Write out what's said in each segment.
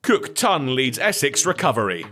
Cook ton leads Essex recovery.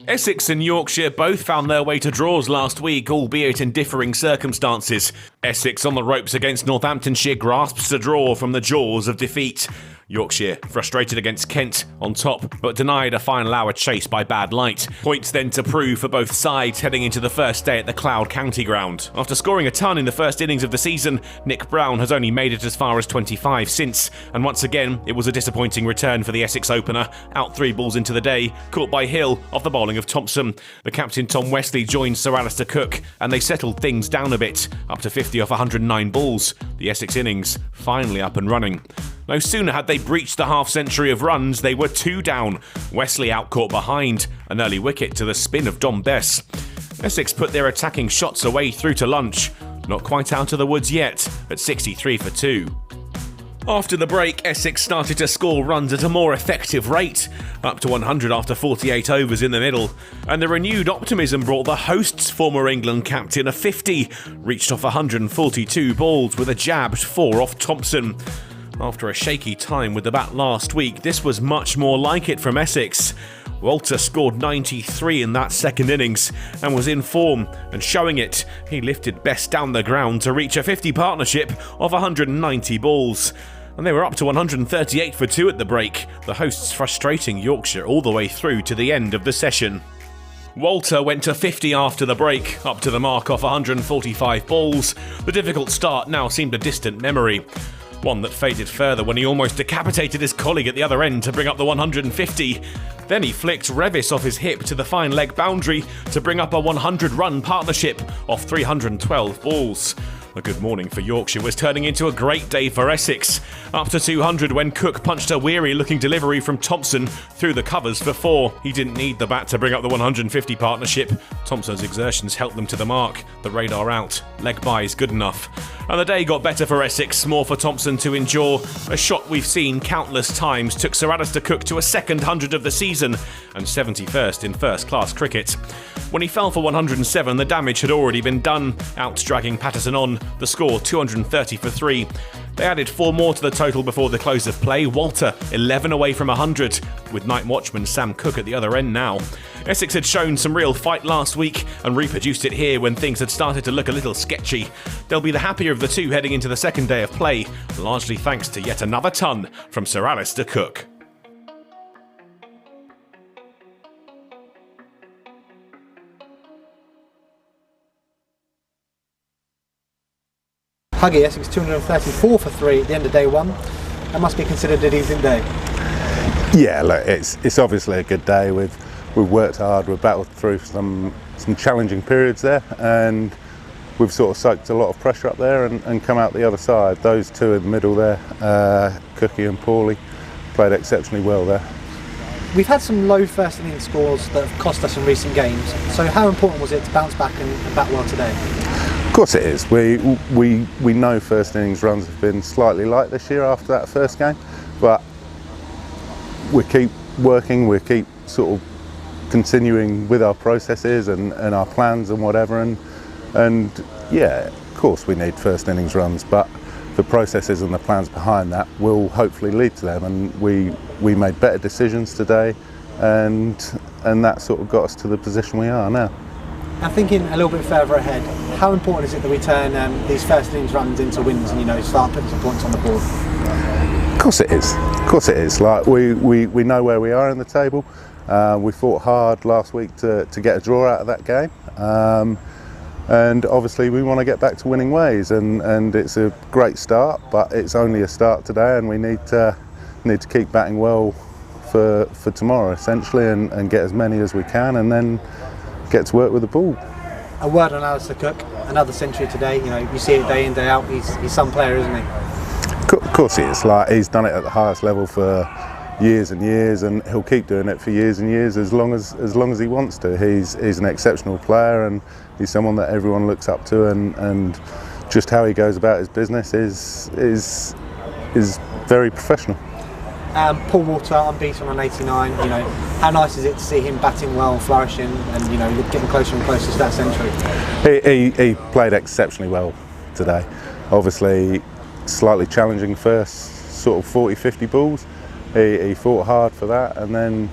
Essex and Yorkshire both found their way to draws last week, albeit in differing circumstances. Essex on the ropes against Northamptonshire grasps a draw from the jaws of defeat. Yorkshire frustrated against Kent on top, but denied a final hour chase by bad light. Points then to prove for both sides heading into the first day at the Cloud County Ground. After scoring a ton in the first innings of the season, Nick Brown has only made it as far as 25 since, and once again it was a disappointing return for the Essex opener, out 3 balls into the day, caught by Hill off the bowling of Thompson. The captain Tom Wesley joined Sir Alistair Cook, and they settled things down a bit, up to 50 off 109 balls. The Essex innings finally up and running. No sooner had they breached the half-century of runs, they were 2 down. Wesley out caught behind, an early wicket to the spin of Dom Bess. Essex put their attacking shots away through to lunch. Not quite out of the woods yet, at 63 for 2. After the break, Essex started to score runs at a more effective rate, up to 100 after 48 overs in the middle, and the renewed optimism brought the hosts' former England captain a 50, reached off 142 balls with a jabbed 4 off Thompson. After a shaky time with the bat last week, this was much more like it from Essex. Walter scored 93 in that second innings and was in form and showing it. He lifted Bess down the ground to reach a 50 partnership of 190 balls. And they were up to 138 for 2 at the break, the hosts frustrating Yorkshire all the way through to the end of the session. Walter went to 50 after the break, up to the mark off 145 balls. The difficult start now seemed a distant memory. One that faded further when he almost decapitated his colleague at the other end to bring up the 150. Then he flicked Revis off his hip to the fine leg boundary to bring up a 100-run partnership off 312 balls. A good morning for Yorkshire was turning into a great day for Essex. Up to 200 when Cook punched a weary-looking delivery from Thompson through the covers for 4. He didn't need the bat to bring up the 150 partnership. Thompson's exertions helped them to the mark. The radar out. Leg byes good enough. And the day got better for Essex, more for Thompson to endure. A shot we've seen countless times took Sir Alistair Cook to a second 100 of the season and 71st in first-class cricket. When he fell for 107, the damage had already been done, out-dragging Patterson on, the score 230 for 3. They added 4 more to the total before the close of play. Walter 11 away from 100, with night watchman Sam Cook at the other end now. Essex had shown some real fight last week and reproduced it here when things had started to look a little sketchy. They'll be the happier of the two heading into the second day of play, largely thanks to yet another ton from Sir Alistair Cook. Huggy, Essex 234 for 3 at the end of day 1. That must be considered a decent day. Yeah, look, it's obviously a good day. We've worked hard, we've battled through some challenging periods there, and we've sort of soaked a lot of pressure up there and come out the other side. Those two in the middle there, Cookie and Paulie, played exceptionally well there. We've had some low first inning scores that have cost us in recent games, so how important was it to bounce back and bat well today? Of course it is. We know first innings runs have been slightly light this year after that first game, but we keep working, we keep sort of continuing with our processes and our plans and whatever, and yeah, of course we need first innings runs, but the processes and the plans behind that will hopefully lead to them, and we made better decisions today, and that sort of got us to the position we are now. Now, thinking a little bit further ahead, how important is it that we turn these first innings runs into wins and start putting some points on the board? Of course it is. Of course it is. Like we know where we are in the table. We fought hard last week to get a draw out of that game, and obviously we want to get back to winning ways. And it's a great start, but it's only a start today, and we need to keep batting well for tomorrow essentially, and get as many as we can, and then get to work with the ball. A word on Alistair Cook, another century today. You see it day in, day out. He's some player, isn't he? Of course he is. Like, he's done it at the highest level for years and years, and he'll keep doing it for years and years as long as he wants to. He's an exceptional player, and he's someone that everyone looks up to, and just how he goes about his business is very professional. Paul Walter unbeaten on 89. How nice is it to see him batting well, flourishing, and getting closer and closer to that century? He played exceptionally well today. Obviously, slightly challenging first sort of 40-50 balls, he fought hard for that, and then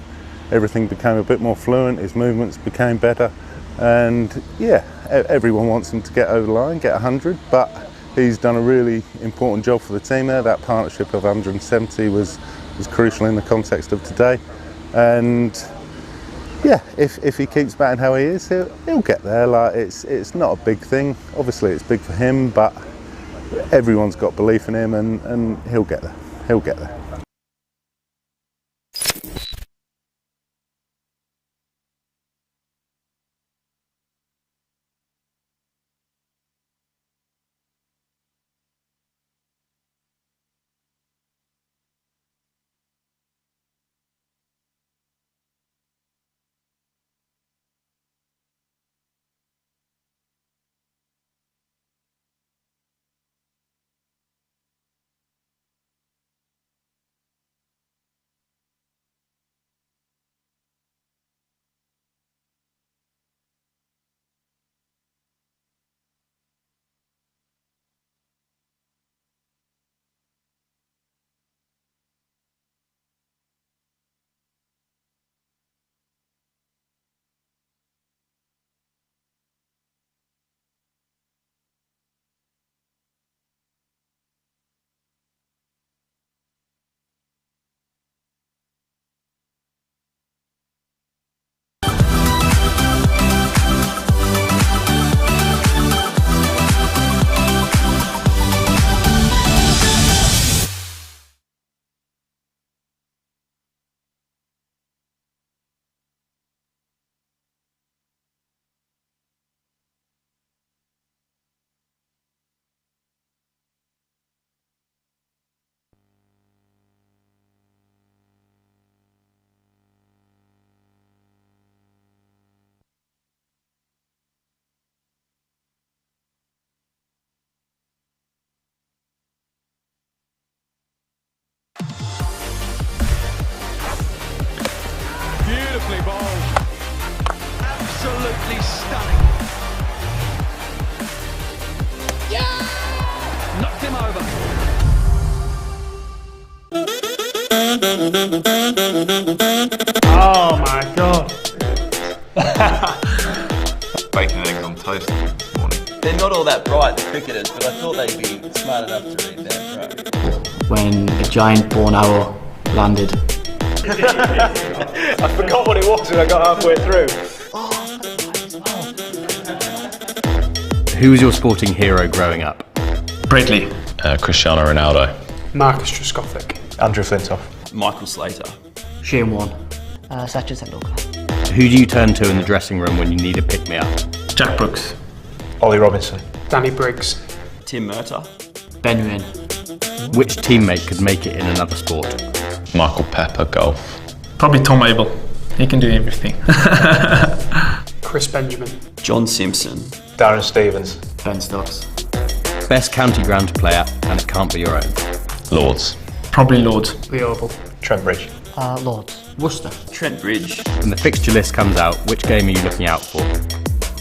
everything became a bit more fluent, his movements became better, and yeah, everyone wants him to get over the line, get 100, but he's done a really important job for the team there. That partnership of 170 was crucial in the context of today, and yeah, if he keeps batting how he is, he'll get there. Like, it's not a big thing, obviously it's big for him, but everyone's got belief in him, and he'll get there, he'll get there. Beautifully bowled. Absolutely stunning. Yeah! Knocked him over. Oh my god. Bacon and eggs on toast this morning. They're not all that bright, the cricketers, but I thought they'd be smart enough to read that, right? When a giant born owl landed. I forgot what it was when I got halfway through. Who was your sporting hero growing up? Bradley. Cristiano Ronaldo. Marcus Trescothick. Andrew Flintoff. Michael Slater. Shane Warne. Essex and Yorkshire. Who do you turn to in the dressing room when you need a pick-me-up? Jack Brooks. Ollie Robinson. Danny Briggs. Tim Murtagh. Ben Wynn. Which teammate could make it in another sport? Michael Pepper, golf. Probably Tom Abel. He can do everything. Chris Benjamin. John Simpson. Darren Stevens. Ben Stokes. Best county ground to play at, and it can't be your own. Lords. Probably Lords. The Oval. Trent Bridge. Lords. Worcester. Trent Bridge. When the fixture list comes out, which game are you looking out for?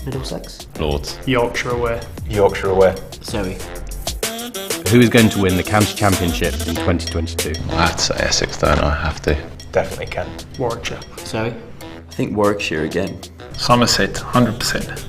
Middlesex. Lords. Yorkshire away. Yorkshire away. Surrey. Who is going to win the county championship in 2022? I have to say Essex, don't I? Have to. Definitely can. Warwickshire. Surrey. I think Warwickshire again. Somerset, 100%.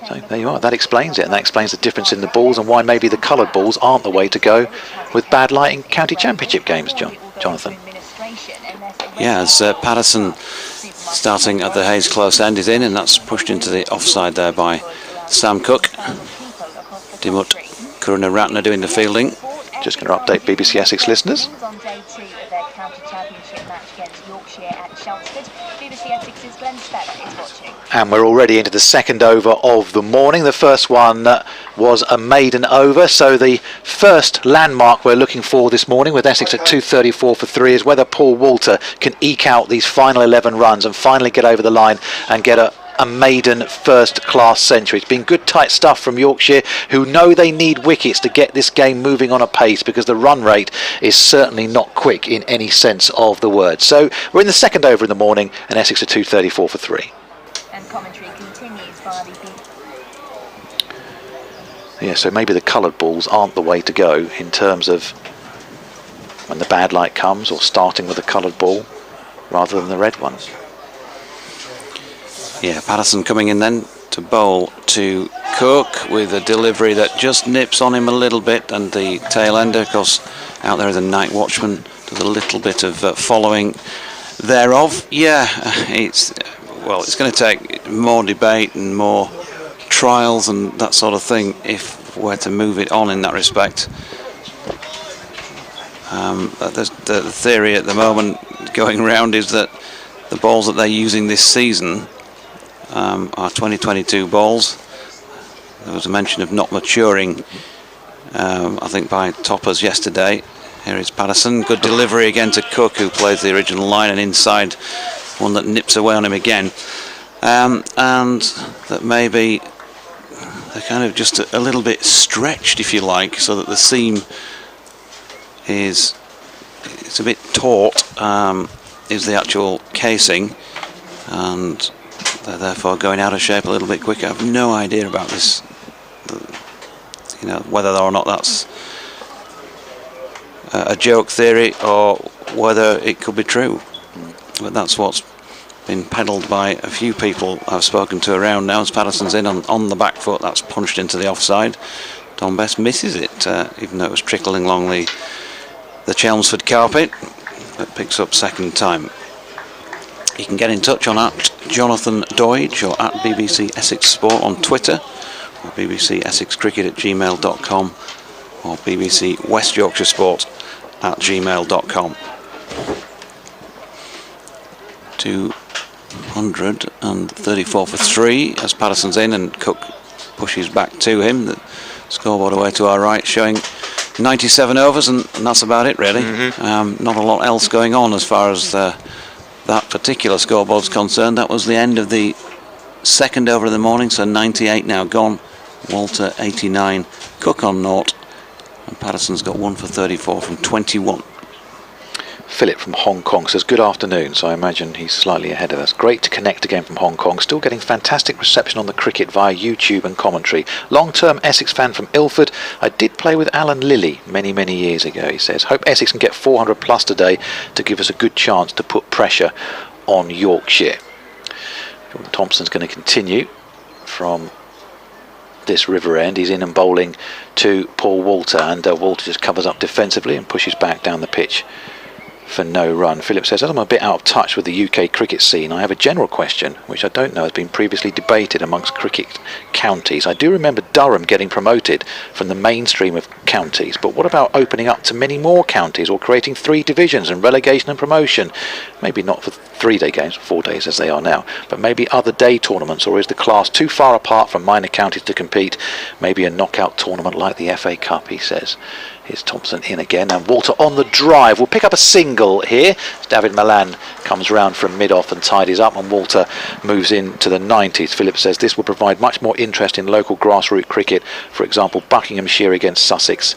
So there you are. That explains it, and that explains the difference in the balls and why maybe the coloured balls aren't the way to go with bad light in county championship games, Jonathan. Yeah, as Patterson starting at the Hayes close end is in, and that's pushed into the offside there by Sam Cook. Dimut Karunaratne doing the fielding. Just going to update BBC Essex listeners. On day 2 of their county championship match against Yorkshire at Chelmsford, BBC Essex's Glenn Speller is watching. And we're already into the second over of the morning. The first one was a maiden over, so the first landmark we're looking for this morning with Essex at 234 for 3 is whether Paul Walter can eke out these final 11 runs and finally get over the line and get a maiden first-class century. It's been good tight stuff from Yorkshire, who know they need wickets to get this game moving on a pace, because the run rate is certainly not quick in any sense of the word. So we're in the second over in the morning, and Essex are 234 for 3. And commentary continues via the Yeah, so maybe the coloured balls aren't the way to go in terms of when the bad light comes, or starting with a coloured ball rather than the red ones. Yeah, Patterson coming in then to bowl to Cook with a delivery that just nips on him a little bit, and the tail ender, of course, out there as a night watchman, does a little bit of following thereof. Yeah, it's going to take more debate and more trials and that sort of thing if we're to move it on in that respect. The theory at the moment going around is that the balls that they're using this season are 2022 balls. There was a mention of not maturing, I think, by toppers yesterday. Here is Patterson, good delivery again to Cook, who plays the original line, and inside one that nips away on him again. And that maybe they're kind of just a little bit stretched, if you like, so that the seam it's a bit taut, is the actual casing, and they're therefore going out of shape a little bit quicker. I have no idea about this, whether or not that's a joke theory or whether it could be true. But that's what's been peddled by a few people I've spoken to around now. As Patterson's in on the back foot, that's punched into the offside. Tom Best misses it, even though it was trickling along the Chelmsford carpet, but picks up second time. You can get in touch on at Jonathan Doidge or at BBC Essex Sport on Twitter, or BBC Essex Cricket at gmail.com, or BBC West Yorkshire Sport at gmail.com. 234 for 3 as Patterson's in and Cook pushes back to him. The scoreboard away to our right showing 97 overs, and that's about it really. Not a lot else going on as far as that particular scoreboard's concerned. That was the end of the second over of the morning, so 98 now gone. Walter 89, Cook on 0, and Patterson's got 1 for 34 from 21. Philip from Hong Kong says, good afternoon, so I imagine he's slightly ahead of us. Great to connect again from Hong Kong. Still getting fantastic reception on the cricket via YouTube and commentary. Long-term Essex fan from Ilford. I did play with Alan Lilly many years ago, he says. Hope Essex can get 400 plus today to give us a good chance to put pressure on Yorkshire. Jordan Thompson's going to continue from this river end. He's in and bowling to Paul Walter, and Walter just covers up defensively and pushes back down the pitch for no run. Philip says, as I'm a bit out of touch with the UK cricket scene, I have a general question which I don't know has been previously debated amongst cricket counties. I do remember Durham getting promoted from the mainstream of counties, but what about opening up to many more counties, or creating 3 divisions and relegation and promotion? Maybe not for 3-day games, 4 days as they are now, but maybe other day tournaments, or is the class too far apart from minor counties to compete? Maybe a knockout tournament like the FA Cup, he says. Here's Thompson in again, and Walter on the drive. We'll pick up a single here. David Malan comes round from mid-off and tidies up, and Walter moves into the 90s. Philip says this will provide much more interest in local grassroots cricket, for example Buckinghamshire against Sussex,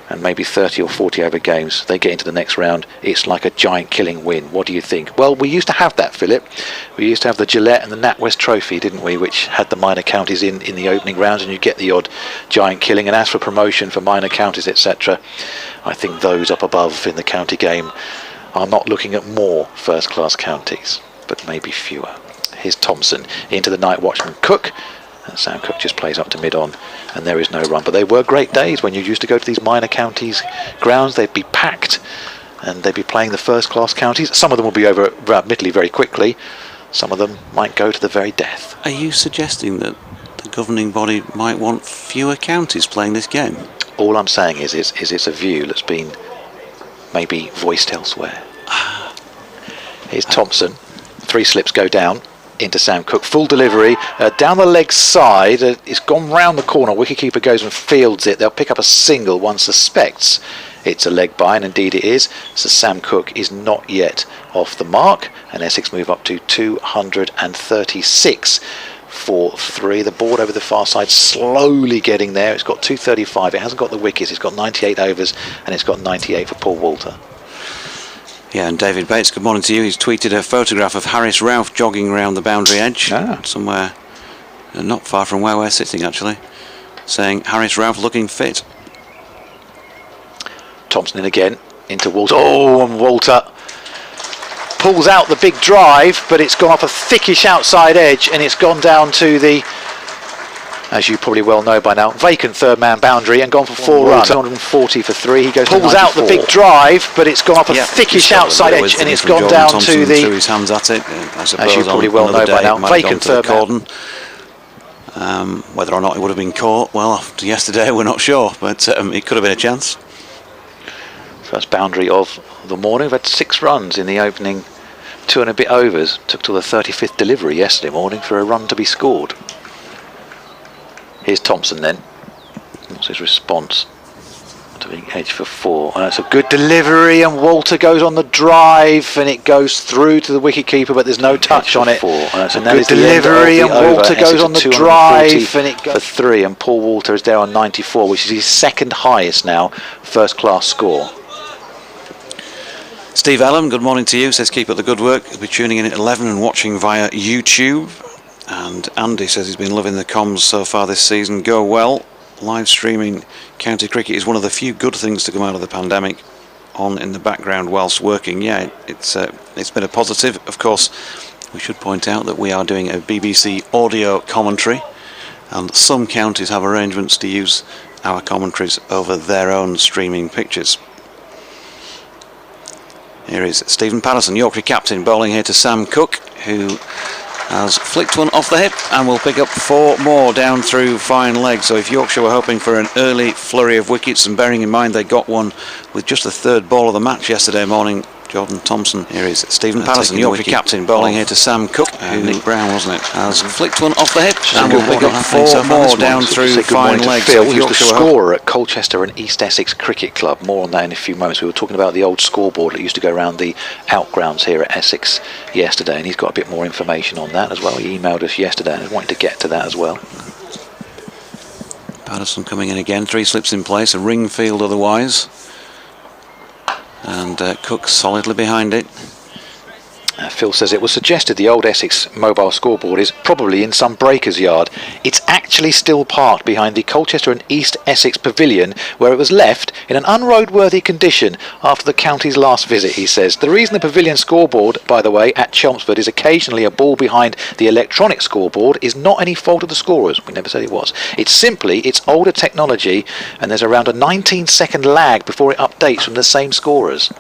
and maybe 30 or 40 over games. They get into the next round, it's like a giant killing win. What do you think? Well, we used to have that, Philip. We used to have the Gillette and the NatWest Trophy, didn't we, which had the minor counties in the opening rounds, and you get the odd giant killing. And as for promotion for minor counties, etc., I think those up above in the county game are not looking at more first-class counties, but maybe fewer. Here's Thompson into the night watchman Cook, And Sam Cook just plays up to mid-on, and there is no run. But they were great days when you used to go to these minor counties grounds. They'd be packed, and they'd be playing the first-class counties. Some of them will be over, admittedly, very quickly. Some of them might go to the very death. Are you suggesting that the governing body might want fewer counties playing this game? All I'm saying is it's a view that's been maybe voiced elsewhere. Here's Thompson. 3 slips go down into Sam Cook. Full delivery down the leg side. It's gone round the corner. Wicketkeeper goes and fields it. They'll pick up a single. One suspects it's a leg by, and indeed it is. So Sam Cook is not yet off the mark, and Essex move up to 236 for 3. The board over the far side slowly getting there. It's got 235. It hasn't got the wickets. It's got 98 overs, and it's got 98 for Paul Walter. Yeah, and David Bates, good morning to you. He's tweeted a photograph of Harris Ralph jogging around the boundary edge, somewhere not far from where we're sitting actually, saying Harris Ralph looking fit. Thompson in again, into Walter. Oh, and Walter pulls out the big drive, but it's gone off a thickish outside edge, and it's gone down to the, as you probably well know by now, vacant third man boundary, and gone for 4 runs. 240 for 3. He goes pulls out the big drive, but it's gone off a thickish outside edge, and it's gone down to the. Threw his hands at it. I suppose as you probably well know by now, vacant third man. Whether or not it would have been caught, well, after yesterday we're not sure, but it could have been a chance. First boundary of the morning. We've had 6 runs in the opening 2 and a bit overs. Took till the 35th delivery yesterday morning for a run to be scored. Here's Thompson then. What's his response? To being edged for 4. And it's a good delivery, and Walter goes on the drive, and it goes through to the wicketkeeper, but there's no touch on it. And that is delivery, and Walter goes on the drive, and it goes for 3. And Paul Walter is there on 94, which is his second highest now, first class score. Steve Ellum, good morning to you, says keep up the good work. He'll be tuning in at 11 and watching via YouTube. And Andy says he's been loving the comms so far this season. Go well. Live streaming county cricket is one of the few good things to come out of the pandemic, on in the background whilst working. Yeah, it's been a positive. Of course, we should point out that we are doing a BBC audio commentary, and some counties have arrangements to use our commentaries over their own streaming pictures. Here is Stephen Patterson, Yorkshire captain, bowling here to Sam Cook, who has flicked one off the hip and will pick up 4 more down through fine leg. So if Yorkshire were hoping for an early flurry of wickets, and bearing in mind they got one with just the 3rd ball of the match yesterday morning, Jordan Thompson. Here is Stephen Patterson, Yorkshire captain, bowling here to Sam Cook, who Nick Brown, wasn't it, has flicked one off the hip and will pick up 4 more down through fine legs. Phil, who's the scorer at Colchester and East Essex Cricket Club. More on that in a few moments. We were talking about the old scoreboard that used to go around the outgrounds here at Essex yesterday, and he's got a bit more information on that as well. He emailed us yesterday and wanted to get to that as well. Patterson coming in again, 3 slips in place, a ring field otherwise. And Cook solidly behind it. Phil says it was suggested the old Essex mobile scoreboard is probably in some breaker's yard. It's actually still parked behind the Colchester and East Essex Pavilion, where it was left in an unroadworthy condition after the county's last visit, he says. The reason the pavilion scoreboard, by the way, at Chelmsford is occasionally a ball behind the electronic scoreboard is not any fault of the scorers. We never said it was. It's simply it's older technology, and there's around a 19-second lag before it updates from the same scorers.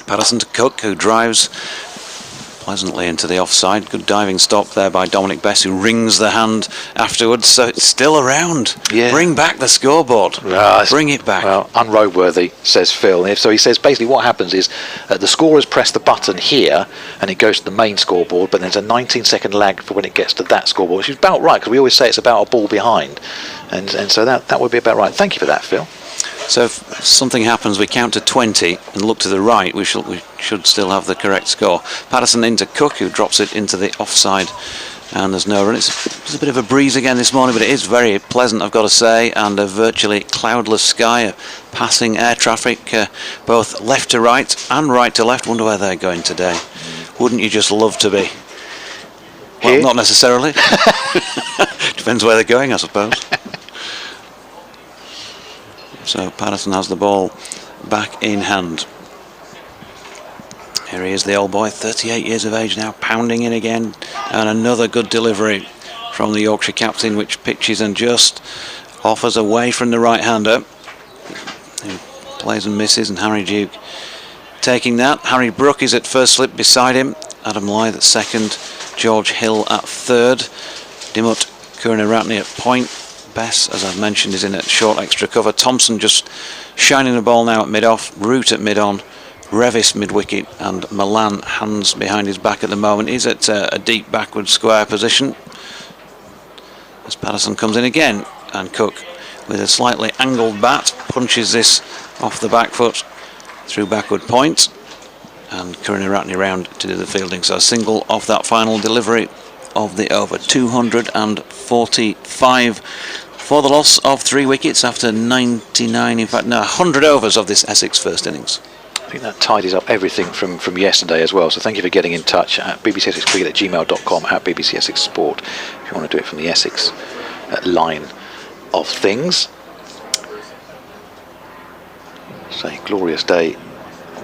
Patterson to Cook, who drives pleasantly into the offside. Good diving stop there by Dominic Bess, who wrings the hand afterwards. So it's still around. Yeah. Bring back the scoreboard. Bring it back. Well, unroadworthy, says Phil. So he says basically what happens is the scorers press the button here and it goes to the main scoreboard, but there's a 19-second lag for when it gets to that scoreboard, which is about right, because we always say it's about a ball behind. And so that would be about right. Thank you for that, Phil. So if something happens, we count to 20 and look to the right, we should still have the correct score. Patterson into Cook, who drops it into the offside, and there's no run. It's a bit of a breeze again this morning, but it is very pleasant, I've got to say, and a virtually cloudless sky, passing air traffic both left to right and right to left. Wonder where they're going today. Wouldn't you just love to be? Well, here? Not necessarily. Depends where they're going, I suppose. So Patterson has the ball back in hand. Here he is, the old boy, 38 years of age now, pounding in again, and another good delivery from the Yorkshire captain, which pitches and just offers away from the right-hander, who plays and misses, and Harry Duke taking that. Harry Brook is at first slip beside him, Adam Lyth at second, George Hill at third, Dimut Kurunaratne at point, Bess, as I've mentioned, is in at short extra cover, Thompson just shining the ball now at mid-off, Root at mid-on, Revis mid-wicket, and Milan hands behind his back at the moment. He's at a deep backward square position as Patterson comes in again, and Cook with a slightly angled bat punches this off the back foot through backward point, and Kurunaratne round to do the fielding. So a single off that final delivery of the over. 245 for the loss of 3 wickets after 99, in fact no, 100 overs of this Essex first innings. I think that tidies up everything from yesterday as well. So thank you for getting in touch at bbcsexcricket@gmail.com, at BBC Essex Sport, if you want to do it from the Essex line of things. So glorious day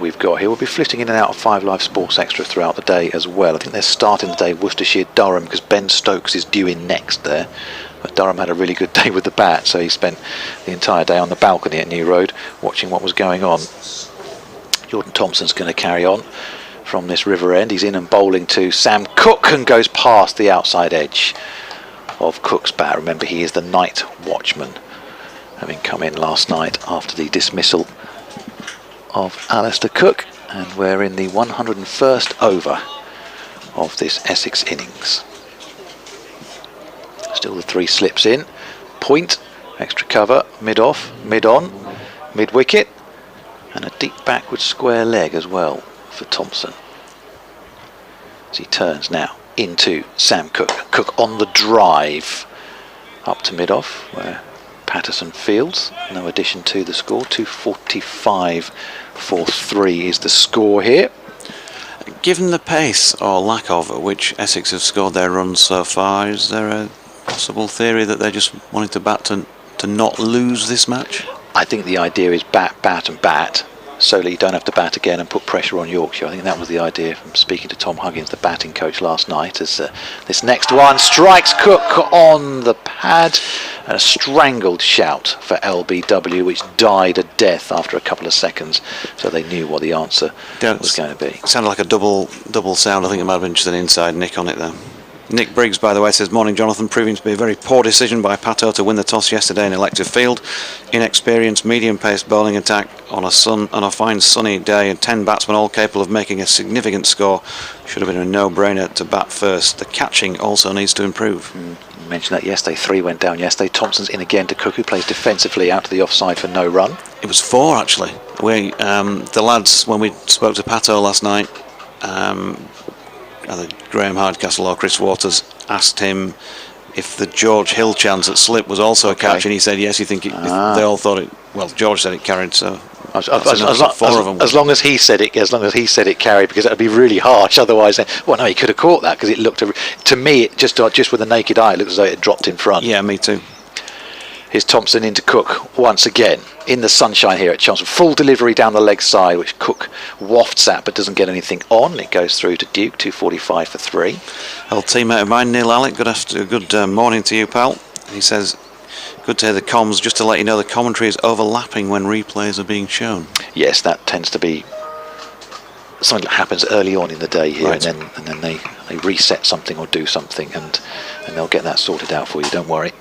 we've got here. We'll be flitting in and out of 5 Live Sports Extra throughout the day as well. I think they're starting the day Worcestershire Durham, because Ben Stokes is due in next there. But Durham had a really good day with the bat, so he spent the entire day on the balcony at New Road watching what was going on. Jordan Thompson's going to carry on from this river end. He's in and bowling to Sam Cook and goes past the outside edge of Cook's bat. Remember, he is the night watchman, having come in last night after the dismissal of Alistair Cook, and we're in the 101st over of this Essex innings. Still the 3 slips in, point, extra cover, mid-off, mid-on, mid-wicket, and a deep backward square leg as well for Thompson. As he turns now into Sam Cook. Cook on the drive up to mid-off, where Patterson fields. No addition to the score. 245 for 3 is the score here. Given the pace, or lack of, at which Essex have scored their runs so far, is there a possible theory that they just wanted to bat to not lose this match? I think the idea is bat, bat and bat, so that you don't have to bat again and put pressure on Yorkshire. I think that was the idea from speaking to Tom Huggins, the batting coach, last night, as this next one strikes Cook on the pad, and a strangled shout for LBW, which died a death after a couple of seconds, so they knew what the answer was going to be. It sounded like a double sound. I think it might have been just an inside nick on it there. Nick Briggs, by the way, says, morning Jonathan, proving to be a very poor decision by Pato to win the toss yesterday in elective field. Inexperienced, medium-paced bowling attack on a fine sunny day, and 10 batsmen all capable of making a significant score. Should have been a no-brainer to bat first. The catching also needs to improve. You mentioned that yesterday. 3 went down yesterday. Thompson's in again to Cook, who plays defensively out to the offside for no run. It was 4 actually. The lads, when we spoke to Pato last night, either Graham Hardcastle or Chris Waters asked him if the George Hill chance at slip was also a catch, and he said yes. You think they all thought it? Well, George said it carried, so as long as he said it carried, because that would be really harsh. Otherwise, well, no, he could have caught that, because it looked to me, just with the naked eye, it looked as though it dropped in front. Yeah, me too. Here's Thompson into Cook once again in the sunshine here at Chelmsford. Full delivery down the leg side, which Cook wafts at but doesn't get anything on. It goes through to Duke. 245 for 3. Old teammate of mine, Neil Alec. Good morning to you, pal. He says, good to hear the comms. Just to let you know, the commentary is overlapping when replays are being shown. Yes, that tends to be something that happens early on in the day here, right. and then they reset something or do something, and they'll get that sorted out for you. Don't worry.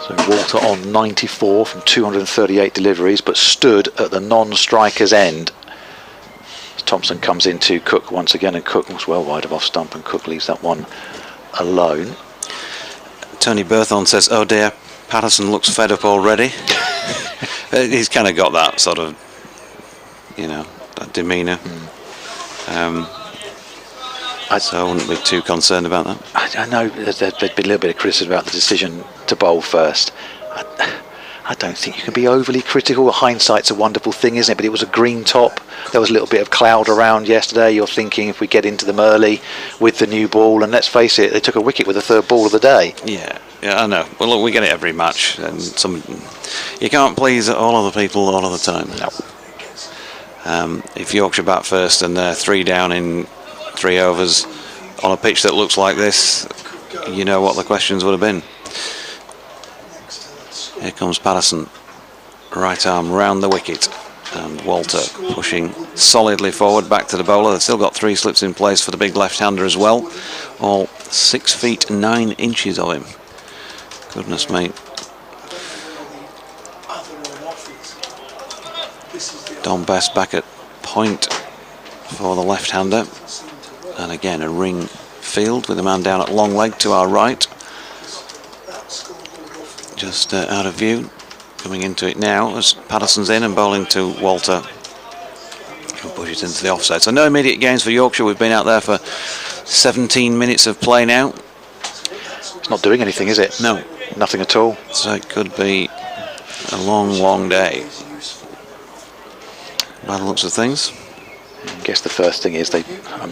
So Walter on 94 from 238 deliveries, but stood at the non-striker's end. As Thompson comes into Cook once again, and Cook was well wide of off stump, and Cook leaves that one alone. Tony Berthon says, oh dear, Patterson looks fed up already. He's kind of got that sort of, that demeanour. So I wouldn't be too concerned about that. I know there's been a little bit of criticism about the decision to bowl first. I don't think you can be overly critical. Hindsight's a wonderful thing, isn't it? But it was a green top. There was a little bit of cloud around yesterday. You're thinking, if we get into them early with the new ball, and let's face it, they took a wicket with the 3rd ball of the day. Yeah, I know. Well, look, we get it every match, and you can't please all of the people all of the time. No. If Yorkshire bat first and they're 3 down in 3 overs, on a pitch that looks like this, you know what the questions would have been. Here comes Patterson, right arm round the wicket, and Walter pushing solidly forward back to the bowler. They've still got 3 slips in place for the big left-hander as well, all 6 feet 9 inches of him. Goodness me. Don Best back at point for the left-hander, and again a ring field with a man down at long leg to our right, just out of view. Coming into it now as Patterson's in and bowling to Walter, who pushes into the offside. So no immediate gains for Yorkshire. We've been out there for 17 minutes of play now. It's not doing anything, is it? No, nothing at all. So it could be a long day by the looks of things. I guess the first thing is they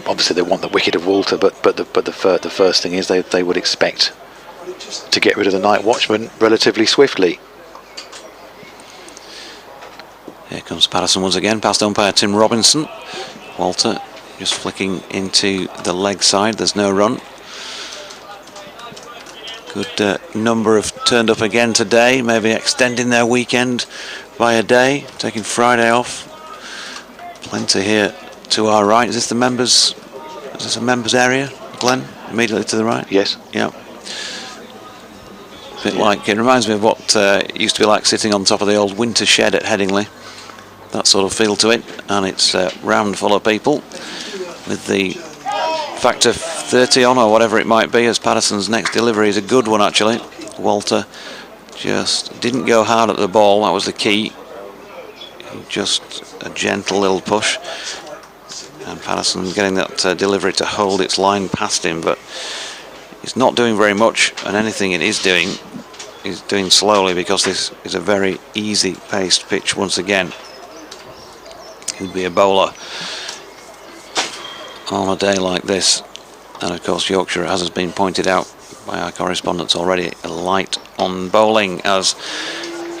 obviously they want the wicket of Walter, but the first thing is they would expect to get rid of the night watchman relatively swiftly. Here comes Patterson once again, past umpire Tim Robinson. Walter just flicking into the leg side. There's no run. Good number have turned up again today, maybe extending their weekend by a day, taking Friday off. Plenty here to our right. Is this the members? Is this a members area, Glenn? Immediately to the right? Yes. Yeah. A bit like, it reminds me of what it used to be like sitting on top of the old winter shed at Headingley. That sort of feel to it, and it's rammed full of people with the factor 30 on or whatever it might be, as Patterson's next delivery is a good one actually. Walter just didn't go hard at the ball, that was the key. Just a gentle little push, and Patterson getting that delivery to hold its line past him, but he's not doing very much, and anything it is doing he's doing slowly, because this is a very easy paced pitch once again. He'd be a bowler on a day like this, and of course Yorkshire, as has been pointed out by our correspondents already, light on bowling, as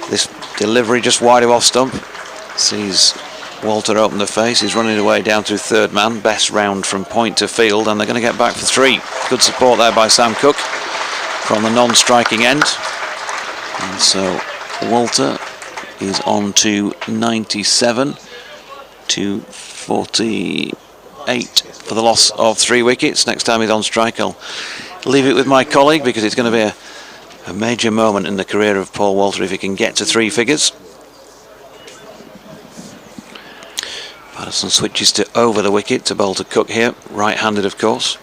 this delivery just wide of off stump sees Walter open the face. He's running away down to third man. Best round from point to field, and they're going to get back for 3. Good support there by Sam Cook from the non-striking end, and so Walter is on to 97 to 48 for the loss of 3 wickets. Next time he's on strike, I'll leave it with my colleague, because it's going to be a major moment in the career of Paul Walter if he can get to 3 figures. Patterson switches to over the wicket to bowl to Cook here, right-handed of course.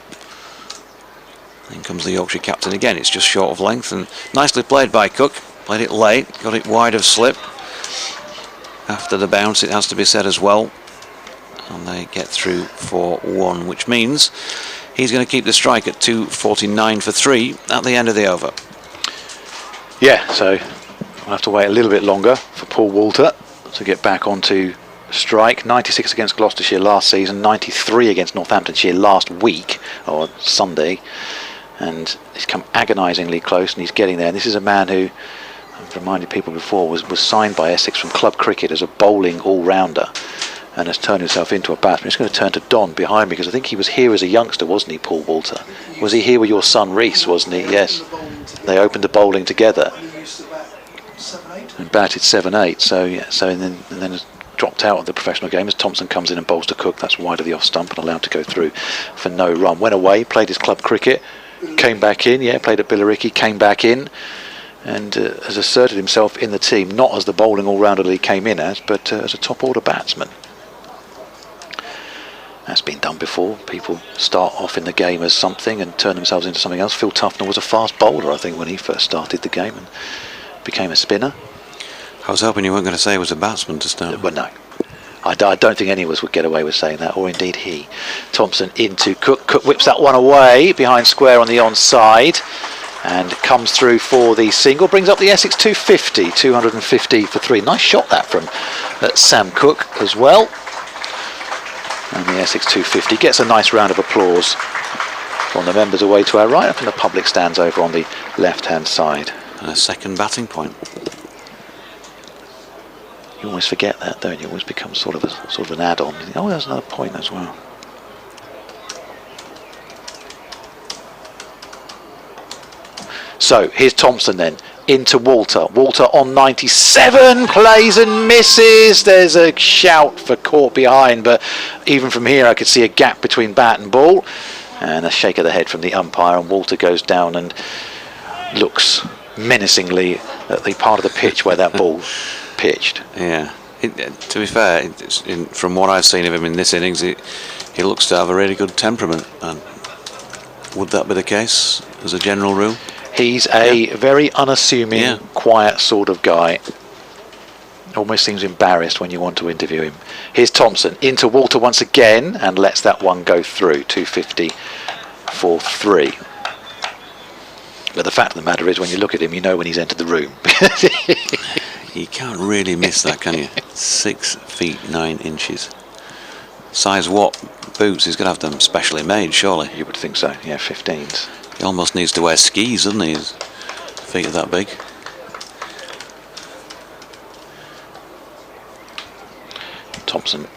Then comes the Yorkshire captain again. It's just short of length, and nicely played by Cook. Played it late, got it wide of slip. After the bounce, it has to be said as well, and they get through for 1, which means he's going to keep the strike at 249 for 3 at the end of the over. Yeah, so we'll have to wait a little bit longer for Paul Walter to get back onto strike. 96 against Gloucestershire last season, 93 against Northamptonshire last week, or Sunday, and he's come agonisingly close, and he's getting there. And this is a man who, I've reminded people before, was signed by Essex from club cricket as a bowling all-rounder, and has turned himself into a batsman. It's going to turn to Don behind me, because I think he was here as a youngster, wasn't he, Paul Walter? Was he here with your son Reese, wasn't he? Yes. They opened the bowling together and batted 7-8. So yeah, and then has dropped out of the professional game as Thompson comes in and bowls to Cook. That's wide of the off stump and allowed to go through for no run. Went away, played his club cricket, came back in. Yeah, played at Billericay, came back in, and has asserted himself in the team, not as the bowling all-rounder that he came in as, but as a top-order batsman. That's been done before. People start off in the game as something and turn themselves into something else. Phil Tufnell was a fast bowler, I think, when he first started the game and became a spinner. I was hoping you weren't going to say he was a batsman to start. Well, no. I don't think any of us would get away with saying that, or indeed he. Thompson into Cook. Cook whips that one away behind square on the onside, and comes through for the single. Brings up the Essex 250, 250 for 3. Nice shot that from Sam Cook as well. And the Essex 250 gets a nice round of applause from the members away to our right, up in the public stands over on the left-hand side. And a second batting point. You always forget that, don't you? It always becomes sort of an add-on. Oh, there's another point as well. So here's Thompson then, into Walter. Walter on 97, plays and misses. There's a shout for caught behind, but even from here I could see a gap between bat and ball. And a shake of the head from the umpire, and Walter goes down and looks menacingly at the part of the pitch where that ball pitched. Yeah. To be fair, from what I've seen of him in this innings, he looks to have a really good temperament. And would that be the case as a general rule? He's a very unassuming, quiet sort of guy. Almost seems embarrassed when you want to interview him. Here's Thompson into Walter once again and lets that one go through. 250 for 3. But the fact of the matter is, when you look at him, you know when he's entered the room. You can't really miss that, can you? 6 feet 9 inches. Size what boots? He's going to have them specially made, surely. You would think so, yeah, 15s. He almost needs to wear skis, doesn't he? His feet are that big. Thompson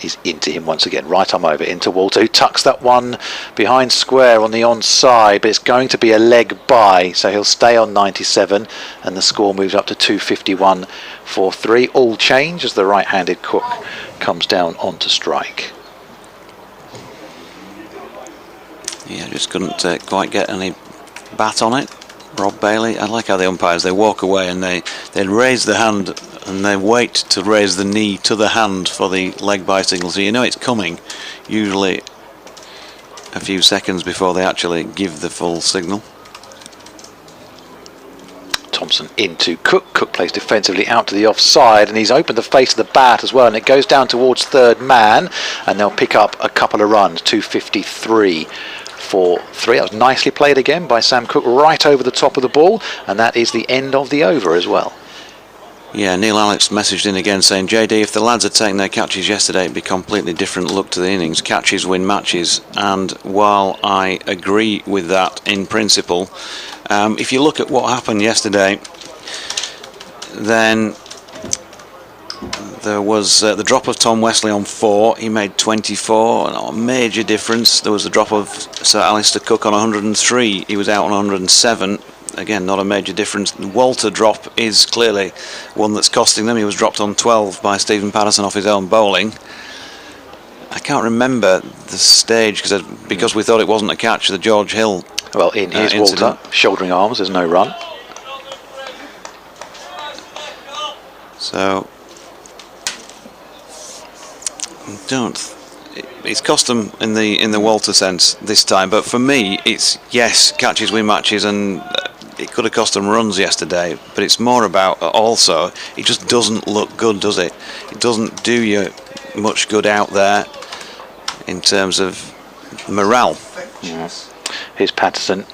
is into him once again. Right arm over into Walter, who tucks that one behind square on the onside, but it's going to be a leg by, so he'll stay on 97, and the score moves up to 251 for 3. All change as the right-handed Cook comes down onto strike. Yeah, just couldn't quite get any bat on it. Rob Bailey, I like how the umpires, they walk away and they raise the hand and they wait to raise the knee to the hand for the leg by signal, so you know it's coming, usually a few seconds before they actually give the full signal. Thompson into Cook. Cook plays defensively out to the offside, and he's opened the face of the bat as well, and it goes down towards third man, and they'll pick up a couple of runs. 253 for 3. That was nicely played again by Sam Cook, right over the top of the ball, and that is the end of the over as well. Yeah, Neil Alex messaged in again saying, JD, if the lads had taken their catches yesterday, it'd be a completely different look to the innings. Catches win matches, and while I agree with that in principle, if you look at what happened yesterday, then there was the drop of Tom Wesley on 4. He made 24, a major difference. There was the drop of Sir Alistair Cook on 103. He was out on 107. Again, not a major difference. The Walter drop is clearly one that's costing them. He was dropped on 12 by Stephen Patterson off his own bowling. I can't remember the stage because we thought it wasn't a catch, the George Hill. Well, in his Walter, shouldering arms, there's no run. So, it's cost them in the Walter sense this time, but for me, it's yes, catches win matches, and it could have cost them runs yesterday, but it's more about also, it just doesn't look good, does it? It doesn't do you much good out there in terms of morale. Yes. Here's Patterson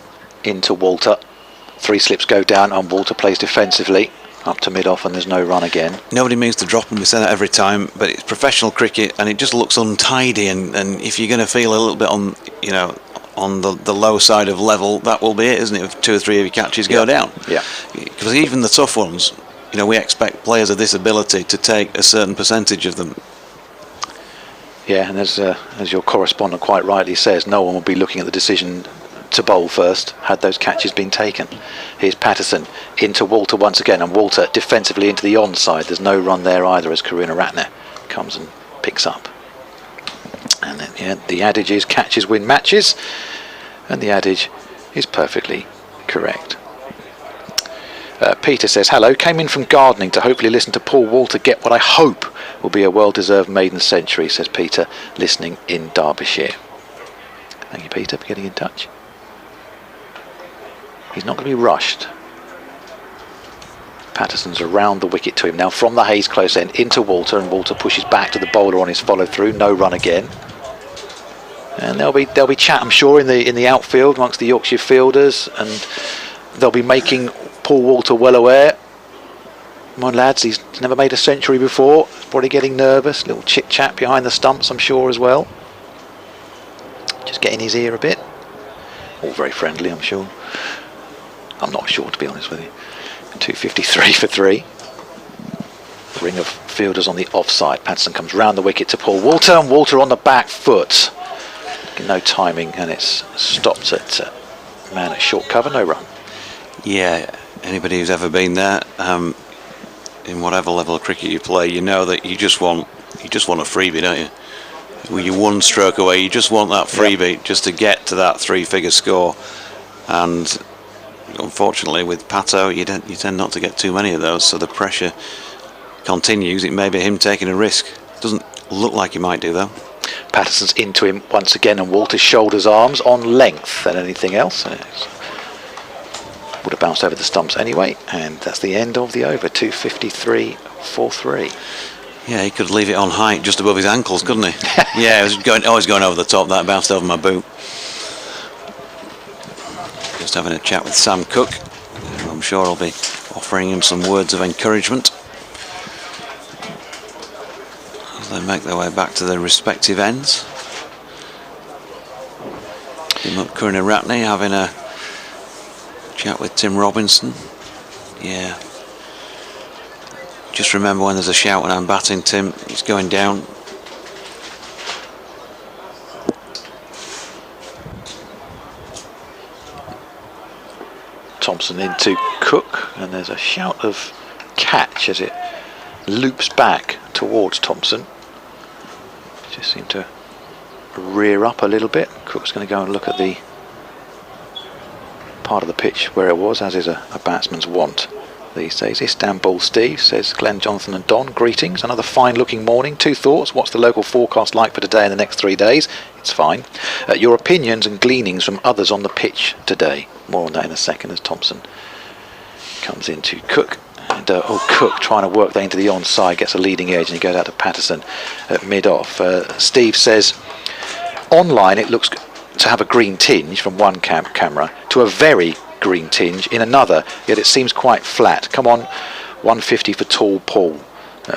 into Walter. 3 slips go down, and Walter plays defensively up to mid-off, and there's no run again. Nobody means to drop them, we say that every time, but it's professional cricket and it just looks untidy, and if you're going to feel a little bit on, on the low side of level, that will be it, isn't it, if 2 or 3 of your catches go down. Yeah. Because even the tough ones, we expect players of this ability to take a certain percentage of them. Yeah, and as your correspondent quite rightly says, no one will be looking at the decision to bowl first had those catches been taken. Here's Patterson into Walter once again, and Walter defensively into the onside. There's no run there either as Karuna Ratner comes and picks up. And then the adage is catches win matches, and the adage is perfectly correct. Peter says, hello, came in from gardening to hopefully listen to Paul Walter get what I hope will be a well-deserved maiden century, says Peter, listening in Derbyshire. Thank you, Peter, for getting in touch. He's not going to be rushed. Patterson's around the wicket to him now from the Hayes close end into Walter, and Walter pushes back to the bowler on his follow through. No run again. And there'll be chat, I'm sure, in the outfield amongst the Yorkshire fielders, and they'll be making Paul Walter well aware. Come on, lads, he's never made a century before. Probably getting nervous. Little chit chat behind the stumps, I'm sure, as well. Just getting his ear a bit. All very friendly, I'm sure. I'm not sure, to be honest with you. 253 for 3. Ring of fielders on the offside. Patterson comes round the wicket to Paul Walter, and Walter on the back foot. No timing, and it's stopped at man at short cover, no run. Yeah, anybody who's ever been there, in whatever level of cricket you play, you know that you just want a freebie, don't you? When you're one stroke away, you just want that freebie just to get to that 3-figure score. And unfortunately, with Pato, you tend not to get too many of those, so the pressure continues. It may be him taking a risk. Doesn't look like he might do though. Patterson's into him once again, and Walter's shoulders, arms on length than anything else. Would have bounced over the stumps anyway, and that's the end of the over. 253 for 3. Yeah, he could leave it on height just above his ankles, couldn't he? Yeah, it was always going over the top. That bounced over my boot. Just having a chat with Sam Cook. I'm sure I'll be offering him some words of encouragement as they make their way back to their respective ends. Kuraratne having a chat with Tim Robinson. Yeah. Just remember when there's a shout when I'm batting, Tim, it's going down. Thompson into Cook, and there's a shout of catch as it loops back towards Thompson. Just seemed to rear up a little bit. Cook's going to go and look at the part of the pitch where it was, as is a batsman's wont these days. Istanbul Steve says, Glenn, Jonathan and Don, greetings. Another fine looking morning. 2 thoughts. What's the local forecast like for today and the next 3 days? It's fine. Your opinions and gleanings from others on the pitch today. More on that in a second as Thompson comes into Cook. And Cook trying to work that into the onside, gets a leading edge, and he goes out to Patterson at mid-off. Steve says, online it looks to have a green tinge from one camera to a very green tinge in another, yet it seems quite flat. Come on, 150 for tall Paul,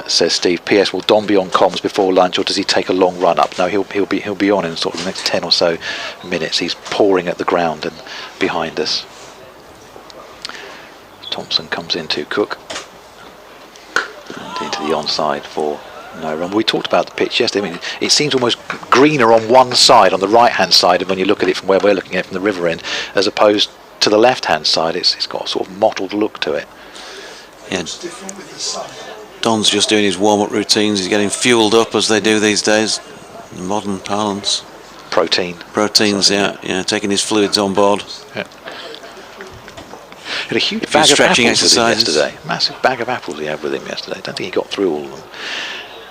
says Steve. PS, will Don be on comms before lunch, or does he take a long run up? No, he'll be on in sort of the next 10 or so minutes. He's pawing at the ground and behind us. Thompson comes into Cook and into the onside for no run. We talked about the pitch yesterday. I mean, it seems almost greener on one side, on the right hand side, and when you look at it from where we're looking at it from the river end, as opposed to the left hand side, it's got a sort of mottled look to it. Yeah. Don's just doing his warm-up routines. He's getting fueled up, as they do these days in modern parlance. Proteins, yeah, taking his fluids on board. Yeah. Had a huge bag of apples yesterday. Massive bag of apples he had with him yesterday. I don't think he got through all of them.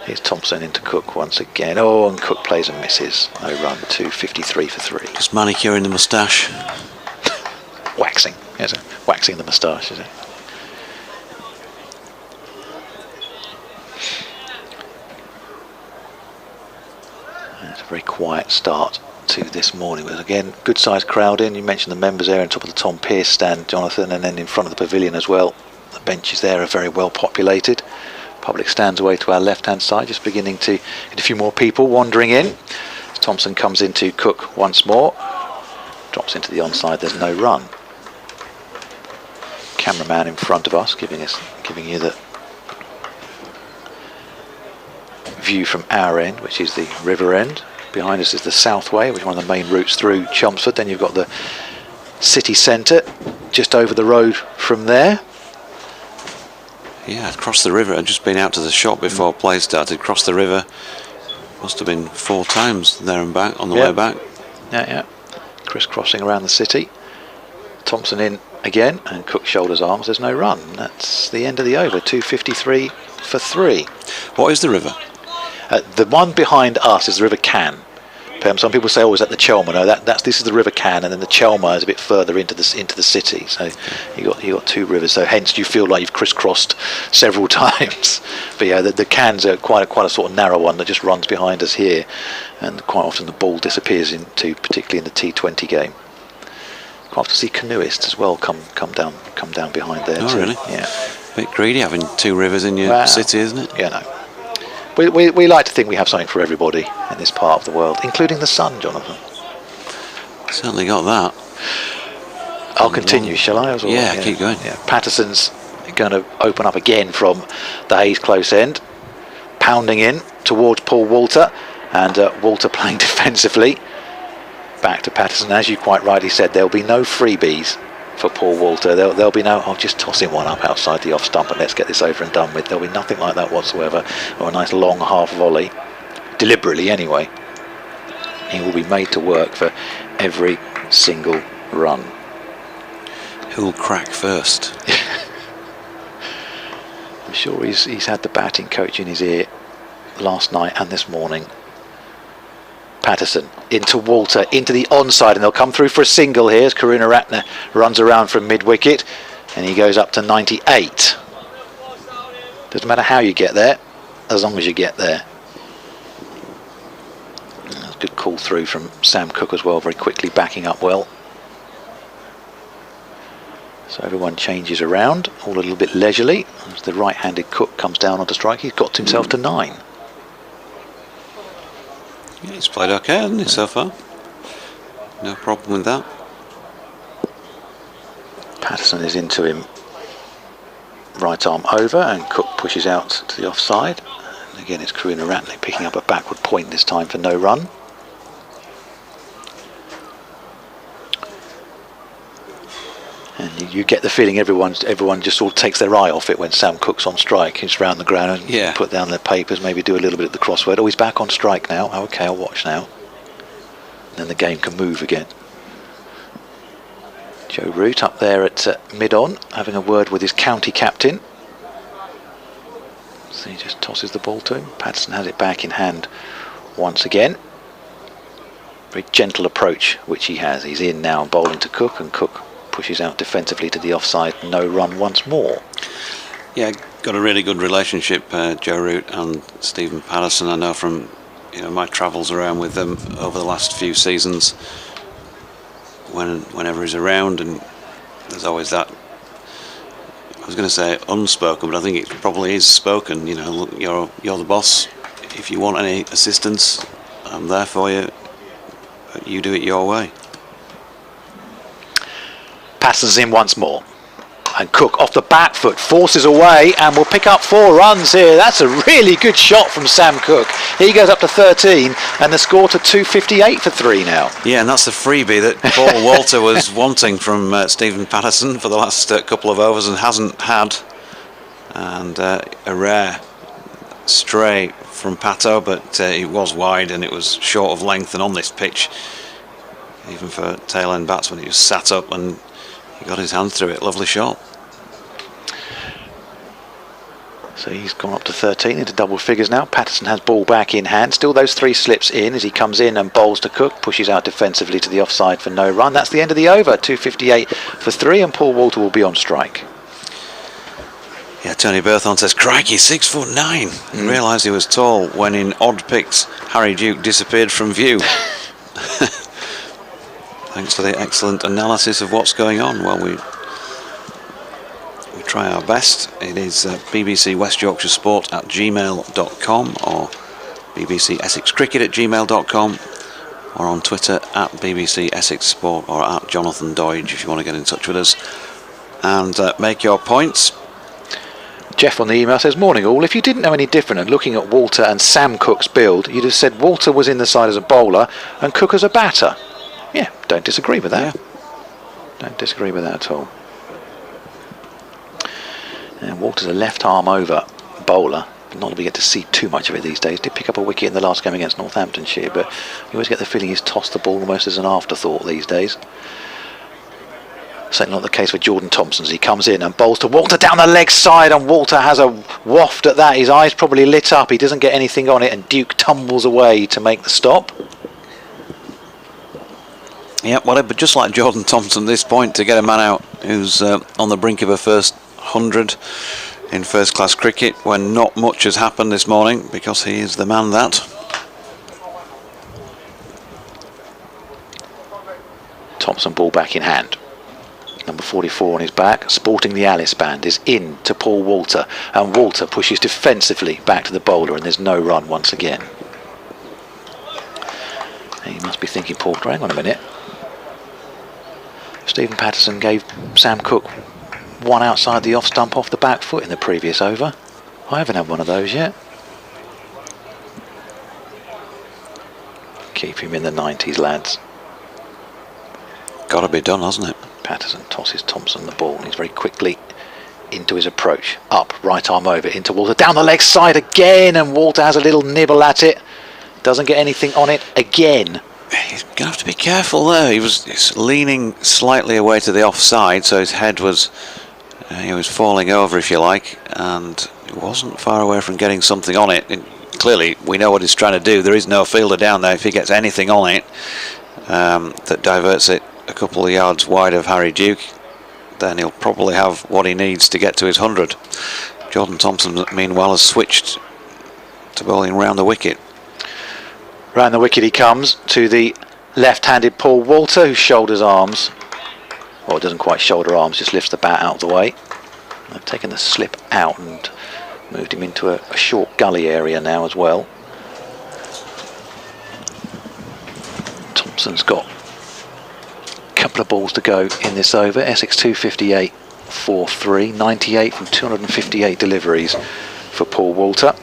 Here's Thompson into Cook once again. Oh, and Cook plays and misses. No run. 253 for 3. Just manicuring the moustache. Waxing. Yes, waxing the moustache, is it? It's a very quiet start to this morning. But again, good sized crowd in. You mentioned the members there on top of the Tom Pearce stand, Jonathan, and then in front of the pavilion as well. The benches there are very well populated. Public stands away to our left hand side, just beginning to get a few more people wandering in. Thompson comes into Cook once more, drops into the onside. There's no run. Cameraman in front of us giving you the view from our end, which is the river end. Behind us is the Southway, which is one of the main routes through Chelmsford. Then you've got the city centre just over the road from there. Yeah, across the river. I'd just been out to the shop before play started. Crossed the river. Must have been 4 times there and back on the way back. Yeah. Crisscrossing around the city. Thompson in again, and Cook shoulders arms. There's no run. That's the end of the over. 253 for 3. What is the river? The one behind us is the River Cann. Some people say, "Oh, is that the Chelmer?" No, this is the River Cann, and then the Chelmer is a bit further into the city. So you got 2 rivers. So hence you feel like you've crisscrossed several times. But yeah, the Cann's are quite a sort of narrow one that just runs behind us here, and quite often the ball disappears into, particularly in the T20 game. Quite often see canoeists as well come down behind there. Oh, really? Yeah. A bit greedy having 2 rivers in your city, isn't it? Yeah, no. We like to think we have something for everybody in this part of the world, including the sun, Jonathan. Certainly got that. I'll continue, shall I? Yeah, keep going. Yeah. Patterson's going to open up again from the Hayes close end, pounding in towards Paul Walter, and Walter playing defensively. Back to Patterson. As you quite rightly said, there'll be no freebies for Paul Walter. There'll be no, I'll just toss him one up outside the off stump and let's get this over and done with. There'll be nothing like that whatsoever, or a nice long half volley, deliberately anyway. He will be made to work for every single run. Who'll crack first? I'm sure he's had the batting coach in his ear last night and this morning. Patterson into Walter, into the onside, and they'll come through for a single here as Karunaratne runs around from mid-wicket, and he goes up to 98. Doesn't matter how you get there, as long as you get there. That's a good call through from Sam Cook as well, very quickly backing up well. So everyone changes around, all a little bit leisurely, as the right-handed Cook comes down onto strike. He's got himself to 9. Yeah, he's played okay, hasn't he, so far? No problem with that. Patterson is into him, right arm over, and Cook pushes out to the offside. And again, it's Karunaratne picking up a backward point this time for no run. And you get the feeling everyone just sort of takes their eye off it when Sam Cook's on strike. He's round the ground and put down their papers, maybe do a little bit of the crossword. Oh, he's back on strike now. Oh, okay, I'll watch now. And then the game can move again. Joe Root up there at mid-on, having a word with his county captain. So he just tosses the ball to him. Patterson has it back in hand once again. Very gentle approach, which he has. He's in now, bowling to Cook, and Cook pushes out defensively to the offside. No run once more. Yeah, got a really good relationship, Joe Root and Stephen Patterson. I know from my travels around with them over the last few seasons. Whenever he's around, and there's always that. I was going to say unspoken, but I think it probably is spoken. Look, you're the boss. If you want any assistance, I'm there for you. But you do it your way. Patterson's in once more, and Cook off the back foot forces away and will pick up 4 runs here. That's a really good shot from Sam Cook. He goes up to 13 and the score to 258 for 3 now. Yeah, and that's the freebie that Paul Walter was wanting from Stephen Patterson for the last couple of overs and hasn't had. And a rare stray from Pato, but it was wide and it was short of length, and on this pitch, even for tail end batsmen, he was sat up and he got his hand through it. Lovely shot. So he's gone up to 13 into double figures now. Patterson has ball back in hand. Still those 3 slips in as he comes in and bowls to Cook. Pushes out defensively to the offside for no run. That's the end of the over. 258 for 3, and Paul Walter will be on strike. Yeah, Tony Berthon says, crikey, 6'9". He realised he was tall when in odd picks Harry Duke disappeared from view. Thanks for the excellent analysis of what's going on. Well, we try our best. It is BBC West Yorkshire Sport at gmail.com or BBC Essex Cricket at gmail.com, or on Twitter at BBC Essex Sport or at Jonathan Doidge if you want to get in touch with us and make your points. Jeff on the email says, morning all, if you didn't know any different and looking at Walter and Sam Cook's build, you'd have said Walter was in the side as a bowler and Cook as a batter. Yeah, don't disagree with that. Don't disagree with that at all. And Walter's a left arm over bowler. Not that we get to see too much of it these days. Did pick up a wicket in the last game against Northamptonshire, but you always get the feeling he's tossed the ball almost as an afterthought these days. Certainly not the case for Jordan Thompson as he comes in and bowls to Walter down the leg side, and Walter has a waft at that. His eyes probably lit up. He doesn't get anything on it, and Duke tumbles away to make the stop. Yeah, well, but just like Jordan Thompson at this point, to get a man out who's on the brink of a first 100 in first class cricket when not much has happened this morning, because he is the man that. Thompson ball back in hand. Number 44 on his back, sporting the Alice band, is in to Paul Walter, and Walter pushes defensively back to the bowler, and there's no run once again. He must be thinking, Paul, hang on a minute. Stephen Patterson gave Sam Cook one outside the off stump off the back foot in the previous over. I haven't had one of those yet. Keep him in the 90s, lads. Got to be done, hasn't it? Patterson tosses Thompson the ball, and he's very quickly into his approach. Up, right arm over, into Walter, down the leg side again, and Walter has a little nibble at it. Doesn't get anything on it again. He's going to have to be careful there. He's leaning slightly away to the offside, so his head was he was falling over, if you like, and he wasn't far away from getting something on it. And clearly, we know what he's trying to do. There is no fielder down there. If he gets anything on it that diverts it a couple of yards wide of Harry Duke, then he'll probably have what he needs to get to his 100. Jordan Thompson, meanwhile, has switched to bowling round the wicket. Round the wicket he comes to the left-handed Paul Walter, who shoulders arms. Well, doesn't quite shoulder arms, just lifts the bat out of the way. They've taken the slip out and moved him into a short gully area now as well. Thompson's got a couple of balls to go in this over. Essex 258 4-3, 98 from 258 deliveries for Paul Walter.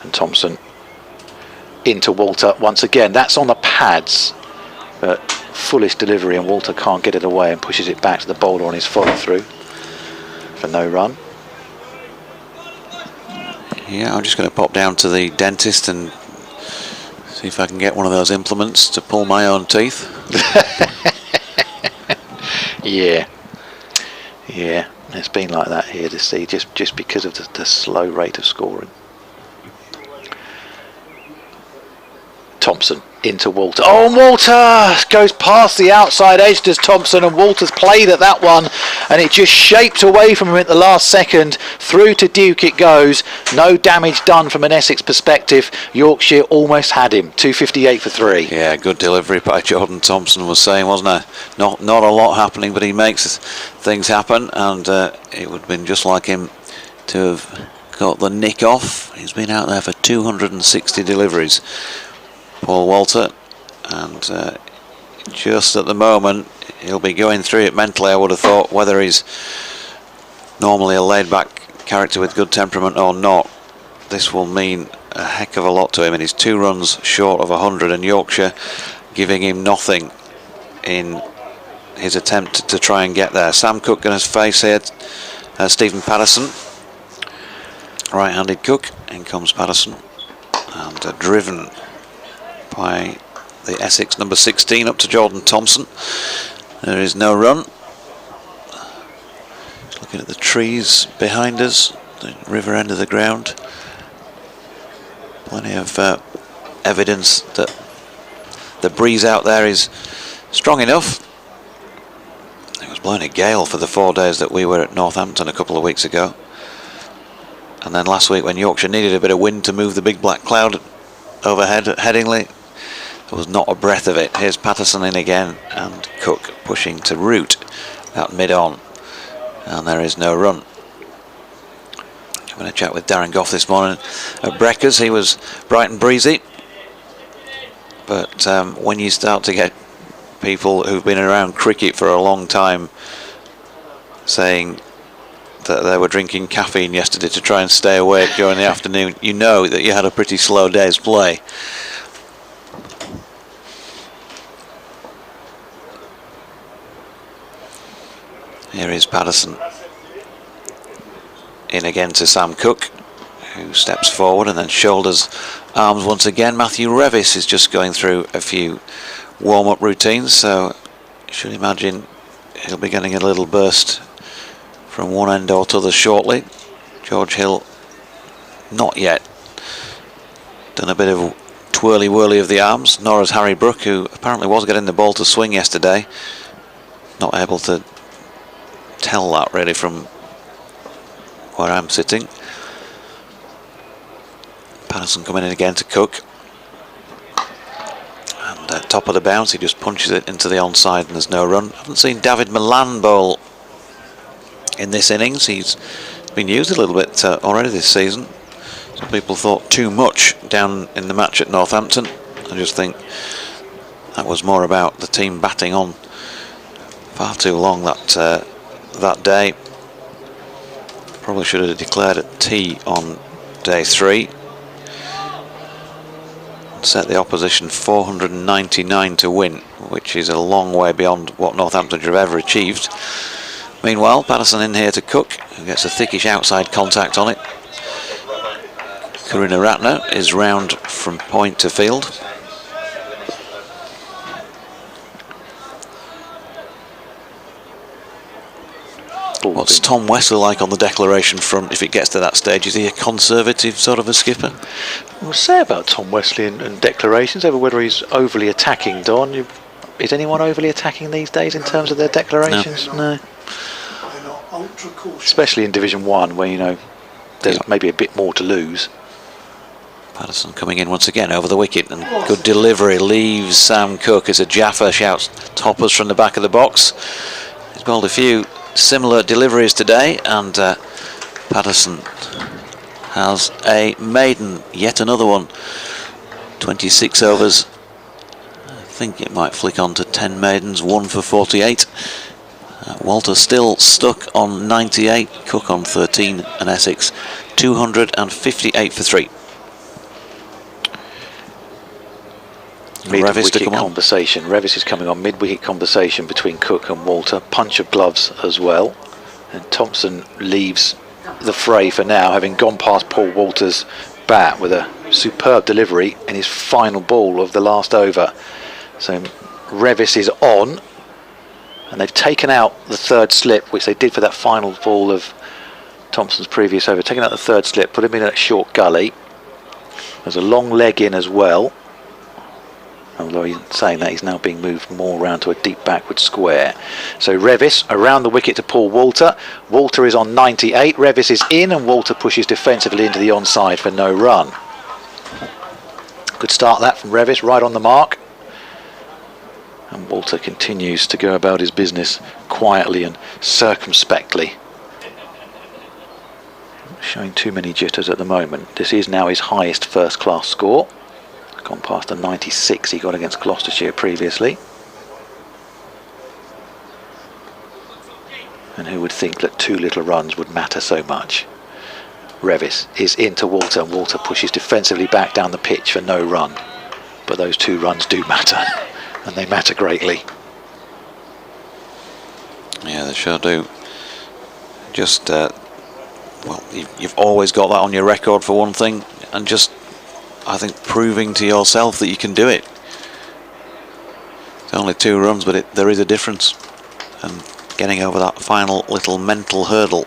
And Thompson into Walter once again. That's on the pads, but foolish delivery, and Walter can't get it away and pushes it back to the bowler on his follow through for no run. Yeah, I'm just going to pop down to the dentist and see if I can get one of those implements to pull my own teeth. Yeah, it's been like that here to see, just because of the slow rate of scoring. Thompson into Walter. Oh, and Walter goes past the outside edge, does Thompson, and Walter's played at that one, and it just shaped away from him at the last second. Through to Duke it goes. No damage done from an Essex perspective. Yorkshire almost had him. 258 for 3. Yeah, good delivery by Jordan Thompson, was saying, wasn't it? Not a lot happening, but he makes things happen, and it would have been just like him to have got the nick off. He's been out there for 260 deliveries, Paul Walter, and just at the moment he'll be going through it mentally, I would have thought, whether he's normally a laid-back character with good temperament or not. This will mean a heck of a lot to him, and he's 2 runs short of 100, and Yorkshire giving him nothing in his attempt to try and get there. Sam Cook going to face here Stephen Patterson, right-handed Cook. In comes Patterson, and driven by the Essex number 16 up to Jordan Thompson. There is no run. Just looking at the trees behind us, the river end of the ground. Plenty of evidence that the breeze out there is strong enough. It was blowing a gale for the 4 days that we were at Northampton a couple of weeks ago. And then last week when Yorkshire needed a bit of wind to move the big black cloud overhead at Headingley, there was not a breath of it. Here's Patterson in again, and Cook pushing to root at mid-on, and there is no run. Having a chat with Darren Goff this morning at Breckers. He was bright and breezy, but when you start to get people who've been around cricket for a long time saying that they were drinking caffeine yesterday to try and stay awake during the afternoon, you know that you had a pretty slow day's play. Here is Patterson in again to Sam Cook, who steps forward and then shoulders arms once again. Matthew Revis is just going through a few warm-up routines, so you should imagine he'll be getting a little burst from one end or to the shortly. George Hill not yet done a bit of twirly-whirly of the arms, nor has Harry Brook, who apparently was getting the ball to swing yesterday. Not able to tell that really from where I'm sitting. Patterson coming in again to Cook, and at top of the bounce he just punches it into the onside and there's no run. I haven't seen David Milan bowl in this innings. He's been used a little bit already this season. Some people thought too much down in the match at Northampton. I just think that was more about the team batting on far too long that day. Probably should have declared a T on day 3. and set the opposition 499 to win, which is a long way beyond what Northamptonshire have ever achieved. Meanwhile, Patterson in here to Cook, who gets a thickish outside contact on it. Karina Ratner is round from point to field. What's Tom Wesley like on the declaration front if it gets to that stage? Is he a conservative sort of a skipper? We'll say about Tom Wesley and declarations over whether he's overly attacking, Don. Is anyone overly attacking these days in terms of their declarations? No. Especially in Division 1 where, you know, there's maybe a bit more to lose. Patterson coming in once again over the wicket, and good delivery leaves Sam Cook as a Jaffa shouts toppers from the back of the box. He's bowled a few similar deliveries today, and Patterson has a maiden, yet another one. 26 overs. I think it might flick on to 10 maidens, 1 for 48. Walter still stuck on 98, Cook on 13, and Essex 258 for 3. Mid-wicket conversation. Revis is coming on. Mid-wicket conversation between Cook and Walter. Punch of gloves as well. And Thompson leaves the fray for now, having gone past Paul Walter's bat with a superb delivery in his final ball of the last over. So Revis is on, and they've taken out the third slip, which they did for that final ball of Thompson's previous over. Taken out the third slip, put him in a short gully. There's a long leg in as well. Although he's saying that, he's now being moved more around to a deep backward square. So Revis around the wicket to Paul Walter. Walter is on 98. Revis is in, and Walter pushes defensively into the onside for no run. Good start that from Revis, right on the mark. And Walter continues to go about his business quietly and circumspectly. Not showing too many jitters at the moment. This is now his highest first class score. Gone past the 96 he got against Gloucestershire previously. And who would think that 2 little runs would matter so much? Revis is into Walter, and Walter pushes defensively back down the pitch for no run. But those 2 runs do matter, and they matter greatly. Yeah, they sure do. Just, well, you've always got that on your record for one thing, and just, I think, proving to yourself that you can do it. It's only 2 runs, but there is a difference. And getting over that final little mental hurdle.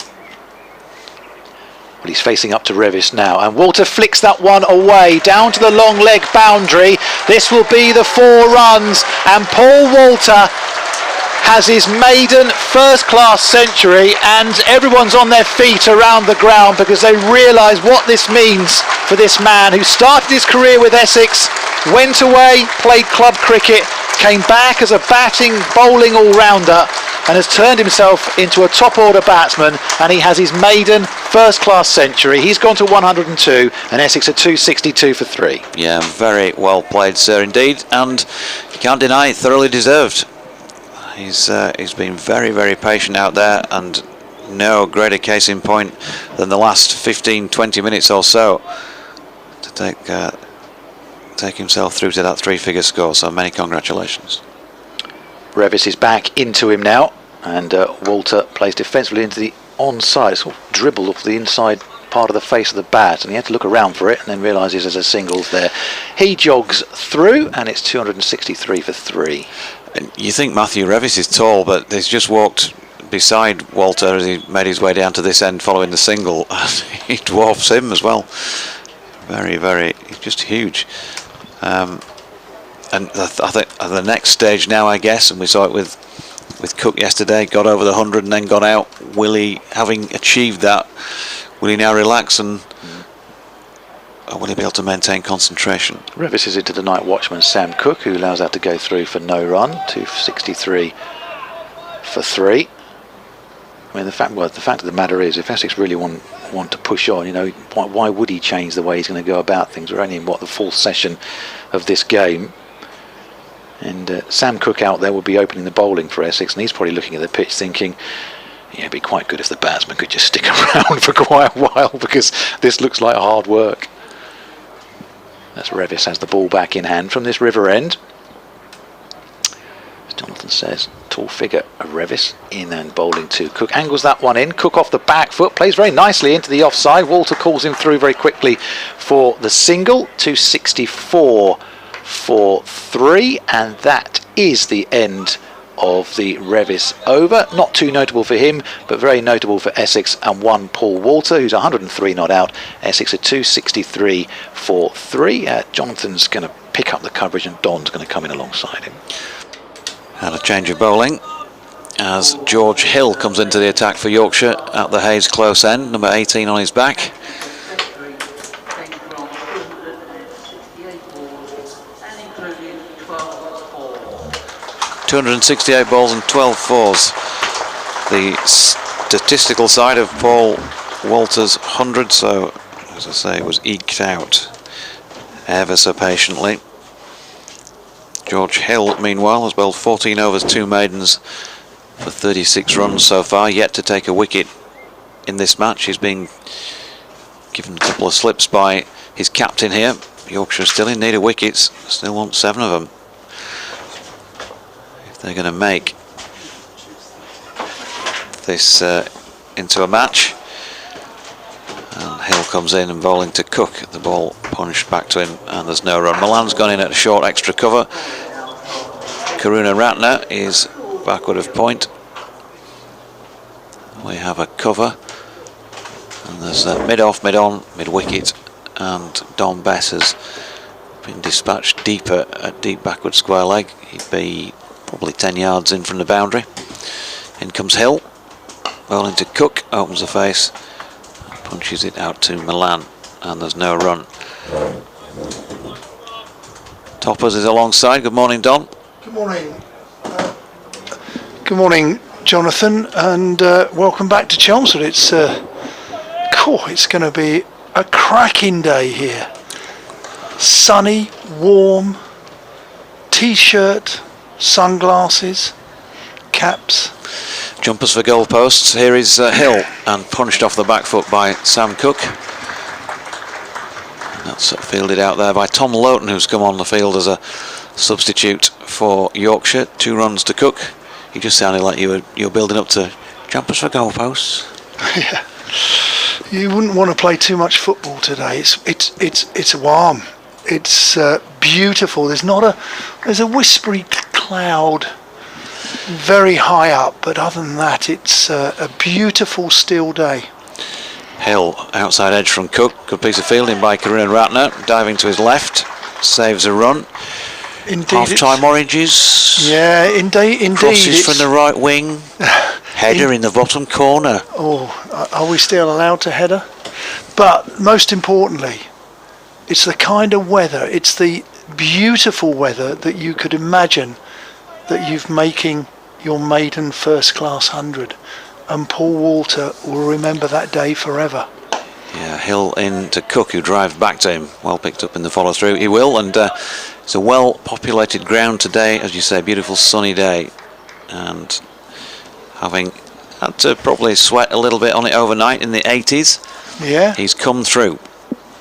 Well, he's facing up to Revis now, and Walter flicks that one away down to the long leg boundary. This will be the 4 runs, and Paul Walter has his maiden first class century, and everyone's on their feet around the ground because they realise what this means for this man who started his career with Essex, went away, played club cricket, came back as a batting, bowling all-rounder, and has turned himself into a top order batsman, and he has his maiden first class century. He's gone to 102, and Essex are 262 for 3. Yeah, very well played, sir, indeed, and you can't deny, thoroughly deserved. He's been very, very patient out there, and no greater case in point than the last 15-20 minutes or so to take himself through to that 3-figure score. So many congratulations. Revis is back into him now, and Walter plays defensively into the onside, sort of dribble off the inside part of the face of the bat, and he had to look around for it and then realises there's a singles there. He jogs through, and it's 263 for 3. And you think Matthew Revis is tall, but he's just walked beside Walter as he made his way down to this end following the single. He dwarfs him as well. Very, very, he's just huge. And I think at the next stage now, I guess, and we saw it with Cook yesterday, got over the 100 and then got out. Will he, having achieved that, will he now relax, and or will he be able to maintain concentration? Revis is into the night watchman Sam Cook, who allows that to go through for no run, 263 for 3. I mean, the fact of the matter is, if Essex really want to push on, you know, why would he change the way he's going to go about things? We're only in the 4th session of this game, and Sam Cook out there will be opening the bowling for Essex, and he's probably looking at the pitch thinking, yeah, it'd be quite good if the batsman could just stick around for quite a while, because this looks like hard work. as Revis has the ball back in hand from this river end. As Jonathan says, tall figure of Revis in and bowling to Cook. Angles that one in. Cook off the back foot, plays very nicely into the offside. Walter calls him through very quickly for the single. 264 for 3, and that is the end of the Revis over. Not too notable for him, but very notable for Essex and one Paul Walter, who's 103 not out. Essex at 263 for 3. Jonathan's going to pick up the coverage and Don's going to come in alongside him. And a change of bowling as George Hill comes into the attack for Yorkshire at the Hayes close end, number 18 on his back. .268 balls and 12 fours. The statistical side of Paul Walter's 100, so as I say, it was eked out ever so patiently. George Hill, meanwhile, has bowled 14 overs, 2 maidens for 36 runs so far, yet to take a wicket in this match. He's been given a couple of slips by his captain here. Yorkshire still in need of wickets, still want 7 of them. They're going to make this into a match. And Hill comes in and bowling to Cook. The ball punched back to him and there's no run. Milan's gone in at a short extra cover. Karuna Ratner is backward of point. We have a cover. And there's a mid-off, mid-on, mid-wicket. And Don Bess has been dispatched deeper at deep backward square leg. He'd be probably 10 yards in from the boundary. In comes Hill, bowling to Cook, opens the face, punches it out to Milan, and there's no run. Toppers is alongside. Good morning, Don. Good morning. Good morning, Jonathan, and welcome back to Chelmsford. It's going to be a cracking day here. Sunny, warm, t-shirt, sunglasses, caps. Jumpers for goalposts. Here is Hill, and punched off the back foot by Sam Cook. That's fielded out there by Tom Loughton, who's come on the field as a substitute for Yorkshire. 2 runs to Cook. You just sounded like you're building up to jumpers for goalposts. Yeah. You wouldn't want to play too much football today. It's warm. It's beautiful. There's a whispery cloud very high up, but other than that, it's a beautiful still day. Hill outside edge from Cook. Good piece of fielding by Karuna Ratner. Diving to his left, saves a run. Indeed. Half-time oranges. Yeah, indeed. Crosses from the right wing. Header in the bottom corner. Oh, are we still allowed to header? But most importantly, it's the kind of weather, it's the beautiful weather that you could imagine that you're making your maiden first class 100, and Paul Walter will remember that day forever. Yeah, Hill in to Cook, who drives back to him. Well picked up in the follow through. He will, and it's a well populated ground today, as you say, beautiful sunny day, and having had to probably sweat a little bit on it overnight in the 80s. Yeah, he's come through.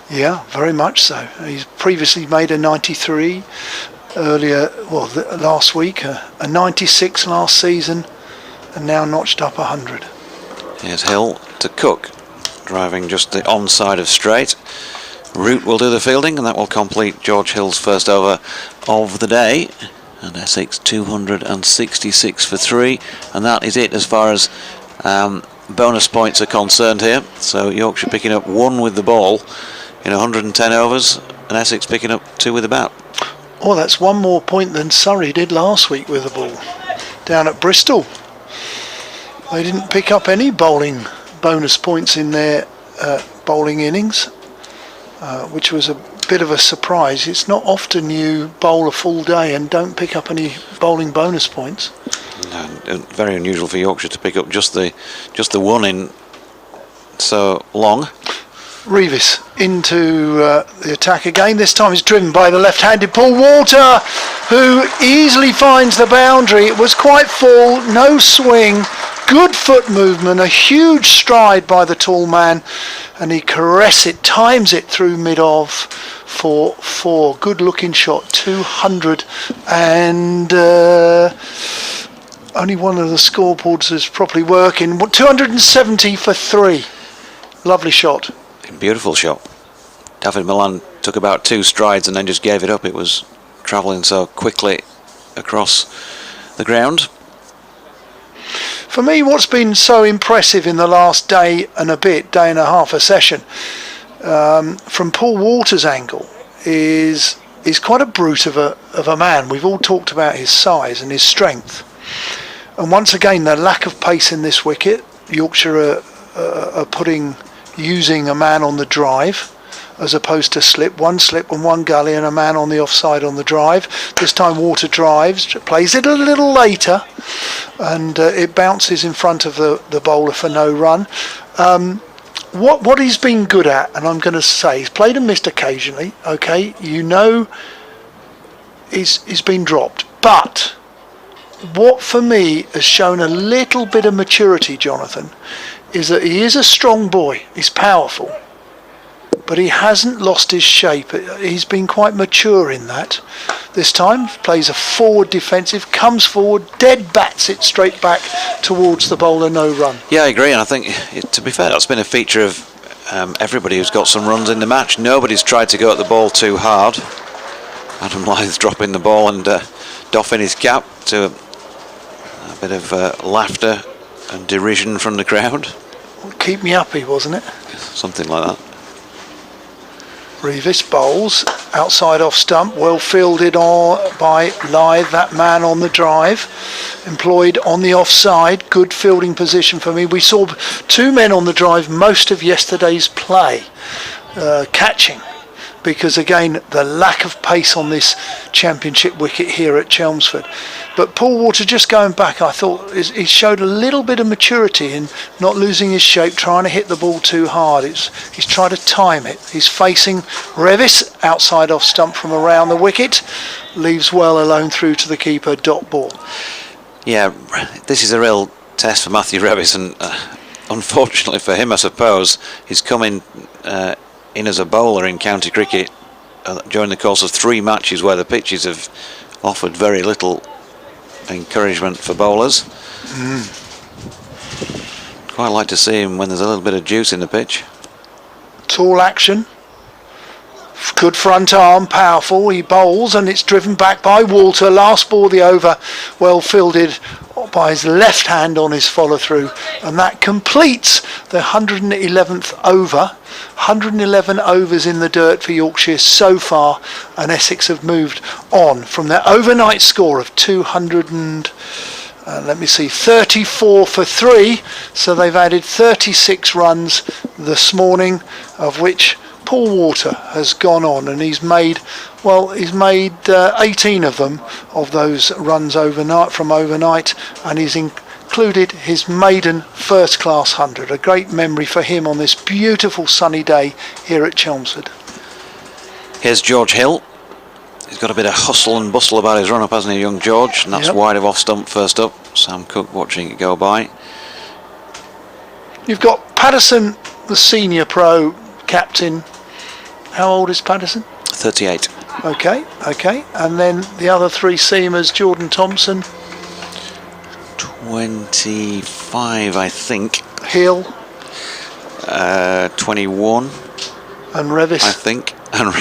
Yeah, very much so. He's previously made a 93 earlier, last week, a 96 last season, and now notched up 100. Here's Hill to Cook, driving just the onside of straight. Root will do the fielding, and that will complete George Hill's first over of the day. And Essex 266 for 3, and that is it as far as bonus points are concerned here. So Yorkshire picking up 1 with the ball in 110 overs, and Essex picking up 2 with the bat. Oh, that's 1 more point than Surrey did last week with the ball down at Bristol. They didn't pick up any bowling bonus points in their bowling innings, which was a bit of a surprise. It's not often you bowl a full day and don't pick up any bowling bonus points. No, very unusual for Yorkshire to pick up just the 1 in so long. Revis into the attack again. This time it's driven by the left-handed Paul Walter, who easily finds the boundary. It was quite full, no swing, good foot movement, a huge stride by the tall man, and he times it through mid-off for 4. Good looking shot, 200, and only one of the scoreboards is properly working. 270 for 3. Lovely shot. Beautiful shot. David Milan took about 2 strides and then just gave it up. It was travelling so quickly across the ground. For me, what's been so impressive in the last day and a half a session, from Paul Walter's angle, is quite a brute of a man. We've all talked about his size and his strength, and once again the lack of pace in this wicket. Yorkshire are using a man on the drive as opposed to slip and one gully and a man on the offside on the drive. This time Walter drives, plays it a little later, and it bounces in front of the bowler for no run. What he's been good at, and I'm going to say, he's played and missed occasionally, okay, he's been dropped, but what for me has shown a little bit of maturity, Jonathan, is that he is a strong boy, he's powerful, but he hasn't lost his shape. He's been quite mature in that. This time plays a forward defensive, comes forward, dead bats it straight back towards the bowler, no run. Yeah, I agree, and I think, to be fair, that's been a feature of everybody who's got some runs in the match. Nobody's tried to go at the ball too hard. Adam Lythe's dropping the ball and doffing his cap to a bit of laughter and derision from the crowd. Keep me happy, wasn't it? Something like that. Revis bowls outside off stump, well fielded by Lythe, that man on the drive, employed on the offside. Good fielding position for me. We saw 2 men on the drive most of yesterday's play, catching, because again the lack of pace on this championship wicket here at Chelmsford. But Paul Walter, just going back, I thought he showed a little bit of maturity in not losing his shape, trying to hit the ball too hard. He's tried to time it. He's facing Revis outside off stump from around the wicket, leaves well alone through to the keeper, dot ball. Yeah, this is a real test for Matthew Revis, and unfortunately for him, I suppose, he's coming in as a bowler in county cricket during the course of 3 matches where the pitches have offered very little encouragement for bowlers. Quite like to see him when there's a little bit of juice in the pitch. Tall action, good front arm, powerful. He bowls and it's driven back by Walter. Last ball of the over, well fielded by his left hand on his follow through, and that completes the 111th over. 111 overs in the dirt for Yorkshire so far, and Essex have moved on from their overnight score of 34 for 3, so they've added 36 runs this morning, of which Paul Walter has gone on, and he's made 18 of them, of those runs overnight, and he's included his maiden first class 100. A great memory for him on this beautiful sunny day here at Chelmsford. Here's George Hill. He's got a bit of hustle and bustle about his run up, hasn't he, young George? And that's wide of off stump first up. Sam Cook watching it go by. You've got Patterson, the senior pro captain. How old is Patterson? 38. Okay. And then the other 3 seamers, Jordan Thompson. 25, I think. Hill. 21. And Revis. I think. And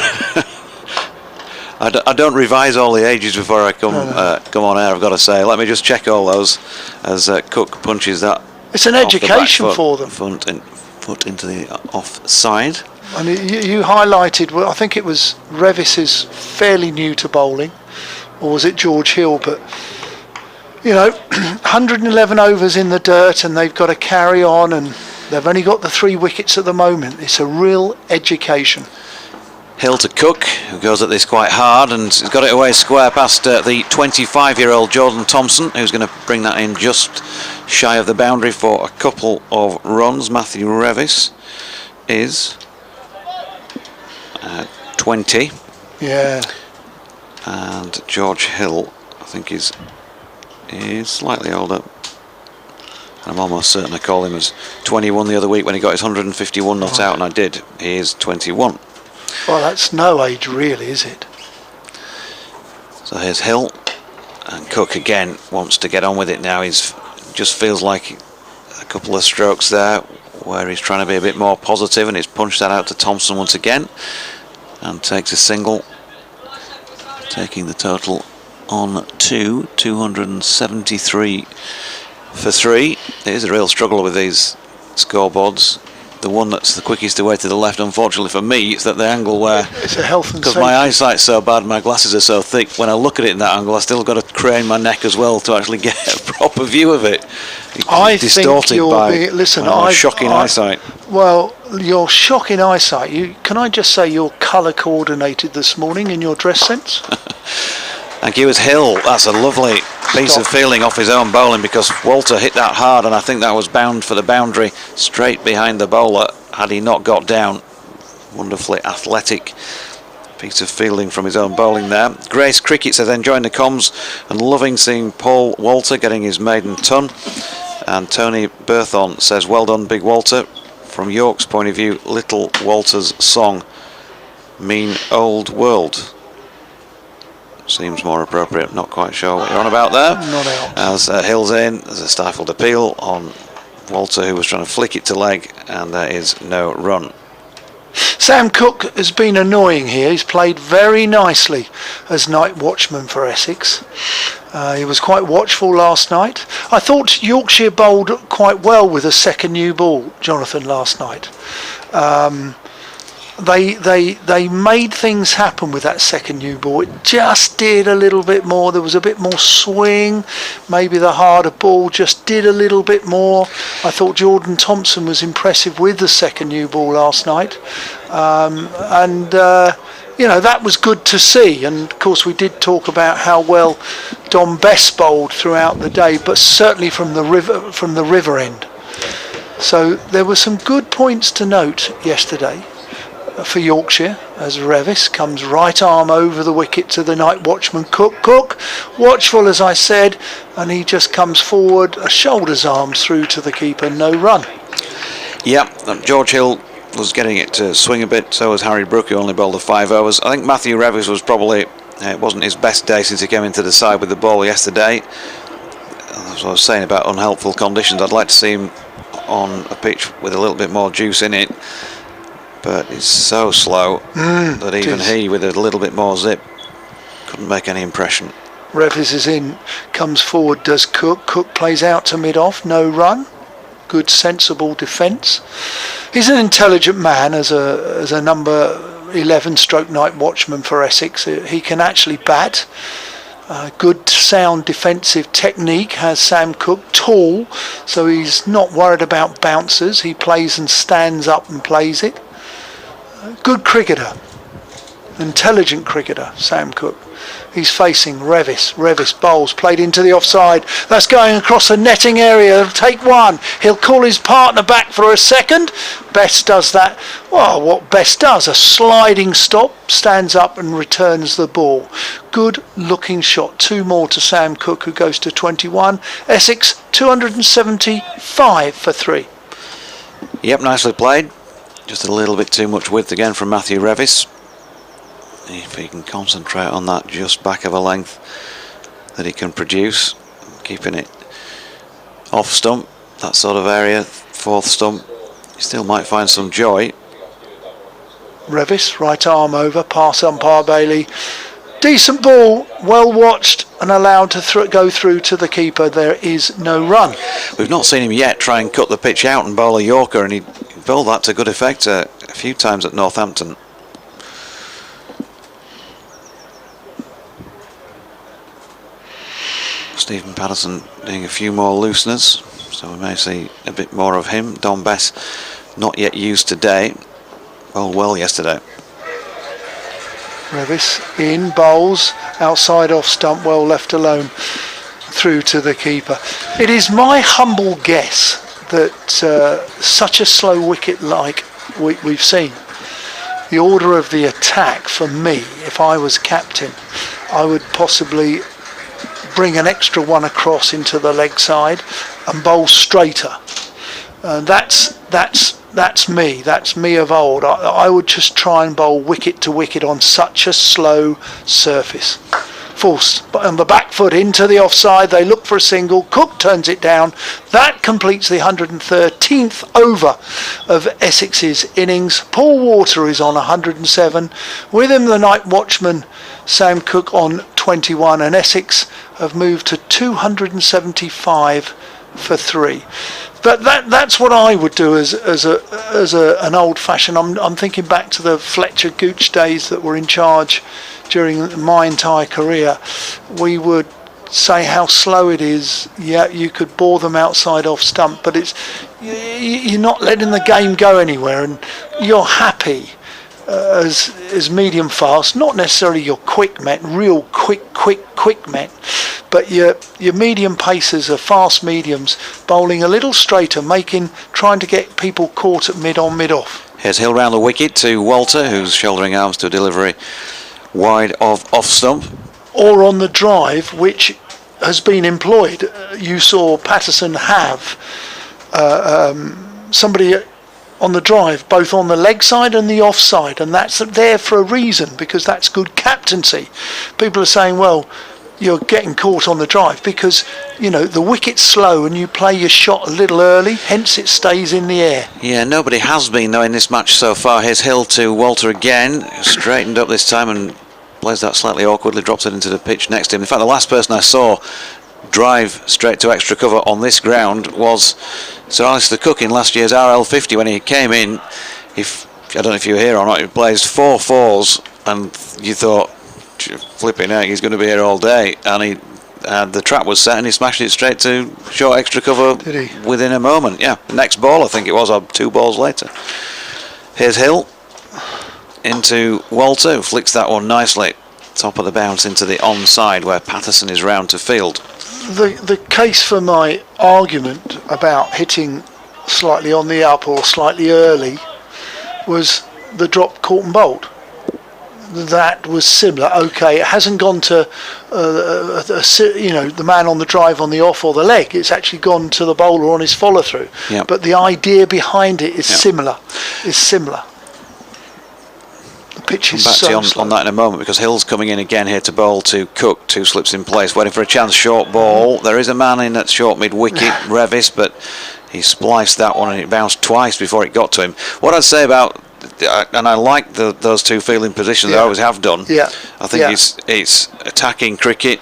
I don't revise all the ages before I come on air, I've got to say. Let me just check all those as Cook punches that. It's an education for them. Foot into the offside. And you highlighted, well, I think it was Revis is fairly new to bowling, or was it George Hill? But 111 overs in the dirt, and they've got to carry on, and they've only got the 3 wickets at the moment. It's a real education. Hill to Cook, who goes at this quite hard, and he's got it away square past the 25-year-old Jordan Thompson, who's going to bring that in just shy of the boundary for a couple of runs. Matthew Revis is 20. Yeah. And George Hill, I think, is slightly older. I'm almost certain I called him as 21 the other week when he got his 151 not out, and I did. He is 21. Well, that's no age really, is it? So here's Hill, and Cook again wants to get on with it now. He's just feels like a couple of strokes there where he's trying to be a bit more positive, and he's punched that out to Thompson once again and takes a single, taking the total on 273 for 3. It is a real struggle with these scoreboards. The one that's the quickest away to the left, unfortunately for me, is that the angle where, it's a health and because safety. my eyesight's so bad, my glasses are so thick, when I look at it in that angle I still got to crane my neck as well to actually get a proper view of it. I distorted think you're by my shocking eyesight. Well, your shocking eyesight, can I just say you're colour coordinated this morning in your dress sense? Thank you. As Hill, that's a lovely piece of feeling off his own bowling, because Walter hit that hard, and I think that was bound for the boundary straight behind the bowler had he not got down. Wonderfully athletic piece of fielding from his own bowling there. Grace Cricket says enjoying the comms and loving seeing Paul Walter getting his maiden ton. And Tony Berthon says well done Big Walter. From York's point of view, Little Walter's song Mean Old World seems more appropriate. Not quite sure what you're on about there. Not out. As Hill's in, there's a stifled appeal on Walter, who was trying to flick it to leg, and there is no run. Sam Cook has been annoying here. He's played very nicely as night watchman for Essex. He was quite watchful last night. I thought Yorkshire bowled quite well with a second new ball, Jonathan, last night. They made things happen with that second new ball. It just did a little bit more. There was a bit more swing. Maybe the harder ball just did a little bit more. I thought Jordan Thompson was impressive with the second new ball last night. That was good to see. And of course we did talk about how well Dom Bess bowled throughout the day, but certainly from the river end. So there were some good points to note yesterday for Yorkshire as Revis comes right arm over the wicket to the night watchman Cook, watchful as I said, and he just comes forward, a shoulder's arm through to the keeper, no run. Yep, George Hill was getting it to swing a bit, so was Harry Brook, who only bowled the 5 overs. I think Matthew Revis was probably, it wasn't his best day since he came into the side with the ball yesterday. As I was saying about unhelpful conditions, I'd like to see him on a pitch with a little bit more juice in it. But it's so slow that even he, with a little bit more zip, couldn't make any impression. Revis is in, comes forward, does Cook. Cook plays out to mid-off, no run. Good, sensible defence. He's an intelligent man as a number 11 stroke night watchman for Essex. He can actually bat. Good sound defensive technique has Sam Cook, tall, so he's not worried about bouncers. He plays and stands up and plays it. Good cricketer, intelligent cricketer, Sam Cook. He's facing Revis. Revis bowls, played into the offside. That's going across the netting area. He'll take one. He'll call his partner back for a second. Best does that. Well, what Best does, a sliding stop, stands up and returns the ball. Good looking shot. 2 more to Sam Cook, who goes to 21. Essex 275 for 3. Yep, nicely played. Just a little bit too much width again from Matthew Revis. If he can concentrate on that just back of a length that he can produce, keeping it off stump, that sort of area, 4th stump, he still might find some joy. Revis, right arm over, pass umpire Bailey. Decent ball, well watched and allowed to go through to the keeper. There is no run. We've not seen him yet try and cut the pitch out and bowl a Yorker, and he bowled that to good effect a few times at Northampton. Stephen Patterson doing a few more looseners, so we may see a bit more of him. Dom Bess not yet used today, bowled well yesterday. Revis in, bowls, outside off stump, well left alone through to the keeper. It is my humble guess that such a slow wicket like we've seen, the order of the attack for me, if I was captain, I would possibly bring an extra one across into the leg side and bowl straighter. That's that's me of old. I would just try and bowl wicket to wicket on such a slow surface. Force on the back foot into the offside, they look for a single, Cook turns it down. That completes the 113th over of Essex's innings. Paul Water is on 107, with him the night watchman Sam Cook on 21, and Essex have moved to 275 for 3. But that's what I would do as an old-fashioned. I'm thinking back to the Fletcher Gooch days that were in charge during my entire career. We would say how slow it is. Yeah, you could bore them outside off stump, but you're not letting the game go anywhere, and you're happy as medium fast, not necessarily your quick met, real quick met, but your medium pacers are fast mediums, bowling a little straighter, trying to get people caught at mid on, mid off. Here's Hill round the wicket to Walter, who's shouldering arms to a delivery wide of off stump. Or on the drive, which has been employed. You saw Patterson have somebody on the drive, both on the leg side and the off side, and that's there for a reason, because that's good captaincy. People are saying, well, you're getting caught on the drive because, the wicket's slow and you play your shot a little early, hence it stays in the air. Yeah, nobody has been, though, in this match so far. Here's Hill to Walter again, straightened up this time and plays that slightly awkwardly, drops it into the pitch next to him. In fact, the last person I saw drive straight to extra cover on this ground was Sir Alistair Cook in last year's RL50 when he came in. I don't know if you were here or not, he blazed 4 fours and you thought, flipping out, he's going to be here all day, and the trap was set and he smashed it straight to short extra cover within a moment. Yeah, next ball I think it was, or 2 balls later. Here's Hill into Walter, who flicks that one nicely, top of the bounce into the onside where Patterson is round to field. The case for my argument about hitting slightly on the up or slightly early was the drop caught and bowled. That was similar. Okay, it hasn't gone to the man on the drive on the off or the leg. It's actually gone to the bowler on his follow through. Yep. But the idea behind it is similar. The pitch is so back to you on that in a moment, because Hill's coming in again here to bowl to Cook. 2 slips in place, waiting for a chance. Short ball. There is a man in at short mid wicket, Revis, but he spliced that one and it bounced twice before it got to him. What I'd say about, and I like those 2 fielding positions, I always have done. Yeah. I think it's attacking cricket.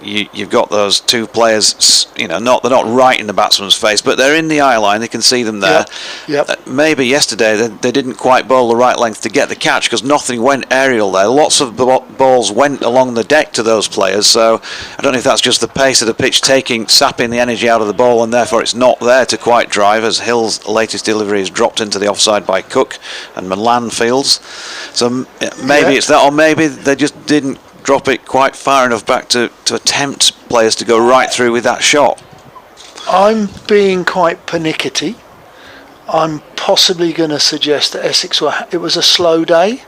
You've got those 2 players, they're not right in the batsman's face, but they're in the eye line, they can see them there. Yep. Maybe yesterday they didn't quite bowl the right length to get the catch because nothing went aerial there. Lots of balls went along the deck to those players, so I don't know if that's just the pace of the pitch sapping the energy out of the ball, and therefore it's not there to quite drive, as Hill's latest delivery is dropped into the offside by Cook and Milan fields. So maybe it's that, or maybe they just didn't drop it quite far enough back to attempt players to go right through with that shot. I'm being quite pernickety. I'm possibly going to suggest that Essex it was a slow day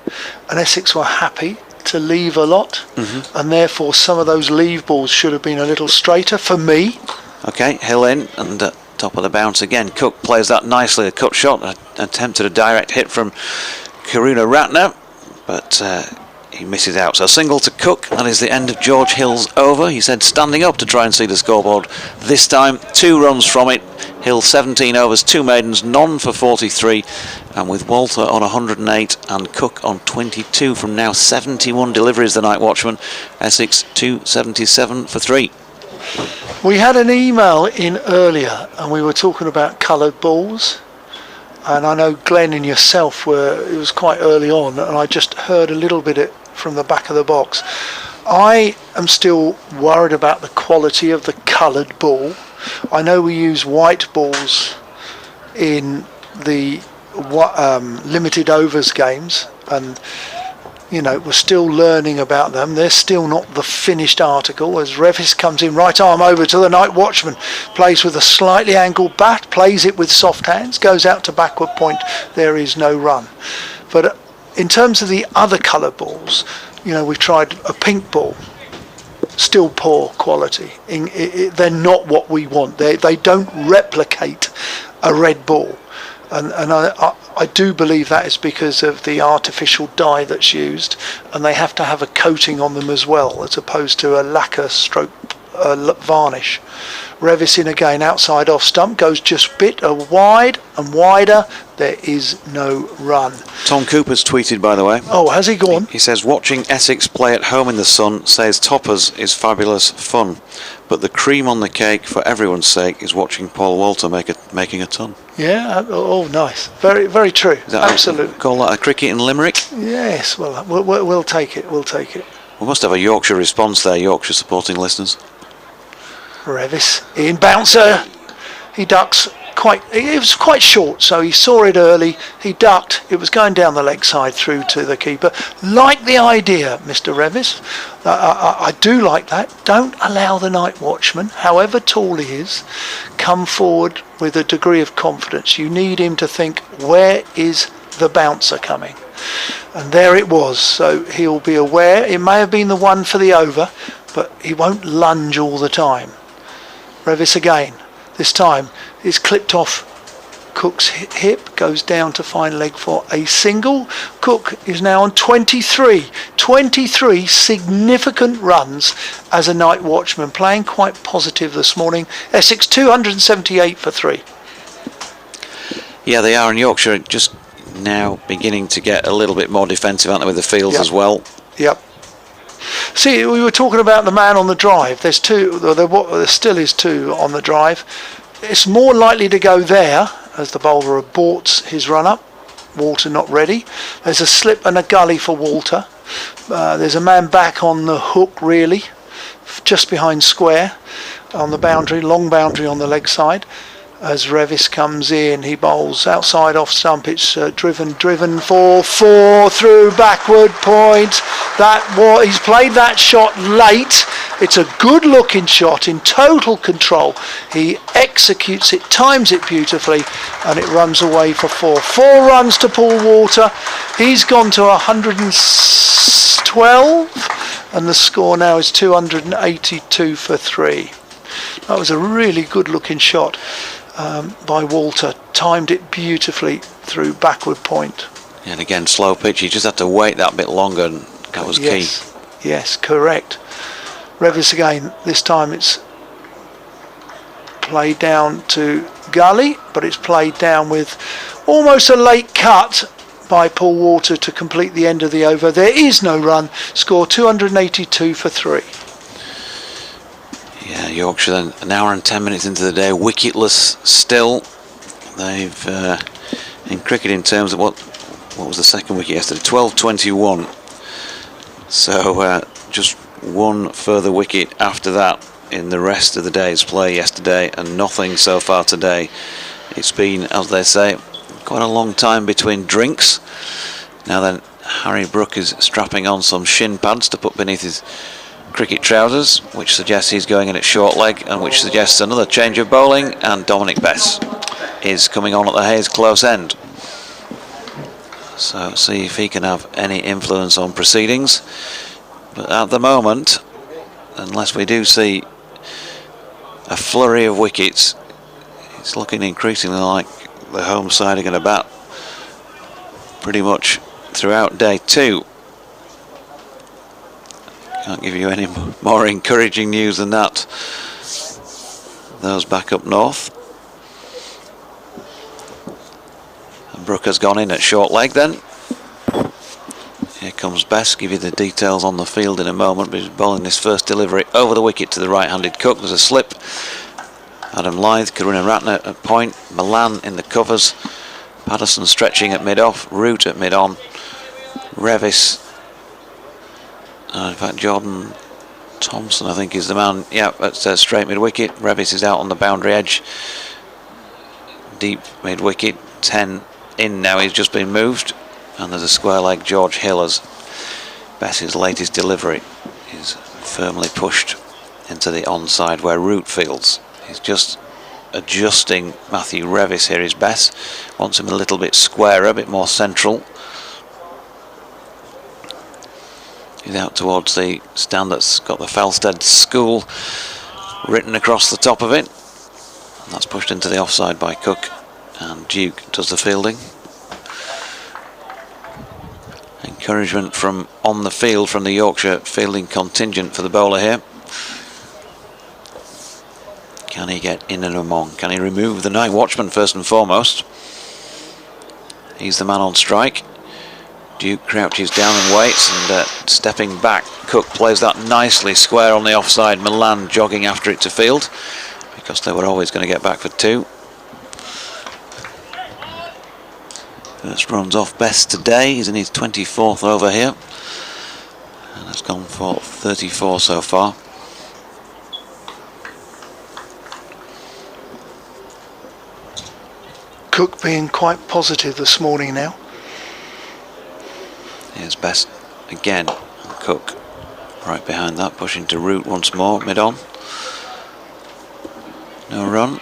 and Essex were happy to leave a lot, and therefore some of those leave balls should have been a little straighter for me. Okay, Hill in and top of the bounce again. Cook plays that nicely, a cut shot, attempted a direct hit from Karuna Ratner, but he misses out. So single to Cook, that is the end of George Hill's over. He said standing up to try and see the scoreboard. This time 2 runs from it. Hill 17 overs, 2 maidens, none for 43, and with Walter on 108 and Cook on 22 from now 71 deliveries, the night watchman. Essex 277 for 3. We had an email in earlier and we were talking about coloured balls, and I know Glenn and yourself it was quite early on, and I just heard a little bit from the back of the box. I am still worried about the quality of the coloured ball. I know we use white balls in the limited overs games, and we're still learning about them. They're still not the finished article. As Revis comes in, right arm over to the night watchman, plays with a slightly angled bat, plays it with soft hands, goes out to backward point. There is no run. But in terms of the other colour balls, we've tried a pink ball. Still poor quality. They're not what we want. They don't replicate a red ball. And I do believe that is because of the artificial dye that's used, and they have to have a coating on them as well, as opposed to a lacquer stroke varnish. Revis in again, outside off stump, goes just a bit wide and wider. There is no run. Tom Cooper's tweeted, by the way. Oh, has he gone? He says, watching Essex play at home in the sun says toppers is fabulous fun, but the cream on the cake for everyone's sake is watching Paul Walter making a ton. Yeah, oh nice. Very, very true. Absolutely. Call that a cricket in Limerick? Yes, well, we'll take it, we'll take it. We must have a Yorkshire response there, Yorkshire supporting listeners. Revis in bouncer. He ducks it was quite short, so he saw it early, he ducked, it was going down the leg side through to the keeper. Like the idea, Mr. Revis. I do like that. Don't allow the night watchman, however tall he is, come forward with a degree of confidence. You need him to think, where is the bouncer coming? And there it was, so he'll be aware. It may have been the one for the over, but he won't lunge all the time. Revis again. This time it's clipped off Cook's hip, goes down to fine leg for a single. Cook is now on 23 significant runs as a night watchman, playing quite positive this morning. Essex 278 for 3. Yeah, they are, and Yorkshire just now beginning to get a little bit more defensive, aren't they, with the fields as well? Yep. See, we were talking about the man on the drive. There's two, there still is two on the drive. It's more likely to go there as the bowler aborts his run up. Walter not ready. There's a slip and a gully for Walter. There's a man back on the hook, really, just behind square on the boundary, long boundary on the leg side. As Revis comes in, he bowls outside off stump. It's driven for 4 through backward point. He's played that shot late. It's a good looking shot in total control. He executes it, times it beautifully, and it runs away for 4. 4 runs to Paul Walter. He's gone to 112, and the score now is 282 for 3. That was a really good looking shot. By Walter, timed it beautifully through backward point. And again, slow pitch, you just had to wait that bit longer, and that was key. Yes, correct. Revis again, this time it's played down to gully, but it's played down with almost a late cut by Paul Walter to complete the end of the over. There is no run, score 282 for 3. Yeah, Yorkshire then an hour and 10 minutes into the day, wicketless still. They've, in cricketing terms, what was the second wicket yesterday? 12:21. So just one further wicket after that in the rest of the day's play yesterday, and nothing so far today. It's been, as they say, quite a long time between drinks. Now then, Harry Brook is strapping on some shin pads to put beneath his cricket trousers, which suggests he's going in at short leg, and which suggests another change of bowling, and Dominic Bess is coming on at the Hayes close end. So see if he can have any influence on proceedings. But at the moment, unless we do see a flurry of wickets, it's looking increasingly like the home side are going to bat pretty much throughout day 2. Can't give you any more encouraging news than that. Those back up north. And Brook has gone in at short leg then. Here comes Bess, give you the details on the field in a moment, but he's bowling this first delivery over the wicket to the right-handed Cook. There's a slip. Adam Lyth, Karuna Ratner at point, Milan in the covers, Patterson stretching at mid-off, Root at mid-on, Revis. In fact, Jordan Thompson, I think, is the man. Yeah, that's straight mid-wicket. Revis is out on the boundary edge. Deep mid-wicket. 10 in now. He's just been moved. And there's a square leg. George Hill, as Bess's latest delivery is firmly pushed into the onside where Root fields. He's just adjusting Matthew Revis here. Is Bess. Wants him a little bit squarer, a bit more central. He's out towards the stand that's got the Felsted School written across the top of it. And that's pushed into the offside by Cook. and Duke does the fielding. Encouragement from on the field from the Yorkshire fielding contingent for the bowler here. Can he get in and among? Can he remove the night watchman first and foremost? He's the man on strike. Duke crouches down and waits, and stepping back, Cook plays that nicely square on the offside. Milan jogging after it to field, because they were always going to get back for 2. First runs off best today. He's in his 24th over here, and has gone for 34 so far. Cook being quite positive this morning now. Here's Best again. Cook right behind that, pushing to root once more, mid-on. No run.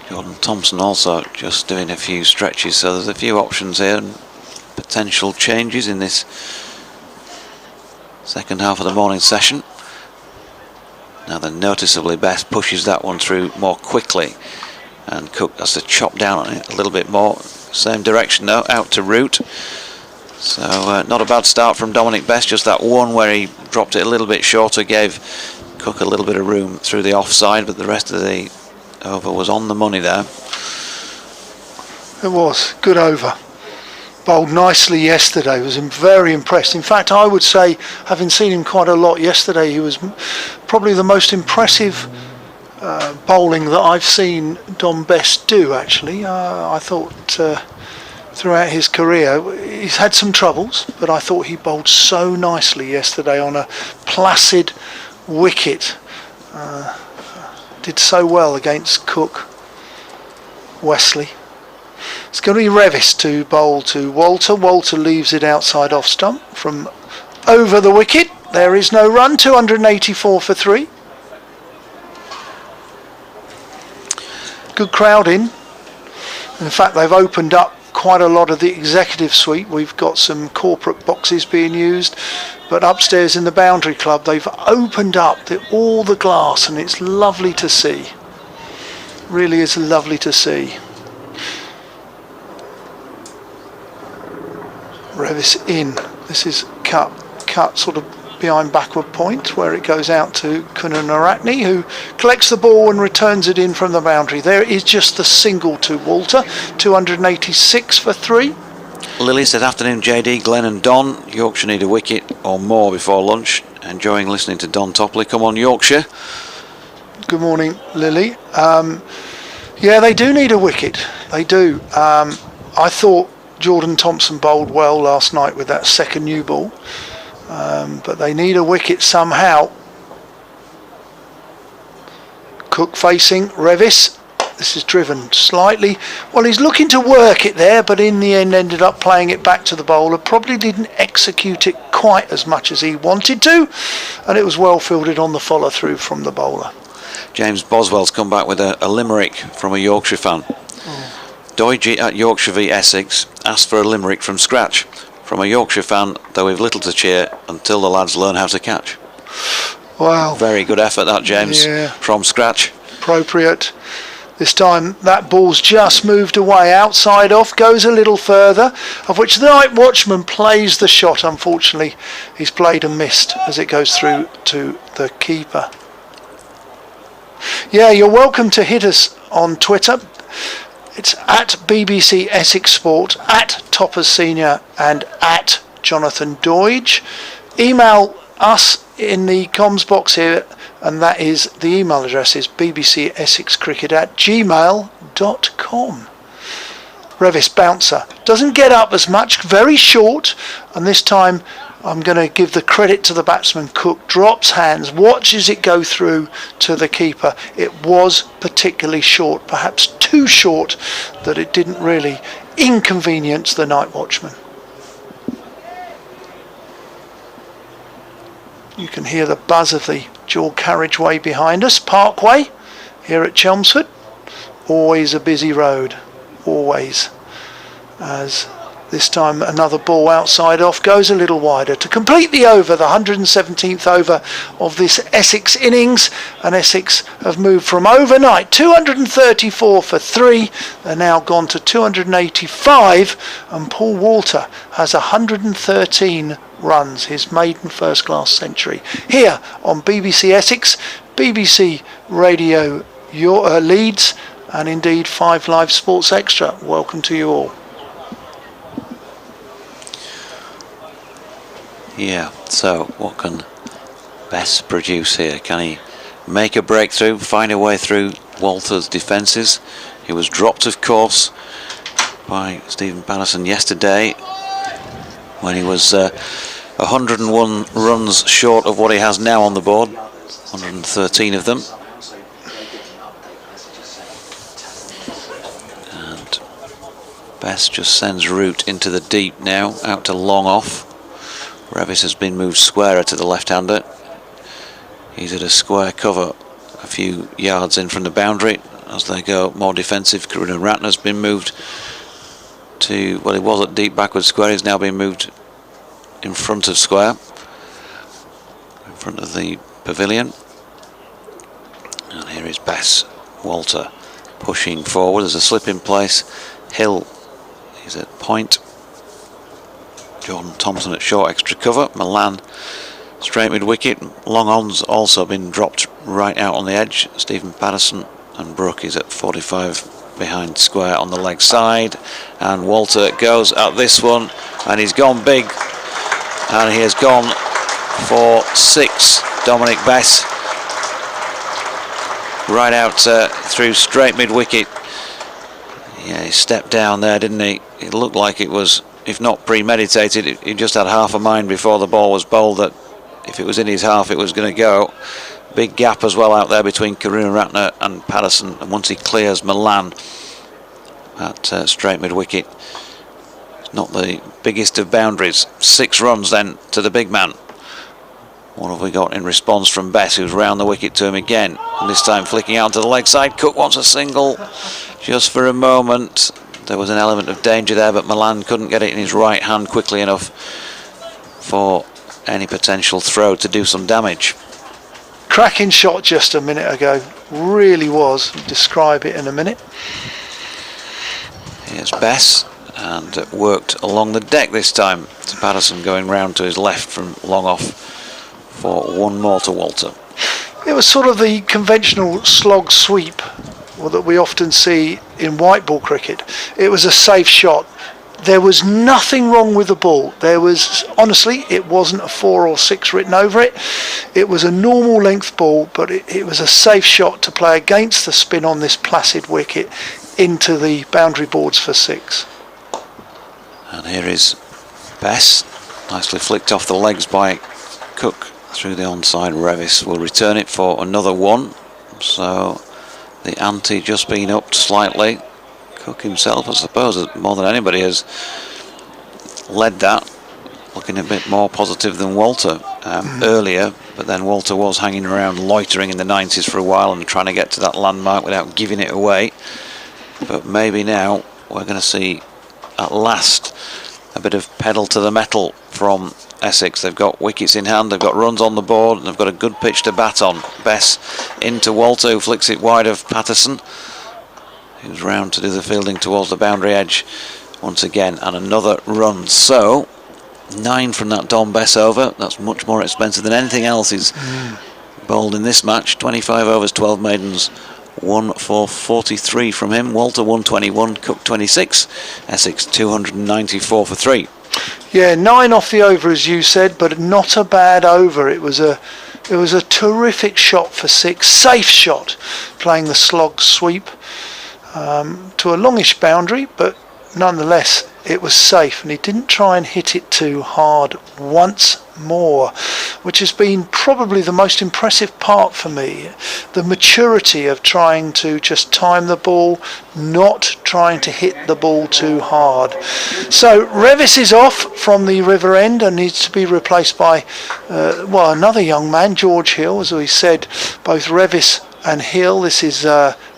Jordan Thompson also just doing a few stretches, so there's a few options here and potential changes in this second half of the morning session. Now then, noticeably Best pushes that one through more quickly, and Cook has to chop down on it a little bit more. Same direction though, out to root. So not a bad start from Dominic Best, just that one where he dropped it a little bit shorter gave Cook a little bit of room through the offside, but the rest of the over was on the money there. It was good over. Bowled nicely yesterday. Was very impressed. In fact, I would say, having seen him quite a lot yesterday, he was probably the most impressive bowling that I've seen Dom Best do. Actually, I thought throughout his career he's had some troubles, but I thought he bowled so nicely yesterday on a placid wicket. Did so well against Cook. Wesley. It's going to be Revis to bowl to Walter. Walter leaves it outside off stump from over the wicket. There is no run. 284 for 3. Good crowd in. In fact, they've opened up quite a lot of the executive suite. We've got some corporate boxes being used, but upstairs in the Boundary Club they've opened up all the glass, and it's lovely to see. Really is lovely to see. Revis in. This is cut sort of behind backward point, where it goes out to Kunanaratne, who collects the ball and returns it in from the boundary. There is just the single to Walter. 286 for 3. Lily said, afternoon JD, Glenn and Don. Yorkshire need a wicket or more before lunch. Enjoying listening to Don Topley. Come on Yorkshire. Good morning, Lily. Yeah, they do need a wicket. They do. I thought Jordan Thompson bowled well last night with that second new ball. But they need a wicket somehow. Cook facing Revis. This is driven slightly. Well, he's looking to work it there, but in the end ended up playing it back to the bowler. Probably didn't execute it quite as much as he wanted to, and it was well fielded on the follow through from the bowler. James Boswell's come back with a limerick from a Yorkshire fan. Doige at Yorkshire v Essex asked for a limerick from scratch. From a Yorkshire fan, though we've little to cheer until the lads learn how to catch. Wow. Very good effort that, James. Yeah. From scratch. Appropriate. This time that ball's just moved away, outside off, goes a little further, of which the night watchman plays the shot. Unfortunately, he's played and missed as it goes through to the keeper. Yeah, you're welcome to hit us on Twitter. It's at BBC Essex Sport, at Toppers Senior, and at Jonathan Doige. Email us in the comms box here, and that is, the email address is bbcessexcricket@gmail.com. Revis bouncer doesn't get up as much, very short, and this time I'm going to give the credit to the batsman. Cook drops hands, watches it go through to the keeper. It was particularly short, perhaps too short, that it didn't really inconvenience the night watchman. You can hear the buzz of the dual carriageway behind us, Parkway, here at Chelmsford. Always a busy road, always, as This time another ball outside off, goes a little wider to complete the over, the 117th over of this Essex innings. And Essex have moved from overnight 234 for 3. They're now gone to 285, and Paul Walter has 113 runs, his maiden first class century, here on BBC Essex, BBC Radio Leeds, and indeed 5 Live Sports Extra. Welcome to you all. Yeah, so what can Bess produce here? Can he make a breakthrough, find a way through Walter's defences? He was dropped, of course, by Stephen Patterson yesterday when he was 101 runs short of what he has now on the board, 113 of them. And Bess just sends Root into the deep now, out to long off. Revis has been moved squarer to the left-hander. He's at a square cover a few yards in from the boundary. As they go more defensive, Karuna Ratner's been moved to, well, he was at deep backward square, he's now been moved in front of square, in front of the pavilion. And here is Bess. Walter pushing forward. There's a slip in place. Hill is at point. Jordan Thompson at short extra cover. Milan straight mid wicket. Long on's also been dropped right out on the edge. Stephen Patterson and Brooke is at 45 behind square on the leg side. And Walter goes at this one, and he's gone big. And he has gone for 6. Dominic Bess right out through straight mid wicket. Yeah, he stepped down there, didn't he? It looked like it was, if not premeditated, he just had half a mind before the ball was bowled that if it was in his half it was going to go. Big gap as well out there between Karuna Ratner and Patterson, and once he clears Milan at straight mid wicket, it's not the biggest of boundaries. 6 runs then to the big man. What have we got in response from Bess, who's round the wicket to him again, and this time flicking out to the leg side. Cook wants a single just for a moment. There was an element of danger there, but Milan couldn't get it in his right hand quickly enough for any potential throw to do some damage. Cracking shot just a minute ago, really was. Describe it in a minute. Here's Bess, and it worked along the deck this time to Patterson, going round to his left from long off for 1 more to Walter. It was sort of the conventional slog sweep that we often see in white ball cricket. It was a safe shot. There was nothing wrong with the ball. There was, honestly, it wasn't a 4 or 6 written over it. It was a normal length ball, but it was a safe shot to play against the spin on this placid wicket into the boundary boards for 6. And here is Bess, nicely flicked off the legs by Cook through the onside. Revis will return it for another 1. So the ante just been upped slightly. Cook himself, I suppose, more than anybody, has led that, looking a bit more positive than Walter earlier, but then Walter was hanging around loitering in the 90s for a while and trying to get to that landmark without giving it away. But maybe now we're going to see at last a bit of pedal to the metal from Essex. They've got wickets in hand, they've got runs on the board, and they've got a good pitch to bat on. Bess into Walter, who flicks it wide of Patterson, who's round to do the fielding towards the boundary edge once again, and another run. So 9 from that Dom Bess over. That's much more expensive than anything else he's bowled in this match. 25 overs, 12 maidens, 1 for 43 from him. Walter 121, Cook 26, Essex 294 for 3. Yeah, 9 off the over, as you said, but not a bad over. It was a terrific shot for 6, safe shot, playing the slog sweep to a longish boundary, but nonetheless it was safe, and he didn't try and hit it too hard once more, which has been probably the most impressive part for me. The maturity of trying to just time the ball, not trying to hit the ball too hard. So Revis is off from the River End and needs to be replaced by another young man, George Hill. As we said, both Revis and Hill. This is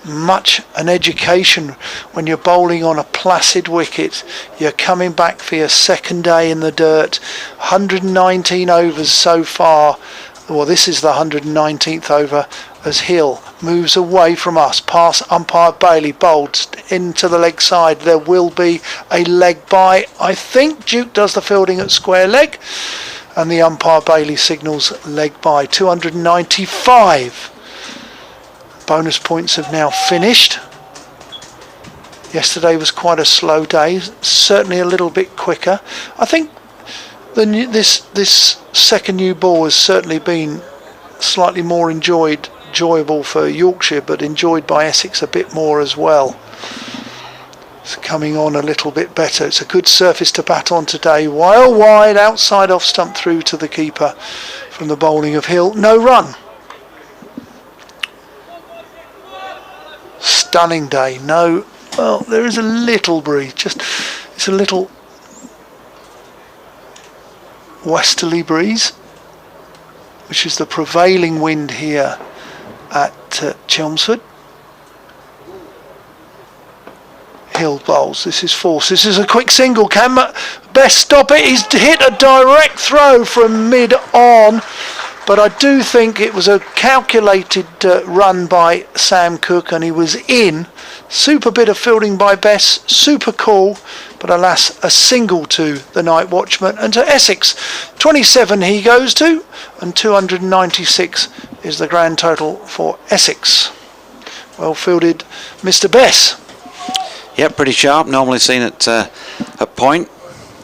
much an education when you're bowling on a placid wicket. You're coming back for your second day in the dirt. 119 overs so far. Well, this is the 119th over as Hill moves away from us, past umpire Bailey, bowled into the leg side. There will be a leg by. I think Duke does the fielding at square leg, and the umpire Bailey signals leg by. 295. Bonus points have now finished. Yesterday was quite a slow day, certainly a little bit quicker. I think this second new ball has certainly been slightly more enjoyable for Yorkshire, but enjoyed by Essex a bit more as well. It's coming on a little bit better. It's a good surface to bat on today. Well wide, outside off stump through to the keeper from the bowling of Hill. No run. Stunning day. No, well, there is a little breeze. It's a little westerly breeze, which is the prevailing wind here at Chelmsford. Hill bowls. This is force. This is a quick single. Can Best stop it? He's hit a direct throw from mid on, but I do think it was a calculated run by Sam Cook, and he was in. Super bit of fielding by Bess, super cool, but alas, a single to the night watchman. And to Essex, 27 he goes to, and 296 is the grand total for Essex. Well fielded, Mr. Bess. Yep, pretty sharp. Normally seen at point,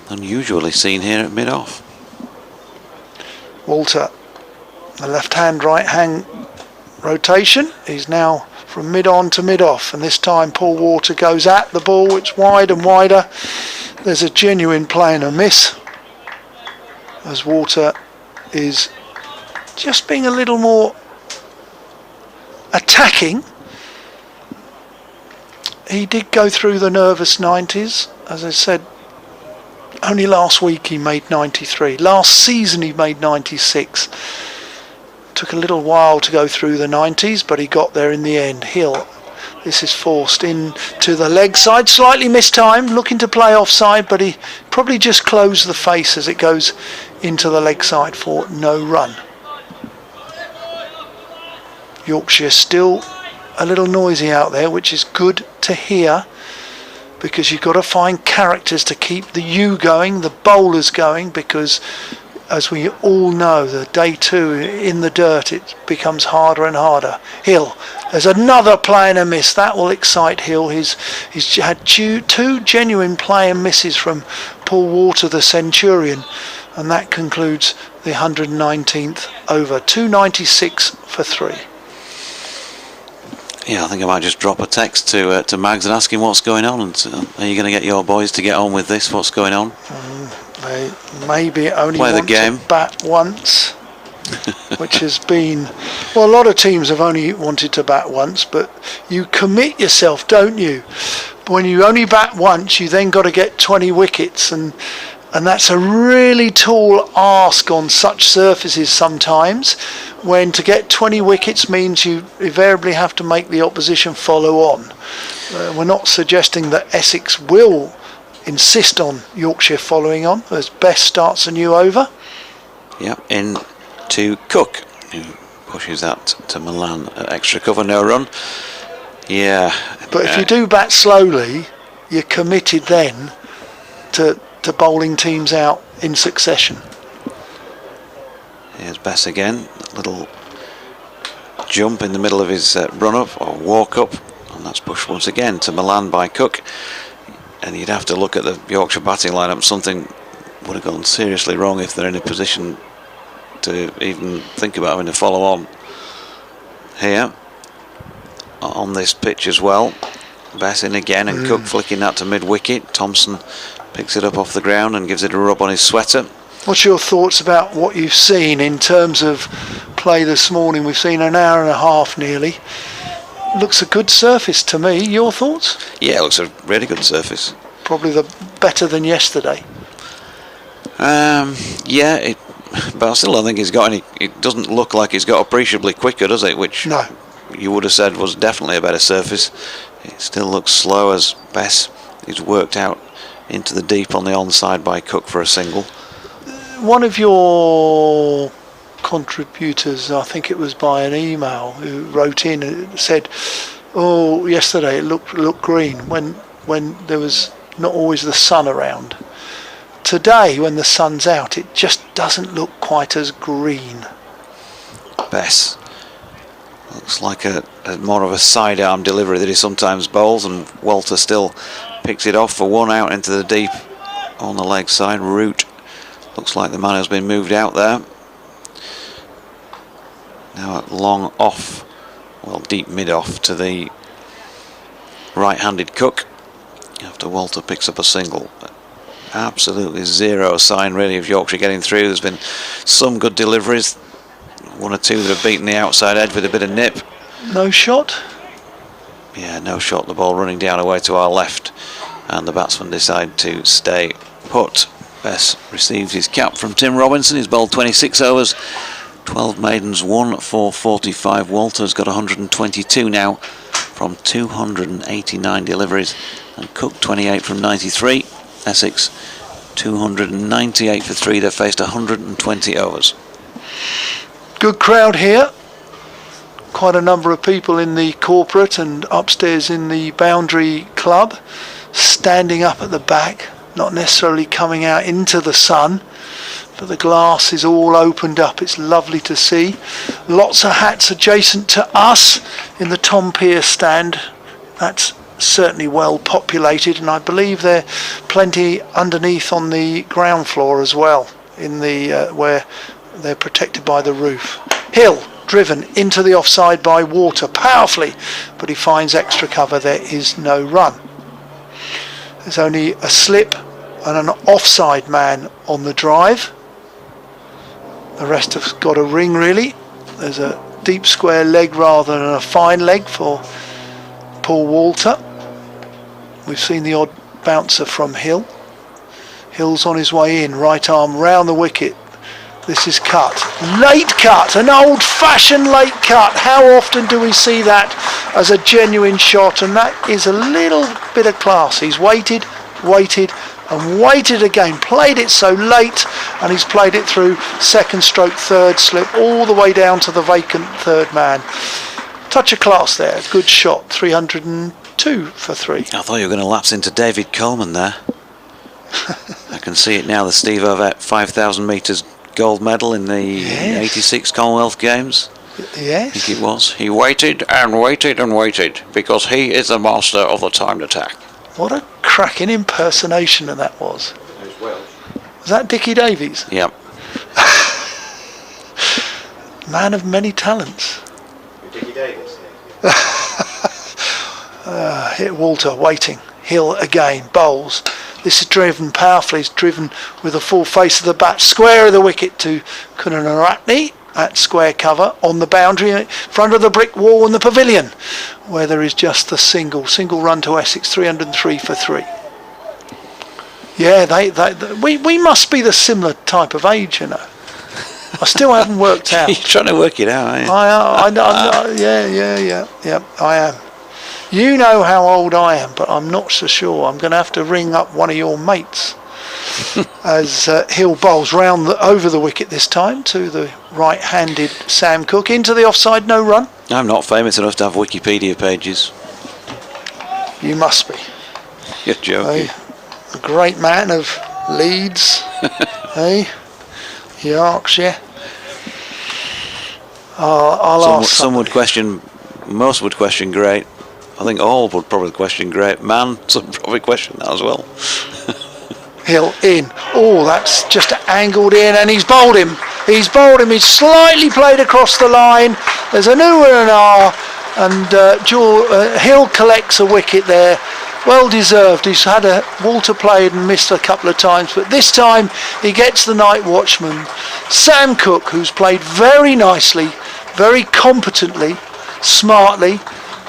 unusually seen here at mid-off. Walter, the left-hand, right-hand rotation. He's now from mid-on to mid-off, and this time Paul Walter goes at the ball. It's wide and wider. There's a genuine play and a miss, as Walter is just being a little more attacking. He did go through the nervous 90s. As I said, only last week he made 93. Last season he made 96. Took a little while to go through the 90s, but he got there in the end. Hill, this is forced in to the leg side. Slightly mistimed, looking to play offside, but he probably just closed the face as it goes into the leg side for no run. Yorkshire still a little noisy out there, which is good to hear, because you've got to find characters to keep the U going, the bowlers going, because as we all know, the day two in the dirt, it becomes harder and harder. Hill, there's another play and a miss. That will excite Hill. He's had two genuine play and misses from Paul Walter, the Centurion, and that concludes the 119th over. 296 for 3. Yeah, I think I might just drop a text to Mags and ask him what's going on. And are you going to get your boys to get on with this? What's going on? They maybe only play the want game. to bat once, which has been... Well, a lot of teams have only wanted to bat once, but you commit yourself, don't you? When you only bat once, you then got to get 20 wickets, and that's a really tall ask on such surfaces sometimes, when to get 20 wickets means you invariably have to make the opposition follow on. We're not suggesting that Essex will insist on Yorkshire following on as Best starts a new over. Yep, in to Cook, who pushes that to Milan at extra cover, no run. Yeah. But if you do bat slowly, you're committed then to bowling teams out in succession. Here's Bess again, a little jump in the middle of his run-up or walk-up, and that's pushed once again to Milan by Cook. And you'd have to look at the Yorkshire batting lineup. Something would have gone seriously wrong if they're in a position to even think about having to follow on here on this pitch as well. Bess in again, and Cook flicking that to mid-wicket. Thompson picks it up off the ground and gives it a rub on his sweater. What's your thoughts about what you've seen in terms of play this morning? We've seen an hour and a half nearly. Looks a good surface to me. Your thoughts? Yeah, it looks a really good surface. Probably better than yesterday. Yeah, but I still don't think he's got any. It doesn't look like he's got appreciably quicker, does it? Which no. you would have said was definitely a better surface. It still looks slow as Bess is worked out into the deep on the onside by Cook for a single. One of your contributors, I think it was by an email, who wrote in and said, "Oh, yesterday it looked green when there was not always the sun around. Today, when the sun's out, it just doesn't look quite as green." Bess looks like a more of a sidearm delivery that he sometimes bowls, and Walter still picks it off for one out into the deep on the leg side. Root looks like the man has been moved out there. Now at long off, well, deep mid off to the right-handed Cook after Walter picks up a single. Absolutely zero sign really of Yorkshire getting through. There's been some good deliveries, one or two that have beaten the outside edge with a bit of nip. No shot? Yeah, no shot. The ball running down away to our left, and the batsmen decide to stay put. Bess receives his cap from Tim Robinson. He's bowled 26 overs, 12 maidens, 1 for 45. Walter's got 122 now from 289 deliveries, and Cook 28 from 93. Essex 298 for 3. They've faced 120 overs. Good crowd here. Quite a number of people in the corporate and upstairs in the Boundary Club, standing up at the back, not necessarily coming out into the sun, but the glass is all opened up. It's lovely to see. Lots of hats adjacent to us in the Tom Pearce stand. That's certainly well populated, and I believe there are plenty underneath on the ground floor as well, in the where they're protected by the roof. Hill driven into the offside by Water powerfully, but he finds extra cover. There is no run. There's only a slip and an offside man on the drive. The rest have got a ring really. There's a deep square leg rather than a fine leg for Paul Walter. We've seen the odd bouncer from Hill. Hill's on his way in, right arm round the wicket. This is cut. Late cut, an old-fashioned late cut. How often do we see that as a genuine shot? And that is a little bit of class. He's waited and waited again. Played it so late, and he's played it through second stroke third slip all the way down to the vacant third man. Touch of class there. Good shot. 302 for 3. I thought you were going to lapse into David Coleman there. I can see it now. The Steve Ovett 5,000 metres gold medal in the 86 Commonwealth Games. Yes. I think it was. He waited and waited and waited because he is the master of the timed attack. What a cracking impersonation that was. Was that Dickie Davies? Yep. Man of many talents. Dickie Davies. Hit Walter, waiting. Hill again, bowls. This is driven powerfully. It's driven with the full face of the bat. Square of the wicket to Kunaratne at square cover on the boundary in front of the brick wall in the pavilion, where there is just the single run to Essex. 303 for 3. Yeah, we must be the similar type of age, you know. I still haven't worked out. You're trying to work it out, aren't you? Yeah, I am. You know how old I am, but I'm not so sure. I'm going to have to ring up one of your mates as Hill bowls round over the wicket this time to the right-handed Sam Cook. Into the offside, no run. I'm not famous enough to have Wikipedia pages. You must be. You're joking. A great man of Leeds, Yorkshire. I'll ask. Some would question, most would question great. I think all would probably question great man. Some probably question that as well. Hill in. Oh, that's just angled in, and he's bowled him. He's slightly played across the line. There's an ooh and an ah, and Hill collects a wicket there. Well deserved. He's had Walter played and missed a couple of times, but this time he gets the night watchman, Sam Cook, who's played very nicely, very competently, smartly,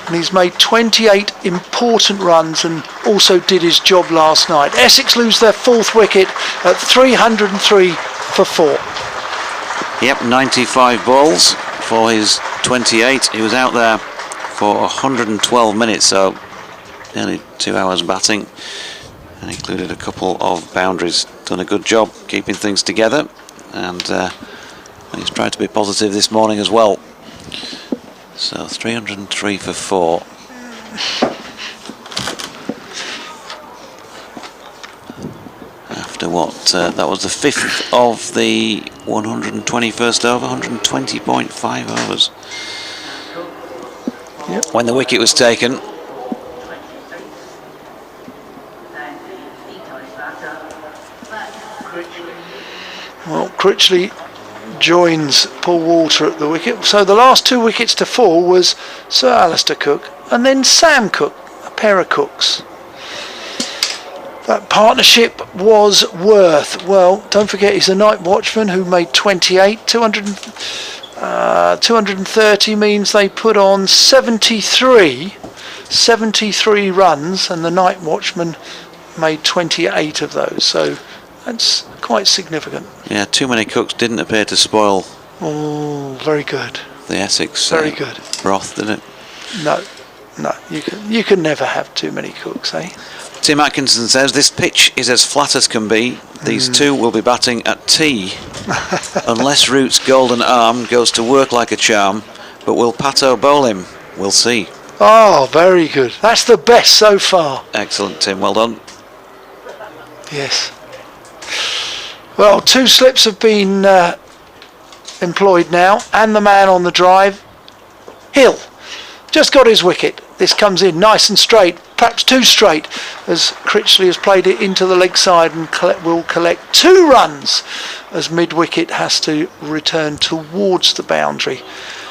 and he's made 28 important runs and also did his job last night. Essex lose their 4th wicket at 303 for 4. Yep, 95 balls for his 28. He was out there for 112 minutes, so nearly 2 hours batting, and included a couple of boundaries. Done a good job keeping things together, and he's tried to be positive this morning as well. So 303 for 4. After what? That was the 5th of the 121st over, 120.5 overs. Yep. When the wicket was taken. Well, Critchley joins Paul Walter at the wicket. So the last 2 wickets to fall was Sir Alistair Cook and then Sam Cook, a pair of Cooks. That partnership was worth, well, don't forget he's a night watchman who made 28, 230 means they put on 73 runs, and the night watchman made 28 of those, so that's quite significant. Yeah, too many Cooks didn't appear to spoil. Oh, very good. The Essex very good broth, did it? No, you can never have too many Cooks, eh? Tim Atkinson says this pitch is as flat as can be. These two will be batting at tea unless Root's golden arm goes to work like a charm. But will Pato bowl him? We'll see. Oh, very good. That's the best so far. Excellent, Tim. Well done. Yes. Well, 2 slips have been employed now, and the man on the drive, Hill, just got his wicket. This comes in nice and straight, perhaps too straight, as Critchley has played it into the leg side and will collect 2 runs as mid-wicket has to return towards the boundary.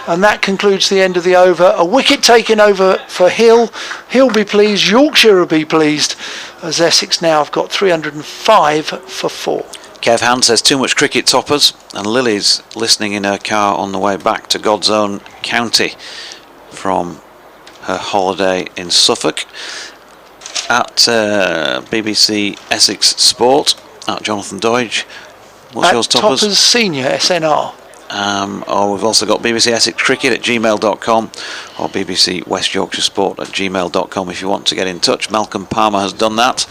And that concludes the end of the over. A wicket taken over for Hill. He'll be pleased, Yorkshire will be pleased, as Essex now have got 305 for 4. Kev Hand says too much cricket toppers, and Lily's listening in her car on the way back to God's own county from her holiday in Suffolk. At BBC Essex Sport, at Jonathan Doidge. What's yours, Toppers? Toppers Senior, SNR. Or we've also got BBC Essex Cricket at gmail.com or BBC West Yorkshire Sport at gmail.com if you want to get in touch. Malcolm Palmer has done that.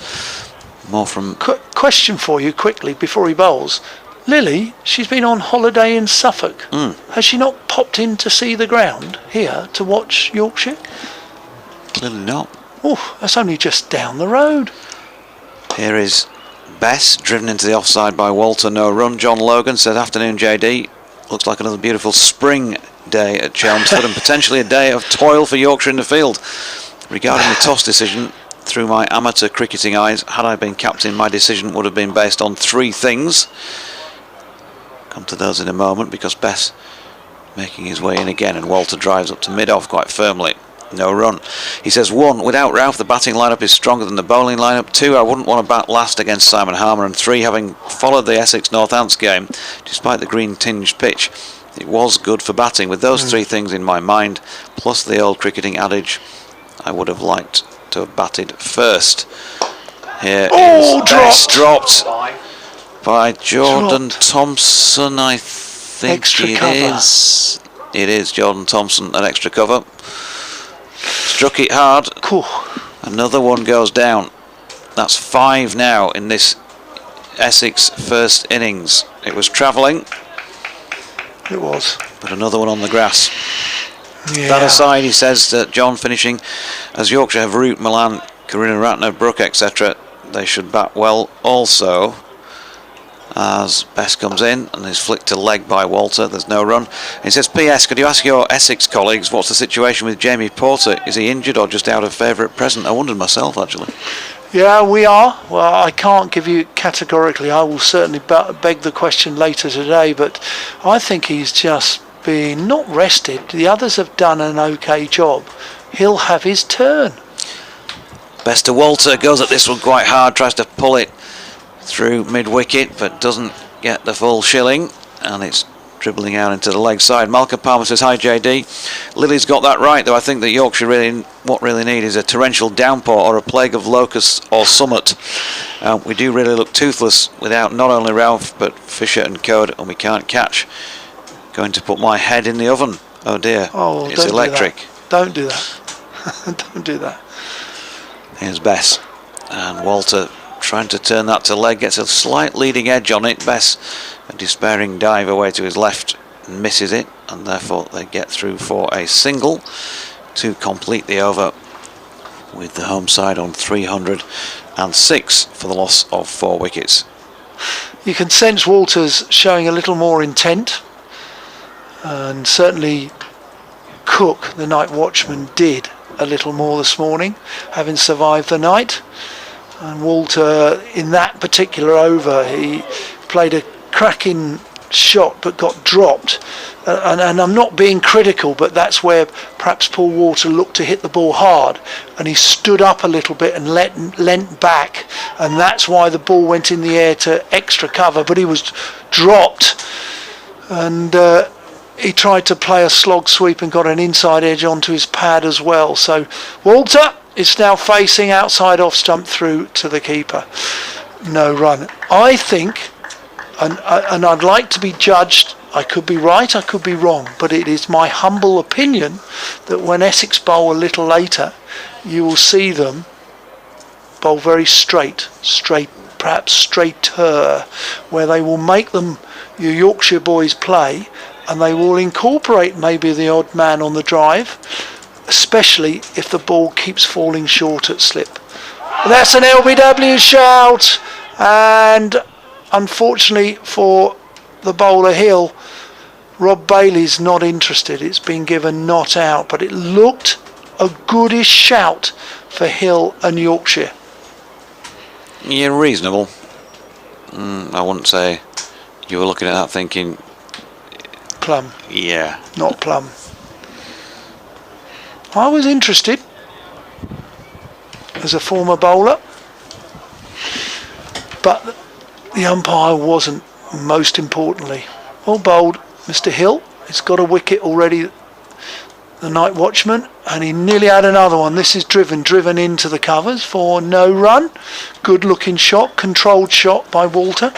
More from... Question for you quickly before he bowls. Lily, she's been on holiday in Suffolk. Has she not popped in to see the ground here to watch Yorkshire? Clearly not. Oh, that's only just down the road. Here is Bess, driven into the offside by Walter, no run. John Logan says, afternoon JD. Looks like another beautiful spring day at Chelmsford and potentially a day of toil for Yorkshire in the field. Regarding the toss decision, through my amateur cricketing eyes, had I been captain, my decision would have been based on 3 things. Come to those in a moment, because Bess making his way in again, and Walter drives up to mid-off quite firmly. No run. He says 1, without Ralph the batting lineup is stronger than the bowling lineup. 2, I wouldn't want to bat last against Simon Harmer. And 3, having followed the Essex Northants game, despite the green tinged pitch, it was good for batting. With those 3 things in my mind, plus the old cricketing adage, I would have liked to have batted first. Here is Bess dropped by Jordan Thompson, I think extra it cover. is. It is Jordan Thompson, an extra cover. Struck it hard. Cool. Another one goes down. That's 5 now in this Essex first innings. It was travelling. It was. But another one on the grass. Yeah. That aside, he says that John finishing, as Yorkshire have Root, Milan, Karina Ratner, Brook, etc., they should bat well also. As Bess comes in and is flicked to leg by Walter, there's no run. He says, P.S. could you ask your Essex colleagues what's the situation with Jamie Porter? Is he injured or just out of favourite present? I wondered myself, actually. Yeah, we are. Well, I can't give you categorically. I will certainly beg the question later today, but I think he's just been not rested. The others have done an okay job. He'll have his turn. Best to Walter, goes at this one quite hard, tries to pull it through mid-wicket, but doesn't get the full shilling, and it's dribbling out into the leg side. Malcolm Palmer says, hi JD. Lily's got that right, though. I think that Yorkshire really need is a torrential downpour or a plague of locusts or summit. We do really look toothless without not only Ralph but Fisher and Code, and we can't catch. Going to put my head in the oven Oh dear. Oh, it's electric. Don't do that. Don't do that. Here's Bess. And Walter trying to turn that to leg, gets a slight leading edge on it. Bess, a despairing dive away to his left, misses it, and therefore they get through for a single to complete the over, with the home side on 306 for the loss of 4 wickets. You can sense Walter's showing a little more intent, and certainly Cook, the night watchman, did a little more this morning, having survived the night. And Walter, in that particular over, he played a cracking shot but got dropped. And I'm not being critical, but that's where perhaps Paul Walter looked to hit the ball hard, and he stood up a little bit and leant back, and that's why the ball went in the air to extra cover, but he was dropped, and he tried to play a slog sweep and got an inside edge onto his pad as well. So Walter is now facing outside off stump through to the keeper. No run. I think, and I'd like to be judged, I could be right, I could be wrong, but it is my humble opinion that when Essex bowl a little later, you will see them bowl very straight, perhaps straighter, where they will make them, your Yorkshire boys, play, and they will incorporate maybe the odd man on the drive, especially if the ball keeps falling short at slip. That's an LBW shout, and unfortunately for the bowler Hill, Rob Bailey's not interested. It's been given not out, but it looked a goodish shout for Hill and Yorkshire. Yeah, reasonable. I wouldn't say you were looking at that thinking plum. Yeah. Not plum. I was interested as a former bowler, but the umpire wasn't, most importantly. Well bowled, Mr. Hill. He's got a wicket already, the night watchman, and he nearly had another one. This is driven into the covers for no run. Good looking shot, controlled shot by Walter.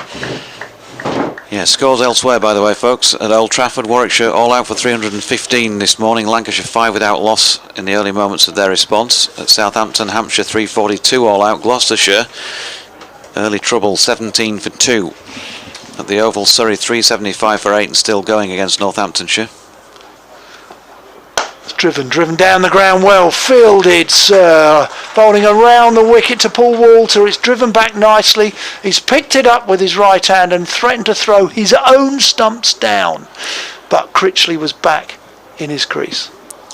Yeah, scores elsewhere, by the way, folks. At Old Trafford, Warwickshire all out for 315 this morning. Lancashire 5 without loss in the early moments of their response. At Southampton, Hampshire 342 all out. Gloucestershire, early trouble, 17 for 2. At the Oval, Surrey 375 for 8 and still going against Northamptonshire. Driven down the ground well, fielded, sir. Bowling around the wicket to Paul Walter. It's driven back nicely. He's picked it up with his right hand and threatened to throw his own stumps down. But Critchley was back in his crease.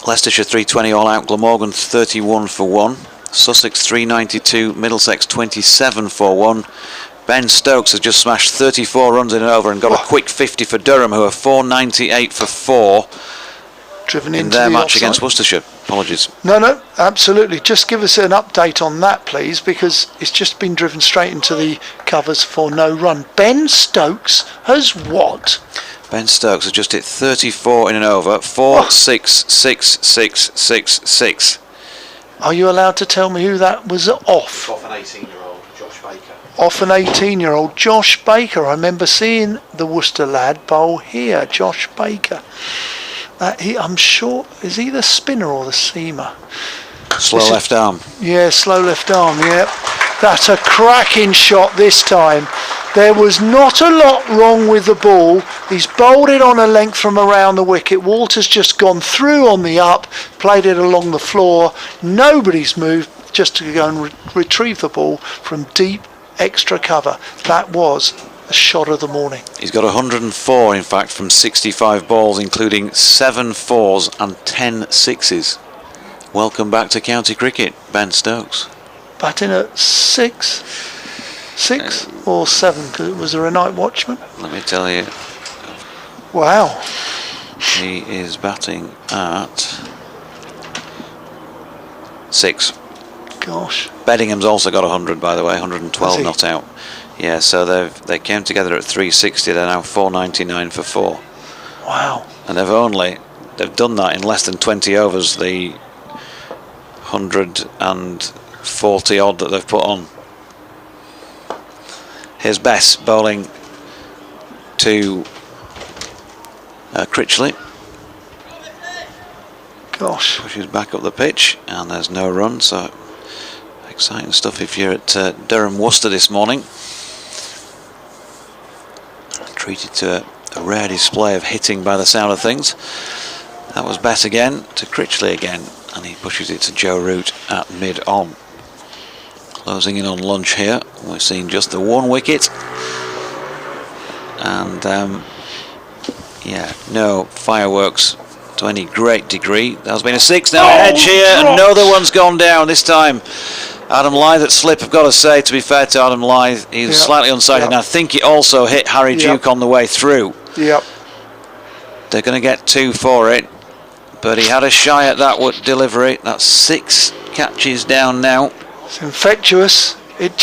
Leicestershire 320 all out. Glamorgan 31 for 1. Sussex 392. Middlesex 27 for 1. Ben Stokes has just smashed 34 runs in and over and got a quick 50 for Durham, who are 498 for 4. Driven in into their the match offside. against Worcestershire. Apologies. No, absolutely. Just give us an update on that, please, because it's just been driven straight into the covers for no run. Ben Stokes has what? Ben Stokes has just hit 34 in and over. 4, 6, 6, 6, 6, 6. Are you allowed to tell me who that was off? Off an 18-year-old, Josh Baker. Off an 18-year-old, Josh Baker. I remember seeing the Worcester lad bowl here, Josh Baker. I'm sure, is he the spinner or the seamer? Slow left arm. Yeah, slow left arm, yeah. That's a cracking shot this time. There was not a lot wrong with the ball. He's bowled it on a length from around the wicket. Walter's just gone through on the up, played it along the floor. Nobody's moved just to go and retrieve the ball from deep extra cover. That was a shot of the morning. He's got 104, in fact, from 65 balls, including 7 4s and 10 6s. Welcome back to county cricket, Ben Stokes. Batting at 6 or 7, because it was a night watchman. Let me tell you. Wow. He is batting at 6. Gosh. Beddingham's also got 100, by the way, 112 not out. Yeah, so they came together at 360. They're now 499 for 4. Wow. And they've done that in less than 20 overs. The 140 odd that they've put on. Here's Bess bowling to Critchley. Gosh. Pushes back up the pitch, and there's no run, so exciting stuff if you're at Durham Worcester this morning. Treated to a rare display of hitting by the sound of things. That was Bess again to Critchley again, and he pushes it to Joe Root at mid-on. Closing in on lunch here. We're seeing just the one wicket. And yeah, no fireworks to any great degree. There's been a 6 now, edge here, and another one's gone down this time. Adam Lythe at slip, I've got to say, to be fair to Adam Lythe, he was slightly unsighted, and I think it also hit Harry Duke on the way through. Yep. They're going to get 2 for it, but he had a shy at that delivery. That's 6 catches down now. It's infectious. It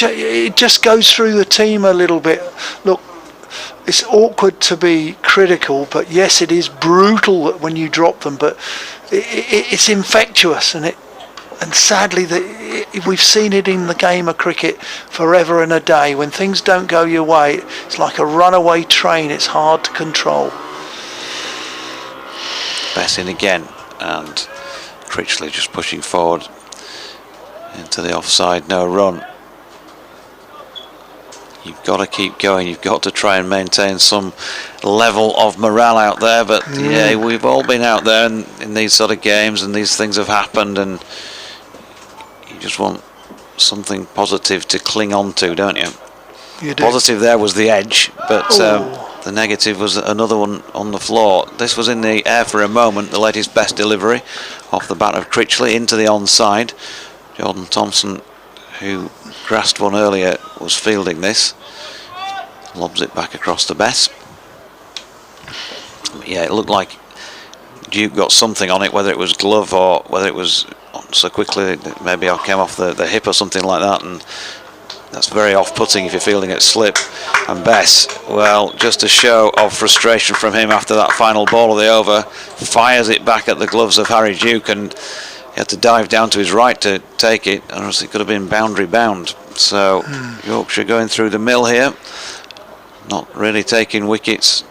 just goes through the team a little bit. Look, it's awkward to be critical, but yes, it is brutal when you drop them, but it's infectious, and sadly we've seen it in the game of cricket forever and a day. When things don't go your way, it's like a runaway train. It's hard to control. Bess in again, and Critchley just pushing forward into the offside, no run. You've got to keep going, you've got to try and maintain some level of morale out there, but yeah, we've all been out there in these sort of games, and these things have happened, and you just want something positive to cling on to, don't you? You do. Positive there was the edge, but the negative was another one on the floor. This was in the air for a moment, the latest Best delivery off the bat of Critchley into the onside. Jordan Thompson, who grasped one earlier, was fielding this. Lobs it back across to Bess. Yeah, it looked like Duke got something on it, whether it was glove or whether it was so quickly maybe I came off the hip or something like that, and that's very off-putting if you're fielding at slip. And Bess, well, just a show of frustration from him after that final ball of the over, fires it back at the gloves of Harry Duke, and he had to dive down to his right to take it, or else it could have been boundary bound. So Yorkshire going through the mill here, not really taking wickets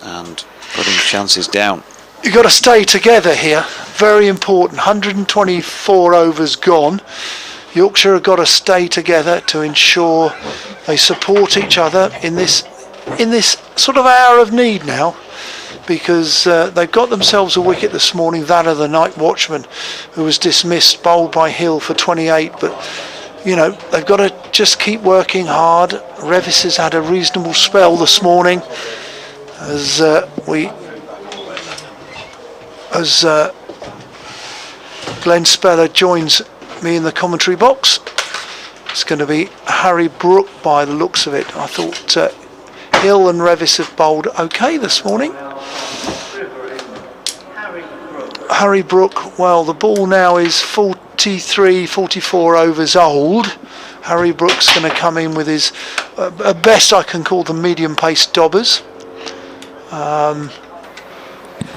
and putting chances down. You've got to stay together here, very important. 124 overs gone. Yorkshire have got to stay together to ensure they support each other in this sort of hour of need now, because they've got themselves a wicket this morning, that of the night watchman, who was dismissed, bowled by Hill for 28, but you know, they've got to just keep working hard. Revis has had a reasonable spell this morning, as Glenn Speller joins me in the commentary box. It's going to be Harry Brook by the looks of it. I thought Hill and Revis have bowled okay this morning. Harry Brook, well, the ball now is 44 overs old. Harry Brook's going to come in with his best I can call them medium pace dobbers.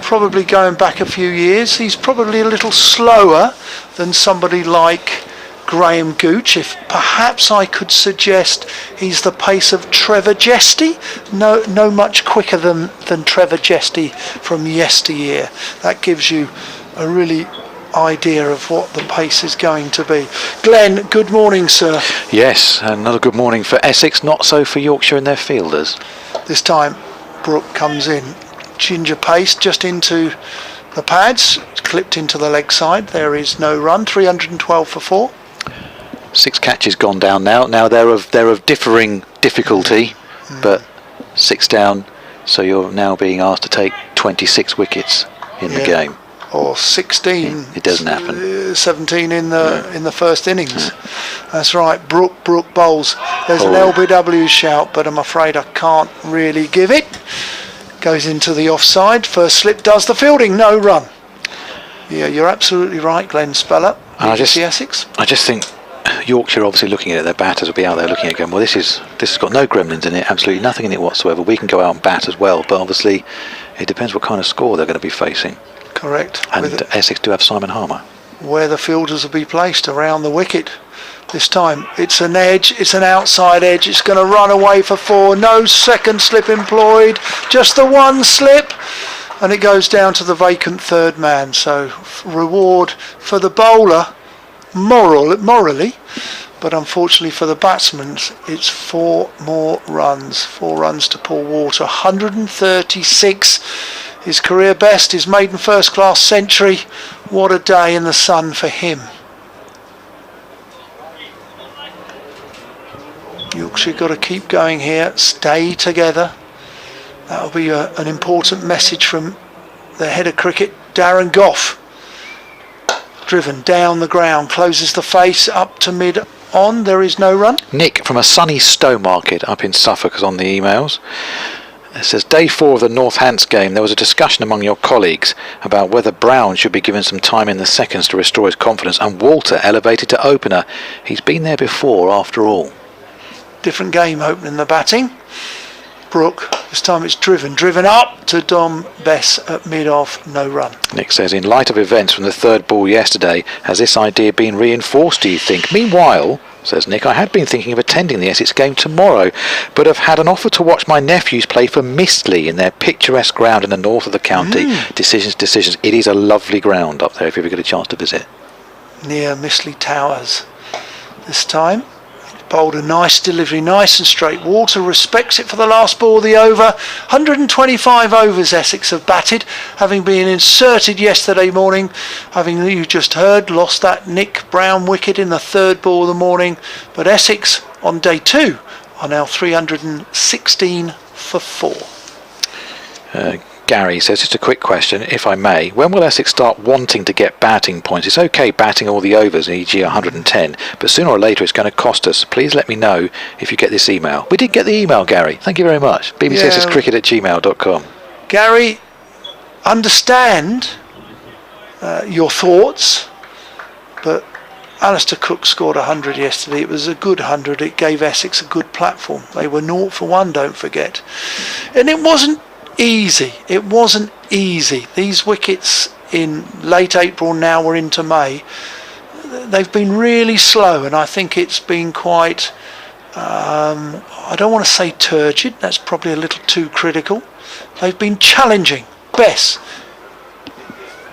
Probably going back a few years, he's probably a little slower than somebody like Graham Gooch. If perhaps I could suggest he's the pace of Trevor Jesty, no much quicker than Trevor Jesty from yesteryear. That gives you a really idea of what the pace is going to be. Glenn, good morning, sir. Yes, another good morning for Essex, not so for Yorkshire and their fielders. This time Brook comes in, ginger pace just into the pads, clipped into the leg side. There is no run. 312 for 4. 6 catches gone down now. Now they're of differing difficulty, but 6 down. So you're now being asked to take 26 wickets in the game. Or 16. It doesn't happen. 17 in the first innings. That's right. Brook bowls. There's an LBW shout, but I'm afraid I can't really give it. Goes into the offside. First slip does the fielding. No run. Yeah, you're absolutely right, Glenn Speller. Essex. I just think Yorkshire obviously looking at it, their batters will be out there looking at it going, well, this has got no gremlins in it, absolutely nothing in it whatsoever. We can go out and bat as well, but obviously it depends what kind of score they're going to be facing. Correct. And Essex do have Simon Harmer. Where the fielders will be placed around the wicket. This time it's an edge, it's an outside edge, it's going to run away for 4, no second slip employed, just the one slip, and it goes down to the vacant third man. So reward for the bowler morally, but unfortunately for the batsman, it's 4 more runs. 4 runs to Paul Walter. 136, his career best, his maiden first class century. What a day in the sun for him. Yorkshire got to keep going here, stay together. That'll be an important message from the head of cricket, Darren Gough. Driven down the ground, closes the face up to mid on. There is no run. Nick from a sunny Stowmarket up in Suffolk is on the emails. It says, day 4 of the Northants game, there was a discussion among your colleagues about whether Brown should be given some time in the seconds to restore his confidence, and Walter elevated to opener. He's been there before, after all. Different game opening the batting. Brook, this time it's driven up to Dom Bess at mid-off, no run. Nick says, in light of events from the third ball yesterday, has this idea been reinforced, do you think? Meanwhile, says Nick, I had been thinking of attending the Essex game tomorrow, but have had an offer to watch my nephews play for Mistley in their picturesque ground in the north of the county. Decisions. It is a lovely ground up there if you ever get a chance to visit. Near Mistley Towers this time. Bowled a nice delivery, nice and straight. Walter respects it for the last ball of the over. 125 overs Essex have batted, having been inserted yesterday morning. Having, you just heard, lost that Nick Brown wicket in the third ball of the morning. But Essex on day 2 are now 316 for 4. Gary says, just a quick question, if I may. When will Essex start wanting to get batting points? It's okay batting all the overs, e.g. 110, but sooner or later it's going to cost us. Please let me know if you get this email. We did get the email, Gary. Thank you very much. bbcscricket@gmail.com. Gary, understand your thoughts, but Alistair Cook scored 100 yesterday. It was a good 100. It gave Essex a good platform. They were 0 for 1, don't forget. And it wasn't easy. It wasn't easy. These wickets in late April, now we're into May, they've been really slow, and I think it's been quite, I don't want to say turgid, that's probably a little too critical. They've been challenging. Bess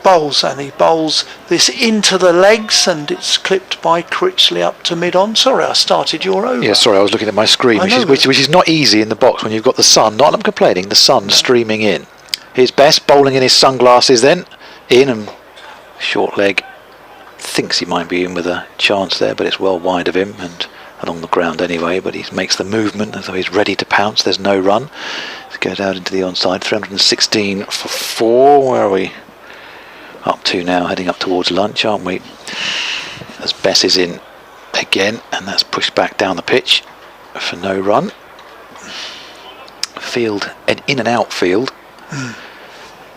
bowls, and he bowls this into the legs, and it's clipped by Critchley up to mid-on. Sorry, I started your over. Yeah, sorry, I was looking at my screen, which is not easy in the box when you've got the sun, not I'm complaining, the sun streaming in. Here's Bess bowling in his sunglasses then, in, and short leg thinks he might be in with a chance there, but it's well wide of him and along the ground anyway, but he makes the movement as though he's ready to pounce. There's no run. Let's go down into the onside. 316 for 4. Where are we up to now? Heading up towards lunch, aren't we? As Bess is in again, and that's pushed back down the pitch for no run. Field, an in and out field.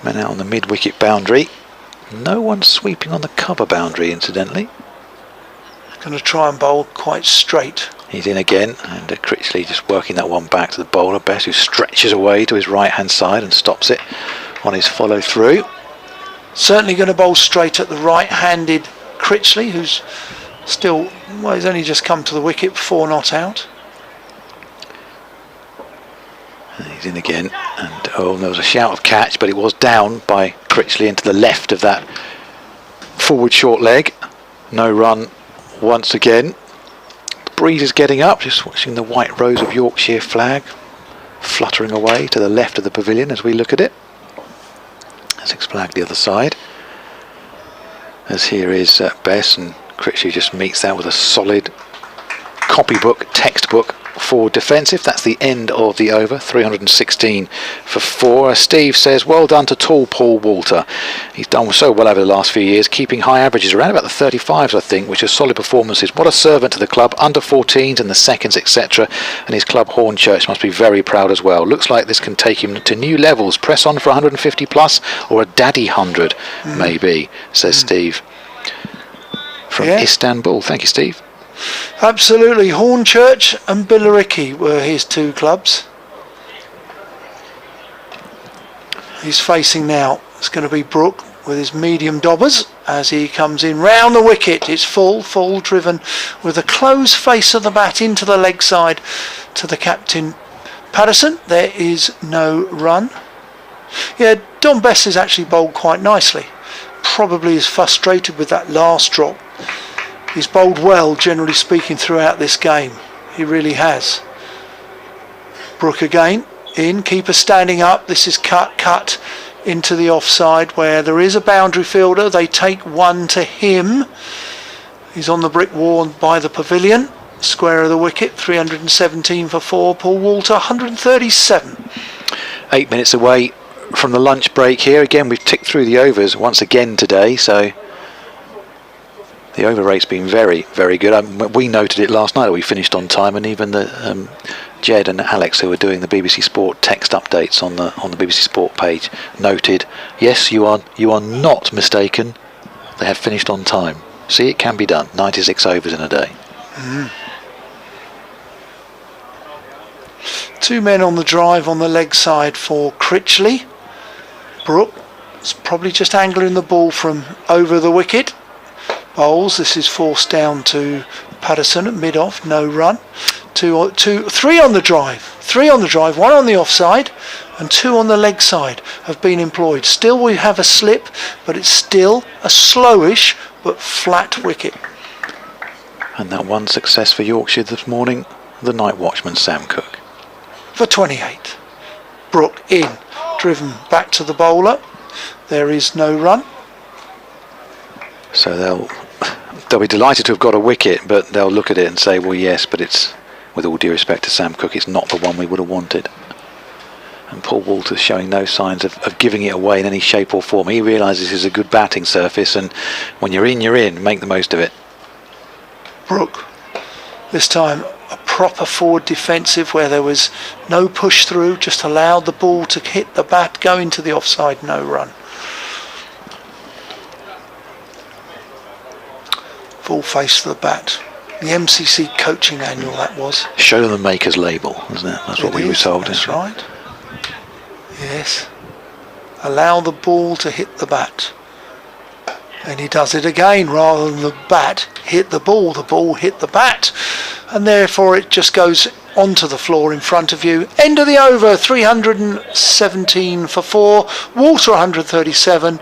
Men out on the mid-wicket boundary. No one sweeping on the cover boundary, incidentally. Going to try and bowl quite straight. He's in again, and Critchley just working that one back to the bowler. Bess, who stretches away to his right-hand side and stops it on his follow-through. Certainly going to bowl straight at the right-handed Critchley, who's still, well, he's only just come to the wicket, 4 not out. And he's in again, and there was a shout of catch, but it was down by Critchley into the left of that forward short leg. No run once again. The breeze is getting up, just watching the white rose of Yorkshire flag fluttering away to the left of the pavilion as we look at it. Essex flag the other side. As here is Bess, and Critchley just meets that with a solid copybook, textbook forward defensive. That's the end of the over. 316 for 4. Steve says, well done to tall Paul Walter. He's done so well over the last few years, keeping high averages around about the 35s, I think, which are solid performances. What a servant to the club, under 14s and the seconds, etc. And his club Hornchurch must be very proud as well. Looks like this can take him to new levels. Press on for 150 plus, or a daddy 100 maybe, says Steve from Istanbul. Thank you, Steve. Absolutely. Hornchurch and Billericay were his 2 clubs. He's facing now, it's going to be Brook with his medium dobbers as he comes in round the wicket. It's full driven with a close face of the bat into the leg side to the captain Patterson. There is no run. Yeah, Don Bess has actually bowled quite nicely. Probably is frustrated with that last drop. He's bowled well, generally speaking, throughout this game. He really has. Brook again, in, keeper standing up. This is cut into the offside where there is a boundary fielder. They take one to him. He's on the brick wall by the pavilion. Square of the wicket, 317 for 4. Paul Walter, 137. 8 minutes away from the lunch break here. Again, we've ticked through the overs once again today, so the over rate's been very, very good. We noted it last night that we finished on time, and even the Jed and Alex, who were doing the BBC Sport text updates on the BBC Sport page, noted, yes, you are not mistaken. They have finished on time. See, it can be done. 96 overs in a day. Two men on the drive on the leg side for Critchley. Brook is probably just angling the ball from over the wicket. Bowles, this is forced down to Patterson at mid-off, no run. Three on the drive, one on the offside and two on the leg side have been employed. Still we have a slip, but it's still a slowish but flat wicket. And that one success for Yorkshire this morning, the night watchman Sam Cook. For 28. Brook in, driven back to the bowler. There is no run. So they'll be delighted to have got a wicket, but they'll look at it and say, well, yes, but it's, with all due respect to Sam Cook, it's not the one we would have wanted. And Paul Walter's showing no signs of giving it away in any shape or form. He realises this is a good batting surface, and when you're in, make the most of it. Brook, this time a proper forward defensive where there was no push through, just allowed the ball to hit the bat, go into the offside, no run. Full face to the bat. The MCC coaching annual, that was. Show them the maker's label, isn't it? That's what we were told. That's right. Yes. Allow the ball to hit the bat. And he does it again, rather than the bat hit the ball hit the bat. And therefore it just goes onto the floor in front of you. End of the over, 317 for 4. Walter 137,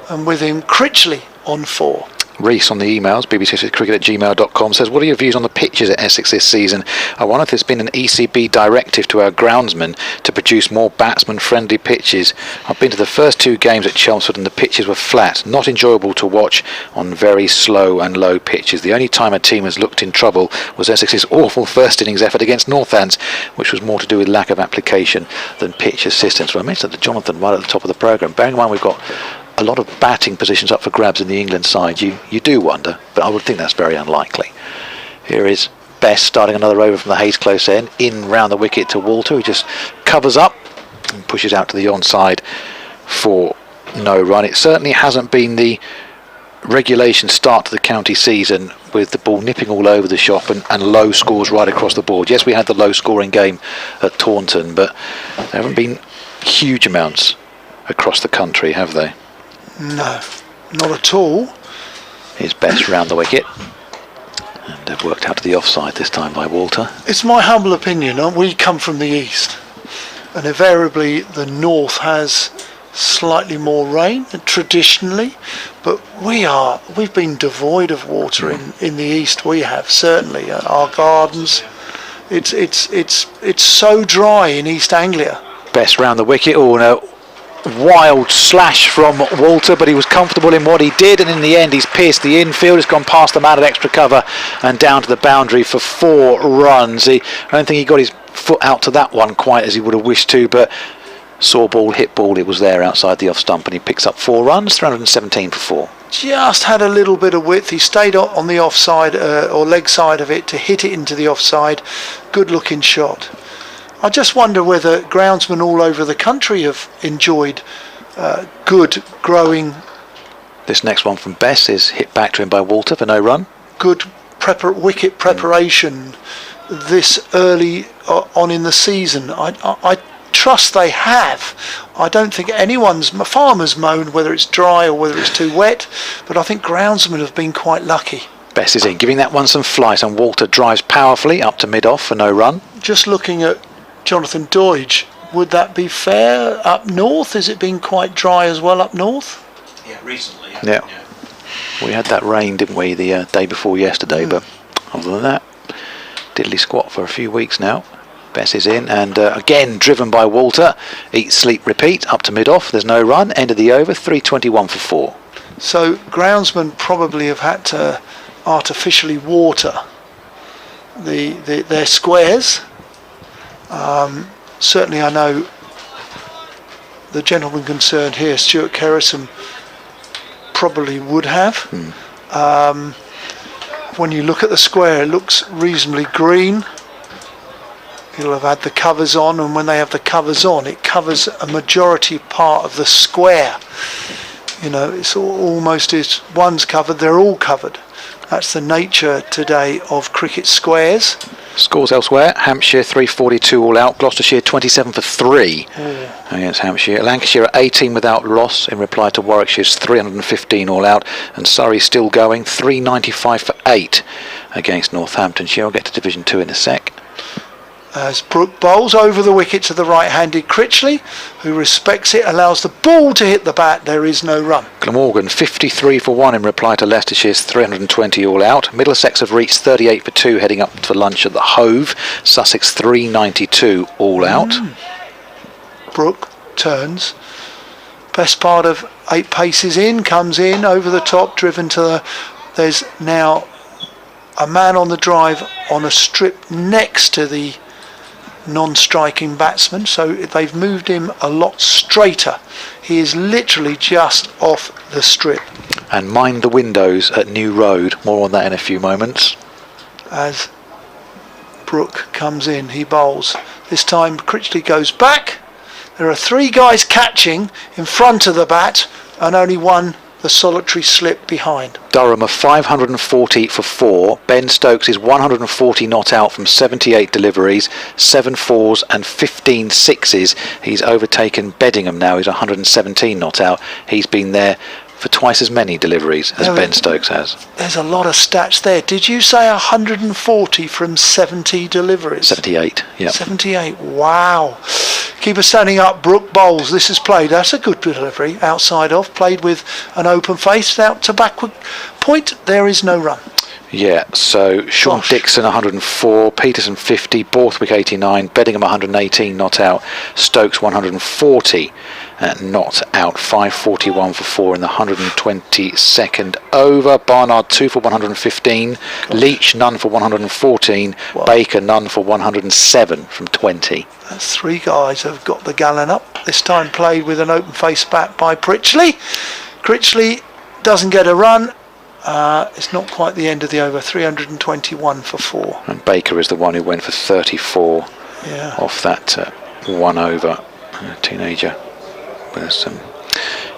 and with him Critchley on 4. Reese on the emails, bbc@cricket@gmail.com, says, what are your views on the pitches at Essex this season? I wonder if there's been an ECB directive to our groundsmen to produce more batsman-friendly pitches. I've been to the first 2 games at Chelmsford and the pitches were flat, not enjoyable to watch on very slow and low pitches. The only time a team has looked in trouble was Essex's awful first innings effort against Northants, which was more to do with lack of application than pitch assistance. Well, I mentioned that to Jonathan right at the top of the programme. Bearing in mind we've got a lot of batting positions up for grabs in the England side, you do wonder, but I would think that's very unlikely. Here is Bess starting another over from the Hayes close end, in round the wicket to Walter, who just covers up and pushes out to the onside for no run. It certainly hasn't been the regulation start to the county season with the ball nipping all over the shop and low scores right across the board. Yes, we had the low scoring game at Taunton, but there haven't been huge amounts across the country, have they? No, not at all. Here's Bess round the wicket, and worked out to the offside this time by Walter. It's my humble opinion, we come from the east, and invariably the north has slightly more rain traditionally, but we've been devoid of water in the east. We have certainly our gardens. It's so dry in East Anglia. Bess round the wicket. Oh no. Wild slash from Walter, but he was comfortable in what he did, and in the end he's pierced the infield. It's gone past the man at extra cover and down to the boundary for 4 runs. I don't think he got his foot out to that one quite as he would have wished to, but saw ball, hit ball, it was there outside the off stump, and he picks up 4 runs, 317 for 4. Just had a little bit of width. He stayed on the offside or leg side of it to hit it into the offside. Good looking shot. I just wonder whether groundsmen all over the country have enjoyed good growing. This next one from Bess is hit back to him by Walter for no run. Good wicket preparation this early on in the season. I trust they have. I don't think farmers moan whether it's dry or whether it's too wet, but I think groundsmen have been quite lucky. Bess is in, giving that one some flight, and Walter drives powerfully up to mid-off for no run. Just looking at Jonathan Doidge Would that be fair? Up north, has it been quite dry as well up north? Yeah, recently. Yeah. We had that rain, didn't we, the day before yesterday, but other than that, diddly squat for a few weeks now. Bess is in, and again driven by Walter. Eat, sleep, repeat, up to mid-off. There's no run. End of the over, 3:21 for 4. So groundsmen probably have had to artificially water their squares. Certainly I know the gentleman concerned here, Stuart Kerrison, probably would have. When you look at the square, it looks reasonably green. He'll have had the covers on, and when they have the covers on, it covers a majority part of the square. You know, it's almost as one's covered, they're all covered. That's the nature today of cricket squares. Scores elsewhere: Hampshire 342 all out, Gloucestershire 27 for 3 against Hampshire, Lancashire at 18 without loss in reply to Warwickshire's 315 all out, and Surrey still going 395 for 8 against Northamptonshire. I'll get to Division 2 in a sec. As Brooke bowls over the wicket to the right-handed Critchley, who respects it, allows the ball to hit the bat. There is no run. Glamorgan 53 for 1 in reply to Leicestershire's 320 all out. Middlesex have reached 38 for 2 heading up for lunch at the Hove. Sussex 392 all out. Brooke turns. Best part of 8 paces in, comes in over the top, driven to the... There's now a man on the drive on a strip next to the non-striking batsman, so they've moved him a lot straighter. He is literally just off the strip. And mind the windows at New Road. More on that in a few moments. As Brooke comes in, he bowls. This time Critchley goes back. There are 3 guys catching in front of the bat, and only one the solitary slip behind. Durham are 540 for 4. Ben Stokes is 140 not out from 78 deliveries, 7 4s and 15 6s. He's overtaken Beddingham now. He's 117 not out. He's been there for twice as many deliveries as Ben Stokes has. There's a lot of stats there. Did you say 140 from 70 deliveries? 78, yeah. 78, wow. Keeper standing up, Brooke bowls. This is played. That's a good delivery. Outside off, played with an open face. Out to backward point. There is no run. Yeah, so Sean Dixon 104, Peterson 50, Borthwick 89, Beddingham 118 not out, Stokes 140 not out, 541 for 4 in the 122nd over. Barnard 2 for 115, Leach none for 114, Baker none for 107 from 20. That's 3 guys have got the gallon up. This time played with an open face bat by Critchley. Critchley doesn't get a run. It's not quite the end of the over, 321 for 4. And Baker is the one who went for 34 off that 1 over. Teenager was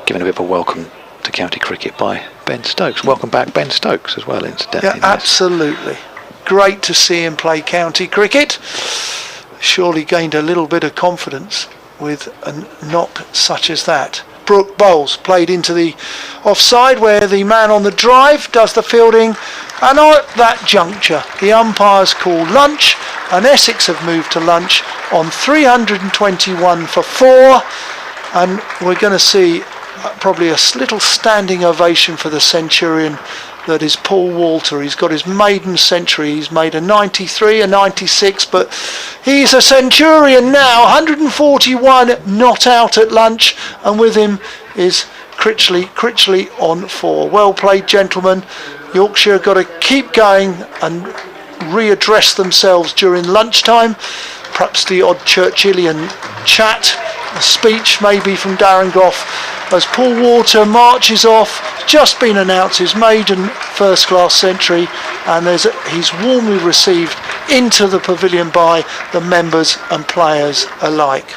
given a bit of a welcome to county cricket by Ben Stokes. Welcome back Ben Stokes as well, incidentally. Yeah, absolutely. Great to see him play county cricket. Surely gained a little bit of confidence with a knock such as that. Brooke bowls, played into the offside where the man on the drive does the fielding, and at that juncture the umpires call lunch, and Essex have moved to lunch on 321 for 4, and we're going to see probably a little standing ovation for the centurion that is Paul Walter. He's got his maiden century. He's made a 93, a 96, but he's a centurion now. 141 not out at lunch, and with him is Critchley on 4. Well played, gentlemen. Yorkshire got to keep going and readdress themselves during lunchtime. Perhaps the odd Churchillian chat, a speech maybe from Darren Gough, as Paul Walter marches off. Just been announced his maiden first-class century, and he's warmly received into the pavilion by the members and players alike.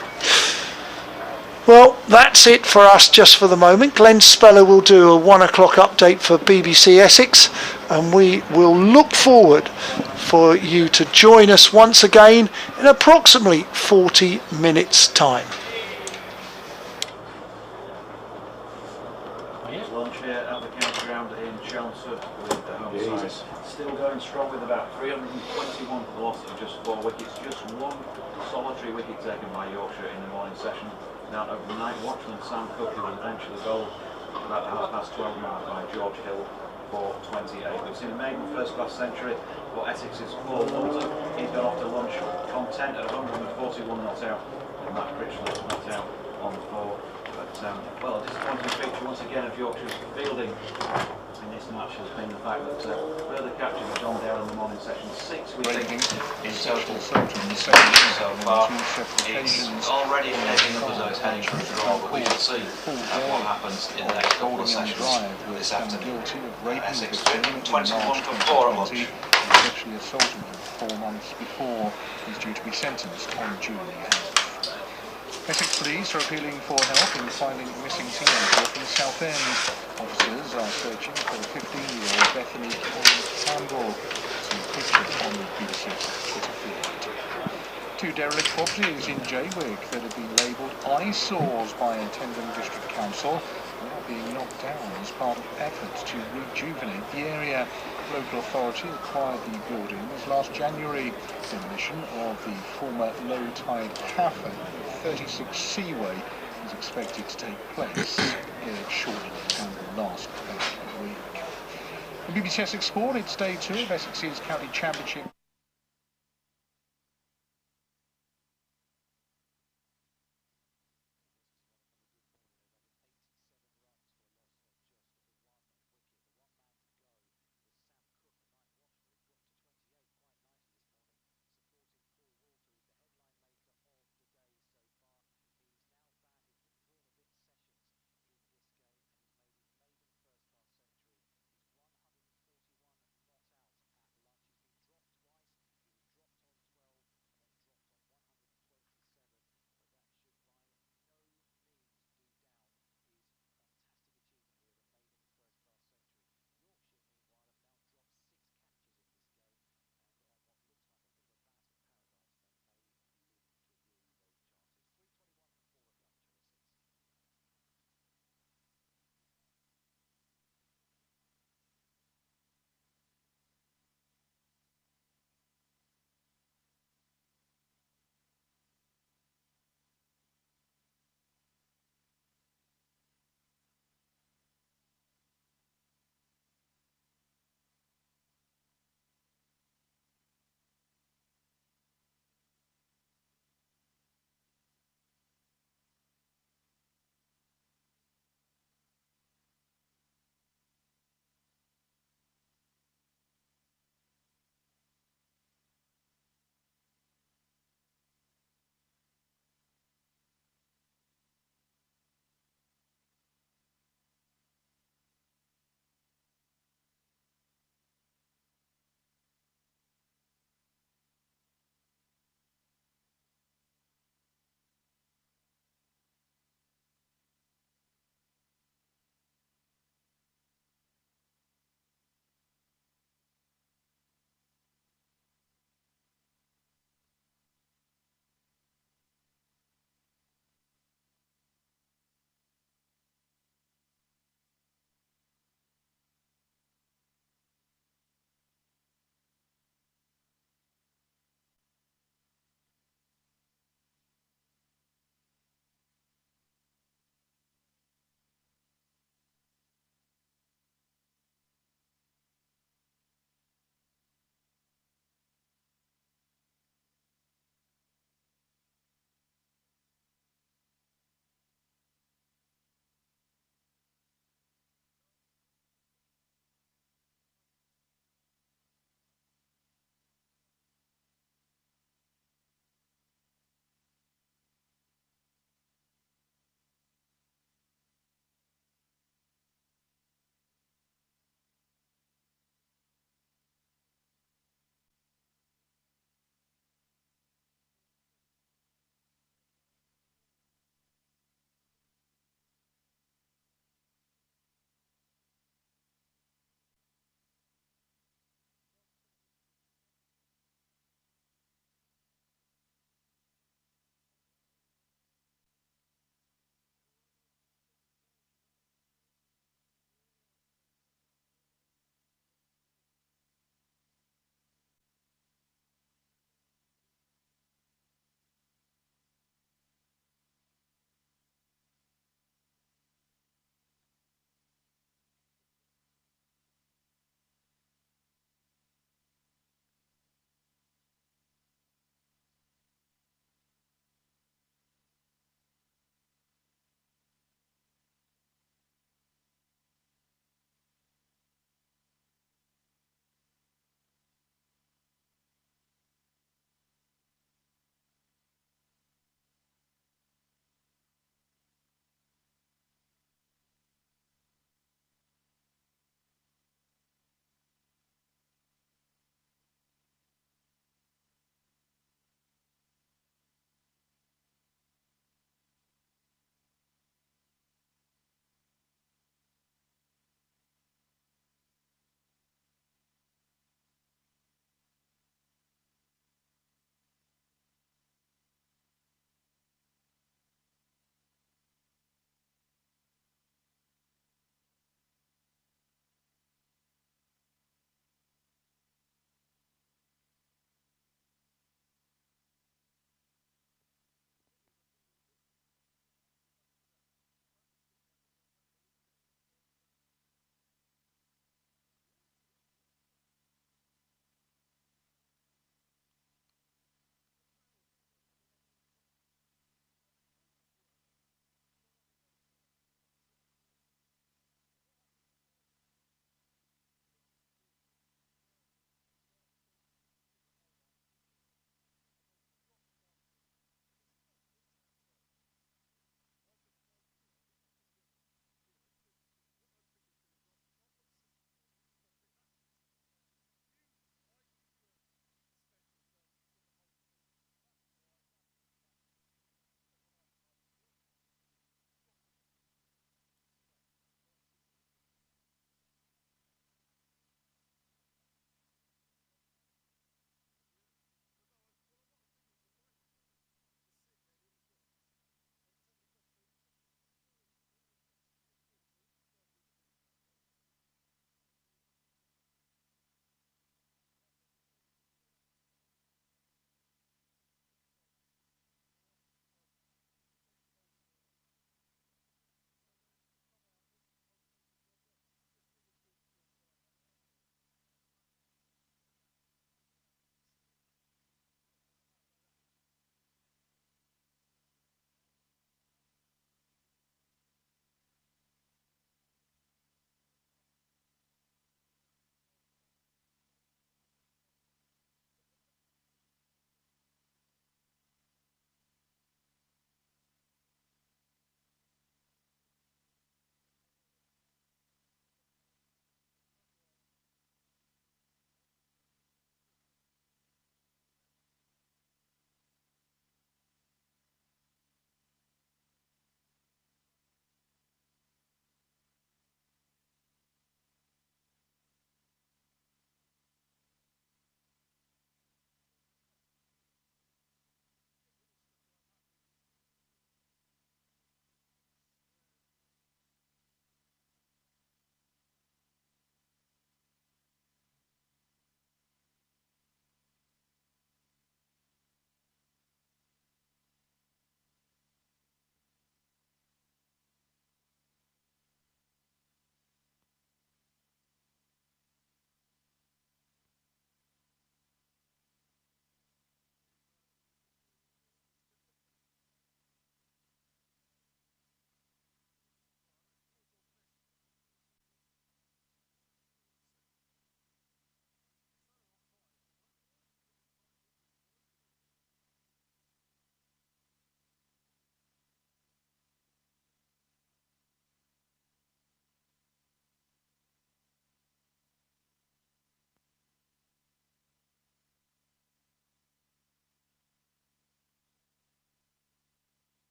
Well, that's it for us just for the moment. Glenn Speller will do a 1 o'clock update for BBC Essex, and we will look forward for you to join us once again in approximately 40 minutes' time. Lunch here at the county ground in Chelmsford with the home side still going strong with about 321 velocity, just 4 wickets, just one solitary wicket taken by Yorkshire in the morning session. Now overnight, watchman Sam Cook, who was eventually bowled about the 12:30 mark by George Hill for 28. We've seen a maiden first-class century for Essex's Paul Walter. He's gone off to lunch content at 141 not out, and Matt Critchley not out on 4. But, well, a disappointing feature once again of Yorkshire's fielding in this match has been the fact that further catches have gone down in the morning session. 6 we think in total so far. It's already heading up as though it's heading for a draw, but we shall see what happens in the next couple of sessions this afternoon. Essex 21 for 4 at lunch. Sexually assaulted him 4 months before he's due to be sentenced on Julie. Essex police are appealing for help in finding a missing teenager from Southend. Officers are searching for the 15-year-old Bethany Campbell. See pictures on the BBC Twitter feed. 2 derelict properties in Jaywick that have been labelled eyesores by Tendon District Council are being knocked down as part of efforts to rejuvenate the area. The local authority acquired the buildings last January. Demolition of the former low-tide cafe, 36 Seaway, is expected to take place shortly and will last about a week. The BBC Essex Sport, it's day 2 of Essex's County Championship.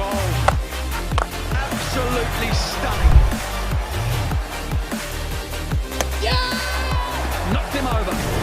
ball. Absolutely stunning. Yeah! Knocked him over.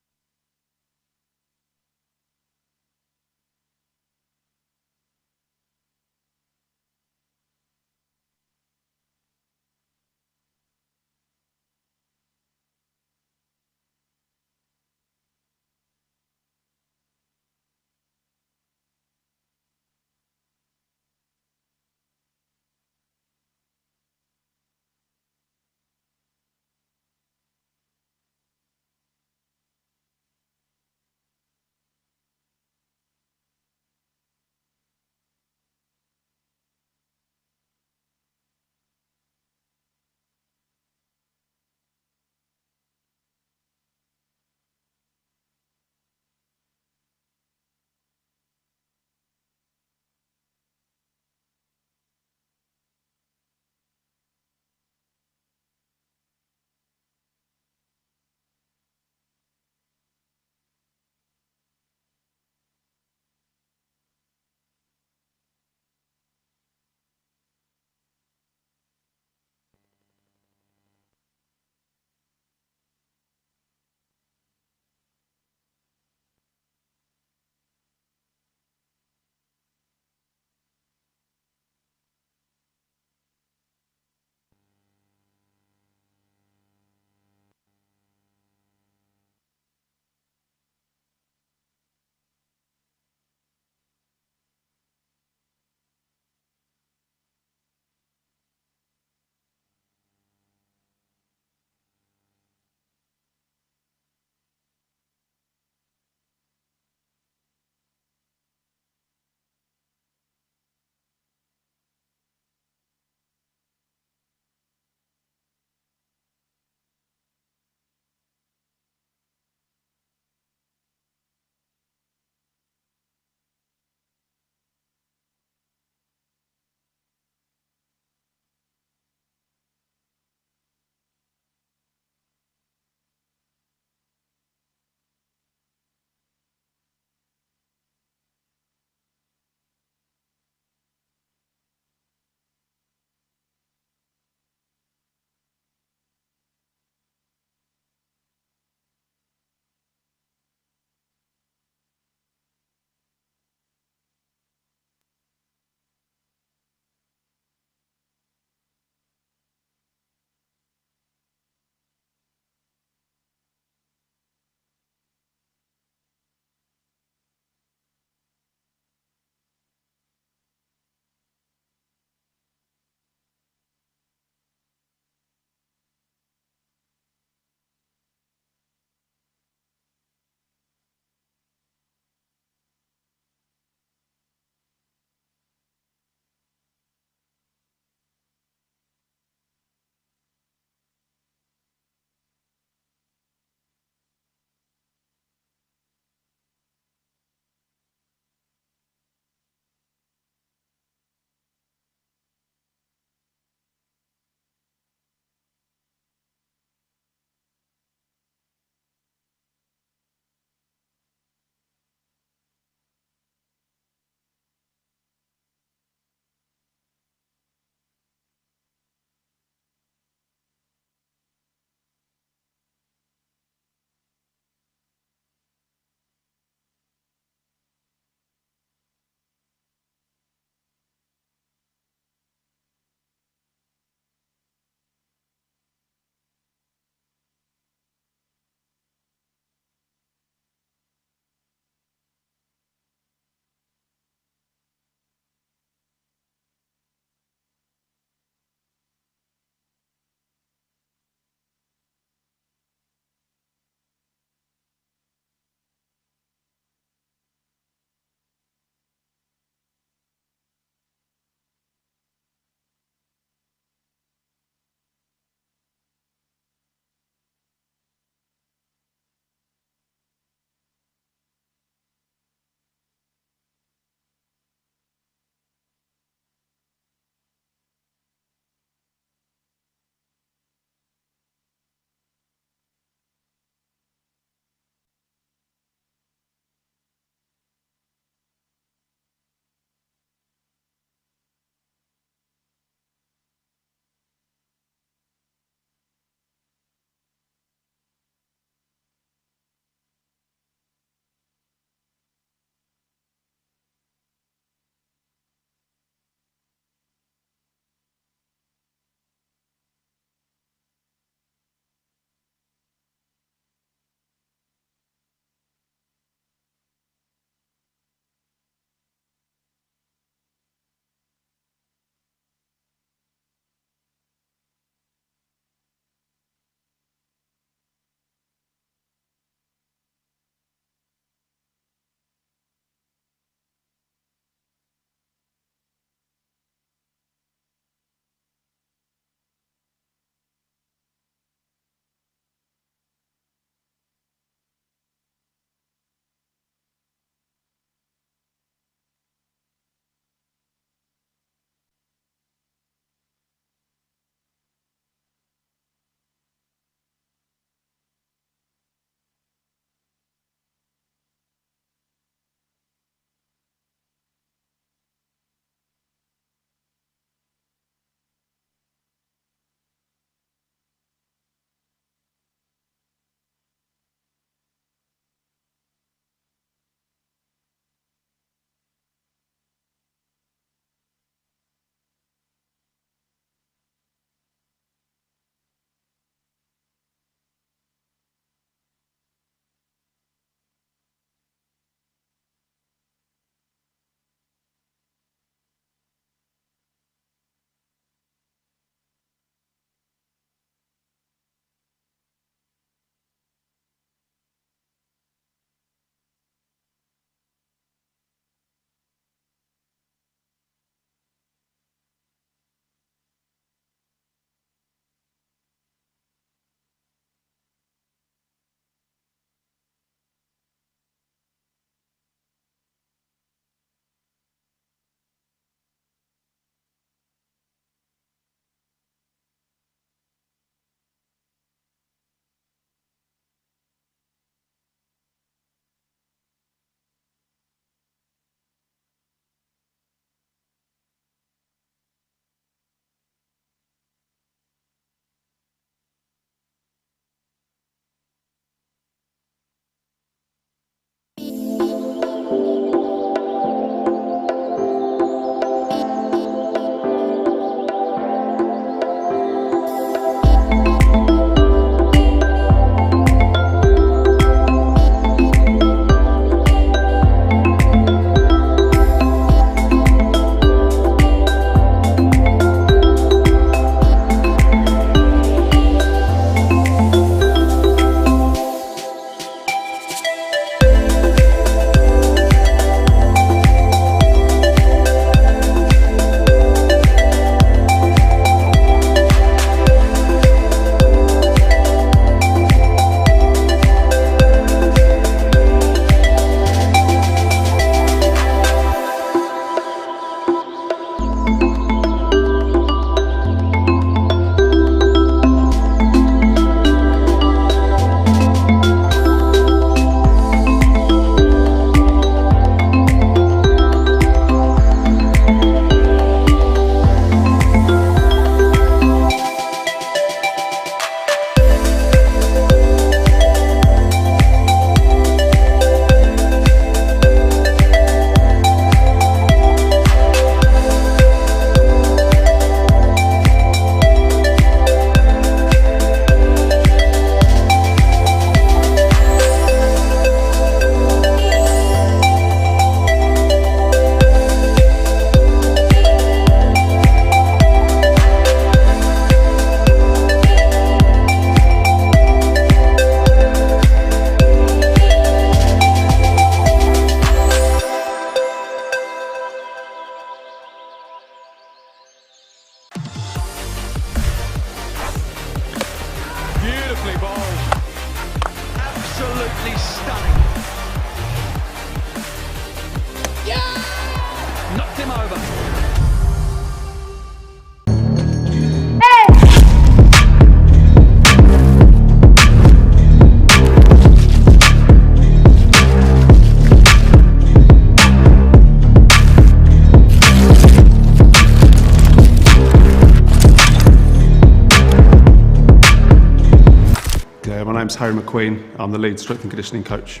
Harry McQueen. I'm the lead strength and conditioning coach.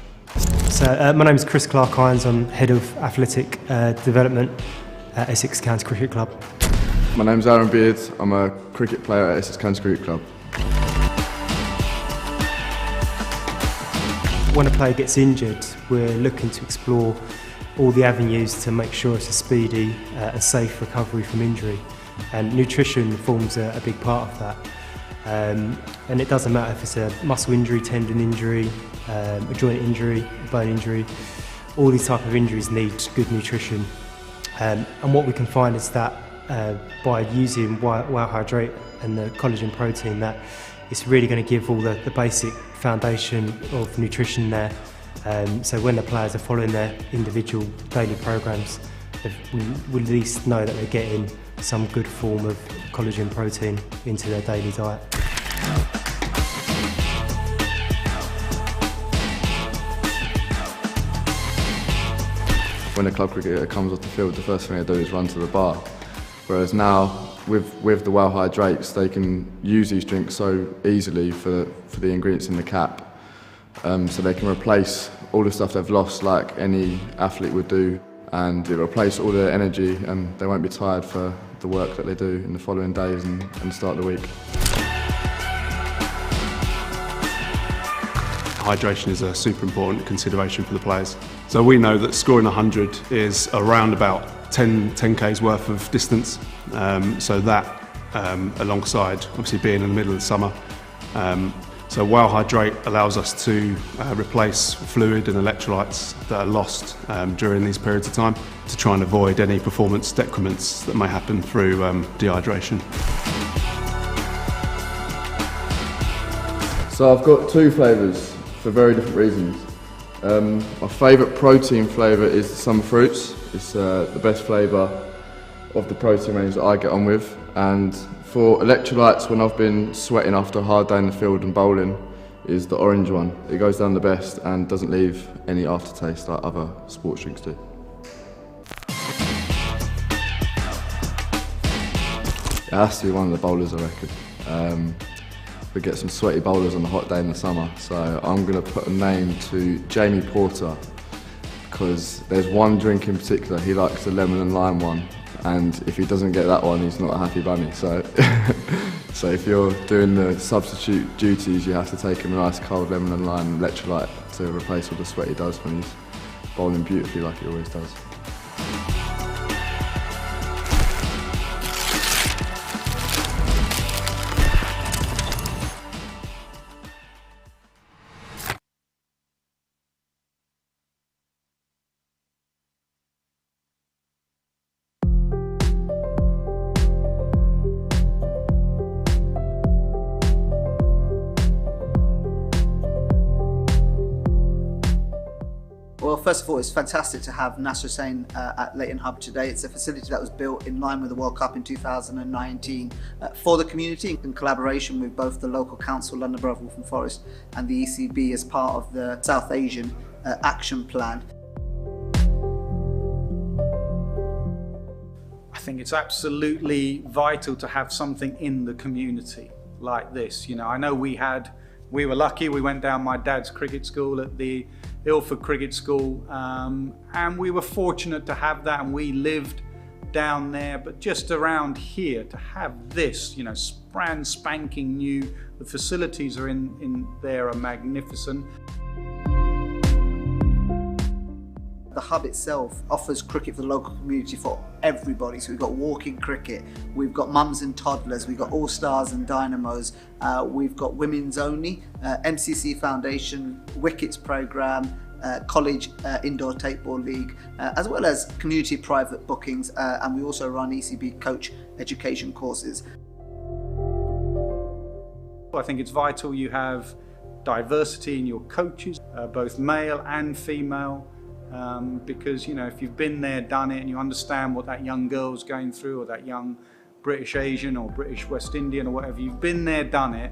So my name is Chris Clark-Hines. I'm Head of Athletic Development at Essex County Cricket Club. My name's Aaron Beard. I'm a cricket player at Essex County Cricket Club. When a player gets injured, we're looking to explore all the avenues to make sure it's a speedy and safe recovery from injury. And nutrition forms a big part of that. And it doesn't matter if it's a muscle injury, tendon injury, a joint injury, a bone injury. All these type of injuries need good nutrition. And what we can find is that by using Wow Hydrate and the collagen protein, that it's really going to give all the basic foundation of nutrition there. So when the players are following their individual daily programs, we at least know that they're getting some good form of collagen protein into their daily diet. When a club cricketer comes off the field, the first thing they do is run to the bar. Whereas now, with the Wow Hydrates, they can use these drinks so easily for the ingredients in the cap. So they can replace all the stuff they've lost like any athlete would do, and it'll replace all their energy, and they won't be tired for the work that they do in the following days and start the week. Hydration is a super important consideration for the players. So we know that scoring 100 is around about 10 Ks worth of distance. So that, alongside obviously being in the middle of the summer, so Wow Hydrate allows us to replace fluid and electrolytes that are lost during these periods of time to try and avoid any performance decrements that may happen through dehydration. So I've got two flavours for very different reasons. My favourite protein flavour is the summer fruits. It's the best flavour of the protein range that I get on with. And for electrolytes, when I've been sweating after a hard day in the field and bowling, is the orange one. It goes down the best and doesn't leave any aftertaste like other sports drinks do. It has to be one of the bowlers, I reckon. We get some sweaty bowlers on a hot day in the summer, so I'm going to put a name to Jamie Porter, because there's one drink in particular, he likes the lemon and lime one, and if he doesn't get that one, he's not a happy bunny. So, so if you're doing the substitute duties, you have to take him a nice cold lemon and lime electrolyte to replace all the sweat he does when he's bowling beautifully like he always does. Well, first of all, it's fantastic to have Nasser Hussain at Leighton Hub today. It's a facility that was built in line with the World Cup in 2019 for the community in collaboration with both the local council, London Borough of Waltham Forest, and the ECB as part of the South Asian Action Plan. I think it's absolutely vital to have something in the community like this. You know, I know we were lucky. We went down my dad's cricket school at the Ilford Cricket School, and we were fortunate to have that, and we lived down there. But just around here, to have this, you know, brand spanking new, the facilities are in there are magnificent. The hub itself offers cricket for the local community for everybody. So we've got walking cricket, we've got mums and toddlers, we've got all stars and dynamos, we've got women's only, MCC Foundation, Wickets programme, college indoor tape ball league, as well as community private bookings, and we also run ECB coach education courses. I think it's vital you have diversity in your coaches, both male and female. Because, you know, if you've been there, done it, and you understand what that young girl's going through, or that young British Asian or British West Indian or whatever, you've been there, done it,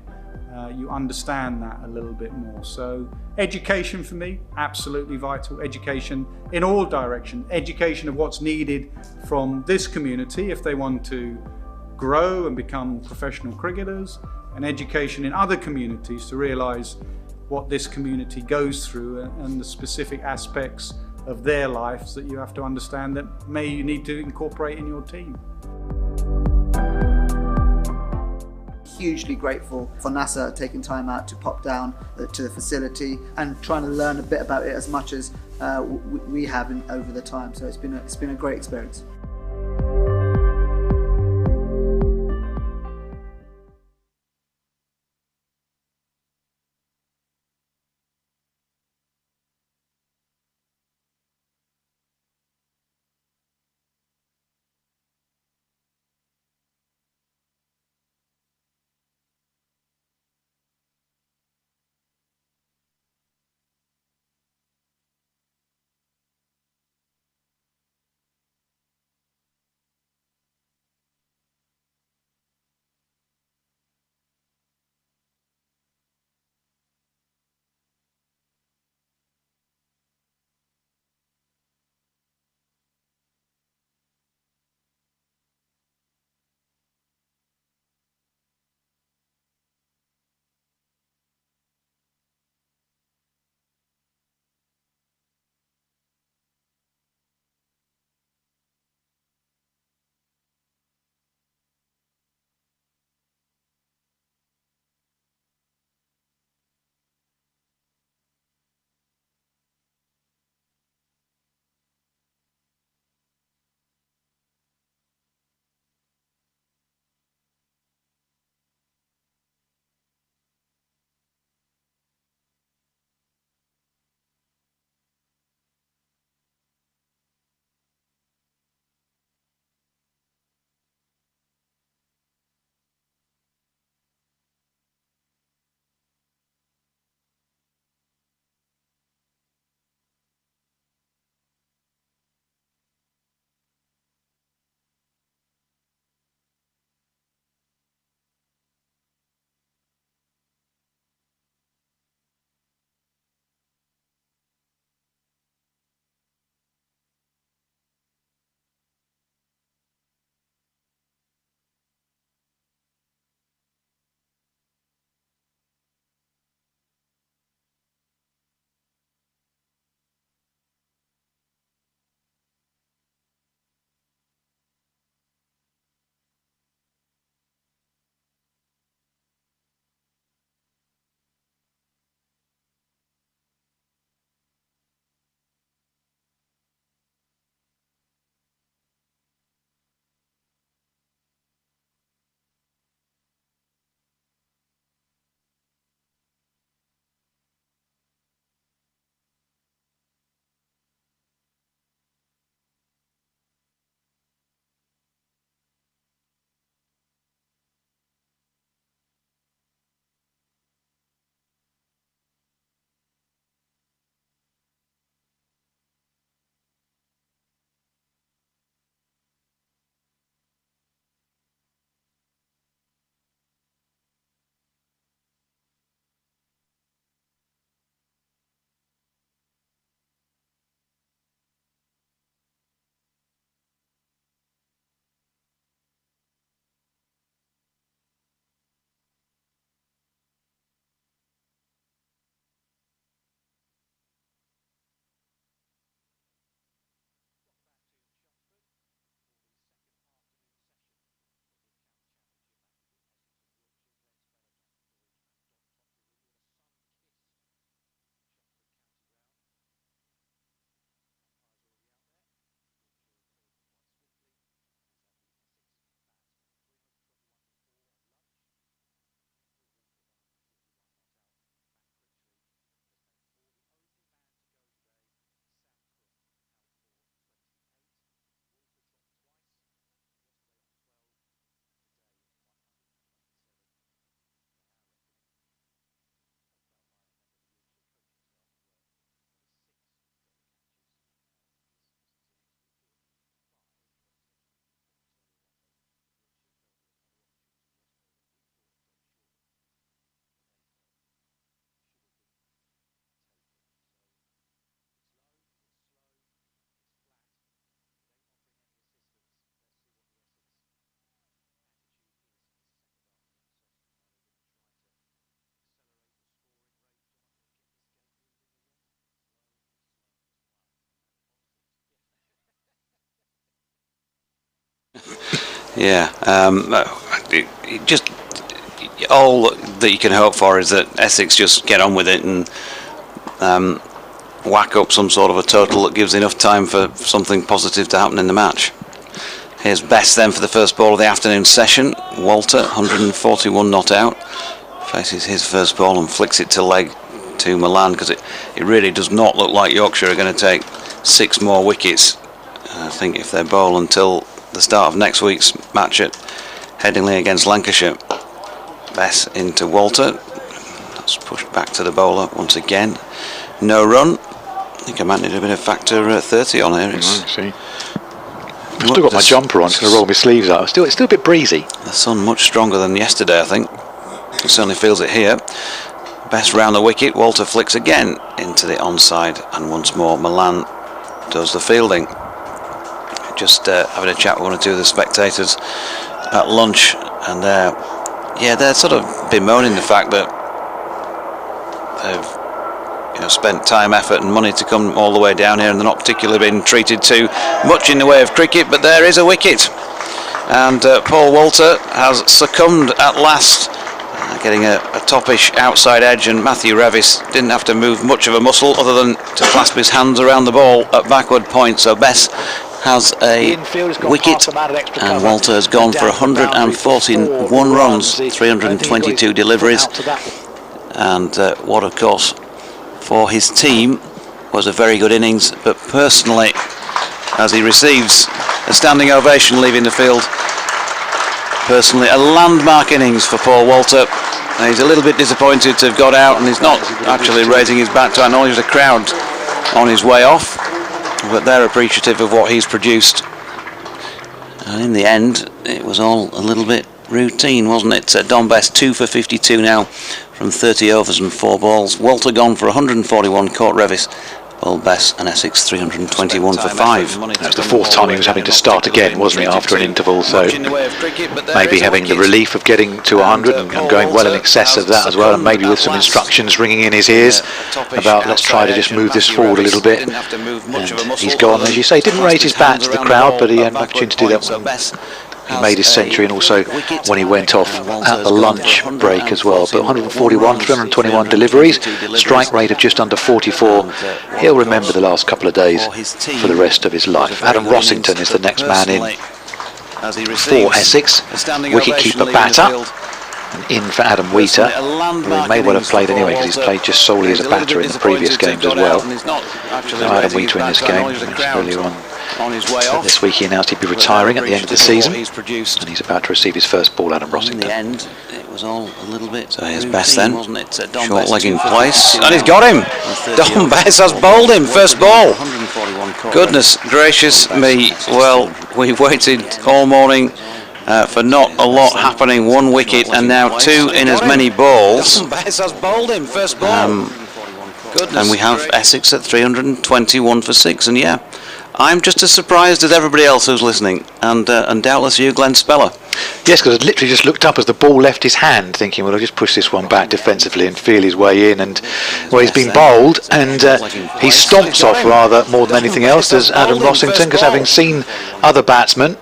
you understand that a little bit more. So education for me, absolutely vital. Education in all directions. Education of what's needed from this community if they want to grow and become professional cricketers, and education in other communities to realise what this community goes through and the specific aspects of their lives that you have to understand that you need to incorporate in your team. Hugely grateful for NASA taking time out to pop down to the facility and trying to learn a bit about it as much as we have over the time. So it's been a great experience. Yeah, just all that you can hope for is that Essex just get on with it and whack up some sort of a total that gives enough time for something positive to happen in the match. Here's Best then for the first ball of the afternoon session. Walter, 141 not out, faces his first ball and flicks it to leg to Milan, because it really does not look like Yorkshire are going to take 6 more wickets. I think if they bowl until the start of next week's match at Headingley against Lancashire. Bess into Walter. That's pushed back to the bowler once again. No run. I think I might need a bit of factor 30 on here. I've still got my jumper on, just going to roll my sleeves out. It's still a bit breezy. The sun much stronger than yesterday, I think. It certainly feels it here. Best round the wicket. Walter flicks again into the onside, and once more Milan does the fielding. Just having a chat with one or two of the spectators at lunch, and they're sort of bemoaning the fact that they've spent time, effort and money to come all the way down here, and they're not particularly being treated too much in the way of cricket. But there is a wicket, and Paul Walter has succumbed at last, getting a toppish outside edge, and Matthew Revis didn't have to move much of a muscle other than to clasp his hands around the ball at backward point. So Bess has a wicket, and Walter has gone for 141 runs, 322 deliveries, and what of course for his team was a very good innings, but personally, as he receives a standing ovation leaving the field, personally a landmark innings for Paul Walter. He's a little bit disappointed to have got out, and he's not actually raising his bat to acknowledge the crowd on his way off, but they're appreciative of what he's produced. And in the end, it was all a little bit routine, wasn't it? Don Best 2 for 52 now from 30 overs and 4 balls. Walter gone for 141, caught Revis, Paul Bess and Essex 321 for 5. That was the 4th time he was having to start again, wasn't he, after an interval, so maybe having the relief of getting to 100 and going well in excess of that as well, and maybe with some instructions ringing in his ears about let's try to just move this forward a little bit. And he's gone, as you say, didn't raise his bat to the crowd, but he had an opportunity to do that when he made his century, and also when he went off at the lunch break as well. But 141, 321 deliveries, strike rate of just under 44. He'll remember the last couple of days for the rest of his life. Adam Rossington is the next man in for Essex, wicket-keeper batter. And in for Adam Wheater, who he may well have played anyway, because he's played just solely as a batter in the previous games as well. No Adam Wheater in this game, earlier on. This week he announced he'd be retiring at the end of the season, and he's about to receive his first ball, Adam Rossington. In the end, it was all a little bit. So here's Bess then, short leg in place, and he's got him. Don Bess has bowled him, first ball. Goodness gracious me, well, we've waited all morning for not a lot happening. 1 wicket and now 2 in as many balls. And we have Essex at 321 for 6, and yeah, I'm just as surprised as everybody else who's listening, and doubtless you, Glenn Speller. Yes, because I literally just looked up as the ball left his hand, thinking, well, I'll just push this one back defensively and feel his way in. And well, he's been bowled, and he stomps off rather more than anything else, does Adam Rossington, because having seen other batsmen,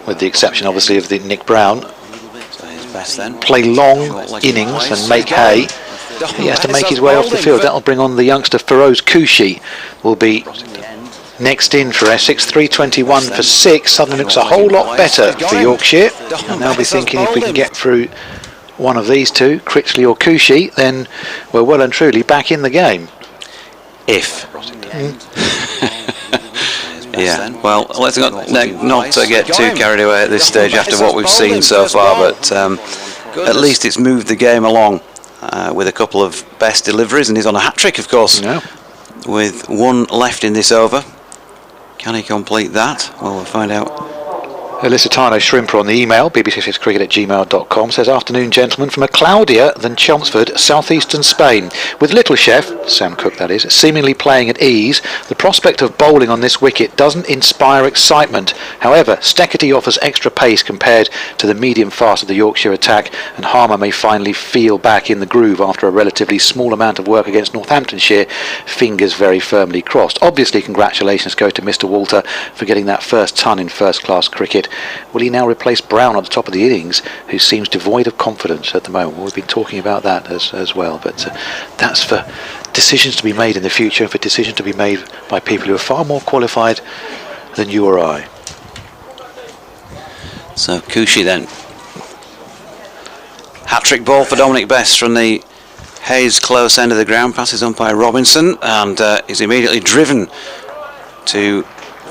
with the exception obviously of the Nick Brown, play long innings and make hay, he has to make his way off the field. That'll bring on the youngster Feroz Kushi, will be next in for Essex. 321 for 6. Suddenly looks a whole lot better for Yorkshire, and they'll be thinking if we can get through one of these two, Critchley or Kushi, then we're well and truly back in the game. If. Yeah, well, let's not get too carried away at this stage after what we've seen so far, but at least it's moved the game along with a couple of best deliveries, and he's on a hat-trick, of course, with 1 left in this over. Can he complete that? Well, we'll find out. Elisatano Shrimper on the email, bbc6cricket@gmail.com, says, afternoon gentlemen, from a cloudier than Chelmsford, southeastern Spain. With Little Chef, Sam Cook that is, seemingly playing at ease, the prospect of bowling on this wicket doesn't inspire excitement. However, Steckety offers extra pace compared to the medium fast of the Yorkshire attack, and Harmer may finally feel back in the groove after a relatively small amount of work against Northamptonshire, fingers very firmly crossed. Obviously, congratulations go to Mr. Walter for getting that first ton in first-class cricket. Will he now replace Brown at the top of the innings, who seems devoid of confidence at the moment? Well, we've been talking about that as well, but that's for decisions to be made in the future, for decisions to be made by people who are far more qualified than you or I. So Cushy then. Hat-trick ball for Dominic Best from the Hayes close end of the ground, passes umpire Robinson, and is immediately driven to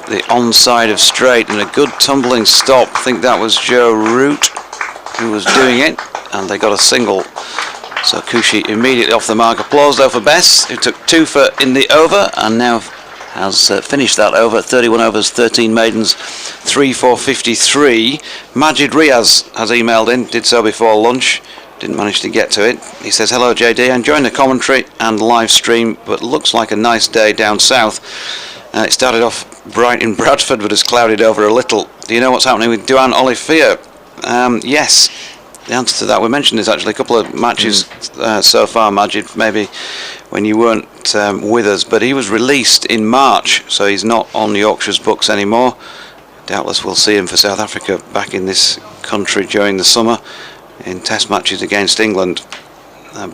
the onside of straight, and a good tumbling stop. I think that was Joe Root who was doing it, and they got a single. So Cushy immediately off the mark. Applause though for Best, who took 2 for in the over, and now has finished that over. 31 overs, 13 maidens, 3 for 53. Majid Riaz has emailed in, did so before lunch. Didn't manage to get to it. He says, hello JD, enjoying the commentary and live stream, but looks like a nice day down south. It started off bright in Bradford, but has clouded over a little. Do you know what's happening with Duan Olivier? Yes, the answer to that we mentioned is actually a couple of matches so far, Majid, maybe when you weren't with us, but he was released in March, so he's not on Yorkshire's books anymore. Doubtless we'll see him for South Africa back in this country during the summer in test matches against England.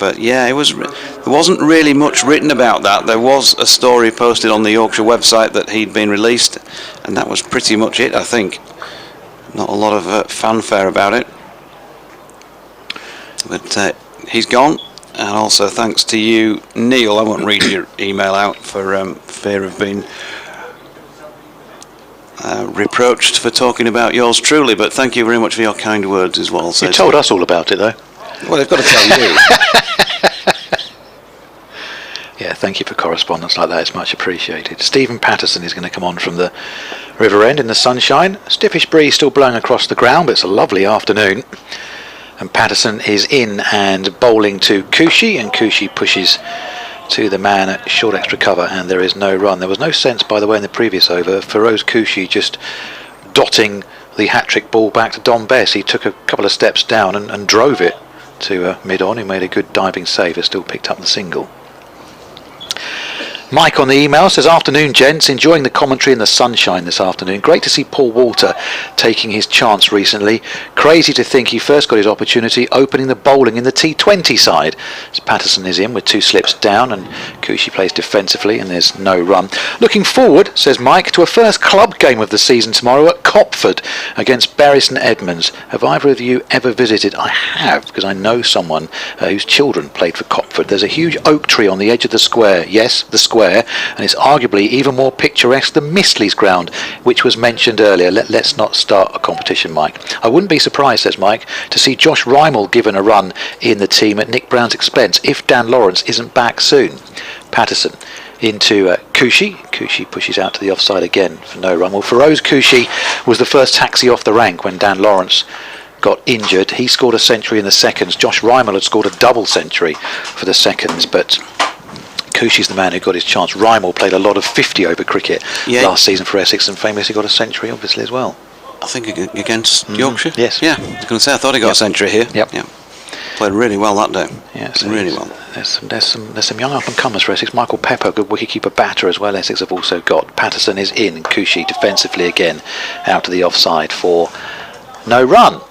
But yeah, there wasn't really much written about that. There was a story posted on the Yorkshire website that he'd been released, and that was pretty much it, I think. Not a lot of fanfare about it. But he's gone, and also thanks to you, Neil. I won't read your email out for fear of being reproached for talking about yours truly, but thank you very much for your kind words as well. You told us all about it though. Well, they've got to tell you. Yeah, thank you for correspondence like that, it's much appreciated. Stephen Patterson is going to come on from the river end in the sunshine. Stiffish breeze still blowing across the ground, but it's a lovely afternoon. And Patterson is in and bowling to Cushy, and Cushy pushes to the man at short extra cover, and there is no run. There was no sense, by the way, in the previous over. Feroz Cushy just dotting the hat-trick ball back to Don Bess. He took a couple of steps down and drove it to mid-on, who made a good diving save, has still picked up the single. Mike on the email says, afternoon gents, enjoying the commentary in the sunshine this afternoon. Great to see Paul Walter taking his chance recently. Crazy to think he first got his opportunity opening the bowling in the T20 side. As Patterson is in with 2 slips down, and Cushy plays defensively, and there's no run. Looking forward, says Mike, to a first club game of the season tomorrow at Copford against Bury St Edmunds. Have either of you ever visited? I have, because I know someone whose children played for Copford. There's a huge oak tree on the edge of the square. Yes, the square. And it's arguably even more picturesque than Mistley's ground, which was mentioned earlier. Let's not start a competition, Mike. I wouldn't be surprised, says Mike, to see Josh Rymel given a run in the team at Nick Brown's expense if Dan Lawrence isn't back soon. Patterson into Cushy. Cushy pushes out to the offside again for no run. Well, Feroz Cushy was the first taxi off the rank when Dan Lawrence got injured. He scored a century in the seconds. Josh Rymel had scored a double century for the seconds, but Cushy's the man who got his chance. Rymel played a lot of 50-over cricket last season for Essex, and famously got a century obviously as well. I think against Yorkshire? Yes. Yeah, I was going to say, I thought he got a century here. Yep. Yeah. Played really well that day. Yes, really well. There's some young up-and-comers for Essex. Michael Pepper, good wicket-keeper batter as well, Essex have also got. Patterson is in, Cushy defensively again, out to the offside for no run.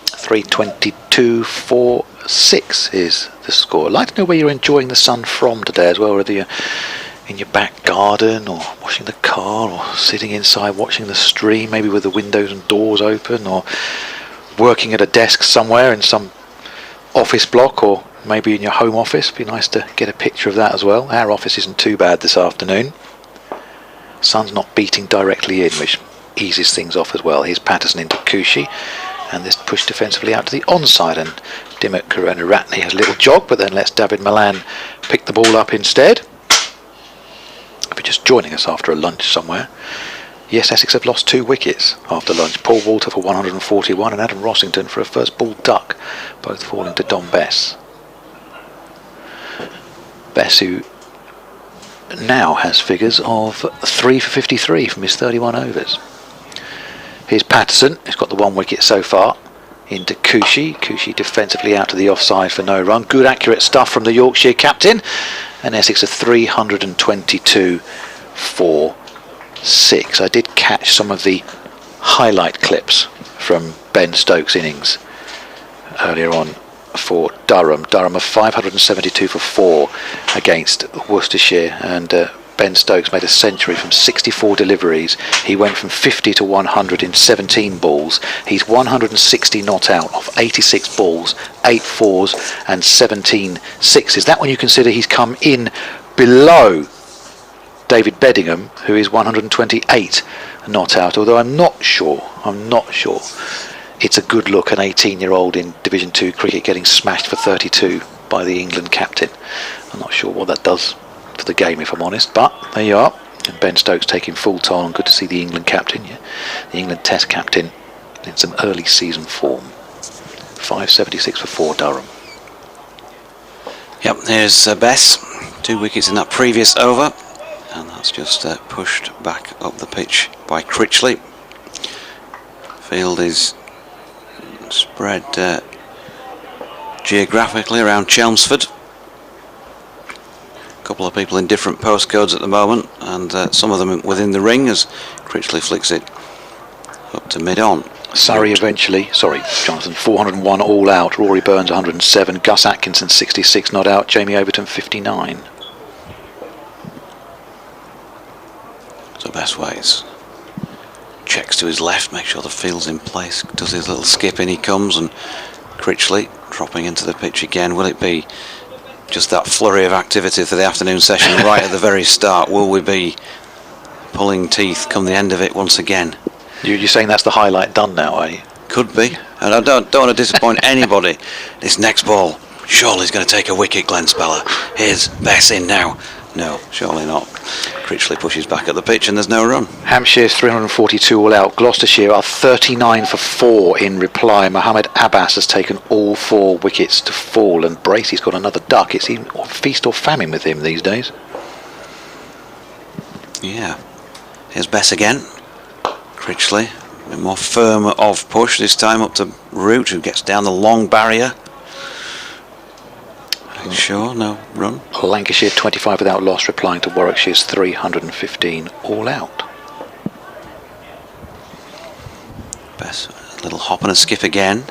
322 for 6 is the score. I'd like to know where you're enjoying the sun from today as well, whether you're in your back garden or washing the car or sitting inside watching the stream, maybe with the windows and doors open, or working at a desk somewhere in some office block, or maybe in your home office. It'd be nice to get a picture of that as well. Our office isn't too bad this afternoon. Sun's not beating directly in, which eases things off as well. Here's Patterson into Cushy, and this push defensively out to the onside, and Dimmock Karunaratne has a little jog, but then lets David Malan pick the ball up instead. If you're just joining us after a lunch somewhere, yes, Essex have lost 2 wickets after lunch. Paul Walter for 141 and Adam Rossington for a first ball duck, both falling to Don Bess. Bess, who now has figures of 3 for 53 from his 31 overs. Here's Patterson, who's got the 1 wicket so far, into Cushy. Cushy defensively out to the offside for no run. Good accurate stuff from the Yorkshire captain, and Essex are 322 for 6. I did catch some of the highlight clips from Ben Stokes' innings earlier on for Durham. Durham are 572 for 4 against Worcestershire, and Ben Stokes made a century from 64 deliveries. He went from 50 to 100 in 17 balls. He's 160 not out of 86 balls, 8 fours and 17 sixes. That when you consider he's come in below David Beddingham, who is 128 not out, although I'm not sure it's a good look, an 18-year-old in Division 2 cricket getting smashed for 32 by the England captain. I'm not sure what that does for the game, if I'm honest, but there you are. And Ben Stokes taking full toll, and good to see the England captain, the England Test captain, in some early season form. 576 for 4 Durham. Yep, there's Bess, 2 wickets in that previous over, and that's just pushed back up the pitch by Critchley. Field is spread geographically around Chelmsford. A couple of people in different postcodes at the moment, and some of them within the ring as Critchley flicks it up to mid-on. Surrey eventually, sorry Jonathan, 401 all out, Rory Burns 107, Gus Atkinson 66 not out, Jamie Overton 59. So best ways. Checks to his left, make sure the field's in place, does his little skip, in he comes, and Critchley dropping into the pitch again. Will it be just that flurry of activity for the afternoon session right at the very start? Will we be pulling teeth come the end of it once again? You're saying that's the highlight done now, are you? Could be, and I don't want to disappoint anybody. This next ball, surely he's going to take a wicket, Glenn Speller. Here's Bess in now. No, surely not. Critchley pushes back at the pitch and there's no run. Hampshire's 342 all out. Gloucestershire are 39 for 4 in reply. Mohammed Abbas has taken all 4 wickets to fall, and Bracey's got another duck. It's even feast or famine with him these days. Yeah. Here's Bess again. Critchley, a bit more firm of push this time up to Root, who gets down the long barrier. Sure, no run. Lancashire 25 without loss, replying to Warwickshire's 315 all out. Bess, a little hop and a skip again.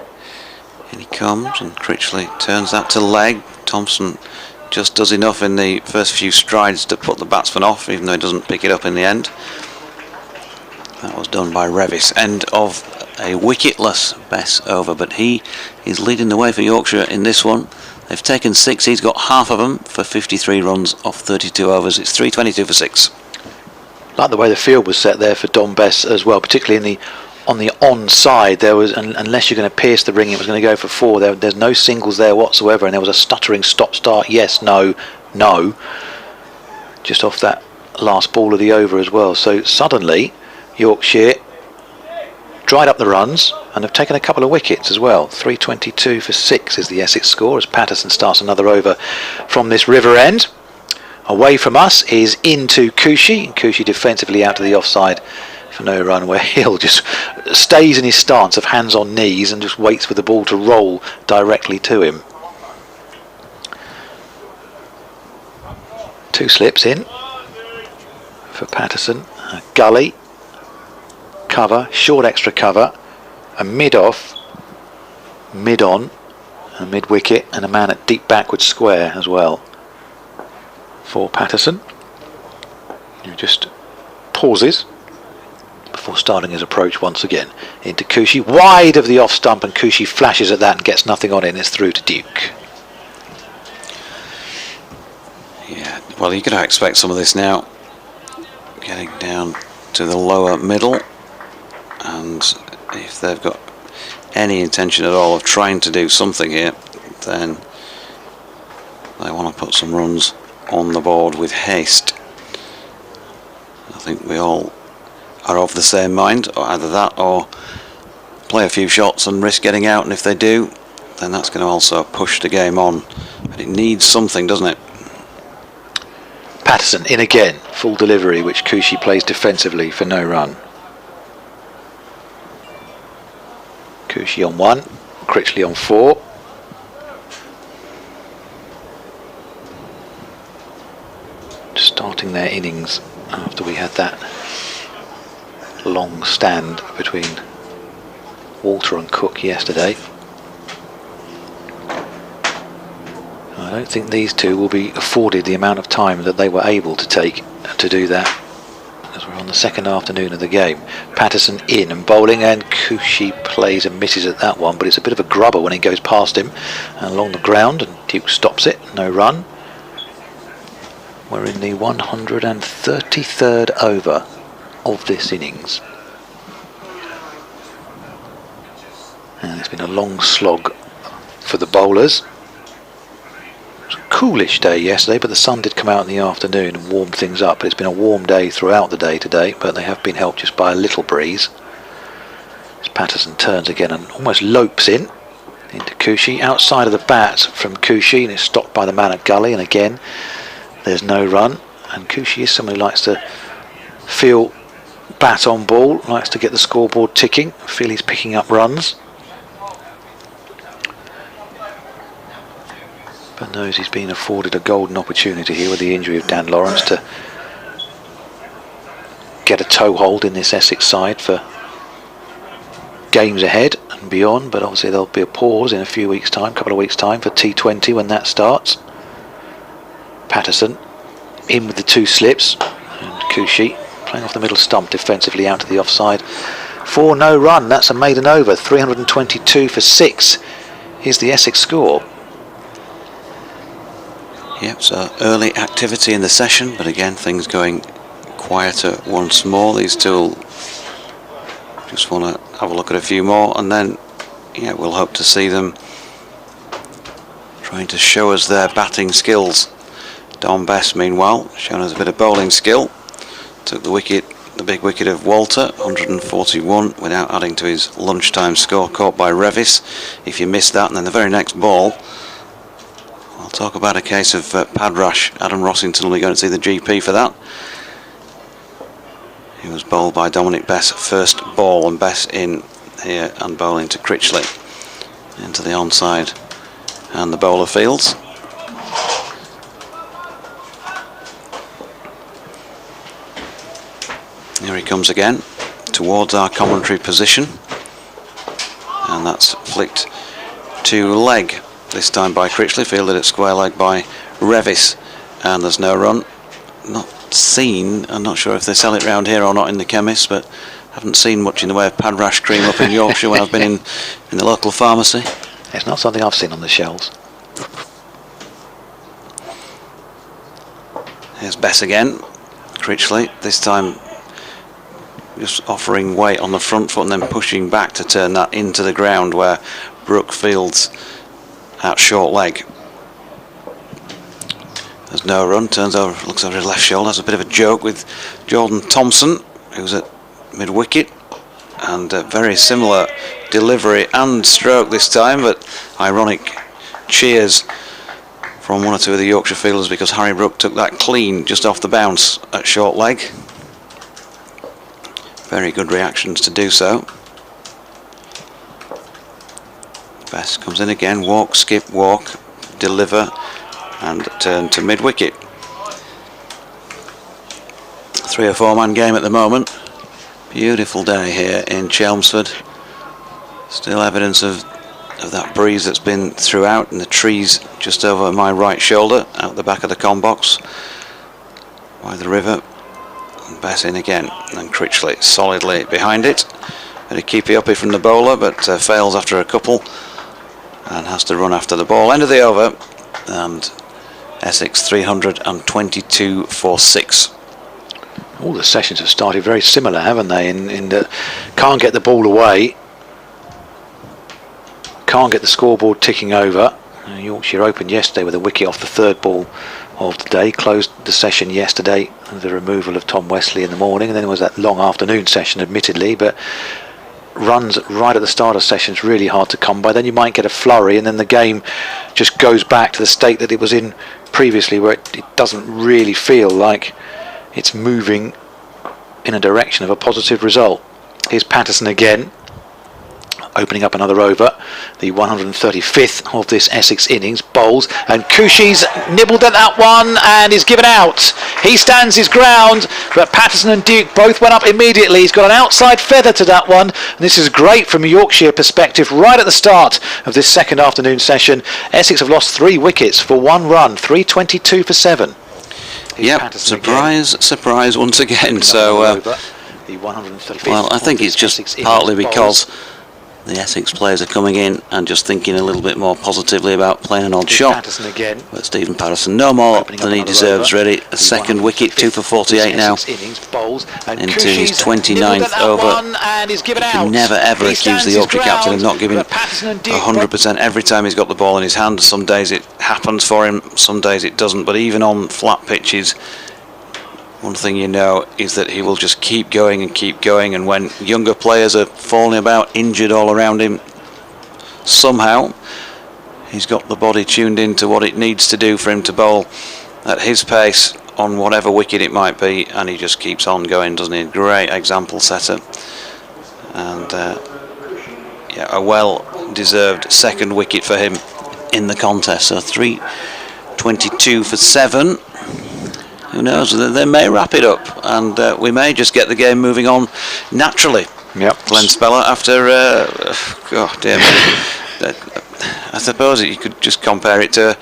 In he comes, and Critchley turns that to leg. Thompson just does enough in the first few strides to put the batsman off, even though he doesn't pick it up in the end. That was done by Revis. End of a wicketless Bess over, but he is leading the way for Yorkshire in this one. They've taken 6, he's got half of them for 53 runs off 32 overs. It's 322 for 6. Like the way the field was set there for Don Bess as well, particularly on the onside. There was, unless you're going to pierce the ring, it was going to go for 4. There's no singles there whatsoever, and there was a stuttering stop-start, yes, no, no, just off that last ball of the over as well. So suddenly Yorkshire dried up the runs and have taken a couple of wickets as well. 322 for 6 is the Essex score as Patterson starts another over from this river end. Away from us is into Kushi. Kushi defensively out to the offside for no run, where Hill just stays in his stance of hands on knees and just waits for the ball to roll directly to him. 2 slips in for Patterson. A gully, cover, short extra cover, a mid-off, mid-on, a mid-wicket, and a man at deep backward square as well for Patterson, who just pauses before starting his approach once again into Kushi, wide of the off stump, and Kushi flashes at that and gets nothing on it, and it's through to Duke. Yeah, well, you're going to expect some of this now, getting down to the lower middle, and if they've got any intention at all of trying to do something here, then they want to put some runs on the board with haste. I think we all are of the same mind, or either that or play a few shots and risk getting out, and if they do, then that's going to also push the game on. But it needs something, doesn't it? Patterson in again, full delivery, which Kushi plays defensively for no run. Kushi on 1, Critchley on 4. Starting their innings after we had that long stand between Walter and Cook yesterday. I don't think these two will be afforded the amount of time that they were able to take to do that, as we're on the second afternoon of the game. Patterson in and bowling, and Cushy plays and misses at that one, but it's a bit of a grubber when he goes past him and along the ground, and Duke stops it, no run. We're in the 133rd over of this innings. And it's been a long slog for the bowlers. It was a coolish day yesterday, but the sun did come out in the afternoon and warm things up. But it's been a warm day throughout the day today, but they have been helped just by a little breeze. As Patterson turns again and almost lopes into Cushy, outside of the bat from Cushy, and it's stopped by the man at gully, and again there's no run. And Cushy is someone who likes to feel bat on ball, likes to get the scoreboard ticking, feel he's picking up runs, but knows he's been afforded a golden opportunity here with the injury of Dan Lawrence to get a toehold in this Essex side for games ahead and beyond. But obviously there'll be a pause in a few weeks' time, couple of weeks' time, for T20 when that starts. Patterson in with the two slips, and Cushy playing off the middle stump defensively out to the offside for no run. That's a maiden over. 322 for 6 is the Essex score. Yep, so early activity in the session, but again things going quieter once more. These two will just want to have a look at a few more, and then yeah, we'll hope to see them trying to show us their batting skills. Don Best, meanwhile, showing us a bit of bowling skill. Took the wicket, the big wicket of Walter, 141, without adding to his lunchtime score, caught by Revis. If you missed that, and then the very next ball, I'll talk about a case of pad rash. Adam Rossington will be going to see the GP for that. He was bowled by Dominic Bess first ball, and Bess in here and bowling to Critchley into the onside and the bowler fields. Here he comes again towards our commentary position, and that's flicked to leg, this time by Critchley, fielded at square leg by Revis, and there's no run. Not seen, I'm not sure if they sell it round here or not in the chemist, but haven't seen much in the way of pad rash cream up in Yorkshire when I've been in the local pharmacy. It's not something I've seen on the shelves. Here's Bess again. Critchley, this time just offering weight on the front foot and then pushing back to turn that into the ground, where Brooke fields out short leg. There's no run, turns over, looks over his left shoulder, has a bit of a joke with Jordan Thompson, who's at mid wicket, and a very similar delivery and stroke this time, but ironic cheers from one or two of the Yorkshire fielders because Harry Brooke took that clean just off the bounce at short leg. Very good reactions to do so. Best comes in again, walk, skip, walk, deliver, and turn to mid wicket. 3 or 4 man game at the moment. Beautiful day here in Chelmsford. Still evidence of that breeze that's been throughout, and the trees just over my right shoulder out the back of the con box by the river. Bess in again, and Critchley solidly behind it. Had a keepy uppy from the bowler, but fails after a couple and has to run after the ball. End of the over, and Essex 322 for 6. All the sessions have started very similar, haven't they? In that can't get the ball away, can't get the scoreboard ticking over. Yorkshire opened yesterday with a wicket off the 3rd ball of the day, closed the session yesterday with the removal of Tom Wesley in the morning, and then there was that long afternoon session admittedly, but runs right at the start of sessions really hard to come by. Then you might get a flurry, and then the game just goes back to the state that it was in previously, where it doesn't really feel like it's moving in a direction of a positive result. Here's Patterson again, opening up another over. The 135th of this Essex innings. Bowls, and Cushy's nibbled at that one and is given out. He stands his ground, but Patterson and Duke both went up immediately. He's got an outside feather to that one, and this is great from a Yorkshire perspective right at the start of this second afternoon session. Essex have lost 3 wickets for 1 run, 322 for 7. Yep, surprise once again. So, well, I think it's just partly because the Essex players are coming in and just thinking a little bit more positively about playing an odd shot. But Stephen Patterson, no more than he deserves, really. A second wicket, 2 for 48 now, into his 29th over. You can never ever accuse the Yorkshire captain of not giving 100% every time he's got the ball in his hand. Some days it happens for him, some days it doesn't. But even on flat pitches, one thing you know is that he will just keep going, and when younger players are falling about, injured all around him, somehow he's got the body tuned into what it needs to do for him to bowl at his pace on whatever wicket it might be, and he just keeps on going, doesn't he? Great example setter, and yeah, a well-deserved second wicket for him in the contest. So 322 for 7. Who knows, they may wrap it up, and we may just get the game moving on naturally. Yep. Glenn Speller, after, oh dear me, I suppose you could just compare it to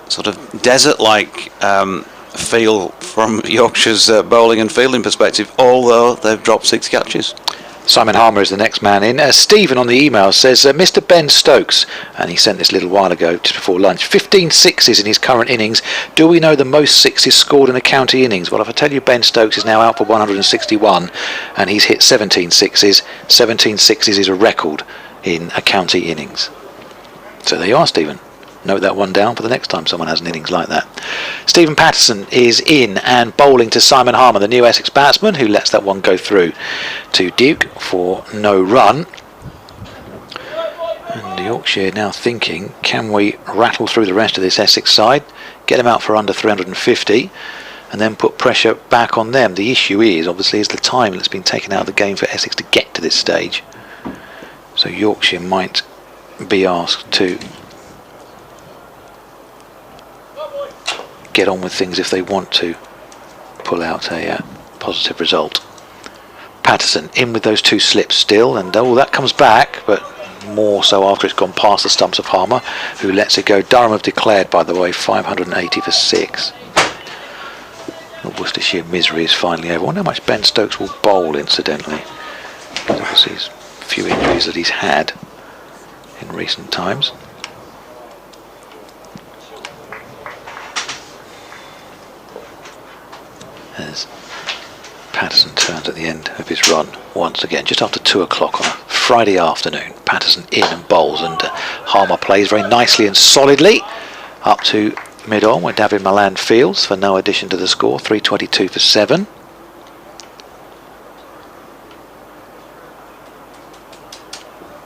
sort of desert-like feel from Yorkshire's bowling and fielding perspective, although they've dropped 6 catches. Simon Harmer is the next man in. Stephen on the email says, Mr. Ben Stokes, and he sent this a little while ago, just before lunch, 15 sixes in his current innings. Do we know the most sixes scored in a county innings? Well, if I tell you Ben Stokes is now out for 161, and he's hit 17 sixes. 17 sixes is a record in a county innings. So there you are, Stephen. Note that one down for the next time someone has an innings like that. Stephen Patterson is in and bowling to Simon Harmer, the new Essex batsman, who lets that one go through to Duke for no run. And Yorkshire now thinking, can we rattle through the rest of this Essex side, get them out for under 350, and then put pressure back on them? The issue is, obviously, is the time that's been taken out of the game for Essex to get to this stage. So Yorkshire might be asked to get on with things if they want to pull out a positive result. Patterson in with those 2 slips still, and that comes back, but more so after it's gone past the stumps of Harmer, who lets it go. Durham have declared, by the way, 580 for 6. Worcestershire misery is finally over. I wonder how much Ben Stokes will bowl, incidentally. Obviously, there's a few injuries that he's had in recent times. As Patterson turns at the end of his run once again, just after 2 o'clock on a Friday afternoon. Patterson in and bowls, and Harmer plays very nicely and solidly up to mid-on, where David Malan fields for no addition to the score. 322 for 7.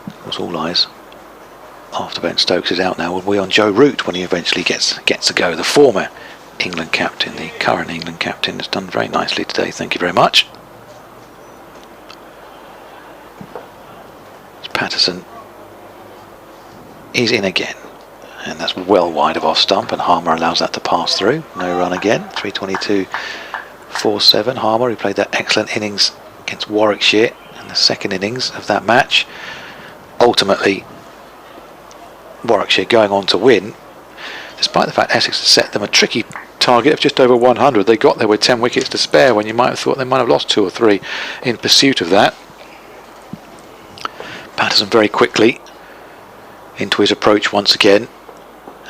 Of course, all eyes after Ben Stokes is out now will be on Joe Root when he eventually gets to go. The former England captain, the current England captain, has done very nicely today. Thank you very much. Patterson is in again, and that's well wide of off stump, and Harmer allows that to pass through. No run again. 322 for 7. Harmer, who played that excellent innings against Warwickshire in the second innings of that match. Ultimately, Warwickshire going on to win, despite the fact Essex had set them a tricky target of just over 100. They got there with 10 wickets to spare, when you might have thought they might have lost 2 or 3 in pursuit of that. Patterson very quickly into his approach once again,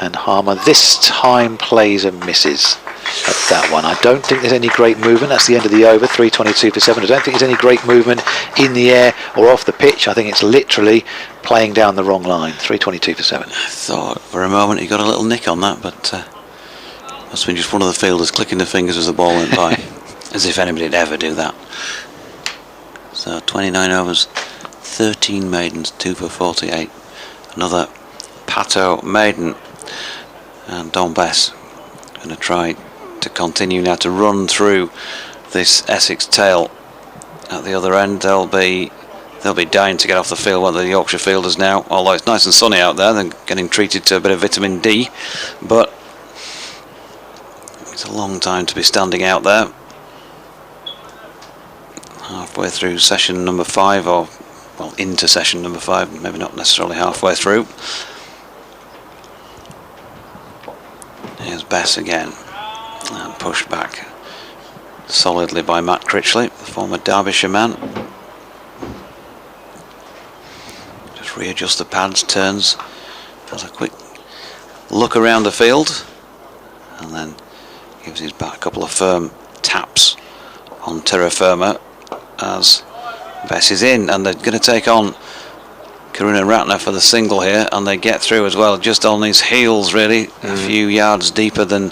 and Harmer this time plays and misses at that one. I don't think there's any great movement. That's the end of the over. 322 for 7. I don't think there's any great movement in the air or off the pitch. I think it's literally playing down the wrong line. 322 for 7. I thought for a moment he got a little nick on that, but must have been just one of the fielders clicking their fingers as the ball went by. As if anybody would ever do that. So 29 overs, 13 maidens, 2 for 48. Another Pato maiden, and Don Bess going to try to continue now to run through this Essex tail. At the other end there'll be They'll be dying to get off the field, one of the Yorkshire fielders now. Although it's nice and sunny out there, they're getting treated to a bit of vitamin D. But it's a long time to be standing out there. Halfway through session number 5, or well, into session number 5, maybe not necessarily halfway through. Here's Bess again, and pushed back solidly by Matt Critchley, the former Derbyshire man. Just readjusts the pads, turns, has a quick look around the field, and then gives his bat a couple of firm taps on terra firma as Bess is in, and they're going to take on Karuna Ratner for the single here, and they get through as well, just on his heels really, a few yards deeper than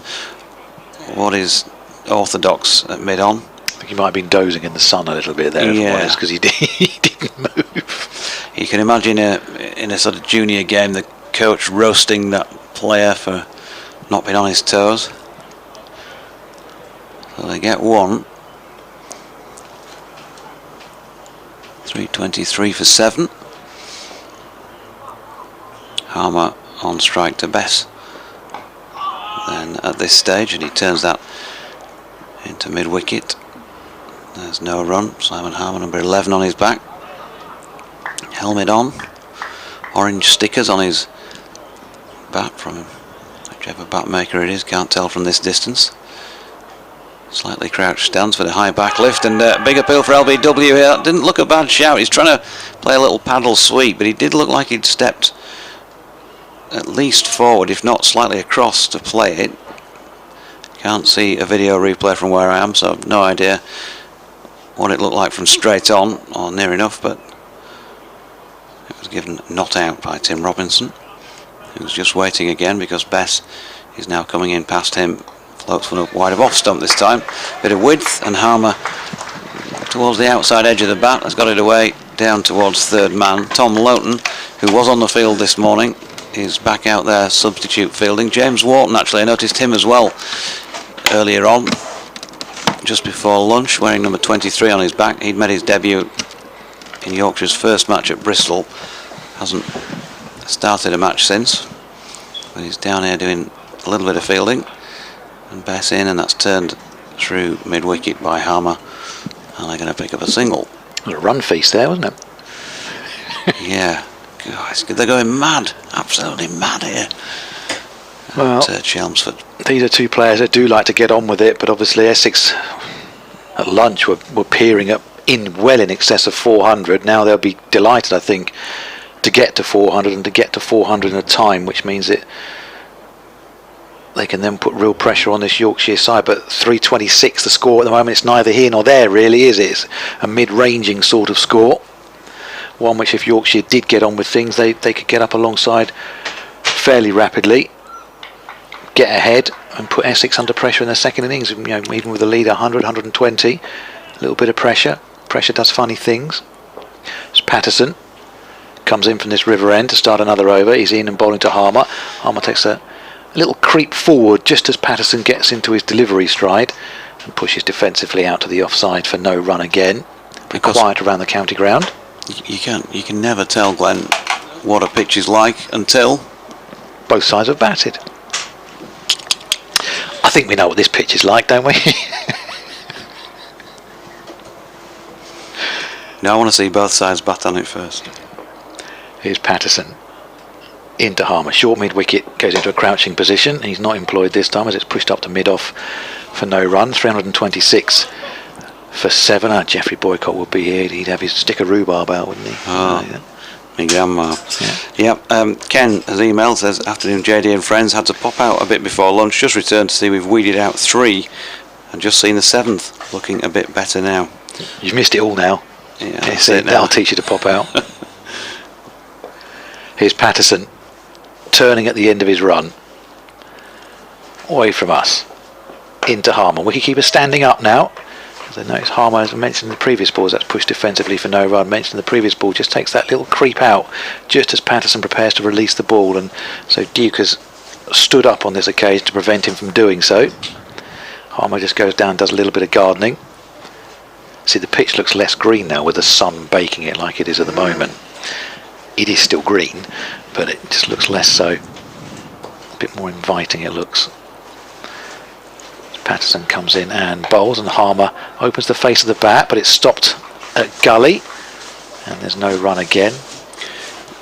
what is orthodox at mid-on. I think he might have been dozing in the sun a little bit there, because he didn't move. You can imagine in a sort of junior game the coach roasting that player for not being on his toes. So they get one. 3:23 for 7. Harmer on strike to Bess. Then at this stage, and he turns that into mid-wicket. There's no run. Simon Harmer, number 11 on his back. Helmet on. Orange stickers on his bat from whichever bat maker it is. Can't tell from this distance. Slightly crouched stance for the high back lift, and big appeal for LBW here. Didn't look a bad shout. He's trying to play a little paddle sweep, but he did look like he'd stepped at least forward, if not slightly across, to play it. Can't see a video replay from where I am, so I've no idea what it looked like from straight on, or near enough, but it was given not out by Tim Robinson, who's just waiting again because Bess is now coming in past him. Floats one up wide of off stump this time. Bit of width, and Harmer towards the outside edge of the bat has got it away down towards third man. Tom Loughton, who was on the field this morning, is back out there substitute fielding. James Wharton, actually, I noticed him as well earlier on, just before lunch, wearing number 23 on his back. He'd made his debut in Yorkshire's first match at Bristol. Hasn't started a match since, but he's down here doing a little bit of fielding. And Bess in, and that's turned through mid-wicket by Harmer, and they're going to pick up a single. It was a run feast there, wasn't it? Yeah, guys, they're going mad, absolutely mad here. Well, at Chelmsford. These are two players that do like to get on with it, but obviously Essex at lunch were peering up well in excess of 400. Now they'll be delighted, I think, to get to 400 and to get to 400 in a time, which means it. They can then put real pressure on this Yorkshire side, but 3:26 the score at the moment. It's neither here nor there really, is it? It's a mid-ranging sort of score, one which if Yorkshire did get on with things, they could get up alongside fairly rapidly, get ahead and put Essex under pressure in their second innings, even with the lead 100, 120, a little bit of pressure does funny things. It's Patterson comes in from this river end to start another over. He's in and bowling to Harmer. Harmer takes a little creep forward just as Patterson gets into his delivery stride and pushes defensively out to the offside for no run again. Because quiet around the county ground. You can never tell, Glenn, what a pitch is like until both sides have batted. I think we know what this pitch is like, don't we? No, I want to see both sides bat on it first. Here's Patterson into Harmer, short mid-wicket, goes into a crouching position. He's not employed this time as it's pushed up to mid-off for no run. 326 for 7. Geoffrey Boycott would be here. He'd have his stick of rhubarb out, wouldn't he? Oh, my grandma. Yeah. Ken has emailed, says, afternoon JD and friends, had to pop out a bit before lunch, just returned to see we've weeded out 3 and just seen the 7th, looking a bit better now. You've missed it all now. Yeah, that's it now. That'll teach you to pop out. Here's Patterson turning at the end of his run, away from us, into Harmer. Wicketkeeper standing up now. As I noticed, Harmer, as I mentioned in the previous balls, that's pushed defensively for no run. Mentioned in the previous ball, just takes that little creep out just as Patterson prepares to release the ball, and so Duke has stood up on this occasion to prevent him from doing so. Harmer just goes down, does a little bit of gardening. See, the pitch looks less green now with the sun baking it like it is at the moment. It is still green, but it just looks less so. A bit more inviting it looks. Patterson comes in and bowls, and Harmer opens the face of the bat, but it's stopped at gully, and there's no run again.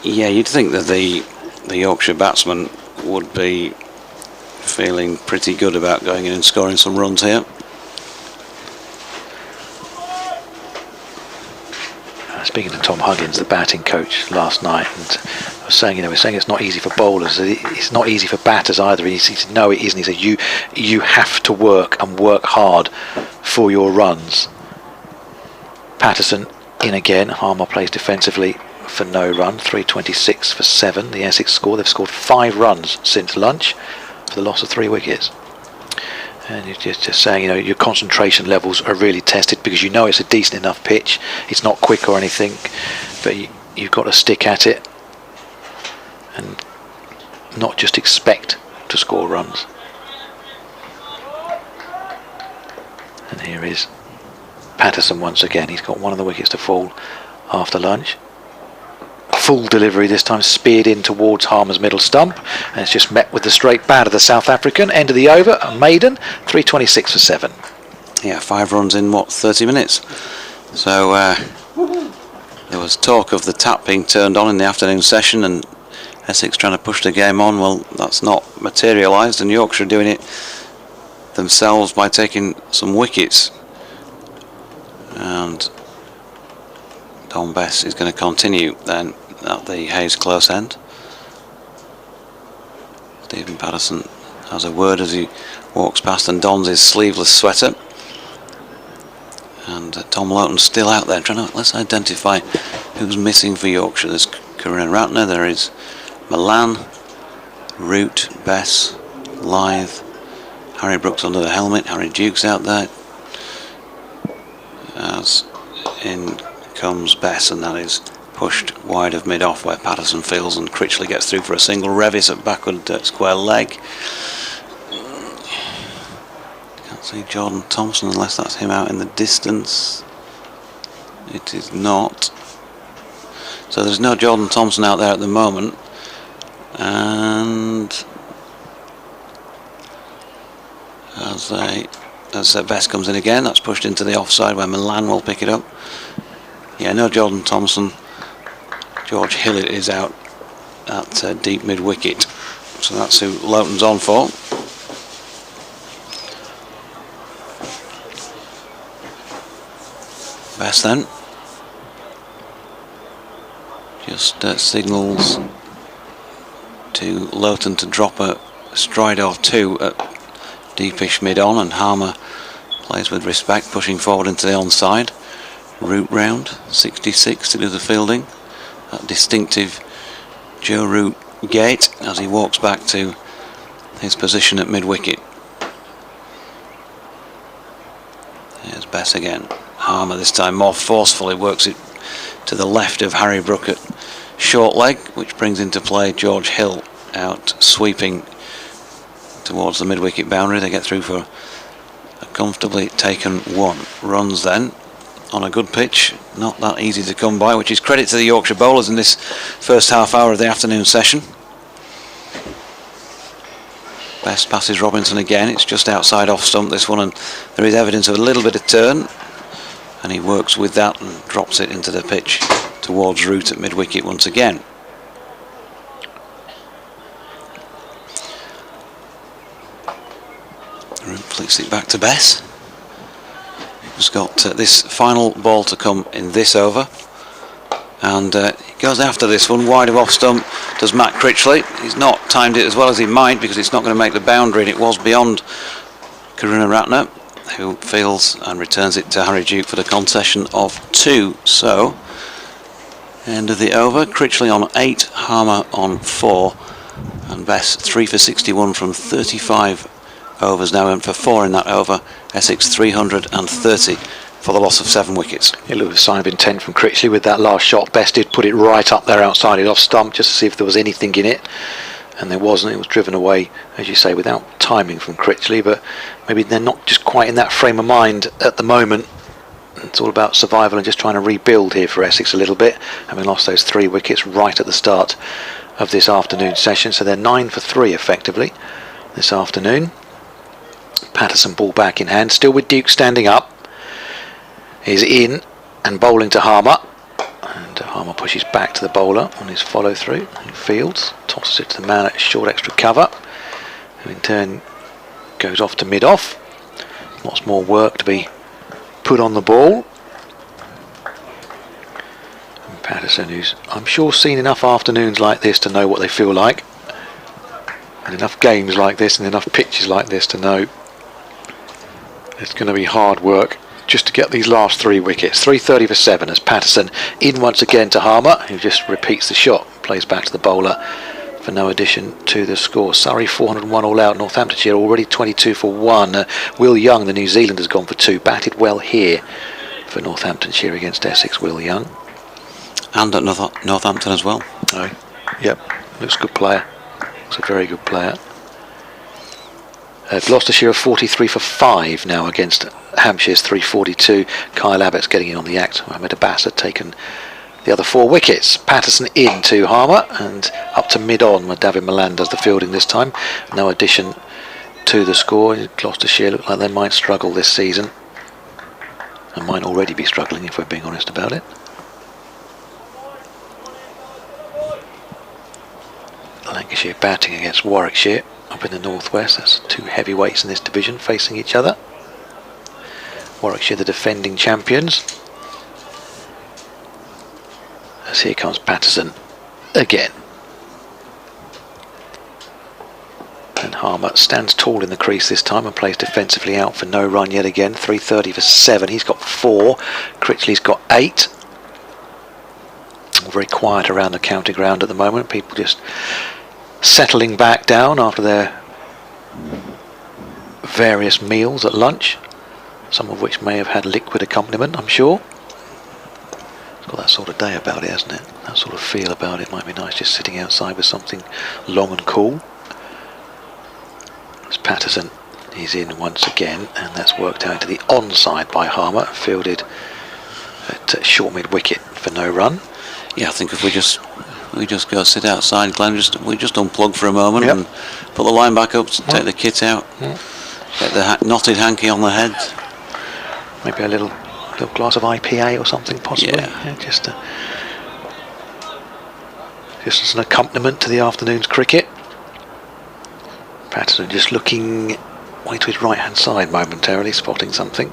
Yeah, you'd think that the Yorkshire batsman would be feeling pretty good about going in and scoring some runs here. Speaking to Tom Huggins, the batting coach, last night, and I was saying, we're saying it's not easy for bowlers. It's not easy for batters either. He said, no, it isn't. He said, you have to work and work hard for your runs. Patterson in again. Harmer plays defensively for no run. 326 for 7. The Essex score. They've scored 5 runs since lunch for the loss of 3 wickets. And you're just saying, your concentration levels are really tested because it's a decent enough pitch. It's not quick or anything, but you've got to stick at it and not just expect to score runs. And here is Patterson once again. He's got one of the wickets to fall after lunch. Full delivery this time, speared in towards Harmer's middle stump, and it's just met with the straight bat of the South African. End of the over, a maiden, 326 for 7. Yeah, 5 runs in 30 minutes. So there was talk of the tap being turned on in the afternoon session and Essex trying to push the game on. Well, that's not materialised, and Yorkshire doing it themselves by taking some wickets. And Don Bess is going to continue then at the Hayes close end. Stephen Patterson has a word as he walks past and dons his sleeveless sweater. And Tom Loughton's still out there trying to, let's identify who's missing for Yorkshire. There's Corinne Ratner, there is Milan, Root, Bess, Lythe, Harry Brooks under the helmet, Harry Duke's out there. As in comes Bess, and that is pushed wide of mid-off where Patterson fields, and Critchley gets through for a single. Revis at backward square leg. Can't see Jordan Thompson unless that's him out in the distance. It is not. So there's no Jordan Thompson out there at the moment. And as Bess comes in again, that's pushed into the offside where Milan will pick it up. Yeah, no Jordan Thompson. George Hillett is out at deep mid-wicket. So that's who Loughton's on for. Bess then. Just signals to Loughton to drop a stride or two at deepish mid-on, and Harmer plays with respect, pushing forward into the onside. Root round, 66 to do the fielding. That distinctive Joe Root gait as he walks back to his position at mid-wicket. Here's Bess again. Harmer this time more forcefully works it to the left of Harry Brook at short leg, which brings into play George Hill out sweeping towards the mid-wicket boundary. They get through for a comfortably taken 1. Runs then on a good pitch, not that easy to come by, which is credit to the Yorkshire bowlers in this first half hour of the afternoon session. Best passes Robinson again. It's just outside off stump this one, and there is evidence of a little bit of turn, and he works with that and drops it into the pitch towards Root at mid-wicket once again. Root flicks it back to Bess, who's got this final ball to come in this over, and he goes after this one wide of off stump. Does Matt Critchley. He's not timed it as well as he might because it's not going to make the boundary, and it was beyond Karuna Ratner, who fields and returns it to Harry Duke for the concession of 2. So end of the over. Critchley on 8, Harmer on 4, and Bess 3 for 61 from 35 overs now, and for 4 in that over. Essex 330 for the loss of 7 wickets. It looked a sign of intent from Critchley with that last shot. Bess did put it right up there outside it off stump just to see if there was anything in it, and there wasn't. It was driven away, as you say, without timing from Critchley, but maybe they're not just quite in that frame of mind at the moment It's all about survival and just trying to rebuild here for Essex a little bit, having lost those 3 wickets right at the start of this afternoon session. So they're 9 for 3 effectively this afternoon. Patterson ball back in hand, still with Duke standing up. He's in and bowling to Harmer, and Harmer pushes back to the bowler on his follow through. He fields, tosses it to the man at short extra cover, who in turn goes off to mid-off. Lots more work to be put on the ball. And Patterson, who's I'm sure seen enough afternoons like this to know what they feel like, and enough games like this and enough pitches like this to know it's going to be hard work just to get these last 3 wickets. 3:30 for 7 as Patterson in once again to Harmer, who just repeats the shot, plays back to the bowler for no addition to the score. Surrey 401 all out, Northamptonshire already 22 for 1. Will Young, the New Zealander, has gone for 2. Batted well here for Northamptonshire against Essex, Will Young. And at Northampton as well. Oh, yep, looks a good player. Looks a very good player. Gloucestershire are 43 for 5 now against Hampshire's 342. Kyle Abbott's getting in on the act. Mohamed Abbas had taken the other 4 wickets. Patterson in to Harmer and up to mid-on where David Milan does the fielding this time. No addition to the score. Gloucestershire look like they might struggle this season, and might already be struggling if we're being honest about it. Lancashire batting against Warwickshire up in the northwest. That's 2 heavyweights in this division facing each other. Warwickshire the defending champions. As here comes Patterson again. And Harmer stands tall in the crease this time and plays defensively out for no run yet again. 3:30 for 7. He's got 4. Critchley's got 8. Very quiet around the county ground at the moment. People just settling back down after their various meals at lunch, some of which may have had liquid accompaniment, I'm sure. It's got that sort of day about it, hasn't it? That sort of feel about it. Might be nice just sitting outside with something long and cool. It's Patterson. He's in once again, and that's worked out to the onside by Harmer, fielded at short mid wicket for no run. Yeah, I think if we just go sit outside, Glenn, we just unplug for a moment and put the line back up, take the kit out, get the knotted hanky on the head. Maybe a little glass of IPA or something, possibly. Yeah, just as an accompaniment to the afternoon's cricket. Patterson just looking way to his right hand side momentarily, spotting something,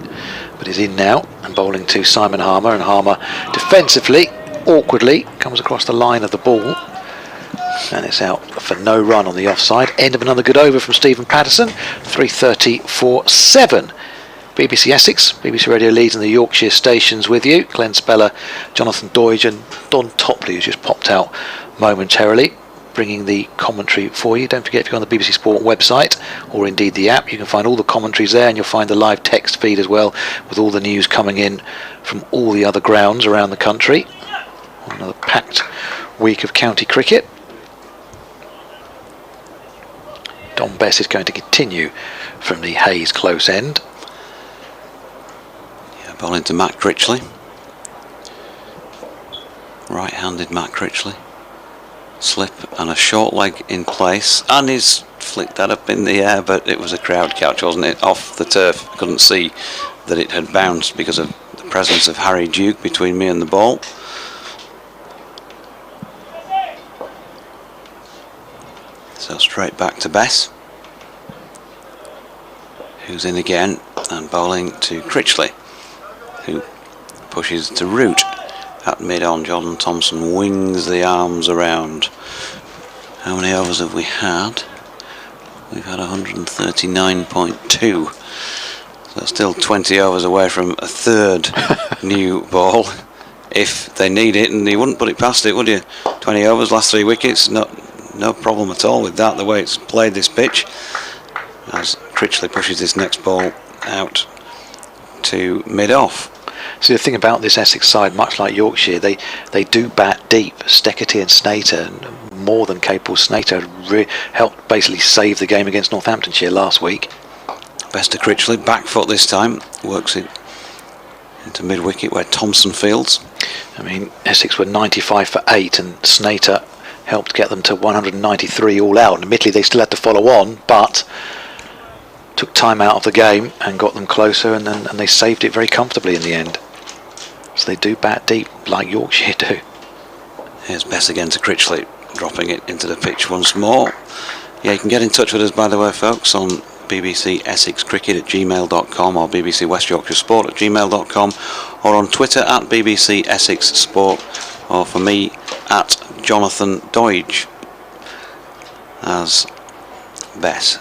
but he's in now and bowling to Simon Harmer, and Harmer defensively awkwardly comes across the line of the ball, and it's out for no run on the offside. End of another good over from Stephen Patterson. 3:30 for 7. BBC Essex, BBC Radio Leeds and the Yorkshire stations with you. Glenn Speller, Jonathan Doidge and Don Topley, who's just popped out momentarily, bringing the commentary for you. Don't forget, if you're on the BBC Sport website or indeed the app, you can find all the commentaries there, and you'll find the live text feed as well, with all the news coming in from all the other grounds around the country. Another packed week of county cricket. Don Bess is going to continue from the Hayes close end. Yeah, bowling to Matt Critchley. Right-handed Matt Critchley. Slip and a short leg in place, and he's flicked that up in the air, but it was a crowd catch, wasn't it? Off the turf. Couldn't see that it had bounced because of the presence of Harry Duke between me and the ball. So straight back to Bess, who's in again and bowling to Critchley, who pushes to Root at mid-on. Jordan Thompson wings the arms around. How many overs have we had? We've had 139.2. So still 20 overs away from a third new ball, if they need it, and you wouldn't put it past it, would you? 20 overs, last 3 wickets, no problem at all with that, the way it's played this pitch, as Critchley pushes this next ball out to mid-off. So the thing about this Essex side, much like Yorkshire, they do bat deep. Steketee and Snater, more than capable Snater, helped basically save the game against Northamptonshire last week. Best to Critchley, back foot this time, works it into mid-wicket where Thompson fields. I mean, Essex were 95 for 8 and Snater helped get them to 193 all out. And admittedly, they still had to follow on, but took time out of the game and got them closer, and they saved it very comfortably in the end. So they do bat deep, like Yorkshire do. Here's Bess again to Critchley, dropping it into the pitch once more. Yeah, you can get in touch with us, by the way, folks, on BBC Essex Cricket at gmail.com or BBC West Yorkshire Sport at gmail.com, or on Twitter at BBC Essex Sport, or for me at Jonathan Doige. As Bess,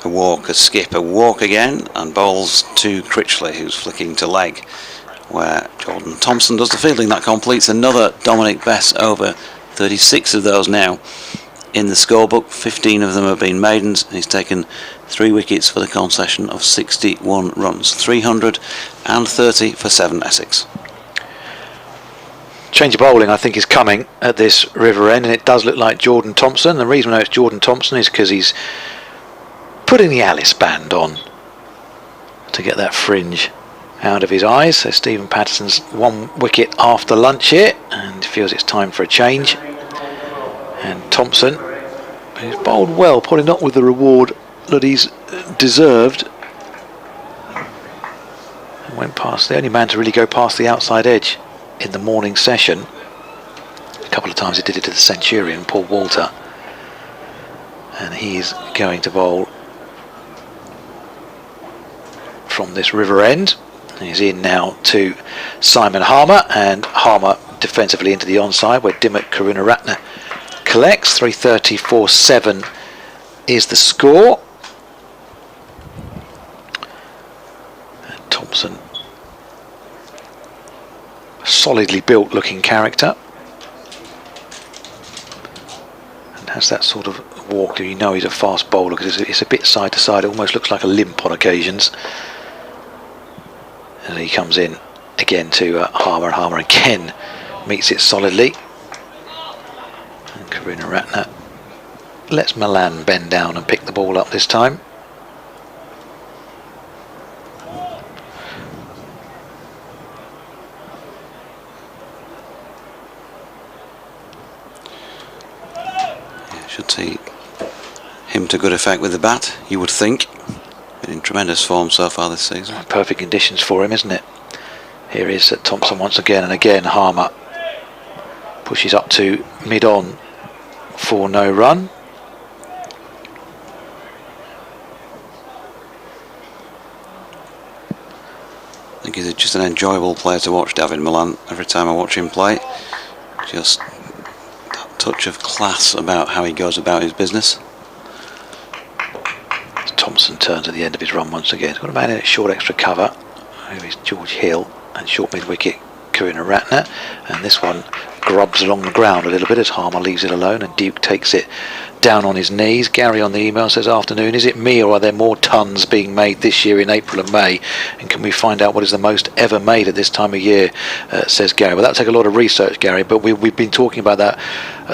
a walk, a skip, a walk again, and bowls to Critchley, who's flicking to leg, where Jordan Thompson does the fielding. That completes another Dominic Bess over. 36 of those now in the scorebook. 15 of them have been maidens, and he's taken 3 wickets for the concession of 61 runs. 330 for 7 Essex. Change of bowling, I think, is coming at this River End, and it does look like Jordan Thompson. The reason I know it's Jordan Thompson is because he's putting the Alice band on to get that fringe out of his eyes. So Stephen Patterson's 1 wicket after lunch here, and feels it's time for a change. And Thompson, who's bowled well, probably not with the reward that he's deserved, and went past, the only man to really go past the outside edge in the morning session. A couple of times he did it to the Centurion, Paul Walter, and he's going to bowl from this River End. He's in now to Simon Harmer, and Harmer defensively into the onside where Dimmock Karunaratne collects. 334-7 is the score. And Thompson, a solidly built looking character, and has that sort of walk. You know he's a fast bowler because it's a bit side to side. It almost looks like a limp on occasions. And he comes in again to Harmer, and Harmer again meets it solidly. And Karunaratne lets Milan bend down and pick the ball up this time. Yeah, should see him to good effect with the bat, you would think. In tremendous form so far this season. Perfect conditions for him, isn't it? Here is Thompson once again, and again Harmer pushes up to mid-on for no run. I think he's just an enjoyable player to watch, David Milan. Every time I watch him play, just that touch of class about how he goes about his business. Thompson turns at the end of his run once again. He's got a man in at short extra cover, who is George Hill, and short mid-wicket Karunaratne, and this one grubs along the ground a little bit as Harmer leaves it alone, and Duke takes it down on his knees. Gary on the email says, afternoon, is it me or are there more tons being made this year in April and May, and can we find out what is the most ever made at this time of year, says Gary. Well, that'll take a lot of research, Gary, but we've been talking about that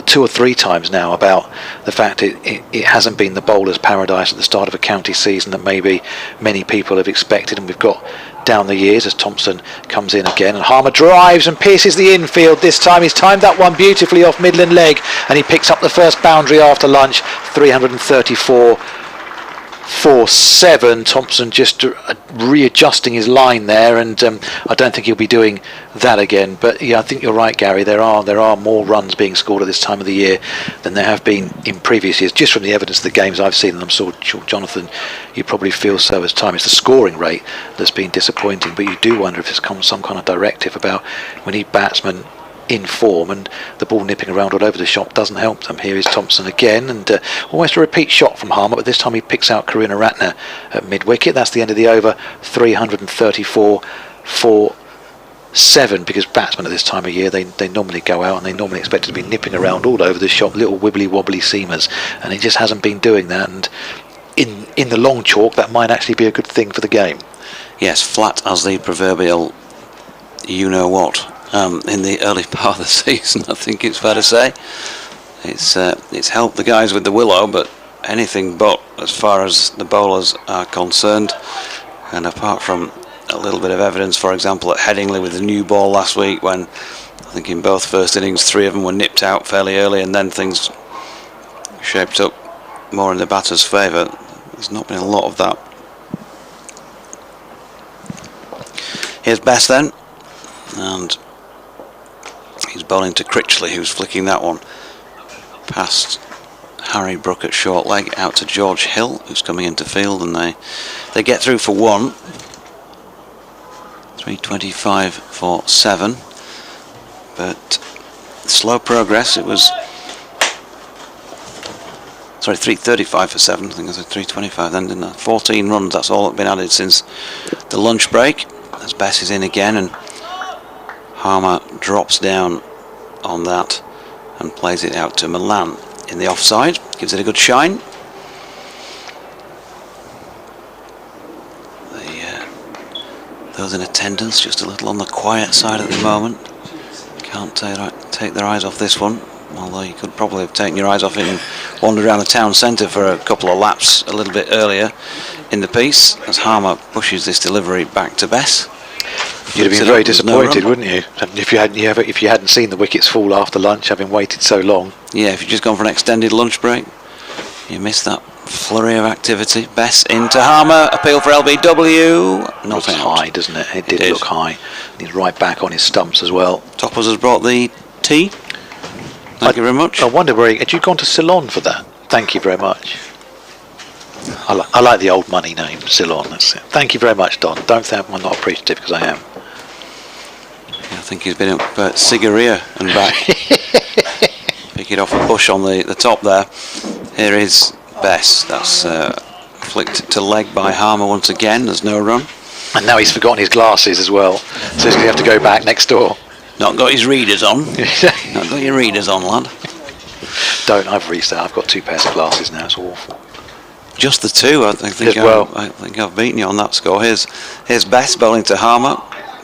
2 or 3 times now, about the fact it hasn't been the bowler's paradise at the start of a county season that maybe many people have expected, and we've got down the years as Thompson comes in again, and Harmer drives and pierces the infield. This time he's timed that one beautifully off Midland leg, and he picks up the first boundary after lunch. 334-7. Thompson just readjusting his line there, and I don't think he'll be doing that again. But yeah, I think you're right, Gary. There are more runs being scored at this time of the year than there have been in previous years, just from the evidence of the games I've seen, and I'm sure, Jonathan, you probably feel so as time. It's the scoring rate that's been disappointing, but you do wonder if there's come some kind of directive about we need batsmen in form, and the ball nipping around all over the shop doesn't help them. Here is Thompson again, and almost a repeat shot from Harmer, but this time he picks out Karunaratne at mid-wicket. That's the end of the over. 334-7, because batsmen at this time of year, they normally go out and they normally expect to be nipping around all over the shop, little wibbly wobbly seamers, and he just hasn't been doing that, and in the long chalk that might actually be a good thing for the game. Yes, flat as the proverbial you know what in the early part of the season, I think it's fair to say. It's helped the guys with the willow, but anything but as far as the bowlers are concerned. And apart from a little bit of evidence, for example, at Headingley with the new ball last week, when I think in both first innings 3 of them were nipped out fairly early, and then things shaped up more in the batter's favour. There's not been a lot of that. Here's Bess then, and he's bowling to Critchley, who's flicking that one past Harry Brook at short leg out to George Hill, who's coming into field, and they get through for 1. 325 for 7, but slow progress. It was 335 for 7. I think I said 325 then, didn't I? 14 runs. That's all that's been added since the lunch break. As Bess is in again, and Harmer drops down on that and plays it out to Milan in the offside. Gives it a good shine. Those in attendance just a little on the quiet side at the moment. Can't take their eyes off this one, although you could probably have taken your eyes off it and wandered around the town centre for a couple of laps a little bit earlier in the piece, as Harmer pushes this delivery back to Bess. You'd have been very disappointed, wouldn't you, if you hadn't seen the wickets fall after lunch, having waited so long. Yeah, if you'd just gone for an extended lunch break, you missed that flurry of activity. Bess into Harmer, appeal for LBW. Not out. High, doesn't it? It did look high. And he's right back on his stumps as well. Toppers has brought the tea. Thank you very much. I wonder where had you gone to Ceylon for that? Thank you very much. I like the old money name, Ceylon. That's it. Thank you very much, Don. Don't think I'm not appreciative, because I am. I think he's been up at Sigiriya and back. Pick it off a bush on the top there. Here is Bess. That's flicked to leg by Harmer once again. There's no run. And now he's forgotten his glasses as well, so he's going to have to go back next door. Not got his readers on. Not got your readers on, lad. Don't. I've reached that. I've got 2 pairs of glasses now. It's awful. Just the 2. I think I've beaten you on that score. Here's Bess bowling to Harmer.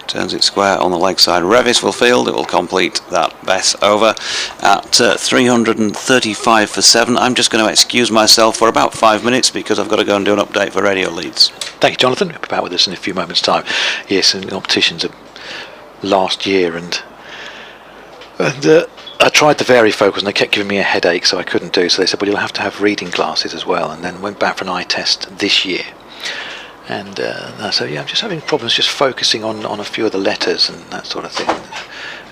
Turns it square on the leg side. Revis will field. It will complete that Bess over at 335 for 7. I'm just going to excuse myself for about 5 minutes because I've got to go and do an update for Radio Leeds. Thank you, Jonathan. We'll be back with us in a few moments' time. Yes, and the competitions of last year, and I tried the varifocals and they kept giving me a headache, so I couldn't do. So they said, well, you'll have to have reading glasses as well, and then went back for an eye test this year. And so yeah, I'm just having problems just focusing on a few of the letters and that sort of thing.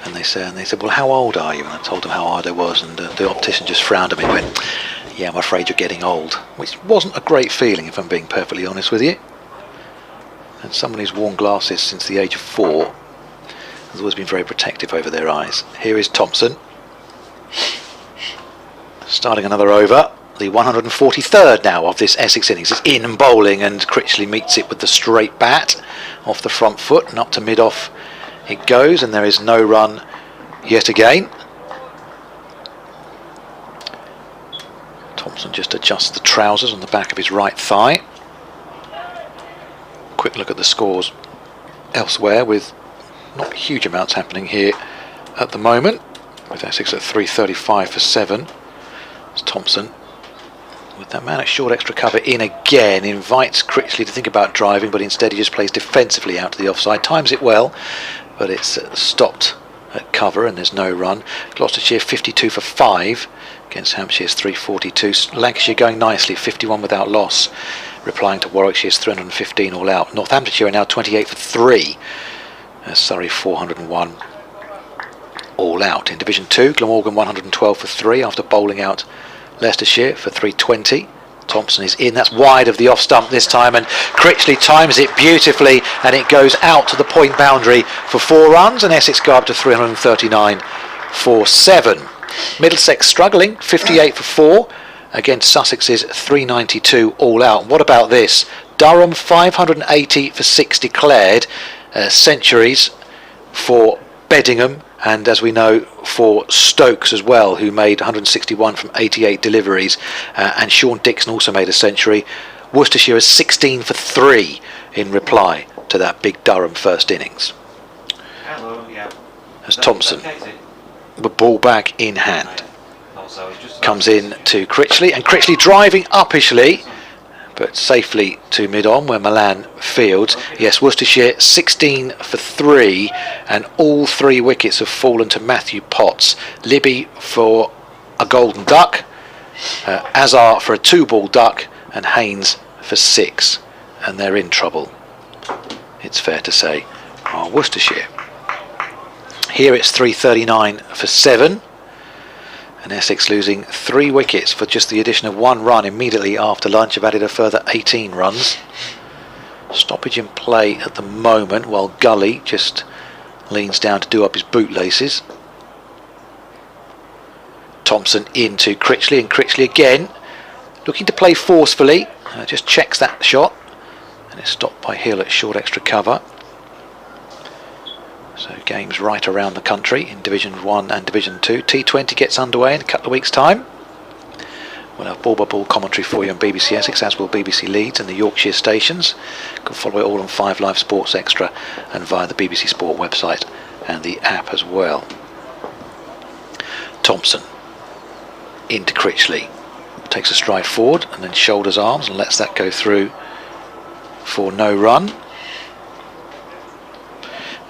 And they said, well, how old are you? And I told them how old I was, and the optician just frowned at me and went, yeah, I'm afraid you're getting old, which wasn't a great feeling, if I'm being perfectly honest with you. And someone who's worn glasses since the age of 4 has always been very protective over their eyes. Here is Thompson, starting another over. The 143rd now of this Essex innings. It's in and bowling, and Critchley meets it with the straight bat off the front foot, and up to mid-off it goes, and there is no run yet again. Thompson just adjusts the trousers on the back of his right thigh. Quick look at the scores elsewhere, with not huge amounts happening here at the moment, with Essex at 335 for 7. It's Thompson, with that man at short extra cover in again, invites Critchley to think about driving, but instead he just plays defensively out to the offside, times it well, but it's stopped at cover and there's no run. Gloucestershire 52 for 5 against Hampshire's 342. Lancashire going nicely, 51 without loss, replying to Warwickshire's 315 all out. Northamptonshire are now 28 for 3. Surrey 401 all out. In Division 2, Glamorgan 112 for 3 after bowling out Leicestershire for 320. Thompson is in, that's wide of the off stump this time, and Critchley times it beautifully, and it goes out to the point boundary for 4 runs, and Essex go up to 339 for 7. Middlesex struggling, 58 for 4 against Sussex's 392 all out. What about this? Durham 580 for 6 declared, centuries for Beddingham, and as we know for Stokes as well, who made 161 from 88 deliveries, and Sean Dixon also made a century. Worcestershire is 16 for 3 in reply to that big Durham first innings. As Thompson, the ball back in hand, comes in to Critchley, and Critchley driving uppishly, but safely to mid-on where Milan fields. Yes, Worcestershire 16 for 3, and all 3 wickets have fallen to Matthew Potts. Libby for a golden duck, Azar for a 2-ball duck, and Haynes for 6, and they're in trouble, it's fair to say, are Worcestershire. Here it's 339 for 7, and Essex losing 3 wickets for just the addition of 1 run immediately after lunch. Have added a further 18 runs. Stoppage in play at the moment while Gully just leans down to do up his bootlaces. Thompson into Critchley, and Critchley again looking to play forcefully, just checks that shot, and it's stopped by Hill at short extra cover. So games right around the country in Division 1 and Division 2. T20 gets underway in a couple of weeks' time. We'll have ball-by-ball commentary for you on BBC Essex, as will BBC Leeds and the Yorkshire stations. You can follow it all on 5 Live Sports Extra and via the BBC Sport website and the app as well. Thompson into Critchley. Takes a stride forward and then shoulders arms and lets that go through for no run.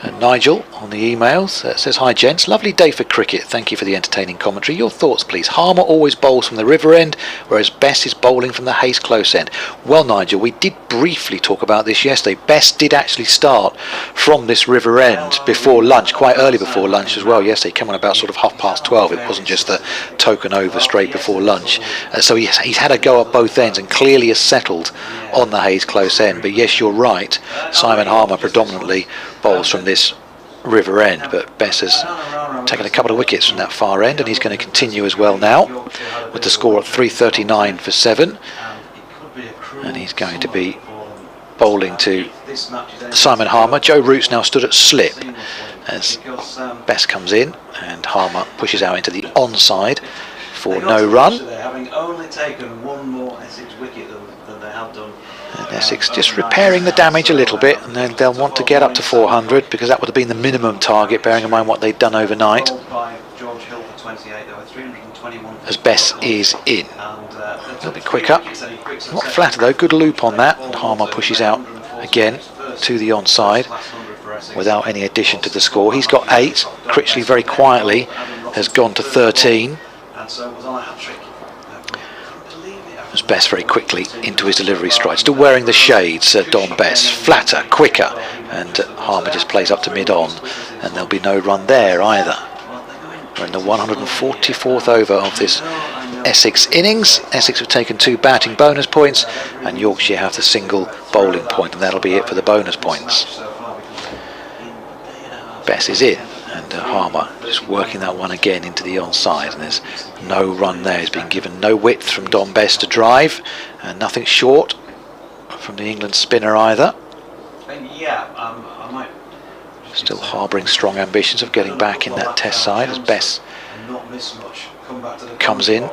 And Nigel on the emails says, "Hi gents, lovely day for cricket, thank you for the entertaining commentary. Your thoughts please. Harmer always bowls from the river end, whereas Bess is bowling from the Hayes close end." Well Nigel, we did briefly talk about this yesterday. Bess did actually start from this river end before lunch, quite early before lunch as well yesterday. He came on about sort of 12:30. It wasn't just the token over straight before lunch. So he's had a go at both ends and clearly has settled on the Hayes close end. But yes, you're right, Simon Harmer predominantly bowls from this river end, but Bess has taken a couple of wickets from that far end, and he's going to continue as well now with the score at 339 for 7, and he's going to be bowling to Simon Harmer. Joe Root's now stood at slip as Bess comes in, and Harmer pushes out into the onside for no run. Having only taken 1 more Essex wicket than they have done. And Essex just repairing the damage a little bit, and then they'll want to get up to 400 because that would have been the minimum target, bearing in mind what they'd done overnight. As Bess is in. A little bit quicker. Not flatter though, good loop on that, and Harmer pushes out again to the onside without any addition to the score. He's got 8. Critchley very quietly has gone to 13. As Bess very quickly into his delivery stride, still wearing the shades, Don Bess, flatter, quicker, and Harmer just plays up to mid-on, and there'll be no run there either. We're in the 144th over of this Essex innings. Essex have taken 2 batting bonus points, and Yorkshire have the single bowling point, and that'll be it for the bonus points. Bess is in, and Harmer just working that one again into the onside, and there's no run there. He's been given no width from Don Bess to drive, and nothing short from the England spinner either. I might still harbouring strong ambitions of getting back in that test side as Bess comes in,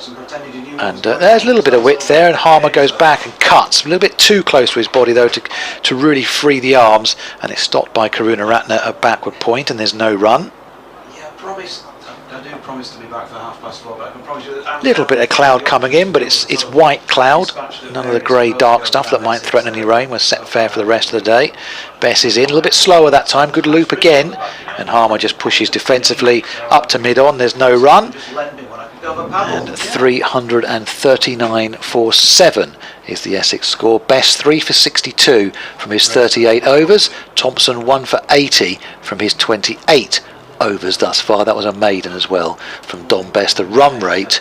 and there's a little bit of width there, and Harmer goes back and cuts a little bit too close to his body though to really free the arms, and it's stopped by Karunaratne at backward point, and there's no run. I do promise to be back for 4:30, but I can promise you that Little bit of cloud coming in, but it's white cloud, none of the grey dark stuff that might threaten any rain. We're set fair for the rest of the day. Bess is in, a little bit slower that time, good loop again, and Harmer just pushes defensively up to mid-on. There's no run, and 339 for 7 is the Essex score. Bess 3 for 62 from his 38 overs, Thompson 1 for 80 from his 28 overs thus far. That was a maiden as well from Don Bess. The run rate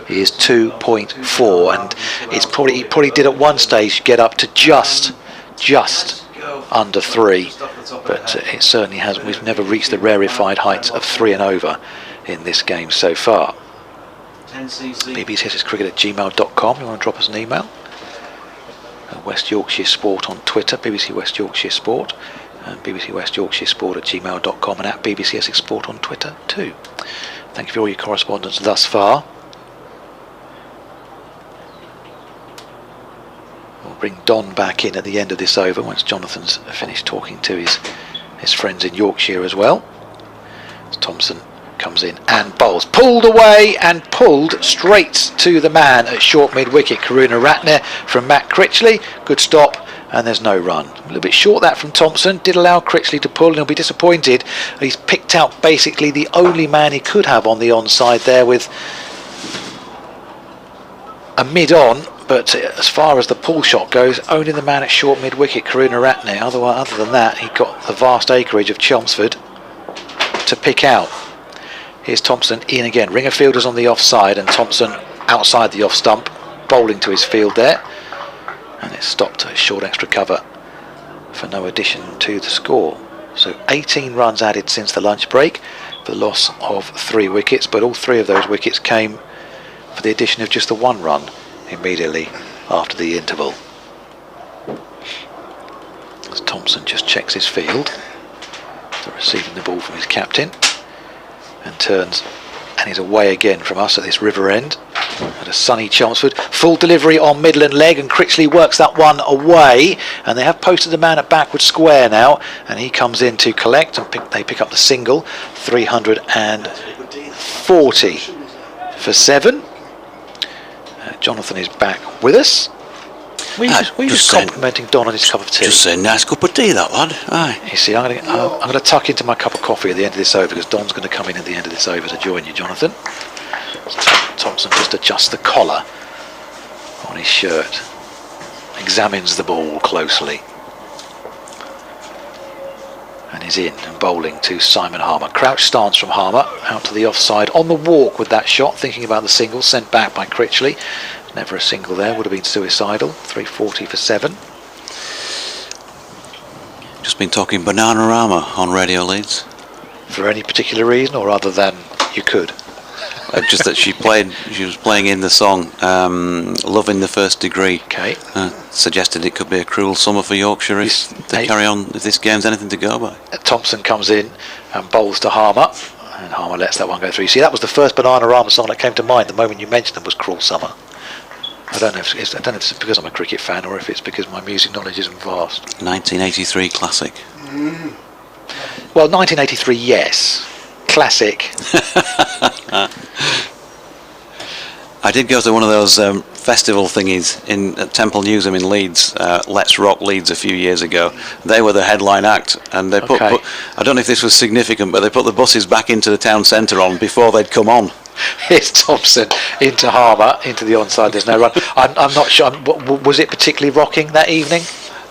is 2.4, and it's he probably did at one stage get up to just under 3, but it certainly hasn't. We've never reached the rarefied heights of 3 and over in this game so far. bbcscricket@gmail.com. You want to drop us an email? West Yorkshire Sport on Twitter, BBC West Yorkshire Sport, and BBC West Yorkshire Sport @gmail.com, and at BBC Essex Sport on Twitter too. Thank you for all your correspondence thus far. We'll bring Don back in at the end of this over once Jonathan's finished talking to his friends in Yorkshire as well. As Thompson comes in and bowls. Pulled away and pulled straight to the man at short mid-wicket. Karuna Ratner from Matt Critchley. Good stop. And there's no run. A little bit short that from Thompson. Did allow Critchley to pull, and he'll be disappointed. He's picked out basically the only man he could have on the onside there with a mid-on. But as far as the pull shot goes, only the man at short mid-wicket, Karuna Ratne. Other than that, he got the vast acreage of Chelmsford to pick out. Here's Thompson in again. Ringer fielders on the offside, and Thompson outside the off stump, bowling to his field there. And it's stopped at short extra cover for no addition to the score. So 18 runs added since the lunch break for the loss of 3 wickets, but all 3 of those wickets came for the addition of just the 1 run immediately after the interval. As Thompson just checks his field, so receiving the ball from his captain, and turns and is away again from us at this river end at a sunny Chelmsford. Full delivery on middle and leg, and Critchley works that one away, and they have posted the man at backward square now, and he comes in to collect, and they pick up the single. 340 for 7. Jonathan is back with us. We just complimenting Don on his cup of tea. Just a nice cup of tea, that lad. Aye. You see, I'm going to tuck into my cup of coffee at the end of this over, because Don's going to come in at the end of this over to join you, Jonathan. Thompson just adjusts the collar on his shirt, examines the ball closely, and is in and bowling to Simon Harmer. Crouch stance from Harmer, out to the offside, on the walk with that shot, thinking about the single, sent back by Critchley. Never a single there, would have been suicidal. 340 for 7. Just been talking Bananarama on Radio Leeds. For any particular reason, or other than you could? Just that she was playing in the song Love in the First Degree. Okay. Suggested it could be a cruel summer for Yorkshire if they carry on, if this game's anything to go by. Thompson comes in and bowls to Harmer, and Harmer lets that one go through. You see, that was the first Bananarama song that came to mind the moment you mentioned them, was Cruel Summer. I don't know if it's because I'm a cricket fan, or if it's because my music knowledge isn't vast. 1983 classic. Well, 1983, yes. Classic. I did go to one of those festival thingies at Temple Newsham in Leeds, Let's Rock Leeds, a few years ago. They were the headline act, and they put I don't know if this was significant, but they put the buses back into the town centre on before they'd come on. Here's Thompson into Harmer, into the onside. There's no run. I'm not sure. Was it particularly rocking that evening?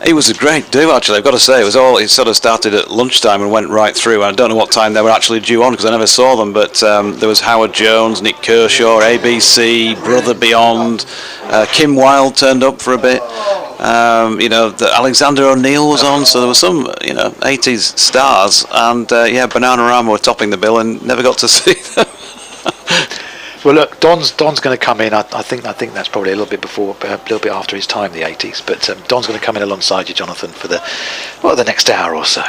It was a great do, actually. I've got to say, it sort of started at lunchtime and went right through. I don't know what time they were actually due on, because I never saw them, but there was Howard Jones, Nick Kershaw, ABC, Brother Beyond, Kim Wilde turned up for a bit. Alexander O'Neill was on, so there were some 80s stars, and Bananarama were topping the bill, and never got to see them. Well, look, Don's going to come in. I think that's probably a little bit after his time, the 80s. But Don's going to come in alongside you, Jonathan, for the next hour or so.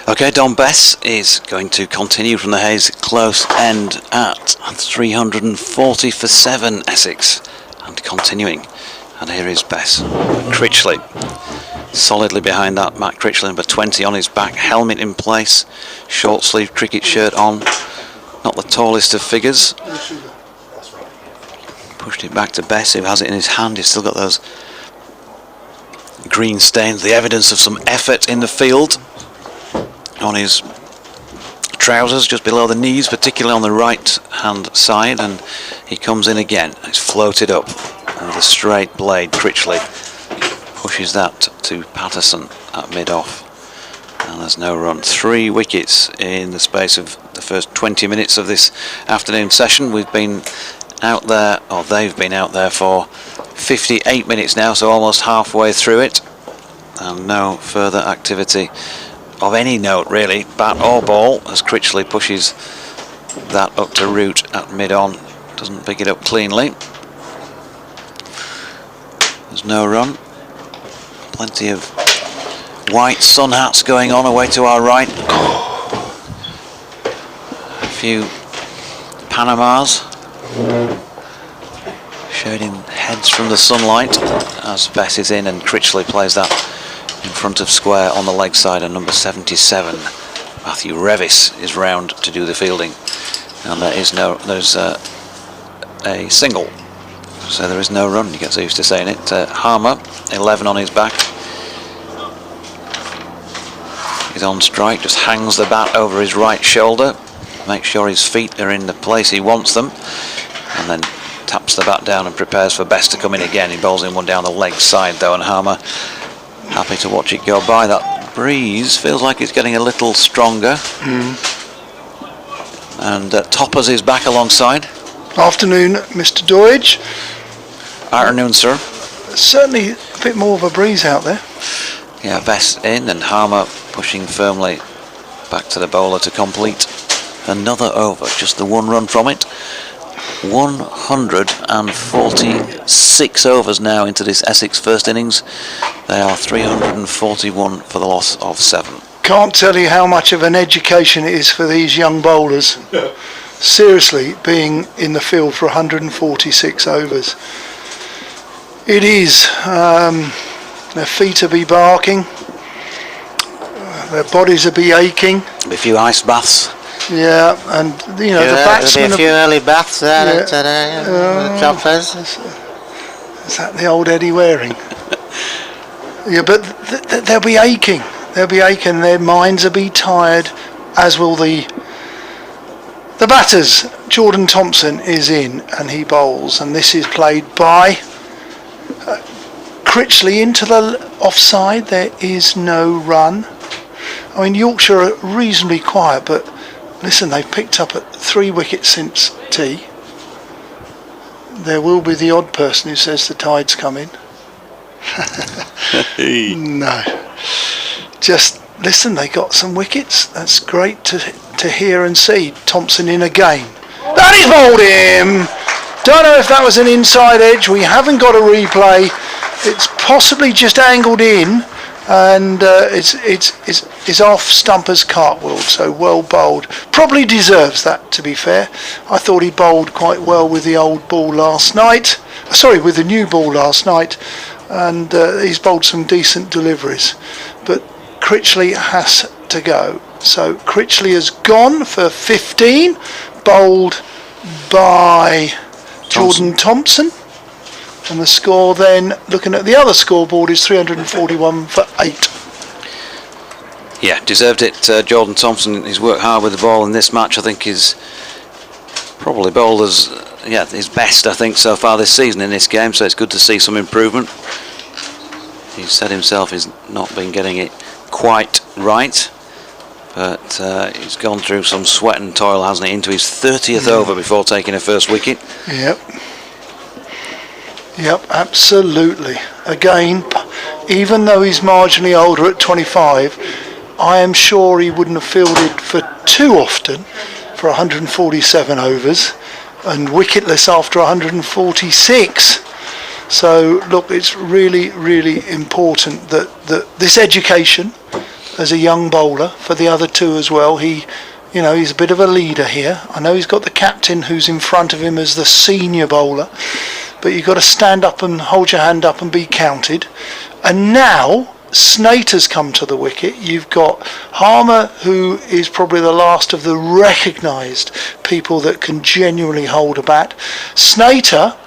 Okay, Don Bess is going to continue from the Hayes close end at 340 for 7, Essex, and continuing. And here is Bess. Critchley, solidly behind that. Matt Critchley, number 20 on his back, helmet in place, short sleeve cricket shirt on. Not the tallest of figures. Pushed it back to Bess, who has it in his hand. He's still got those green stains, the evidence of some effort in the field on his trousers, just below the knees, particularly on the right hand side, and he comes in again. It's floated up with a straight blade. Critchley pushes that to Patterson at mid-off, and there's no run. 3 wickets in the space of the first 20 minutes of this afternoon session. We've been out there, or they've been out there for 58 minutes now, so almost halfway through it, and no further activity of any note really, bat or ball, as Critchley pushes that up to root at mid-on. Doesn't pick it up cleanly. There's no run. Plenty of white sun hats going on away to our right. A few Panamas shading heads from the sunlight as Bess is in, and Critchley plays that in front of square on the leg side, and number 77 Matthew Revis is round to do the fielding. And there's a single, so there is no run. You get so used to saying it. Harmer, 11 on his back. He's on strike, just hangs the bat over his right shoulder, makes sure his feet are in the place he wants them, and then taps the bat down and prepares for Best to come in again. He bowls in one down the leg side though, and Harmer happy to watch it go by. That breeze feels like it's getting a little stronger. And Toppers is back alongside. Afternoon, Mr. Doidge. Afternoon, sir. Certainly a bit more of a breeze out there. Yeah, Best in, and Harmer pushing firmly back to the bowler to complete another over. Just the one run from it. 146 overs now into this Essex first innings. They are 341 for the loss of 7. Can't tell you how much of an education it is for these young bowlers. Seriously, being in the field for 146 overs. It is. Their feet will be barking. Their bodies will be aching. A few ice baths. Yeah, and you know, the batsmen. A few early baths there today. Choppers. Is that the old Eddie Waring? Yeah, but they'll be aching. They'll be aching. Their minds will be tired, as will the batters. Jordan Thompson is in, and he bowls, and this is played by Critchley into the offside. There is no run. I mean, Yorkshire are reasonably quiet, but listen, they've picked up 3 wickets since tea. There will be the odd person who says the tide's coming. No. Just listen, they got some wickets. That's great to hear and see. Thompson in again. That is bowled him! Don't know if that was an inside edge. We haven't got a replay. It's possibly just angled in, and it's off Stumper's cartwheel, so well bowled. Probably deserves that, to be fair. I thought he bowled quite well with the old ball last night. Sorry, with the new ball last night, and he's bowled some decent deliveries. But Critchley has to go. So Critchley has gone for 15, bowled by Jordan Thompson. And the score then, looking at the other scoreboard, is 341 for 8. Yeah, deserved it. Jordan Thompson, he's worked hard with the ball in this match. I think he's probably bowled his best, I think, so far this season in this game. So it's good to see some improvement. He said himself he's not been getting it quite right. But he's gone through some sweat and toil, hasn't he, into his 30th over before taking a first wicket. Yep, absolutely. Again, even though he's marginally older at 25, I am sure he wouldn't have fielded for too often for 147 overs and wicketless after 146. So look, it's really, really important that this education as a young bowler for the other two as well. He's a bit of a leader here. I know he's got the captain who's in front of him as the senior bowler, but you've got to stand up and hold your hand up and be counted. And now Snater's come to the wicket. You've got Harmer, who is probably the last of the recognised people that can genuinely hold a bat. Snater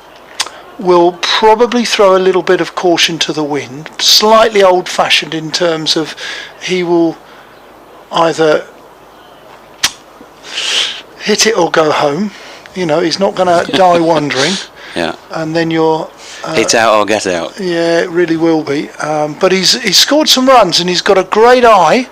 will probably throw a little bit of caution to the wind, slightly old-fashioned in terms of he will either hit it or go home. He's not going to die wondering. Yeah. And then you're hit out or get out. Yeah, it really will be. But he's scored some runs and he's got a great eye,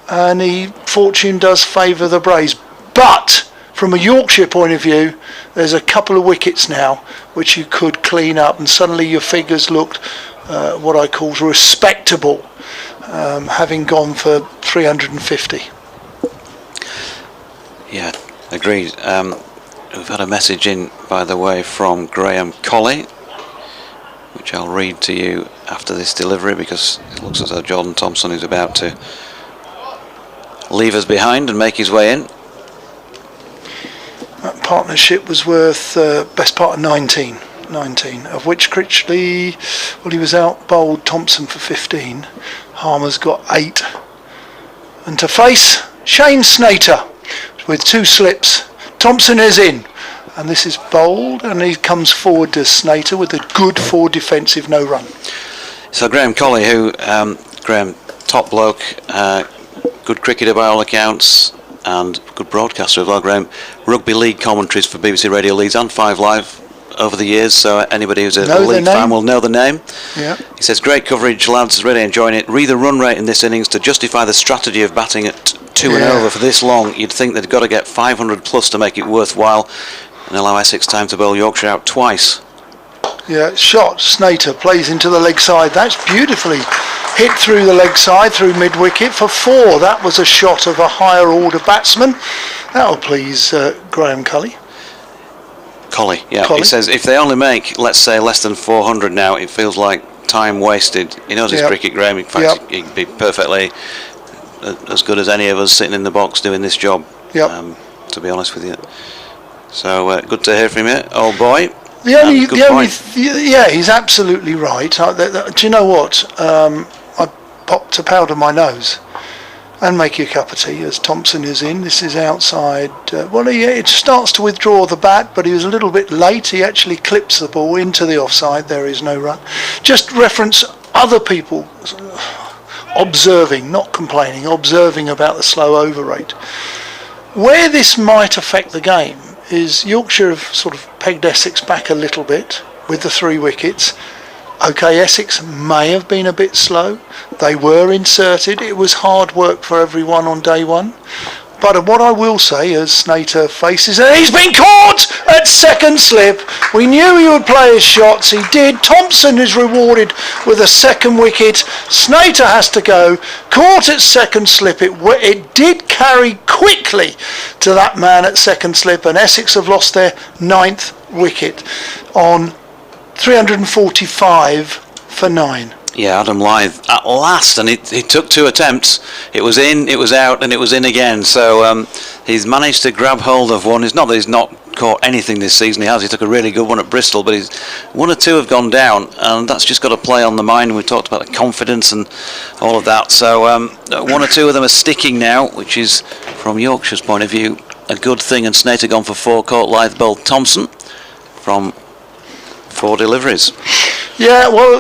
and fortune does favour the Braves. But from a Yorkshire point of view, there's a couple of wickets now which you could clean up, and suddenly your figures looked what I call respectable, having gone for 350. Yeah, agreed. We've had a message in, by the way, from Graham Colley, which I'll read to you after this delivery, because it looks as though Jordan Thompson is about to leave us behind and make his way in. That partnership was worth best part of 19, of which Critchley, he was out bowled Thompson for 15. Harmer's got 8. And to face Shane Snater with 2 slips, Thompson is in, and this is bowled, and he comes forward to Snater with a good forward defensive no run. So Graham Colley, who Graham, top bloke, good cricketer by all accounts, and good broadcaster as well. Graham, rugby league commentaries for BBC Radio Leeds and 5 Live over the years, so anybody who's a Leeds fan will know the name. Yeah. He says, great coverage, lads, really enjoying it. Read the run rate in this innings to justify the strategy of batting at 2 and over for this long. You'd think they'd got to get 500 plus to make it worthwhile and allow Essex time to bowl Yorkshire out twice. Yeah, shot, Snater plays into the leg side. That's beautifully hit through the leg side, through mid-wicket for 4. That was a shot of a higher order batsman. That'll please Graham Colley. Yeah. He says if they only make, let's say, less than 400 now, it feels like time wasted. He knows his cricket, Graham. In fact, he'd be perfectly as good as any of us sitting in the box doing this job, to be honest with you. So good to hear from you, old boy. He's absolutely right. Do you know what? I popped a powder my nose and make you a cup of tea as Thompson is in. This is outside. It starts to withdraw the bat, but he was a little bit late. He actually clips the ball into the offside. There is no run. Just reference other people observing, not complaining, observing about the slow over rate. Where this might affect the game is Yorkshire have sort of pegged Essex back a little bit with the 3 wickets. Okay, Essex may have been a bit slow. They were inserted. It was hard work for everyone on day 1. But what I will say as Snater faces, and he's been caught at second slip. We knew he would play his shots. He did. Thompson is rewarded with a second wicket. Snater has to go. Caught at second slip. It did carry quickly to that man at second slip, and Essex have lost their 9th wicket on 345 for 9. Yeah, Adam Lyth at last, and it took 2 attempts. It was in, it was out, and it was in again. So he's managed to grab hold of one. It's not that he's not caught anything this season. He has. He took a really good one at Bristol, but he's 1 or 2 have gone down, and that's just got to play on the mind. We talked about the confidence and all of that. So 1 or 2 of them are sticking now, which is, from Yorkshire's point of view, a good thing. And Snater gone for 4, caught Lyth bowled Thompson from 4 deliveries. Yeah, well,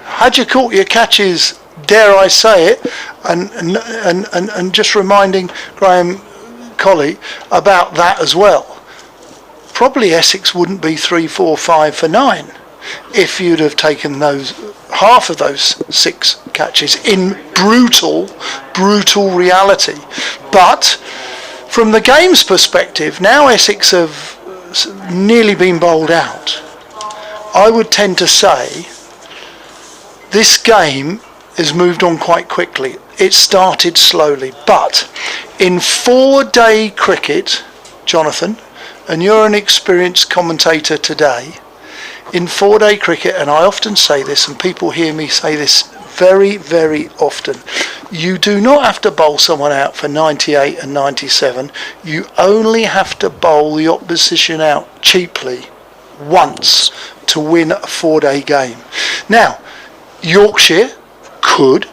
had you caught your catches, dare I say it, and just reminding Graham Colley about that as well. Probably Essex wouldn't be 3, 4, 5 for 9 if you'd have taken those half of those 6 catches in brutal reality. But from the game's perspective, now Essex have nearly been bowled out. I would tend to say this game has moved on quite quickly. It started slowly, but in 4-day cricket, Jonathan, and you're an experienced commentator today, in 4-day cricket, and I often say this, and people hear me say this very, very often, you do not have to bowl someone out for 98 and 97. You only have to bowl the opposition out cheaply once to win a 4-day game. Now, Yorkshire could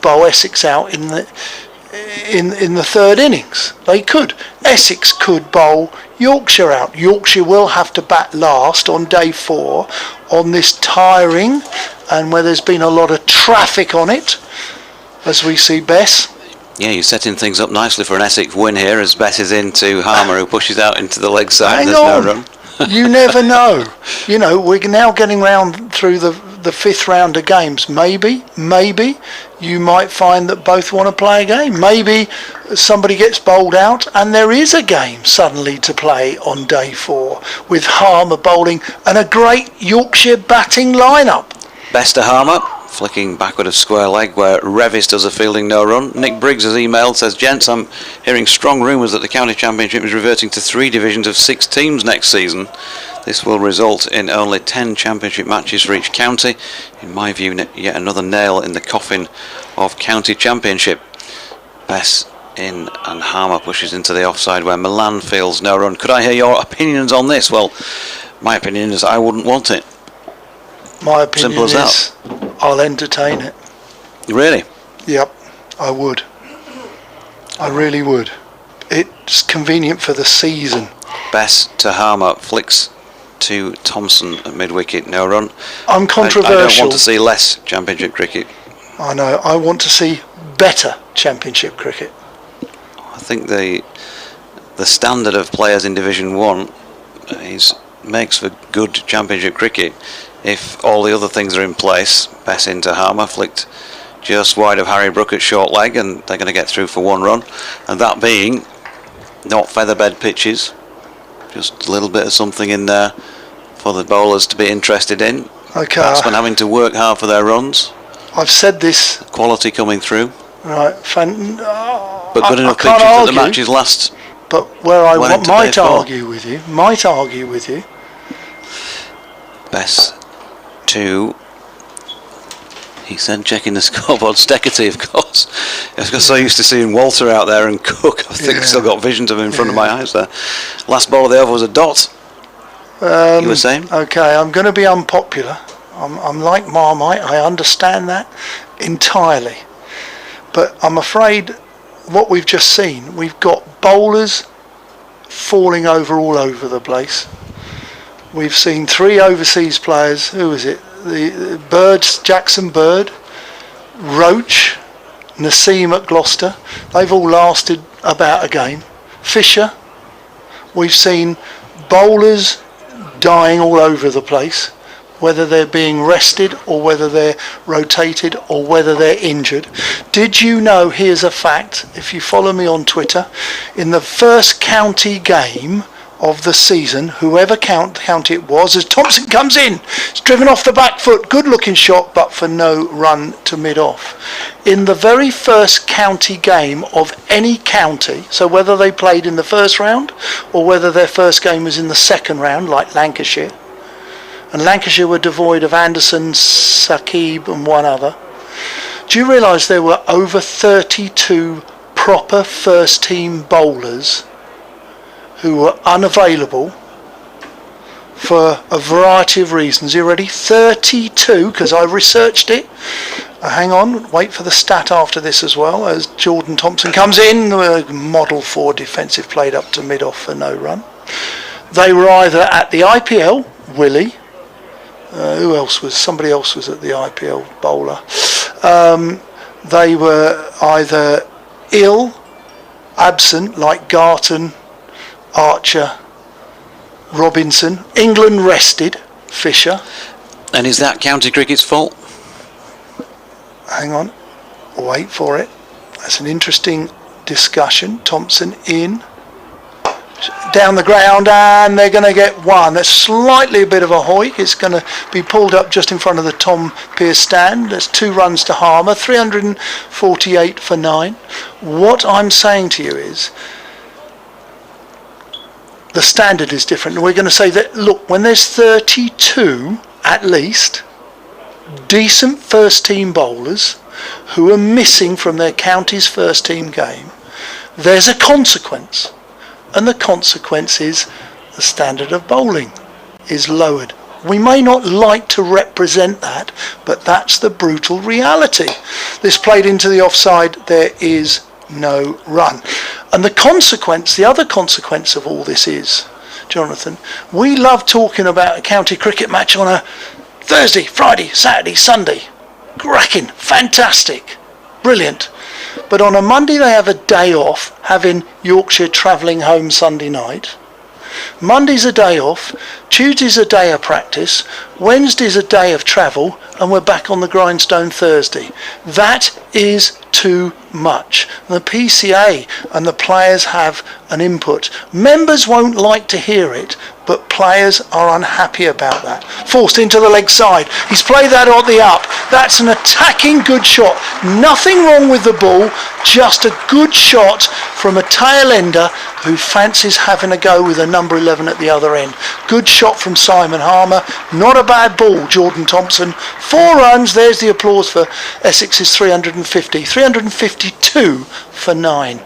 bowl Essex out in the 3rd innings. They could. Essex could bowl Yorkshire out. Yorkshire will have to bat last on day 4 on this tiring and where there's been a lot of traffic on it, as we see Bess. Yeah, you're setting things up nicely for an Essex win here as Bess is into Harmer, who pushes out into the leg side and there's no run. You never know. We're now getting round through the 5th round of games. Maybe you might find that both want to play a game. Maybe somebody gets bowled out and there is a game suddenly to play on day 4 with Harmer bowling and a great Yorkshire batting lineup. Best to Harmer, flicking backward of square leg where Revis does a fielding no run. Nick Briggs has emailed, says, gents, I'm hearing strong rumours that the county championship is reverting to 3 divisions of 6 teams next season. This will result in only 10 championship matches for each county. In my view, yet another nail in the coffin of county championship. Bess in and Harmer pushes into the offside where Milan feels no run. Could I hear your opinions on this? Well, my opinion is I wouldn't want it. My opinion Simple as is that. I'll entertain it. Really? Yep, I would. I really would. it's convenient for the season. Bess to Harmer, flicks to Thompson at mid-wicket, no run. I'm controversial. I don't want to see less Championship cricket. I know, I want to see better Championship cricket. I think the standard of players in Division 1 makes for good Championship cricket if all the other things are in place. Bess into Harmer, flicked just wide of Harry Brook at short leg, and they're going to get through for 1 run, and that being not featherbed pitches, just a little bit of something in there for the bowlers to be interested in. Okay. Batsmen having to work hard for their runs. I've said this. Quality coming through. Right, but good enough can't pitches that argue, the matches last. But where I well into might day 4. argue with you. Bess to. He said checking the scoreboard. Steckerty, of course. I was so used to seeing Walter out there and Cook. I think I've still got visions of him in front of my eyes there. Last ball of the over was a dot. You were saying? Okay, I'm going to be unpopular. I'm like Marmite. I understand that entirely. But I'm afraid what we've just seen, we've got bowlers falling over all over the place. We've seen 3 overseas players. Who was it? The Birds, Jackson Bird, Roach, Naseem at Gloucester. They've all lasted about a game. Fisher. We've seen bowlers dying all over the place, whether they're being rested or whether they're rotated or whether they're injured. Did you know, here's a fact, if you follow me on Twitter, in the first county game of the season, whoever county it was, as Thompson comes in, it's driven off the back foot, good looking shot, but for no run to mid-off. In the very first county game of any county, so whether they played in the first round or whether their first game was in the second round, like Lancashire, and Lancashire were devoid of Anderson, Saqib and one other, do you realise there were over 32 proper first team bowlers who were unavailable for a variety of reasons? You ready? 32, because I researched it. Hang on, wait for the stat after this as well, as Jordan Thompson comes in, model 4 defensive, played up to mid-off for no run. They were either at the IPL, Willie, who else was, somebody else was at the IPL, bowler. They were either ill, absent, like Garton, Archer, Robinson. England rested, Fisher. And is that county cricket's fault? Hang on, wait for it. That's an interesting discussion. Thompson in, down the ground, and they're going to get 1. That's slightly a bit of a hoik. It's going to be pulled up just in front of the Tom Pearce stand. That's 2 runs to Harmer, 348 for 9. What I'm saying to you is, the standard is different. We're going to say that, look, when there's 32 at least decent first team bowlers who are missing from their county's first team game, there's a consequence, and the consequence is the standard of bowling is lowered. We may not like to represent that, but that's the brutal reality. This played into the offside, there is no run. And the consequence, the other consequence of all this is, Jonathan, we love talking about a county cricket match on a Thursday, Friday, Saturday, Sunday. Cracking, fantastic, brilliant. But on a Monday they have a day off, having Yorkshire travelling home Sunday night. Monday's a day off, Tuesday's a day of practice, Wednesday's a day of travel, and we're back on the grindstone Thursday. That is too much. The PCA and the players have an input. Members won't like to hear it, but players are unhappy about that. Forced into the leg side. He's played that on the up. That's an attacking good shot. Nothing wrong with the ball, just a good shot from a tail ender who fancies having a go with a number 11 at the other end. Good shot from Simon Harmer. Not a bad ball, Jordan Thompson. 4 runs. There's the applause for Essex's 350. 352 for 9.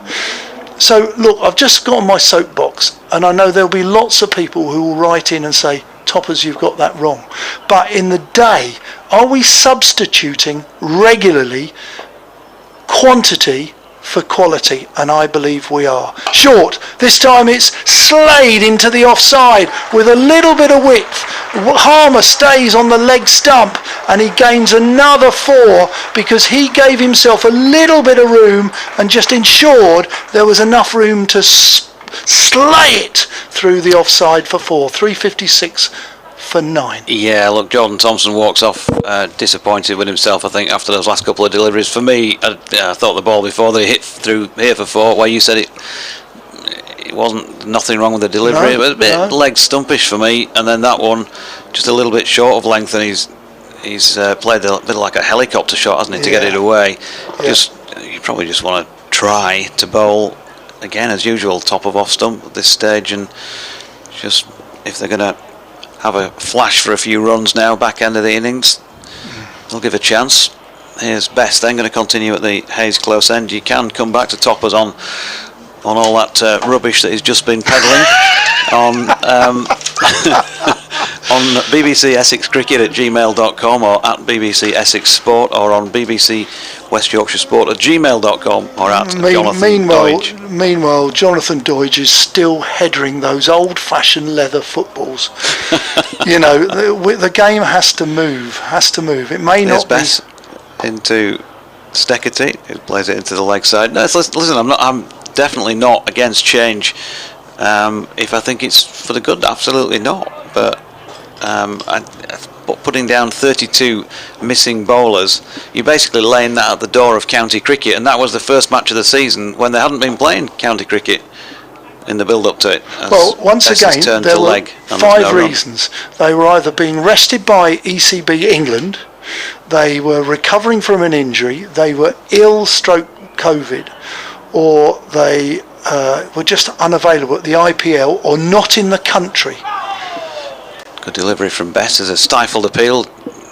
So look, I've just got on my soapbox, and I know there'll be lots of people who will write in and say, Toppers, you've got that wrong. But in the day, are we substituting regularly quantity for quality, and I believe we are. Short, this time it's slayed into the offside with a little bit of width. Harmer stays on the leg stump and he gains another 4 because he gave himself a little bit of room and just ensured there was enough room to slay it through the offside for 4. 3:56 for 9. Yeah, look, Jordan Thompson walks off disappointed with himself, I think, after those last couple of deliveries. For me, I thought the ball before they hit through here for 4, where you said it wasn't nothing wrong with the delivery. It was a bit leg stumpish for me, and then that one just a little bit short of length, and he's played a bit like a helicopter shot, hasn't he, to get it away. You probably just want to try to bowl again as usual, top of off stump at this stage, and just if they're going to have a flash for a few runs now, back end of the innings, they'll give a chance. Here's Best then, going to continue at the Hayes close end. You can come back to Toppers on all that rubbish that he's just been peddling on on BBC Essex Cricket at gmail.com, or at BBC Essex Sport, or on BBC West Yorkshire Sport at gmail.com, or at Jonathan Doidge. Meanwhile, Jonathan Doidge is still headering those old-fashioned leather footballs. You know, the game has to move. It may not be. Best into Steckety, who plays it into the leg side. No, listen, I'm definitely not against change. If I think it's for the good, absolutely not. But putting down 32 missing bowlers, you're basically laying that at the door of county cricket, and that was the first match of the season when they hadn't been playing county cricket in the build-up to it. Well, once again, there were 5 reasons. They were either being rested by ECB England, they were recovering from an injury, they were ill stroke COVID, or they were just unavailable at the IPL or not in the country. Good delivery from Best as a stifled appeal,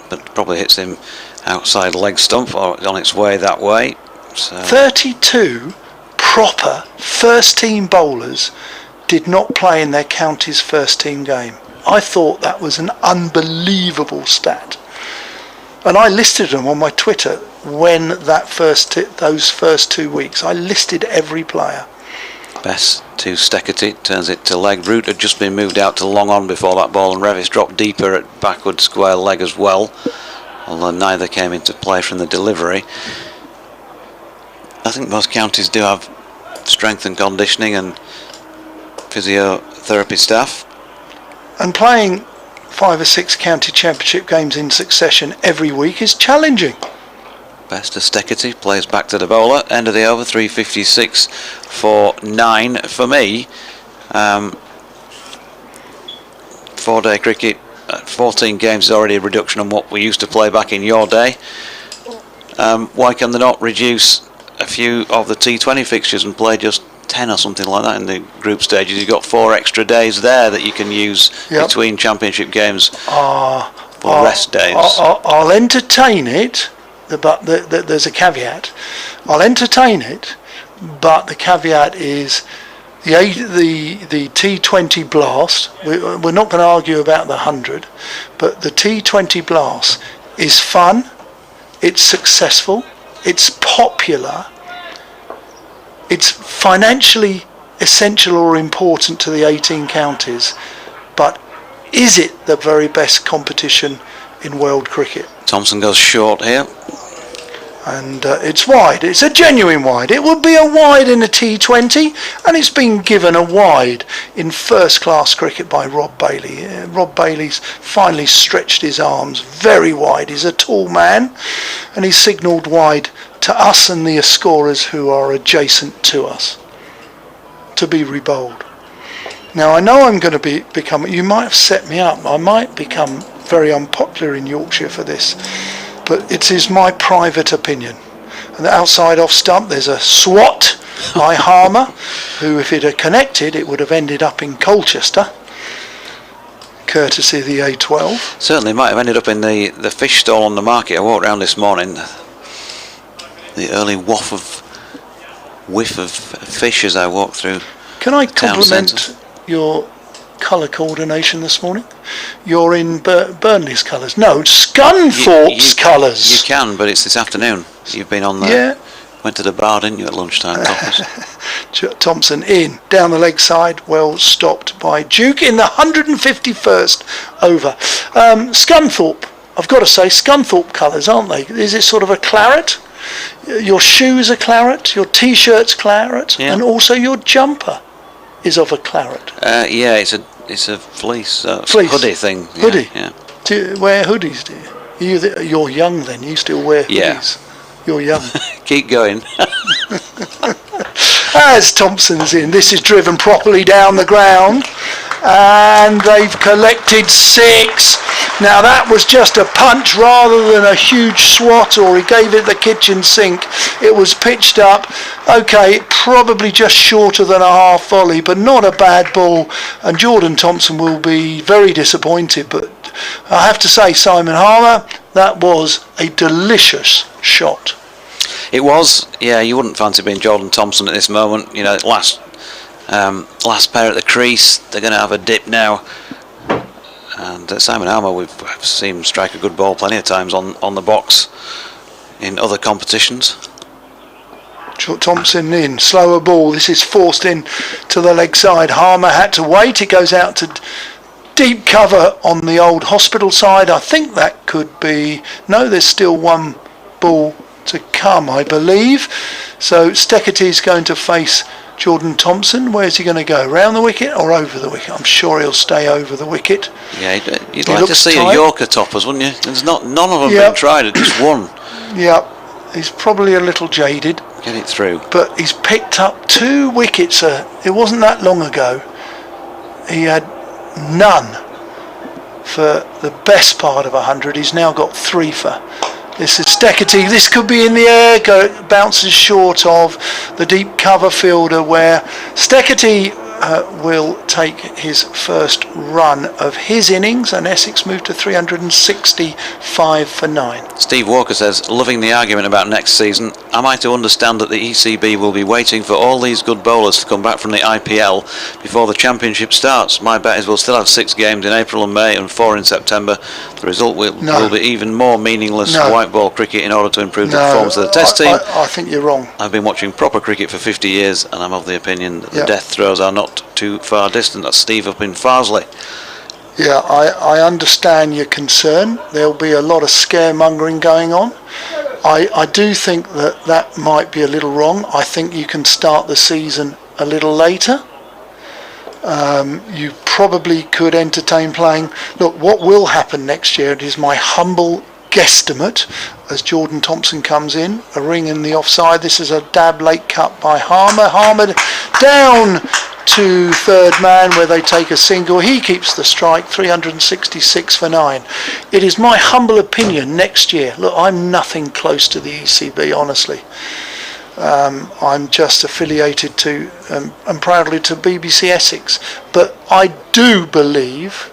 but probably hits him outside leg stump or on its way that way. So 32 proper first team bowlers did not play in their county's first team game. I thought that was an unbelievable stat, and I listed them on my Twitter when those first 2 weeks. I listed every player. Best to Steckety, turns it to leg. Root had just been moved out to long on before that ball, and Revis dropped deeper at backward square leg as well, although neither came into play from the delivery. I think most counties do have strength and conditioning and physiotherapy staff. And playing 5 or 6 county championship games in succession every week is challenging. Best to Steckety, plays back to the bowler. End of the over, 3:56 for 9. For me, 4-day cricket, 14 games is already a reduction on what we used to play back in your day. Why can they not reduce a few of the T20 fixtures and play just 10 or something like that in the group stages? You've got 4 extra days there that you can use between championship games for rest days. I'll entertain it. But there's a caveat. I'll entertain it, but the caveat is the T20 blast. We're not going to argue about the 100, but the T20 blast is fun, it's successful, it's popular, it's financially essential or important to the 18 counties, but is it the very best competition in world cricket? Thompson goes short here. And it's wide. It's a genuine wide. It would be a wide in a T20, and it's been given a wide in first-class cricket by Rob Bailey. Rob Bailey's finally stretched his arms very wide. He's a tall man, and he's signalled wide to us and the scorers who are adjacent to us to be rebowled. Now, I know I'm going to become... You might have set me up. I might become very unpopular in Yorkshire for this. But it is my private opinion. And the outside off stump, there's a swat by Harmer, who, if it had connected, it would have ended up in Colchester, courtesy of the A12. Certainly might have ended up in the fish stall on the market. I walked around this morning. The early whiff of fish as I walked through. Can I compliment your colour coordination this morning? You're in Burnley's colours. No, Scunthorpe's colours. You can, but it's this afternoon. You've been on the... Yeah, Went to the bar, didn't you, at lunchtime, Toppers? Thompson in, down the leg side, well stopped by Duke in the 151st over. Scunthorpe, I've got to say, Scunthorpe colours, aren't they? Is it sort of a claret? Your shoes are claret, your t-shirt's claret, and also your jumper is of a claret. Yeah, it's a fleece hoodie thing. Hoodie? Yeah. Do you wear hoodies, do you? You're young then, you still wear hoodies. Yeah. You're young. Keep going. As Thompson's in, this is driven properly down the ground, and they've collected 6. Now that was just a punch rather than a huge swat, or he gave it the kitchen sink. It was pitched up, okay, probably just shorter than a half volley, but not a bad ball, and Jordan Thompson will be very disappointed. But I have to say, Simon Harmer, that was a delicious shot. It was, yeah. You wouldn't fancy being Jordan Thompson at this moment. You know, last pair at the crease. They're going to have a dip now. And Simon Harmer, we've seen him strike a good ball plenty of times on the box in other competitions. Thompson in, slower ball. This is forced in to the leg side. Harmer had to wait. It goes out to deep cover on the old hospital side. I think that could be... No, there's still one ball to come, I believe. So Steckerty's going to face Jordan Thompson. Where's he going to go? Round the wicket or over the wicket? I'm sure he'll stay over the wicket. Yeah, you'd like to see a Yorker, Toppers, wouldn't you? There's none of them been tried, just one. Yep, he's probably a little jaded. Get it through. But he's picked up 2 wickets. It wasn't that long ago. He had none for the best part of 100. He's now got 3 for... This is Steckerty. This could be in the air. Bounces short of the deep cover fielder, where Steckerty will take his first run of his innings, and Essex move to 365 for 9. Steve Walker says, loving the argument about next season. Am I to understand that the ECB will be waiting for all these good bowlers to come back from the IPL before the championship starts? My bet is we'll still have 6 games in April and May and 4 in September. The result will be even more meaningless white ball cricket in order to improve the performance of the test team. I think you're wrong. I've been watching proper cricket for 50 years and I'm of the opinion that the death throws are not too far distant. That's Steve up in Farsley. Yeah, I understand your concern. There'll be a lot of scaremongering going on. I do think that might be a little wrong. I think you can start the season a little later. You probably could entertain playing. Look, what will happen next year, it is my humble guesstimate, as Jordan Thompson comes in, a ring in the offside. This is a dab late cut by Harmer. Harmer down to third man, where they take a single. He keeps the strike, 366 for 9. It is my humble opinion next year. Look, I'm nothing close to the ECB, honestly. I'm just affiliated to and proudly to BBC Essex. But I do believe,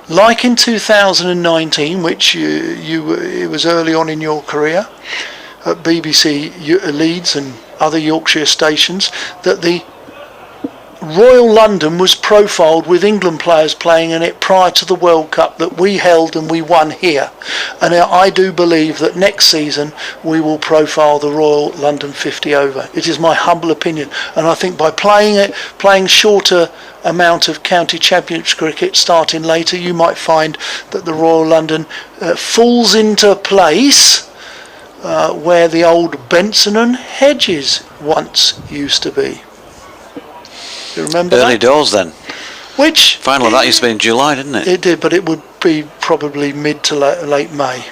like in 2019, which it was early on in your career at BBC Leeds and other Yorkshire stations, that the Royal London was profiled with England players playing in it prior to the World Cup that we held and we won here. And I do believe that next season we will profile the Royal London 50 over. It is my humble opinion. And I think by playing shorter amount of county championship cricket starting later, you might find that the Royal London falls into place where the old Benson and Hedges once used to be. You remember early doors then? Which final of that used to be in July, didn't it? It did, but it would be probably mid to late May.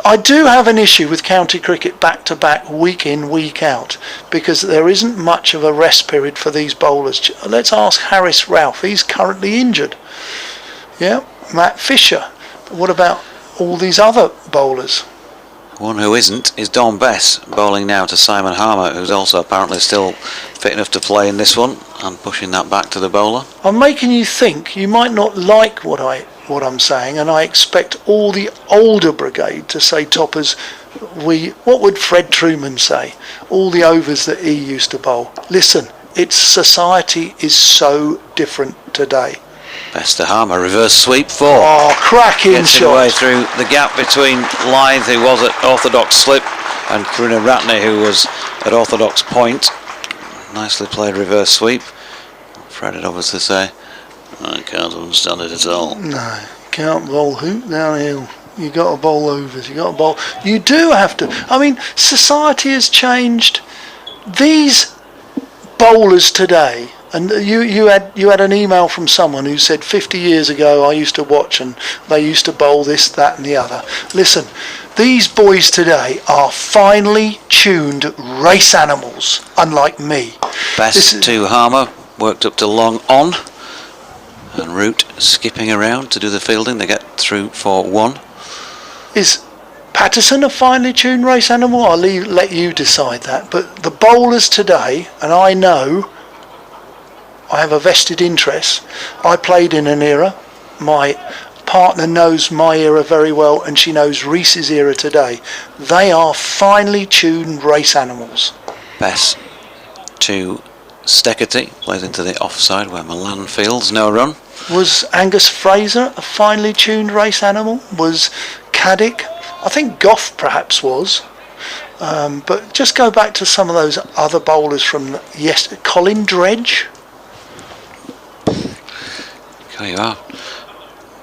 I do have an issue with county cricket back to back, week in, week out, because there isn't much of a rest period for these bowlers. Let's ask Harris Ralph. He's currently injured. Yeah, Matt Fisher. But what about all these other bowlers? One who isn't is Don Bess, bowling now to Simon Harmer, who's also apparently still fit enough to play in this one, and pushing that back to the bowler. I'm making you think. You might not like what I'm saying, and I expect all the older brigade to say, Toppers, what would Fred Truman say? All the overs that he used to bowl. Listen, society is so different today. Best to Harmer, reverse sweep 4. Oh, cracking Gets shot. Away through the gap between Lyth, who was at orthodox slip, and Karuna Ratney, who was at orthodox point. Nicely played reverse sweep. Fred had obviously say, I can't understand it at all. No, you can't bowl hoop downhill. You got to bowl overs. You got to bowl. You do have to. I mean, society has changed. These bowlers today, and you had an email from someone who said 50 years ago I used to watch and they used to bowl this, that, and the other. Listen, these boys today are finely tuned race animals, unlike me. Best to Harmer, worked up to long on, and Root skipping around to do the fielding. They get through for 1. Is Patterson a finely tuned race animal? I'll let you decide that. But the bowlers today, and I know I have a vested interest. I played in an era. My partner knows my era very well, and she knows Reese's era today. They are finely tuned race animals. Best to Steckety, plays into the offside where Milan fields, no run. Was Angus Fraser a finely tuned race animal? Was Caddick? I think Gough perhaps was. But just go back to some of those other bowlers from yesterday. Colin Dredge. There you are.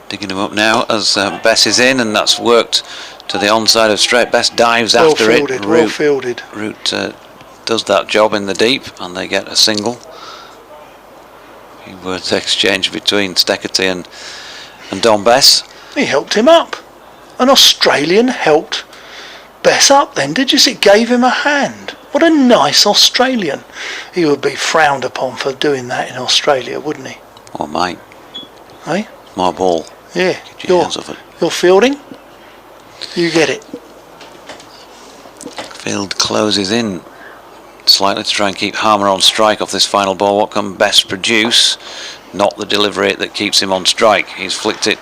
Digging him up now as Bess is in, and that's worked to the onside of straight. Bess dives after it. Well fielded. Root does that job in the deep, and they get a single. Few words exchanged between Steckety and Don Bess. He helped him up. An Australian helped Bess up then, did you see? Gave him a hand. What a nice Australian. He would be frowned upon for doing that in Australia, wouldn't he? Oh, mate. Eh? My ball. Yeah. Get your hands off it. You're fielding? You get it. Field closes in slightly to try and keep Harmer on strike off this final ball. What can Bess produce? Not the delivery that keeps him on strike. He's flicked it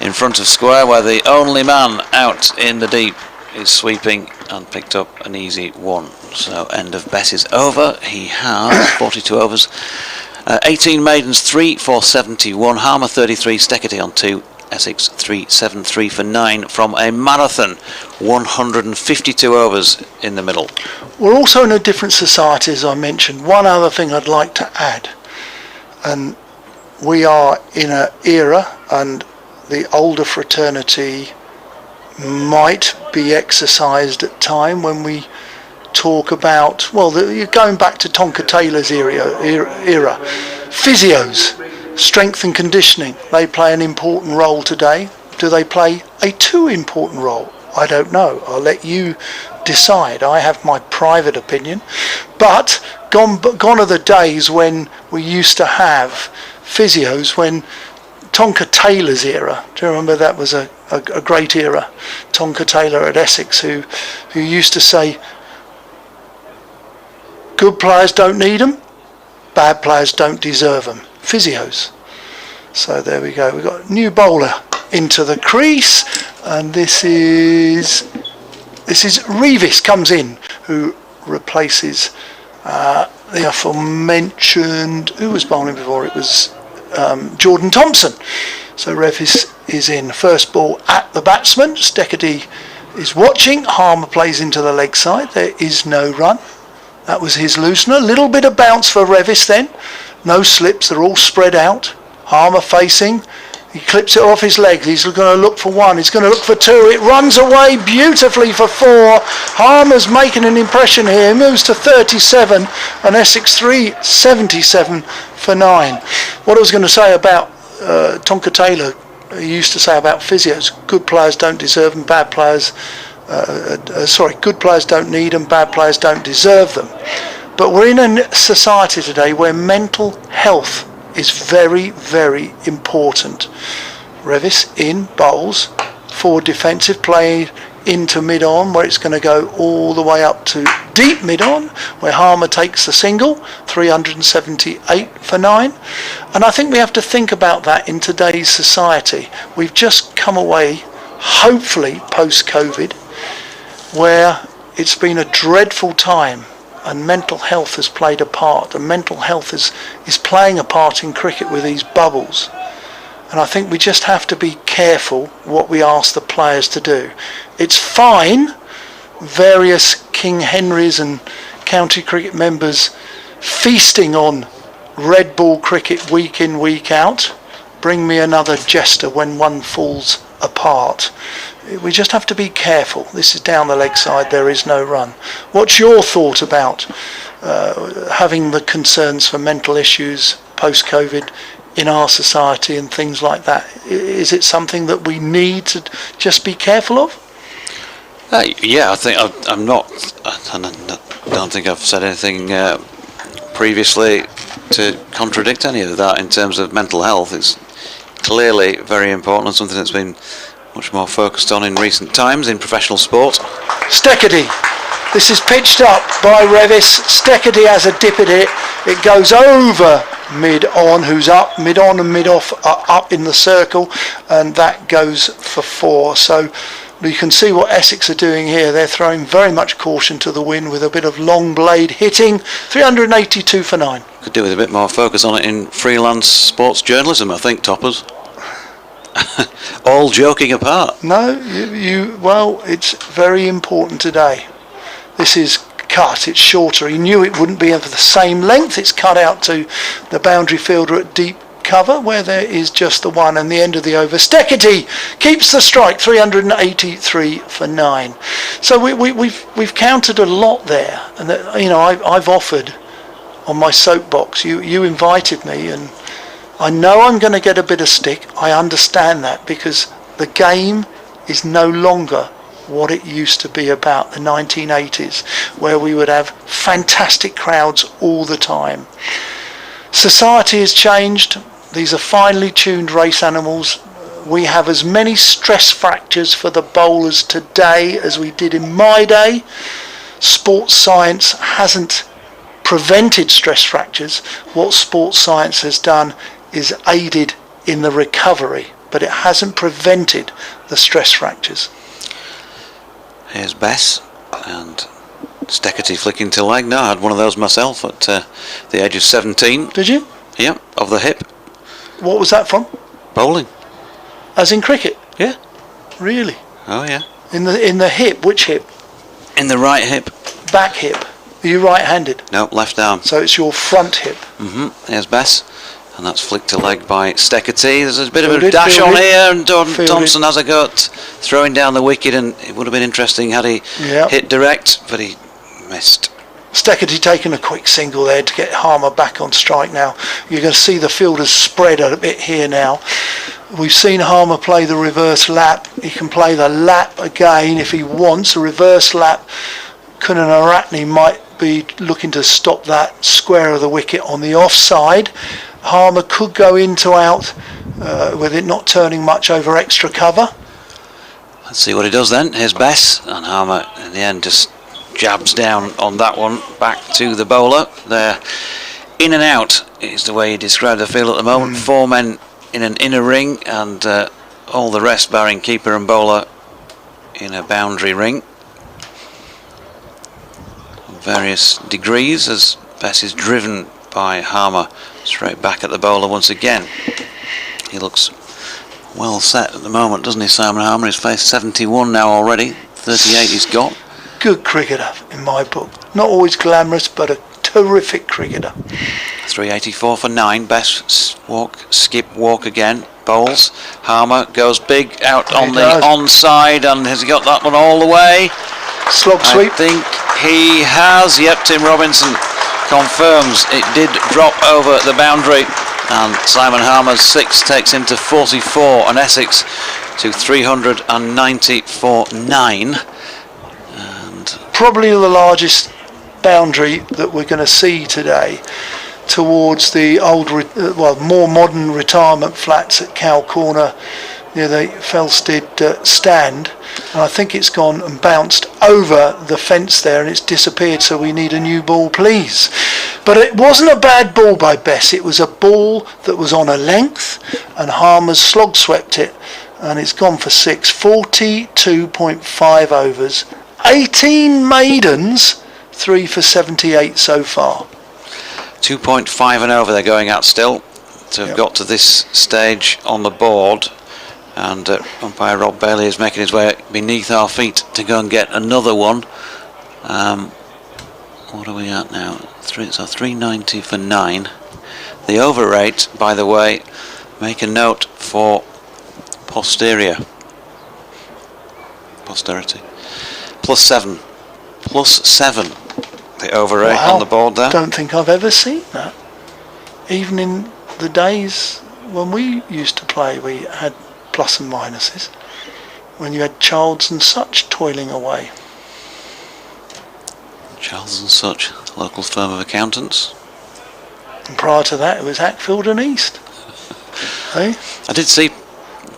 in front of square where the only man out in the deep is sweeping and picked up an easy 1. So end of Bess's over. He has 42 overs. 18 maidens, 3 for 71. Harmer 33, Steckety on 2. Essex 373 for 9 from a marathon. 152 overs in the middle. We're also in a different society, as I mentioned. One other thing I'd like to add, and we are in an era, and the older fraternity might be exercised at time when we talk about, well, you're going back to Tonka Taylor's era. Physios, strength and conditioning, they play an important role today. Do they play a too important role? I don't know. I'll let you decide. I have my private opinion. But gone are the days when we used to have physios, when Tonka Taylor's era. Do you remember that was a great era? Tonka Taylor at Essex, who used to say, good players don't need them, bad players don't deserve them. Physios. So there we go. We've got a new bowler into the crease, and this is Revis comes in, who replaces the aforementioned, who was bowling before? It was Jordan Thompson. So Revis is in. First ball at the batsman. Steckety is watching. Harmer plays into the leg side. There is no run. That was his loosener. Little bit of bounce for Revis then. No slips. They're all spread out. Harmer facing. He clips it off his legs. He's going to look for 1. He's going to look for 2. It runs away beautifully for 4. Harmer's making an impression here. He moves to 37, and Essex 377 for 9. What I was going to say about Tonka Taylor, he used to say about physios, good players don't deserve them, bad players, good players don't need them, bad players don't deserve them. But we're in a society today where mental health is very, very important. Revis in, bowls, forward defensive, play into mid-on, where it's going to go all the way up to deep mid-on, where Harmer takes the single, 378 for 9. And I think we have to think about that in today's society. We've just come away, hopefully post-COVID, where it's been a dreadful time, and mental health has played a part, and mental health is playing a part in cricket with these bubbles. And I think we just have to be careful what we ask the players to do. It's fine various King Henrys and county cricket members feasting on red ball cricket week in, week out. Bring me another jester when one falls apart. We just have to be careful. This is down the leg side, there is no run. What's your thought about having the concerns for mental issues post-COVID in our society and things like that? Is it something that we need to just be careful of? Yeah, I think I'm not. I don't think I've said anything previously to contradict any of that in terms of mental health. It's clearly very important and something that's been much more focused on in recent times in professional sport. Steckity. This is pitched up by Revis. Steckity has a dip at it. It goes over mid-on, who's up. Mid-on and mid-off are up in the circle, and that goes for 4. So you can see what Essex are doing here. They're throwing very much caution to the wind with a bit of long blade hitting. 382 for 9. Could do with a bit more focus on it in freelance sports journalism, I think, Toppers. All joking apart. No, well, it's very important today. This is cut, it's shorter. He knew it wouldn't be of the same length. It's cut out to the boundary fielder at deep cover where there is just the one, and the end of the over. Steckity keeps the strike, 383 for 9. So we've counted a lot there, and I've offered on my soapbox. You invited me, and I know I'm going to get a bit of stick. I understand that, because the game is no longer what it used to be about the 1980s, where we would have fantastic crowds all the time. Society has changed. These are finely tuned race animals. We have as many stress fractures for the bowlers today as we did in my day. Sports science hasn't prevented stress fractures. What sports science has done is aided in the recovery, but it hasn't prevented the stress fractures. Here's Bess, and Steckity flicking to leg. No, I had one of those myself at the age of 17. Did you? Yeah, of the hip. What was that from? Bowling. As in cricket? Yeah. Really? Oh yeah. In the hip? Which hip? In the right hip. Back hip. Are you right-handed? No, left arm. So it's your front hip. There's Bess, and that's flicked to leg by Steckity. There's a bit of a dash on here, and Thompson has a go at throwing down the wicket, and it would have been interesting had he hit direct, but he missed. Steckity taking a quick single there to get Harmer back on strike now. You're going to see the fielders spread a bit here now. We've seen Harmer play the reverse lap. He can play the lap again if he wants. A reverse lap. Kunaratne might be looking to stop that square of the wicket on the offside. Harmer could go in to out with it not turning much over extra cover. Let's see what he does then. Here's Bess, and Harmer in the end just jabs down on that one back to the bowler. They're in and out is the way he described the field at the moment. 4 men in an inner ring, and all the rest barring keeper and bowler in a boundary ring. Various degrees as Bess is driven by Harmer straight back at the bowler once again. He looks well set at the moment, doesn't he, Simon Harmer? He's faced 71 now already. 38 he's got. Good cricketer in my book. Not always glamorous, but a terrific cricketer. 384 for 9. Bess skip walk again. Bowls. Harmer goes big out on the onside, and has he got that one all the way? Slog sweep. I think he has. Yep, Tim Robinson confirms it did drop over the boundary, and Simon Harmer's 6 takes him to 44, and Essex to 390 for 9. Probably the largest boundary that we're going to see today towards the old, more modern retirement flats at Cow Corner near the Felsted stand, and I think it's gone and bounced over the fence there, and it's disappeared, so we need a new ball, please. But it wasn't a bad ball by Bess. It was a ball that was on a length, and Harmer's slog swept it, and it's gone for 6. 42.5 overs, 18 maidens, 3 for 78 so far. 2.5 and over they're going at still to have got to this stage on the board. And umpire Rob Bailey is making his way beneath our feet to go and get another one. What are we at now? So 390 for 9. The over rate, by the way, make a note for posterity. +7. +7. The over rate on the board there. Don't think I've ever seen that. Even in the days when we used to play, we had plus and minuses. When you had Childs and Such toiling away. Childs and Such, local firm of accountants. And prior to that, it was Hackfield and East. Hey? I did see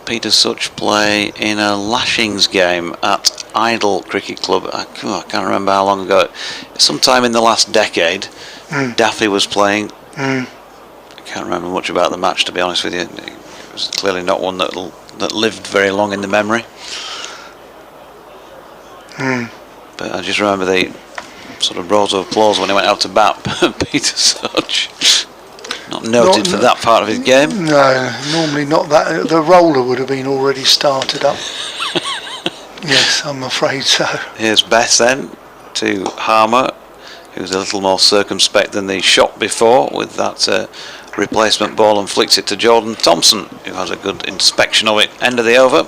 Peter Such play in a lashings game at Idle Cricket Club. I can't remember how long ago. Sometime in the last decade, Daffy was playing. I can't remember much about the match, to be honest with you. It was clearly not one that lived very long in the memory. But I just remember the sort of roars of applause when he went out to bat. Peter Such, not noted for that part of his game. No, normally not that. The roller would have been already started up. Yes, I'm afraid so. Here's Bess then to Harmer, who's a little more circumspect than the shot before with that replacement ball, and flicks it to Jordan Thompson, who has a good inspection of it. End of the over.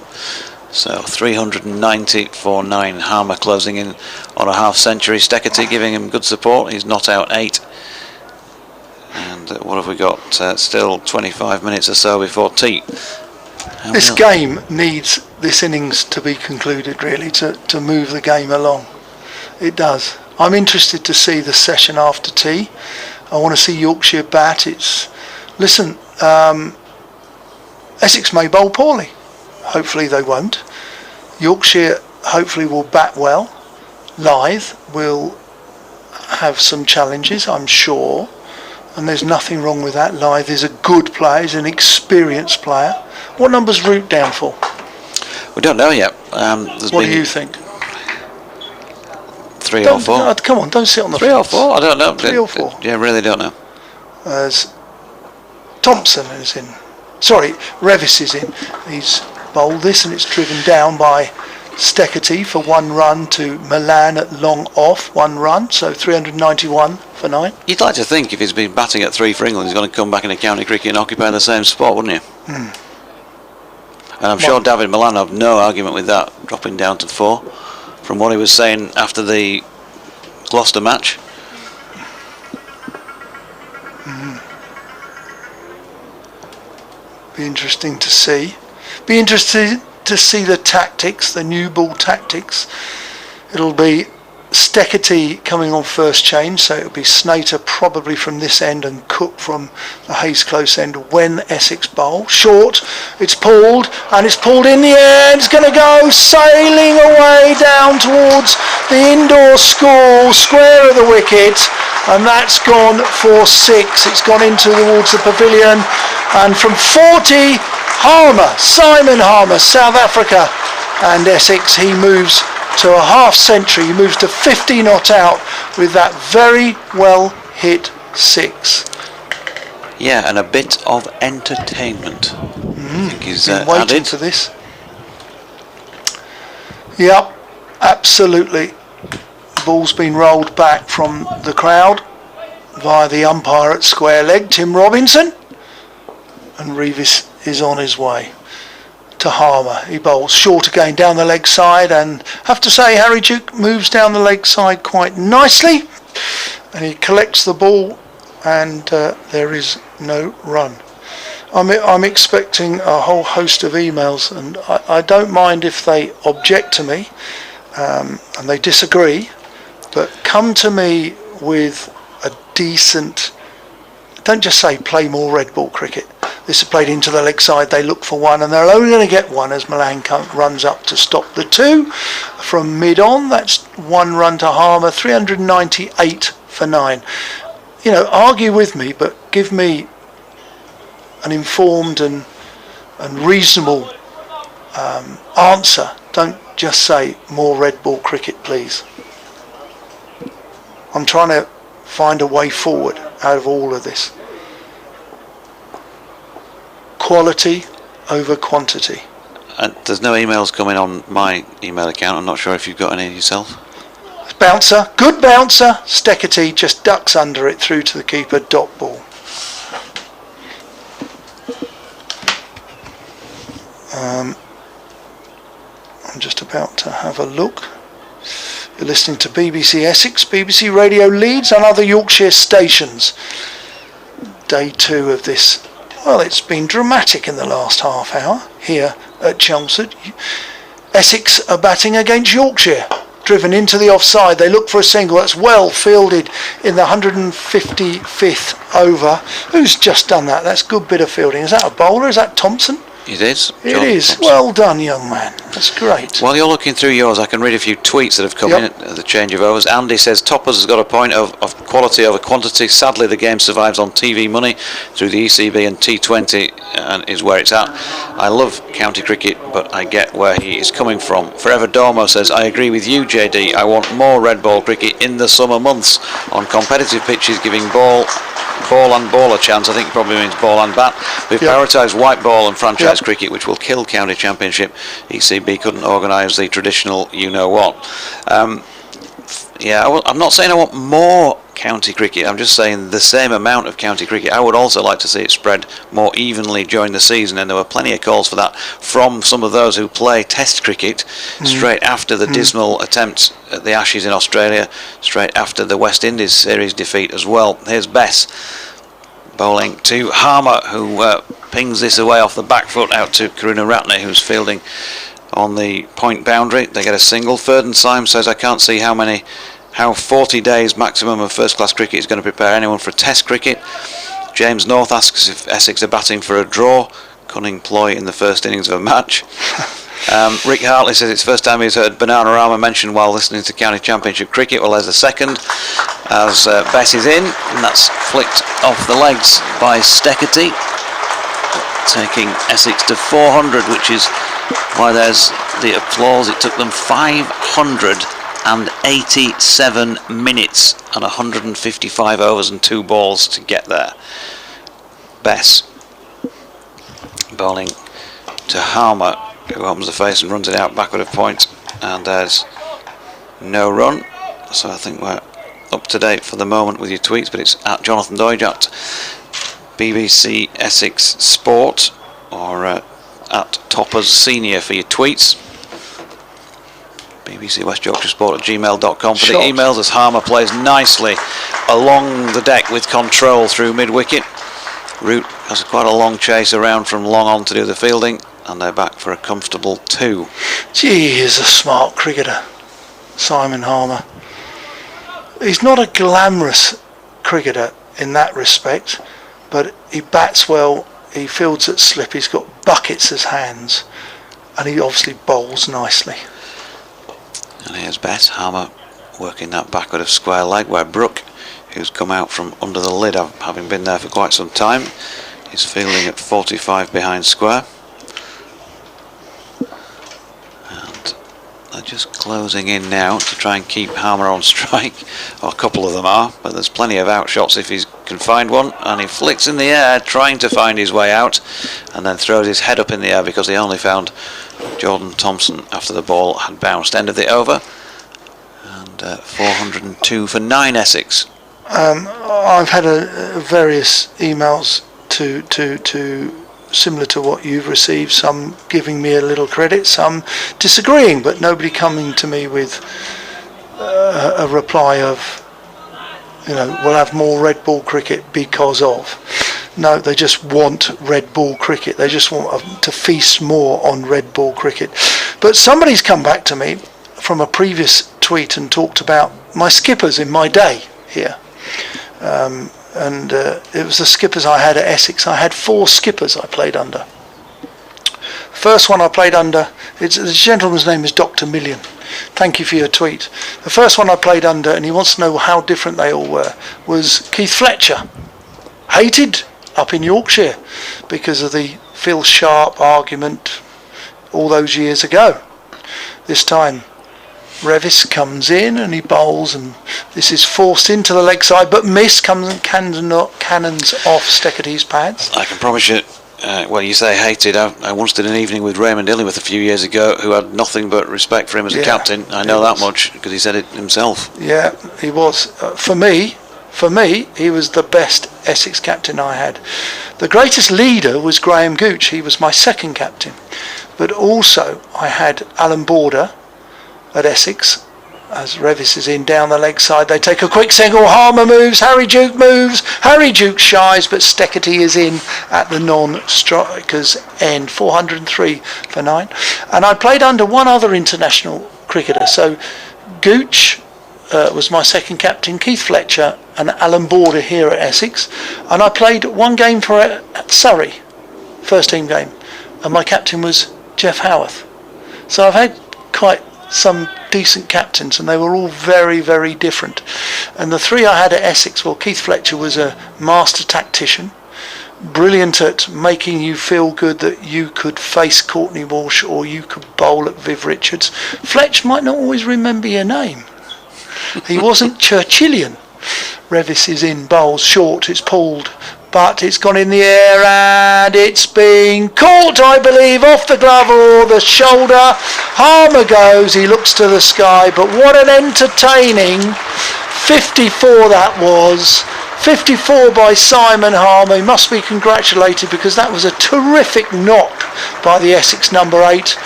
So 390 for 9. Harmer closing in on a half century. Steckety giving him good support. He's not out 8. And what have we got? Still 25 minutes or so before tea. This game needs this innings to be concluded, really, to move the game along. It does. I'm interested to see the session after tea. I want to see Yorkshire bat. Listen, Essex may bowl poorly. Hopefully they won't. Yorkshire hopefully will bat well. Lythe will have some challenges, I'm sure, and there's nothing wrong with that. Lythe is a good player, he's an experienced player. What number's Root down for? We don't know yet. What do you think? 3 or 4. Come on, don't sit on the 3 or 4? I don't know. 3 or 4? Yeah, really don't know. Thompson is in. Sorry, Revis is in. He's bowled this and it's driven down by Steckety for 1 run to Milan at long off, 1 run, so 391 for 9. You'd like to think if he's been batting at 3 for England, he's going to come back into county cricket and occupy the same spot, wouldn't you? And I'm sure David Milan have no argument with that, dropping down to 4, from what he was saying after the Gloucester match. Be interesting to see. Be interested to see the tactics, the new ball tactics. It'll be Steckety coming on first change, so it'll be Snater probably from this end and Cook from the Hayes Close end when Essex bowl. Short, it's pulled, and it's pulled in the air, it's going to go sailing away down towards the indoor square of the wicket, and that's gone for 6. It's gone into towards the pavilion, and from 40, Simon Harmer, South Africa, and Essex, he moves to a half century. He moves to 50 not out with that very well hit 6. Yeah, and a bit of entertainment. I think he's been waiting added for this. Yep, absolutely. The ball's been rolled back from the crowd via the umpire at square leg, Tim Robinson, and Revis is on his way to Harmer. He bowls short again down the leg side, and have to say Harry Duke moves down the leg side quite nicely, and he collects the ball, and there is no run. I'm expecting a whole host of emails, and I don't mind if they object to me and they disagree, but come to me with a decent, don't just say play more red ball cricket. This is played into the leg side, they look for 1, and they're only going to get 1 as Milan runs up to stop the 2. From mid-on, that's 1 run to Harmer, 398 for 9. You know, argue with me, but give me an informed and reasonable answer. Don't just say more red ball cricket, please. I'm trying to find a way forward out of all of this. Quality over quantity. There's no emails coming on my email account. I'm not sure if you've got any yourself. Bouncer, good bouncer. Steckety just ducks under it through to the keeper. Dot ball. I'm just about to have a look. You're listening to BBC Essex, BBC Radio Leeds and other Yorkshire stations. Day 2 of this. Well, it's been dramatic in the last half hour here at Chelmsford. Essex are batting against Yorkshire. Driven into the offside. They look for a single. That's well fielded in the 155th over. Who's just done that? That's a good bit of fielding. Is that a bowler? Is that Thompson? It is. It is. Thompson. Well done, young man. That's great. While you're looking through yours, I can read a few tweets that have come in at the change of overs. Andy says Toppers has got a point of quality over quantity. Sadly, the game survives on TV money through the ECB and T20 and is where it's at. I love county cricket, but I get where he is coming from. Forever Dormo says, I agree with you, JD. I want more red ball cricket in the summer months on competitive pitches, giving ball and ball a chance. I think it probably means ball and bat. We've prioritised white ball and franchise cricket, which will kill county championship. ECB couldn't organise the traditional you-know-what. I'm not saying I want more county cricket. I'm just saying the same amount of county cricket. I would also like to see it spread more evenly during the season, and there were plenty of calls for that from some of those who play test cricket straight after the dismal attempt at the Ashes in Australia, straight after the West Indies series defeat as well. Here's Bess bowling to Harmer, who pings this away off the back foot out to Karuna Ratney, who's fielding on the point boundary. They get a single. Ferdinand Syme says, I can't see how 40 days maximum of first class cricket is going to prepare anyone for test cricket. James North asks if Essex are batting for a draw. Cunning ploy in the first innings of a match. Rick Hartley says it's the first time he's heard Bananarama mentioned while listening to county championship cricket. Well, there's a second as Bess is in, and that's flicked off the legs by Steckety, taking Essex to 400, which is why there's the applause. It took them 587 minutes and 155 overs and 2 balls to get there. Bess bowling to Harmer, who opens the face and runs it out backward of point, and there's no run. So I think we're up to date for the moment with your tweets, but it's at Jonathan Doige at BBC Essex Sport, or at Toppers Senior for your tweets. BBC West Yorkshire Sport at gmail.com for the emails, as Harmer plays nicely along the deck with control through mid-wicket. Root has quite a long chase around from long on to do the fielding, and they're back for a comfortable 2. Gee, he's a smart cricketer, Simon Harmer. He's not a glamorous cricketer in that respect, but he bats well, he fields at slip, he's got buckets as hands, and he obviously bowls nicely. And here's Bess. Harmer working that backward of square leg, where Brooke, who's come out from under the lid, having been there for quite some time, is fielding at 45 behind square. And they're just closing in now to try and keep Harmer on strike. Well, a couple of them are, but there's plenty of out shots if he can find one, and he flicks in the air trying to find his way out, and then throws his head up in the air because he only found Jordan Thompson after the ball had bounced. End of the over, and 402 for 9 Essex. I've had various emails to similar to what you've received, some giving me a little credit, some disagreeing, but nobody coming to me with a reply of, we'll have more red ball cricket because of. No, they just want red ball cricket. They just want to feast more on red ball cricket. But somebody's come back to me from a previous tweet and talked about my skippers in my day here. It was the skippers I had at Essex. I had 4 skippers I played under. First one I played under, the gentleman's name is Dr. Million. Thank you for your tweet. The first one I played under, and he wants to know how different they all were, was Keith Fletcher. Hated up in Yorkshire because of the Phil Sharp argument all those years ago. This time Revis comes in and he bowls, and this is forced into the leg side, but miss, comes and cannons off Steckety's pads. I can promise you well, you say hated. I once did an evening with Raymond Illingworth a few years ago, who had nothing but respect for him as a captain. I know that much because he said it himself. Yeah, he was. For me, he was the best Essex captain I had. The greatest leader was Graham Gooch. He was my second captain. But also I had Alan Border at Essex. As Revis is in down the leg side, they take a quick single. Harmer moves, Harry Duke moves, Harry Duke shies, but Steckety is in at the non-strikers end. 403 for 9. And I played under one other international cricketer. So Gooch was my second captain, Keith Fletcher and Alan Border here at Essex. And I played one game for at Surrey, first team game, and my captain was Jeff Howarth. So I've had quite some decent captains, and they were all very, very different. And the three I had at Essex, well, Keith Fletcher was a master tactician, brilliant at making you feel good that you could face Courtney Walsh or you could bowl at Viv Richards. Fletch might not always remember your name. He wasn't Churchillian. Revis is in, bowls short, it's pulled, but it's gone in the air and it's been caught, I believe, off the glove or the shoulder. Harmer goes, he looks to the sky, but what an entertaining 54 that was. 54 by Simon Harmer. He must be congratulated because that was a terrific knock by the Essex number 8.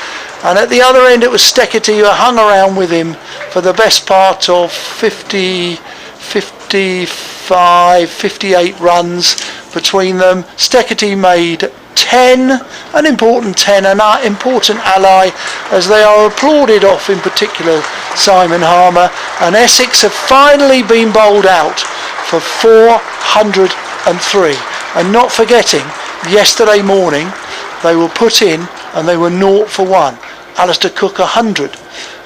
And at the other end it was Steckety, who hung around with him for the best part of 55, 58 runs between them. Steckety made 10, an important 10, an important ally, as they are applauded off, in particular Simon Harmer. And Essex have finally been bowled out for 403. And not forgetting, yesterday morning they were put in and they were 0 for 1. Alistair Cook 100.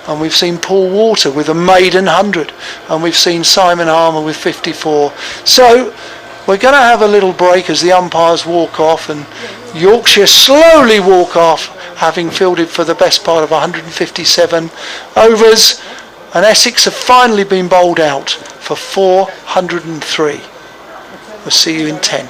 And we've seen Paul Walter with a maiden 100, and we've seen Simon Harmer with 54. So we're going to have a little break as the umpires walk off, and Yorkshire slowly walk off, having fielded for the best part of 157 overs, and Essex have finally been bowled out for 403. We'll see you in 10.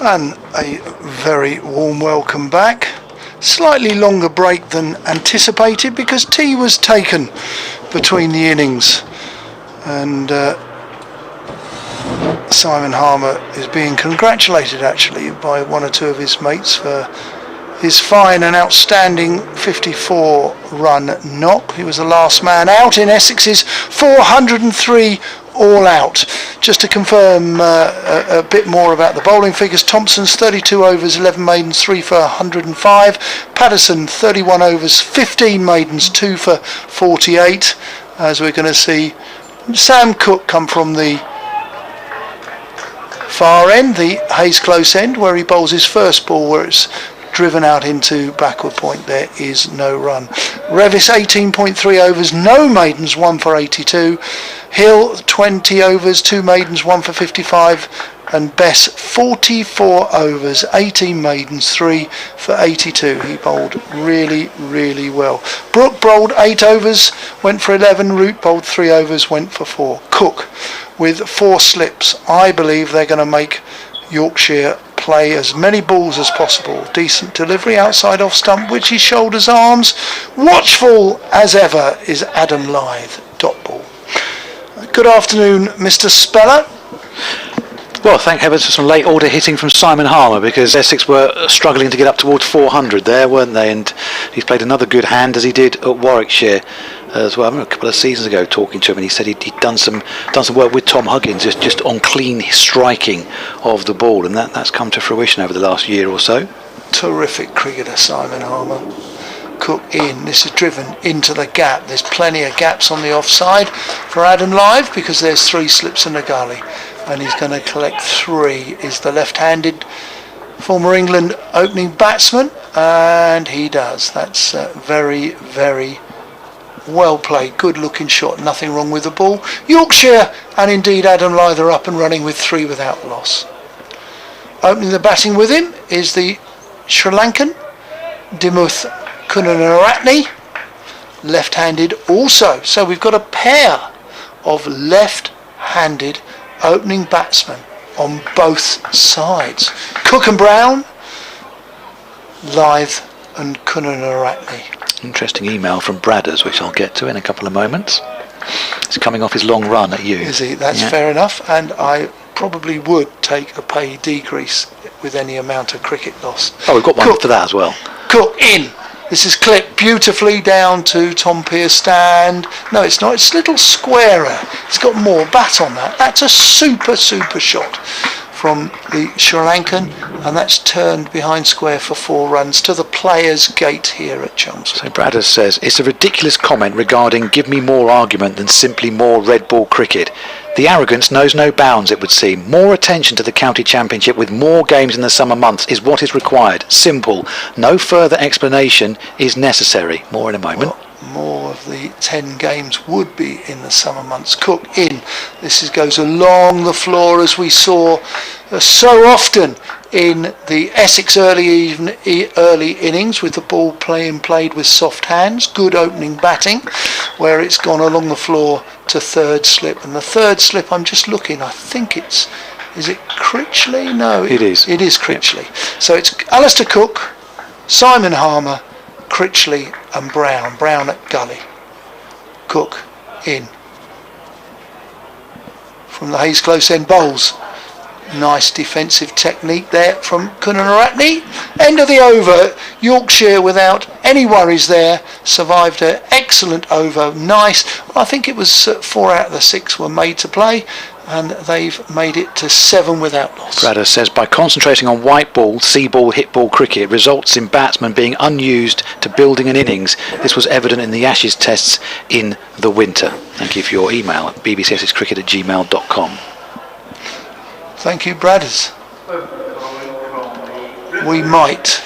And a very warm welcome back. Slightly longer break than anticipated because tea was taken between the innings, and Simon Harmer is being congratulated actually by one or two of his mates for his fine and outstanding 54 run knock. He was the last man out in Essex's 403 all out. Just to confirm a bit more about the bowling figures: Thompson's 32 overs, 11 maidens, 3 for 105. Patterson 31 overs, 15 maidens, 2 for 48. As we're going to see Sam Cook come from the far end, the Hayes close end, where he bowls his first ball where it's driven out into backward point. There is no run. Revis 18.3 overs, no maidens, 1 for 82. Hill 20 overs, 2 maidens, 1 for 55. And Bess 44 overs, 18 maidens, 3 for 82. He bowled really, really well. Brook bowled 8 overs, went for 11. Root bowled 3 overs, went for 4. Cook with 4 slips. I believe they're going to make Yorkshire play as many balls as possible. Decent delivery outside off stump, which he shoulders arms. Watchful as ever is Adam Lythe, dot ball. Good afternoon, Mr. Speller. Well, thank heavens for some late order hitting from Simon Harmer, because Essex were struggling to get up towards 400 there, weren't they? And he's played another good hand, as he did at Warwickshire as well. I remember a couple of seasons ago talking to him, and he said he'd done some work with Tom Huggins just on clean striking of the ball, and that's come to fruition over the last year or so. Terrific cricketer, Simon Harmer. Cook in. This is driven into the gap. There's plenty of gaps on the offside for Adam Lythe because there's 3 slips in the gully, and he's going to collect 3. Is the left-handed former England opening batsman, and he does. That's very, very well played. Good looking shot. Nothing wrong with the ball. Yorkshire and indeed Adam Lythe are up and running with 3 without loss. Opening the batting with him is the Sri Lankan Dimuth Kunaratne, left-handed also. So we've got a pair of left-handed opening batsmen on both sides. Cook and Brown, Lythe and Kunaratne. Interesting email from Bradders, which I'll get to in a couple of moments. He's coming off his long run at you. Is he? That's fair enough, and I probably would take a pay decrease with any amount of cricket loss. Oh, we've got one for that as well. Cook in. This is clipped beautifully down to Tom Pearce stand. No, it's not. It's a little squarer. It's got more bat on that. That's a super, super shot from the Sri Lankan, and that's turned behind square for 4 runs to the players' gate here at Chelmsford. So Bradders says, it's a ridiculous comment regarding give me more argument than simply more red ball cricket. The arrogance knows no bounds, it would seem. More attention to the county championship with more games in the summer months is what is required. Simple. No further explanation is necessary. More in a moment. Well, more of the 10 games would be in the summer months. Cook in. This goes along the floor, as we saw so often in the Essex early innings, with the ball played with soft hands. Good opening batting, where it's gone along the floor to 3rd slip. And the 3rd slip, I'm just looking, I think is it Critchley? No, it is. It is Critchley. Yep. So it's Alistair Cook, Simon Harmer, Critchley and Brown. Brown at gully. Cook in. From the Hayes close end bowls. Nice defensive technique there from Kunaratne. End of the over. Yorkshire without any worries there. Survived an excellent over. Nice. I think it was 4 out of the 6 were made to play, and they've made it to 7 without loss. Bradder says, by concentrating on white ball, sea ball, hit ball cricket results in batsmen being unused to building an innings. This was evident in the Ashes tests in the winter. Thank you for your email at bbcscricket@gmail.com. Thank you, Bradders. We might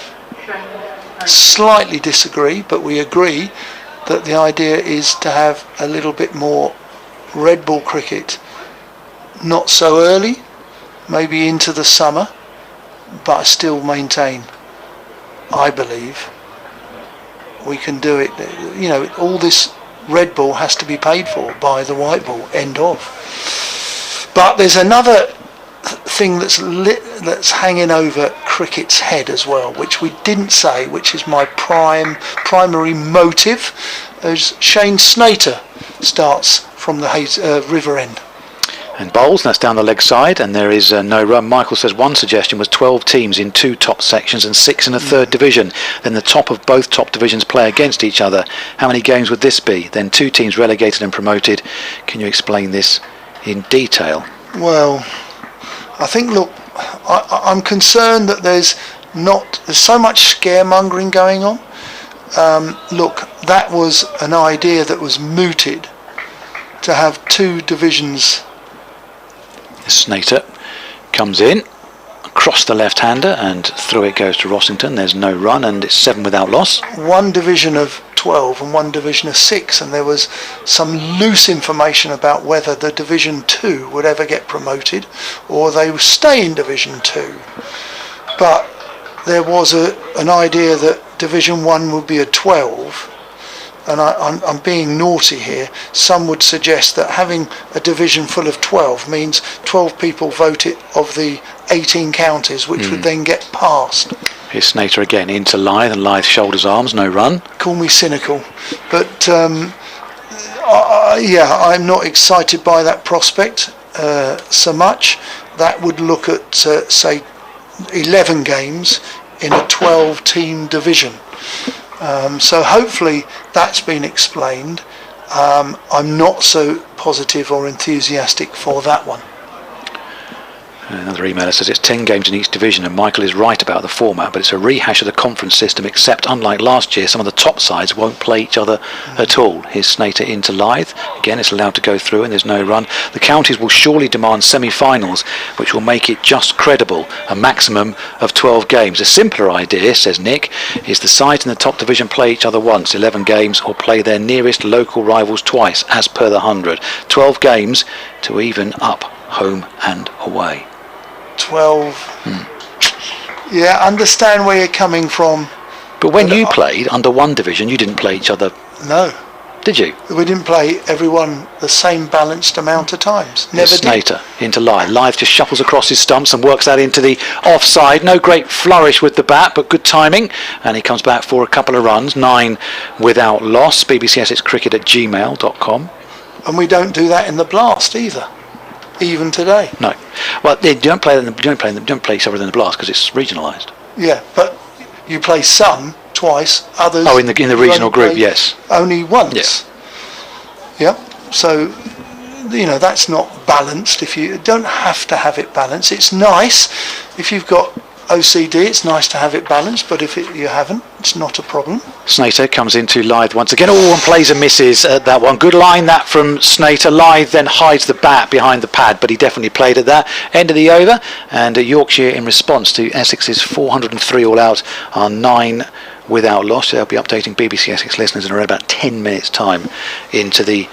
slightly disagree, but we agree that the idea is to have a little bit more red ball cricket, not so early, maybe into the summer, but I still maintain, I believe, we can do it. You know, all this red ball has to be paid for by the white ball, end of. But there's another thing that's hanging over cricket's head as well, which we didn't say, which is my primary motive, as Shane Snater starts from the River End. And bowls, that's down the leg side, and there is no run. Michael says one suggestion was 12 teams in 2 top sections and 6 in a third division. Then the top of both top divisions play against each other. How many games would this be? Then 2 teams relegated and promoted. Can you explain this in detail? Well, I think, look, I'm concerned that there's so much scaremongering going on. Look, that was an idea that was mooted, to have 2 divisions. Snater comes in across the left-hander and through it goes to Rossington. There's no run and it's 7 without loss. 1 division of 12 and 1 division of 6, and there was some loose information about whether the Division 2 would ever get promoted or they would stay in Division 2. But there was an idea that Division 1 would be a 12. And I'm being naughty here. Some would suggest that having a division full of 12 means 12 people vote it of the 18 counties, which would then get passed. Here's Snater again into Lythe, and Lythe shoulders arms, no run. Call me cynical, but yeah, I'm not excited by that prospect so much. That would look at, say, 11 games in a 12-team division. So hopefully that's been explained. I'm not so positive or enthusiastic for that one. Another emailer says it's 10 games in each division, and Michael is right about the format, but it's a rehash of the conference system, except unlike last year, some of the top sides won't play each other at all. Here's Snater into Lythe. Again, it's allowed to go through and there's no run. The counties will surely demand semi-finals, which will make it just credible, a maximum of 12 games. A simpler idea, says Nick, is the sides in the top division play each other once, 11 games, or play their nearest local rivals twice, as per the 100. 12 games to even up home and away. 12. Yeah, understand where you're coming from. But when you played under one division, you didn't play each other. No. Did you? We didn't play everyone the same balanced amount of times. Never did. Snater into Lythe. Lythe just shuffles across his stumps and works that into the offside. No great flourish with the bat, but good timing. And he comes back for a couple of runs. 9 without loss. BBC Essex Cricket at gmail.com. And we don't do that in the Blast either. Even today. No. Well, you don't play each other in the Blast because it's regionalised. Yeah, but you play some twice, others. Oh, in the regional group, yes. Only once. Yeah. So, you know, that's not balanced. If you don't have to have it balanced, it's nice. If you've got OCD, it's nice to have it balanced, but if you haven't, it's not a problem. Snater comes into Lythe once again. And plays and misses at that one. Good line that from Snater. Lythe then hides the bat behind the pad, but he definitely played at that. End of the over, and Yorkshire in response to Essex's 403 all out are 9 without loss. They'll be updating BBC Essex listeners in around about 10 minutes time into the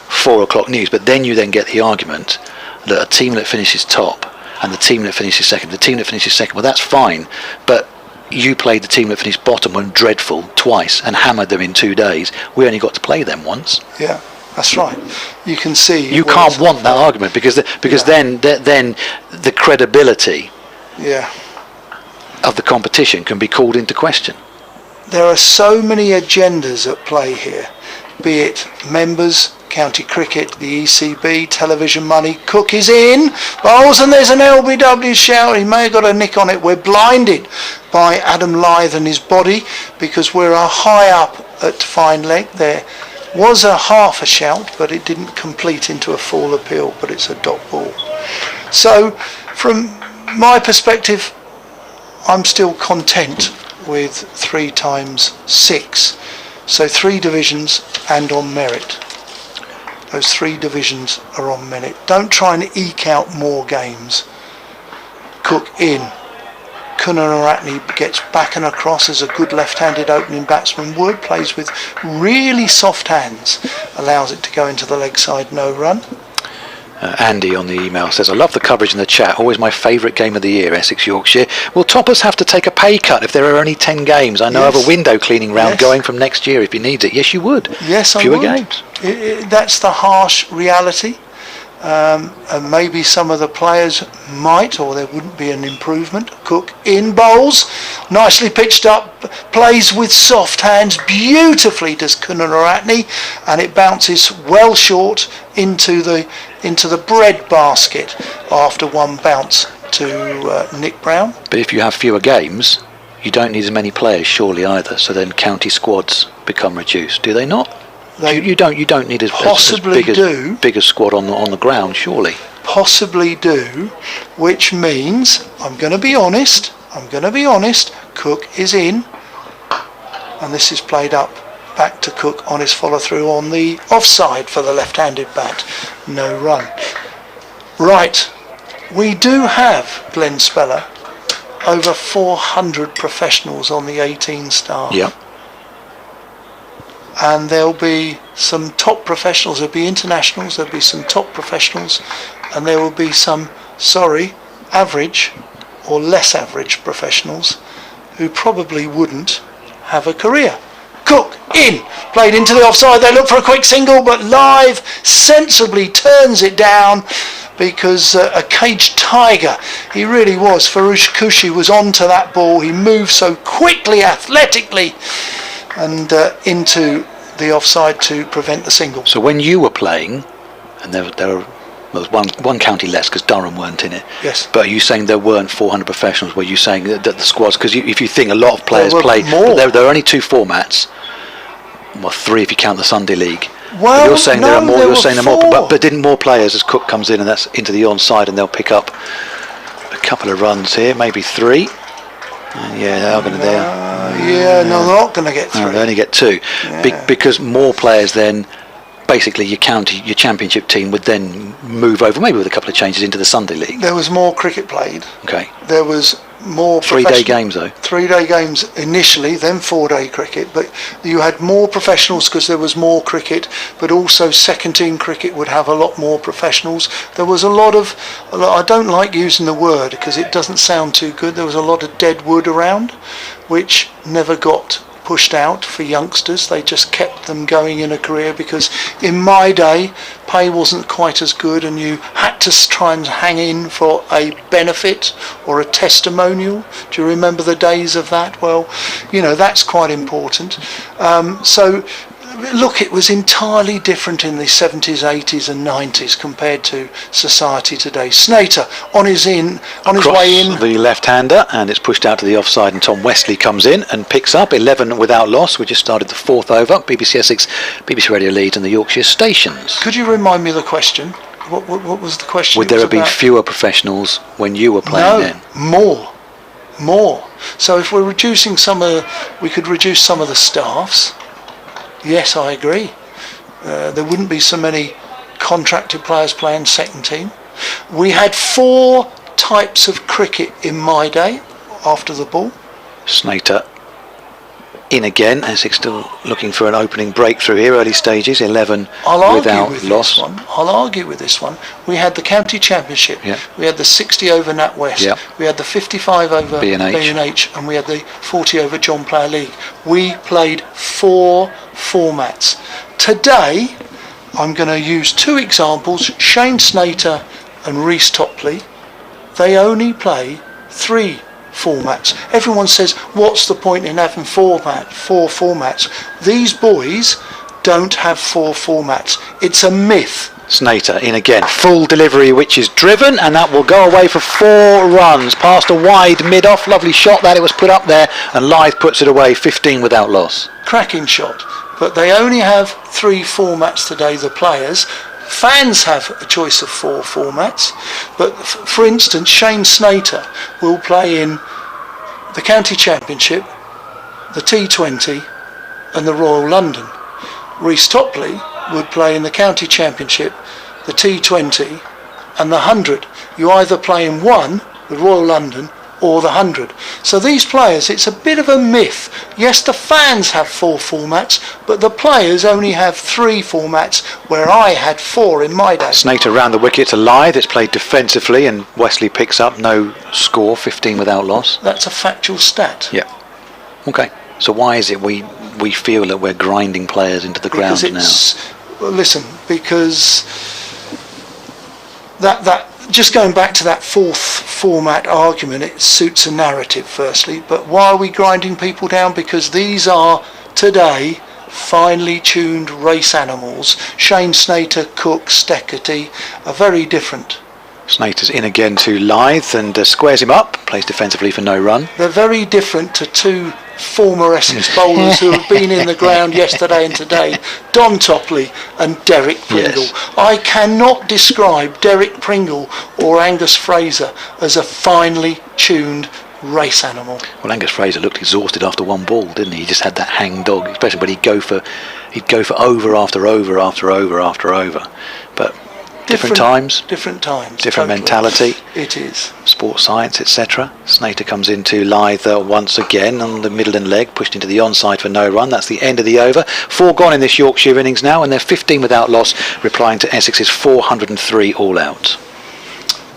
4 o'clock news. But then you get the argument that a team that finishes top and the team that finishes second, well, that's fine, but you played the team that finished bottom and dreadful twice and hammered them in 2 days. We only got to play them once. Yeah, that's right. You can see you can't want that argument because then the credibility of the competition can be called into question. There are so many agendas at play here, be it members, county cricket, the ECB, television money. Cook is in, bowls, and there's an LBW shout. He may have got a nick on it. We're blinded by Adam Lythe and his body because we're high up at fine leg. There was a half a shout, but it didn't complete into a full appeal, but it's a dot ball. So from my perspective, I'm still content with 3 times 6. So 3 divisions and on merit. Those 3 divisions are on merit. Don't try and eke out more games. Cook in. Kunaratne gets back and across as a good left-handed opening batsman would. Plays with really soft hands. Allows it to go into the leg side, no run. Andy on the email says, I love the coverage in the chat. Always my favourite game of the year, Essex Yorkshire. Will toppers have to take a pay cut if there are only 10 games? I know of a window cleaning round going from next year if he needs it. Yes, you would. Yes, I would. Fewer games. That's the harsh reality. and maybe some of the players might, or there wouldn't be an improvement. Cook in bowls, nicely pitched up, plays with soft hands, beautifully does Kunaratne, and it bounces well short into the bread basket after one bounce to Nick Brown. But if you have fewer games, you don't need as many players surely either, so then county squads become reduced, do they not? You don't need as big a squad on the ground, surely. Possibly do, which means I'm going to be honest. Cook is in, and this is played up back to Cook on his follow through on the offside for the left-handed bat. No run. Right, we do have, Glenn Speller, over 400 professionals on the 18 staff. Yep. And there'll be some top professionals, there'll be internationals, there'll be some top professionals, and there will be some, average or less average professionals who probably wouldn't have a career. Cook in, played into the offside, they look for a quick single, but Live sensibly turns it down because a caged tiger, he really was. Farouche Kushi was onto that ball, he moved so quickly, athletically, and into the offside to prevent the single. So when you were playing, and there was one county less because Durham weren't in it. Yes. But are you saying there weren't 400 professionals? Were you saying that the squads? Because if you think a lot of players play, there are only 2 formats. Well, 3 if you count the Sunday League. Well, but you're saying there are more. There you're saying there are 4. more. But didn't more players as Cook comes in and that's into the onside and they'll pick up a couple of runs here, maybe 3. Yeah, they are going to. They're not going to get 3. No, they only get 2, because more players then. Basically, your championship team would then move over, maybe with a couple of changes, into the Sunday League. There was more cricket played. Okay. There was more 3-day games though. 3-day games initially, then 4-day cricket. But you had more professionals because there was more cricket. But also second team cricket would have a lot more professionals. There was a lot. I don't like using the word because it doesn't sound too good. There was a lot of dead wood around, which never got pushed out for youngsters. They just kept them going in a career because in my day pay wasn't quite as good and you had to try and hang in for a benefit or a testimonial. Do you remember the days of that? Well, that's quite important. So look, it was entirely different in the 70s, 80s and 90s compared to society today. Snater on his way in. The left-hander, and it's pushed out to the offside, and Tom Wesley comes in and picks up 11 without loss. We just started the 4th over. BBC Essex, BBC Radio Leeds and the Yorkshire stations. Could you remind me of the question? What was the question? Would there have been fewer professionals when you were playing then? More. So if we're reducing we could reduce some of the staffs. Yes, I agree. There wouldn't be so many contracted players playing second team. We had 4 types of cricket in my day after the ball. Snater in again. Essex still looking for an opening breakthrough here, early stages, 11 without loss. I'll argue with this one. We had the county championship. Yeah. We had the 60 over NatWest. Yeah. We had the 55 over B&H, and we had the 40 over John Player League. We played 4 formats. Today, I'm going to use 2 examples. Shane Snater and Reece Topley. They only play 3 formats. Everyone says, what's the point in having 4 formats? These boys don't have 4 formats. It's a myth. Snater in again, full delivery which is driven, and that will go away for 4 runs, past a wide mid-off. Lovely shot that, it was put up there, and Lyth puts it away, 15 without loss. Cracking shot, but they only have 3 formats today, the players. Fans have a choice of 4 formats, but for instance, Shane Snater will play in the County Championship, the T20 and the Royal London. Reece Topley would play in the County Championship, the T20 and the 100. You either play in one, the Royal London, or the 100. So these players, it's a bit of a myth. Yes, the fans have 4 formats, but the players only have 3 formats, where I had 4 in my day. Snater round the wicket to Lyth, it's played defensively, and Wesley picks up no score, 15 without loss. That's a factual stat. Yeah. Okay. So why is it we feel that we're grinding players into the ground now? Well, listen, because that just going back to that fourth format argument, it suits a narrative firstly, but why are we grinding people down? Because these are today finely tuned race animals. Shane Snater, Cook, Steckety are very different. Snater's in again to Lythe and squares him up, plays defensively for no run. They're very different to two former Essex bowlers who have been in the ground yesterday and today, Don Topley and Derek Pringle. Yes. I cannot describe Derek Pringle or Angus Fraser as a finely tuned race animal. Well, Angus Fraser looked exhausted after one ball, didn't he? He just had that hang dog, especially when he'd go for over after over after over after over. But different times, different totally. Mentality. It is. Sports science, etc. Snater comes into Lythe once again on the middle and leg, pushed into the onside for no run. That's the end of the over. 4 gone in this Yorkshire innings now, and they're 15 without loss, replying to Essex's 403 all out.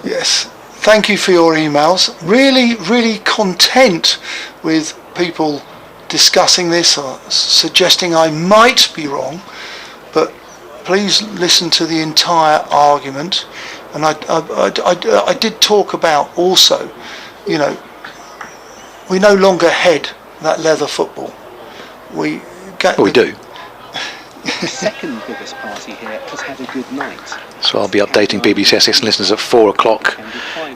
Yes. Thank you for your emails. Really content with people discussing this or suggesting I might be wrong, but please listen to the entire argument. And I did talk about also, you know, we no longer head that leather football. We do. The second biggest party here has had a good night. So I'll be updating BBC Essex listeners at 4 o'clock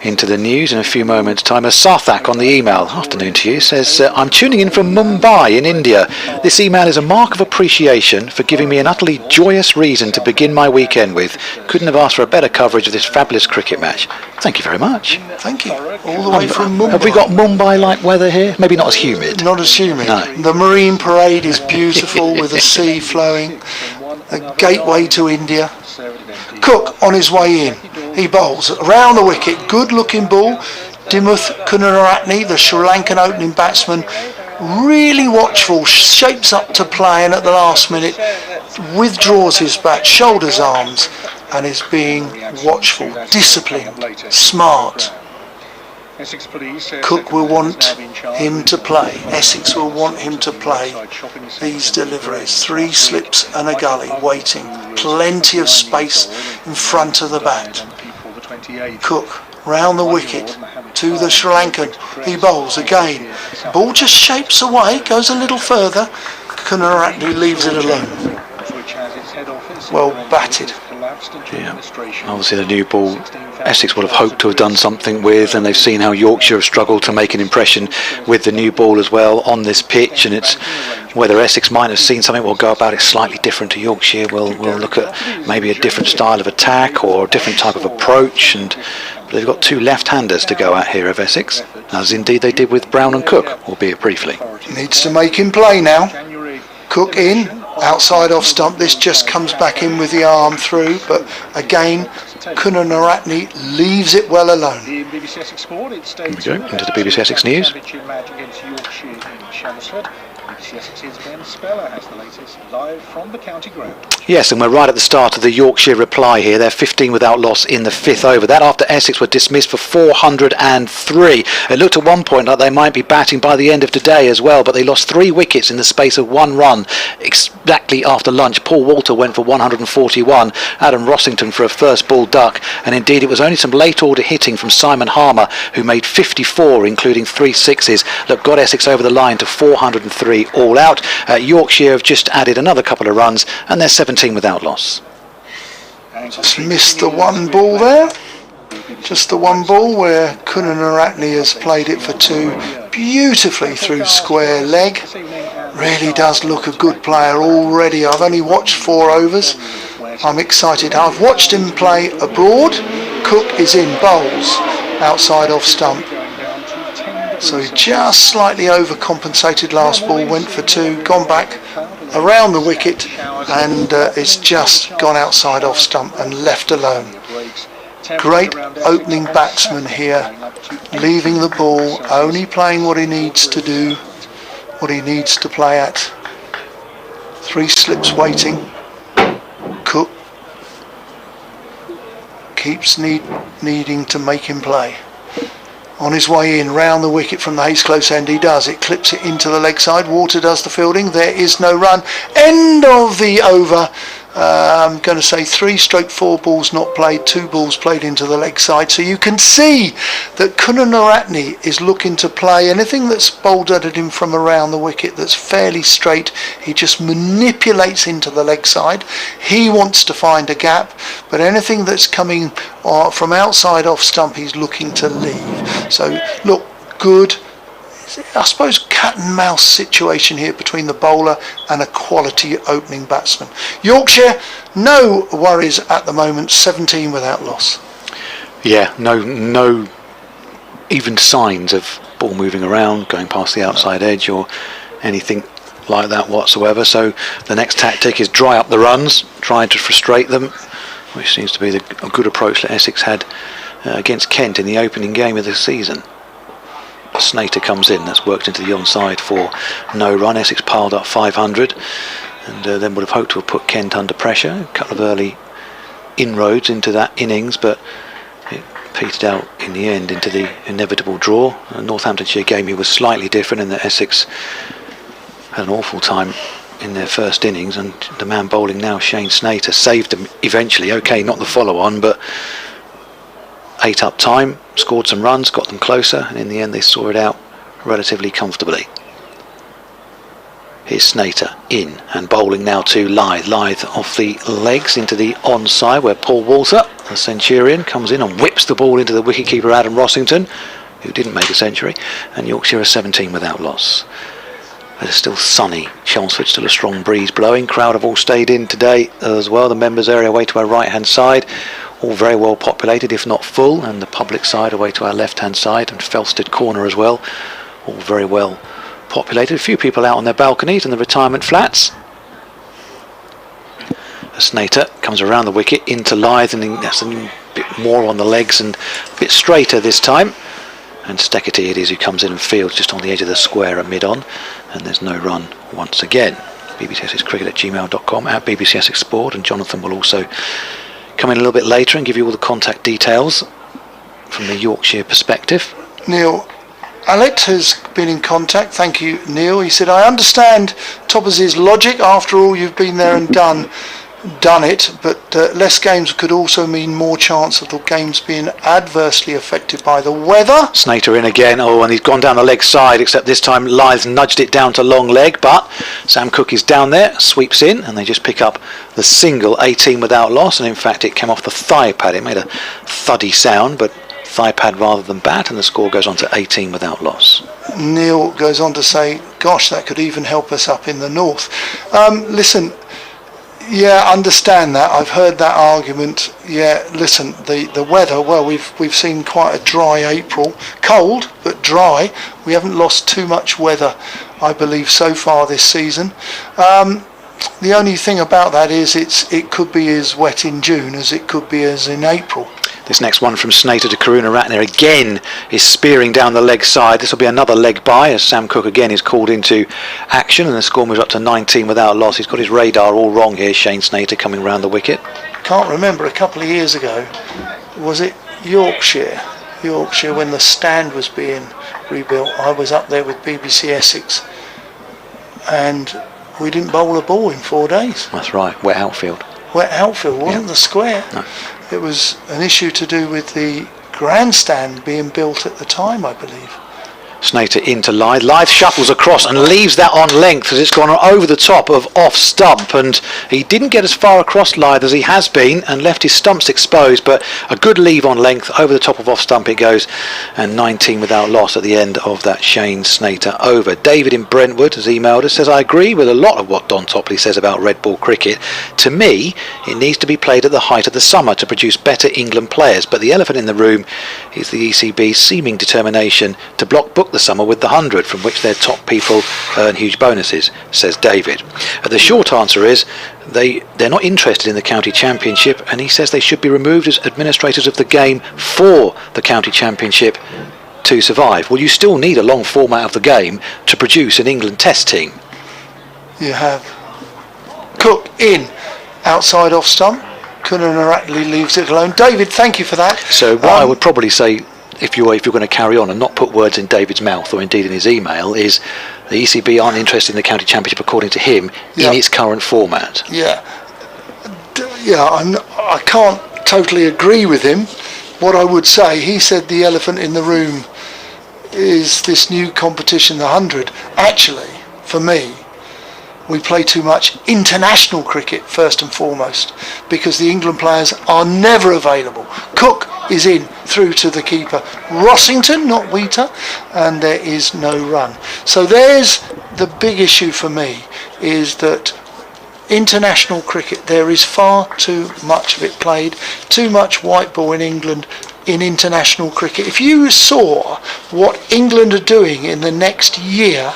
into the news in a few moments' time. As Sarthak on the email, afternoon to you, says, I'm tuning in from Mumbai in India. This email is a mark of appreciation for giving me an utterly joyous reason to begin my weekend with. Couldn't have asked for a better coverage of this fabulous cricket match. Thank you very much. Thank you. All the way from Mumbai. Have we got Mumbai-like weather here? Maybe not as humid. Not as humid. No. The Marine Parade is beautiful with the sea flowing. A gateway to India. Cook on his way in. He bowls around the wicket. Good looking ball. Dimuth Kunaratne, the Sri Lankan opening batsman, really watchful, shapes up to play, and at the last minute withdraws his bat, shoulders, arms, and is being watchful, disciplined, smart. Cook will want him to play. Essex will want him to play these deliveries. 3 slips and a gully waiting. Plenty of space in front of the bat. Cook round the wicket to the Sri Lankan. He bowls again. Ball just shapes away, goes a little further. Kunaratne leaves it alone. Well batted. Yeah. Obviously the new ball Essex would have hoped to have done something with, and they've seen how Yorkshire have struggled to make an impression with the new ball as well on this pitch, and it's whether Essex might have seen something. We'll go about it slightly different to Yorkshire. We'll look at maybe a different style of attack or a different type of approach, and they've got 2 left-handers to go at here of Essex, as indeed they did with Brown and Cook, albeit briefly. Needs to make him play now. Cook in, outside off stump. This just comes back in with the arm through, but again Kunaratne leaves it well alone. Here we go, into the BBC Essex News. Yes, and we're right at the start of the Yorkshire reply here. They're 15 without loss in the 5th over. That after Essex were dismissed for 403. It looked at one point like they might be batting by the end of today as well, but they lost 3 wickets in the space of 1 run. Exactly after lunch, Paul Walter went for 141, Adam Rossington for a first ball duck, and indeed it was only some late order hitting from Simon Harmer, who made 54, including 3 sixes, that got Essex over the line to 403 all out. Yorkshire have just added another couple of runs, and they're 17 without loss. Just missed the 1 ball there. Just the 1 ball where Kunaratne has played it for 2 beautifully through square leg. Really does look a good player already. I've only watched 4 overs. I'm excited. I've watched him play abroad. Cook is in, bowls outside off stump. So he just slightly overcompensated last ball, went for 2, gone back around the wicket, and it's just gone outside off stump and left alone. Great opening batsman here, leaving the ball, only playing what he needs to do, what he needs to play at. 3 slips waiting. Cook keeps needing to make him play. On his way in, round the wicket from the Hayes close end, he does. It clips it into the leg side. Water does the fielding. There is no run. End of the over. I'm going to say 3/4 balls not played, 2 balls played into the leg side. So you can see that Kunaratne is looking to play anything that's bowled at him from around the wicket that's fairly straight. He just manipulates into the leg side. He wants to find a gap, but anything that's coming from outside off stump, he's looking to leave. So look, good, I suppose, cat and mouse situation here between the bowler and a quality opening batsman. Yorkshire, no worries at the moment, 17 without loss. Yeah, no even signs of ball moving around, going past the outside edge or anything like that whatsoever. So the next tactic is dry up the runs, trying to frustrate them, which seems to be a good approach that Essex had against Kent in the opening game of the season. Snater comes in, that's worked into the onside for no run. Essex piled up 500 and then would have hoped to have put Kent under pressure. A couple of early inroads into that innings, but it petered out in the end into the inevitable draw. The Northamptonshire game here was slightly different in that Essex had an awful time in their first innings, and the man bowling now, Shane Snater, saved them eventually. Okay, not the follow-on, but ate up time, scored some runs, got them closer, and in the end they saw it out relatively comfortably. Here's Snater in and bowling now to Lyth. Lyth off the legs into the onside, where Paul Walter, the Centurion, comes in and whips the ball into the wicketkeeper Adam Rossington, who didn't make a century, and Yorkshire are 17 without loss. It's still sunny Chelmsford, still a strong breeze blowing. Crowd have all stayed in today as well. The members area away to our right hand side, all very well populated, if not full, and the public side away to our left hand side, and Felsted Corner as well, all very well populated. A few people out on their balconies and the retirement flats. Snater comes around the wicket into Lyth, and that's a bit more on the legs and a bit straighter this time. And Steckety it is who comes in and fields just on the edge of the square at mid-on, and there's no run once again. bbcsxcricket@gmail.com, at BBC Essex Sport, and Jonathan will also come in a little bit later and give you all the contact details from the Yorkshire perspective. Neil Allet has been in contact. Thank you, Neil. He said, I understand Toppers' logic. After all, you've been there and done it, but less games could also mean more chance of the games being adversely affected by the weather. Snater in again, and he's gone down the leg side, except this time Lyth nudged it down to long leg, but Sam Cook is down there, sweeps in, and they just pick up the single, 18 without loss, and in fact it came off the thigh pad. It made a thuddy sound, but thigh pad rather than bat, and the score goes on to 18 without loss. Neil goes on to say, gosh, that could even help us up in the north. Listen, yeah, understand that. I've heard that argument. Yeah, listen, the weather, well, we've seen quite a dry April. Cold, but dry. We haven't lost too much weather, I believe, so far this season. The only thing about that is it could be as wet in June as it could be as in April. This next one from Snater to Karunaratne again is spearing down the leg side. This will be another leg by as Sam Cook again is called into action, and the score moves up to 19 without loss. He's got his radar all wrong here, Shane Snater, coming round the wicket. Can't remember, a couple of years ago, was it Yorkshire when the stand was being rebuilt. I was up there with BBC Essex and we didn't bowl a ball in 4 days. That's right, wet outfield. Wet outfield, wasn't the square. No. It was an issue to do with the grandstand being built at the time, I believe. Snater into Lyth. Lyth shuffles across and leaves that on length as it's gone over the top of off stump, and he didn't get as far across Lyth as he has been and left his stumps exposed, but a good leave on length over the top of off stump it goes, and 19 without loss at the end of that Shane Snater over. David in Brentwood has emailed us, says, I agree with a lot of what Don Topley says about red ball cricket. To me, it needs to be played at the height of the summer to produce better England players, but the elephant in the room is the ECB's seeming determination to book the summer with the 100, from which their top people earn huge bonuses, says David. The short answer is they're not interested in the county championship, and he says they should be removed as administrators of the game for the county championship to survive. Well, you still need a long format of the game to produce an England test team. You have Cook in, outside off stump. Kunaratne leaves it alone. David, thank you for that. So what I would probably say, if you're going to carry on and not put words in David's mouth or indeed in his email, is the ECB aren't interested in the county championship according to him in its current format. Yeah. I can't totally agree with him. What I would say, he said the elephant in the room is this new competition, the 100. Actually, for me, we play too much international cricket first and foremost, because the England players are never available. Cook is in through to the keeper, Rossington, not Wheater, and there is no run. So there's the big issue for me, is that international cricket, there is far too much of it played, too much white ball in England in international cricket. If you saw what England are doing in the next year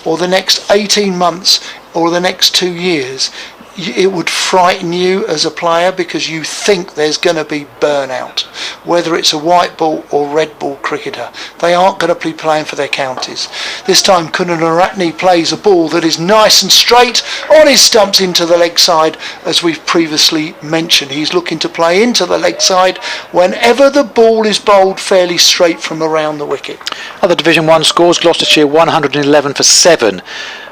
or the next 18 months or the next 2 years, it would frighten you as a player, because you think there's going to be burnout. Whether it's a white ball or red ball cricketer, they aren't going to be playing for their counties. This time Kunaratne plays a ball that is nice and straight on his stumps into the leg side, as we've previously mentioned. He's looking to play into the leg side whenever the ball is bowled fairly straight from around the wicket. Other Division 1 scores: Gloucestershire 111 for 7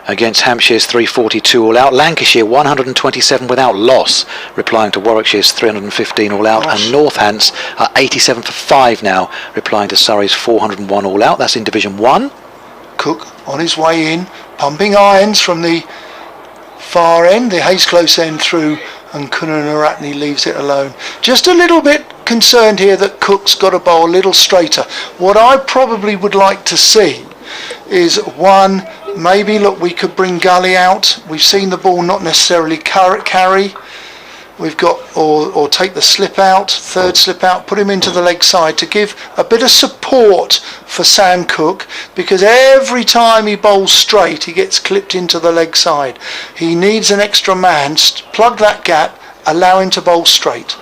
against Hampshire's 342 all out. Lancashire 127 without loss, replying to Warwickshire's 315 all out. And Northants are 87 for 5 now, replying to Surrey's 401 all out. That's in Division 1. Cook on his way in, pumping irons from the far end, the Hayes Close end through, and Kunaratne leaves it alone. Just a little bit concerned here that Cook's got to bowl a little straighter. What I probably would like to see is one, maybe look, we could bring Gully out. We've seen the ball not necessarily carry. We've got, or take the slip out, third slip out, put him into the leg side to give a bit of support for Sam Cook, because every time he bowls straight he gets clipped into the leg side. He needs an extra man, plug that gap, allow him to bowl straight.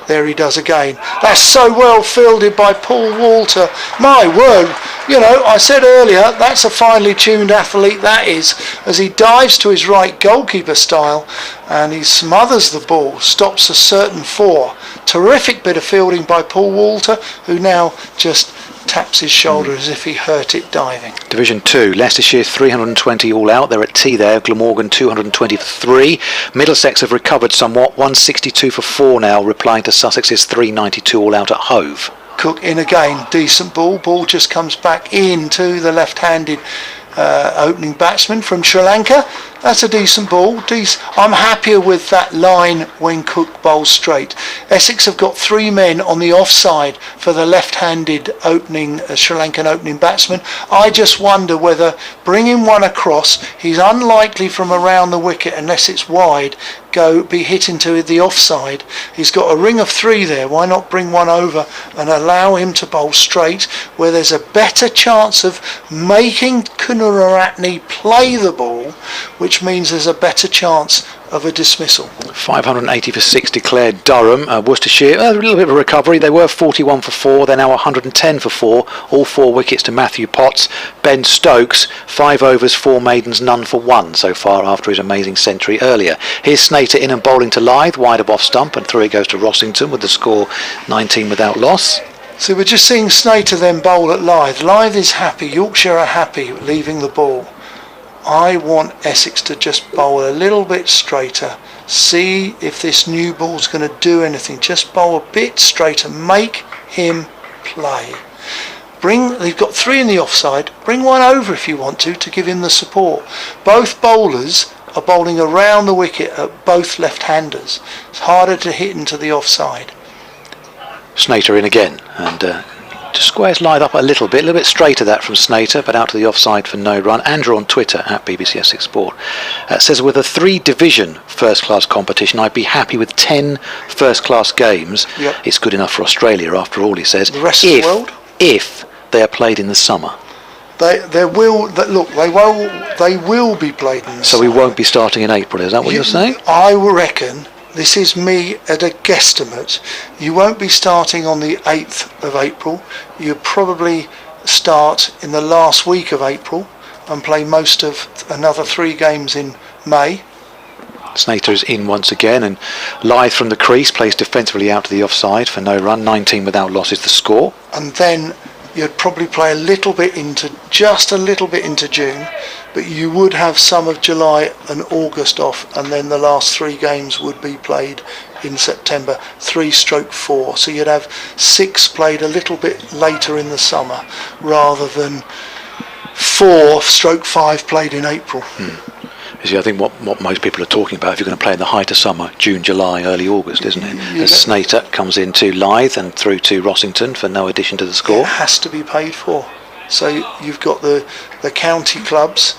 There he does again. That's so well fielded by Paul Walter. My word, you know, I said earlier, that's a finely tuned athlete, that is, as he dives to his right, goalkeeper style, and he smothers the ball, stops a certain 4. Terrific bit of fielding by Paul Walter, who now just taps his shoulder as if he hurt it diving. Division 2, Leicestershire 320 all out. They're at tea there. Glamorgan 220 for 3. Middlesex have recovered somewhat, 162 for 4 now, replying to Sussex's 392 all out at Hove. Cook in again, decent ball. Ball just comes back into the left-handed opening batsman from Sri Lanka. That's a decent ball. I'm happier with that line when Cook bowls straight. Essex have got 3 men on the offside for the left-handed opening Sri Lankan opening batsman. I just wonder whether bringing one across, he's unlikely from around the wicket unless it's wide, be hit into the offside. He's got a ring of 3 there. Why not bring one over and allow him to bowl straight, where there's a better chance of making Kunaratne play the ball, which means there's a better chance of a dismissal. 580 for 6 declared Durham. Worcestershire, a little bit of a recovery. They were 41 for 4. They're now 110 for 4. All 4 wickets to Matthew Potts. Ben Stokes, 5 overs, 4 maidens, none for 1 so far after his amazing century earlier. Here's Snater in and bowling to Lyth, wide of off stump, and through it goes to Rossington with the score 19 without loss. So we're just seeing Snater then bowl at Lyth. Lyth is happy. Yorkshire are happy leaving the ball. I want Essex to just bowl a little bit straighter. See if this new ball's going to do anything. Just bowl a bit straighter. Make him play. They've got 3 in the offside. Bring one over if you want to give him the support. Both bowlers are bowling around the wicket at both left-handers. It's harder to hit into the offside. Snater in again, and just squares Lyth up a little bit straighter that from Snater, but out to the offside for no run. Andrew on Twitter at BBC Essex Sport says, with a 3-division first-class competition, I'd be happy with 10 first-class games. Yep. It's good enough for Australia, after all, he says. The rest of the world? If they are played in the summer. They will be played in the summer. So we won't be starting in April, is that what you're saying? I reckon, this is me at a guesstimate, you won't be starting on the 8th of April. You'll probably start in the last week of April and play most of another 3 games in May. Snater is in once again, and Lyth from the crease plays defensively out to the offside for no run. 19 without loss is the score. And then you'd probably play just a little bit into June, but you would have some of July and August off, and then the last 3 games would be played in September, 3/4. So you'd have 6 played a little bit later in the summer rather than 4/5 played in April. You see, I think what most people are talking about, if you're going to play in the height of summer, June, July, early August, isn't it? As Snater comes into Lythe and through to Rossington for no addition to the score. It has to be paid for. So you've got the county clubs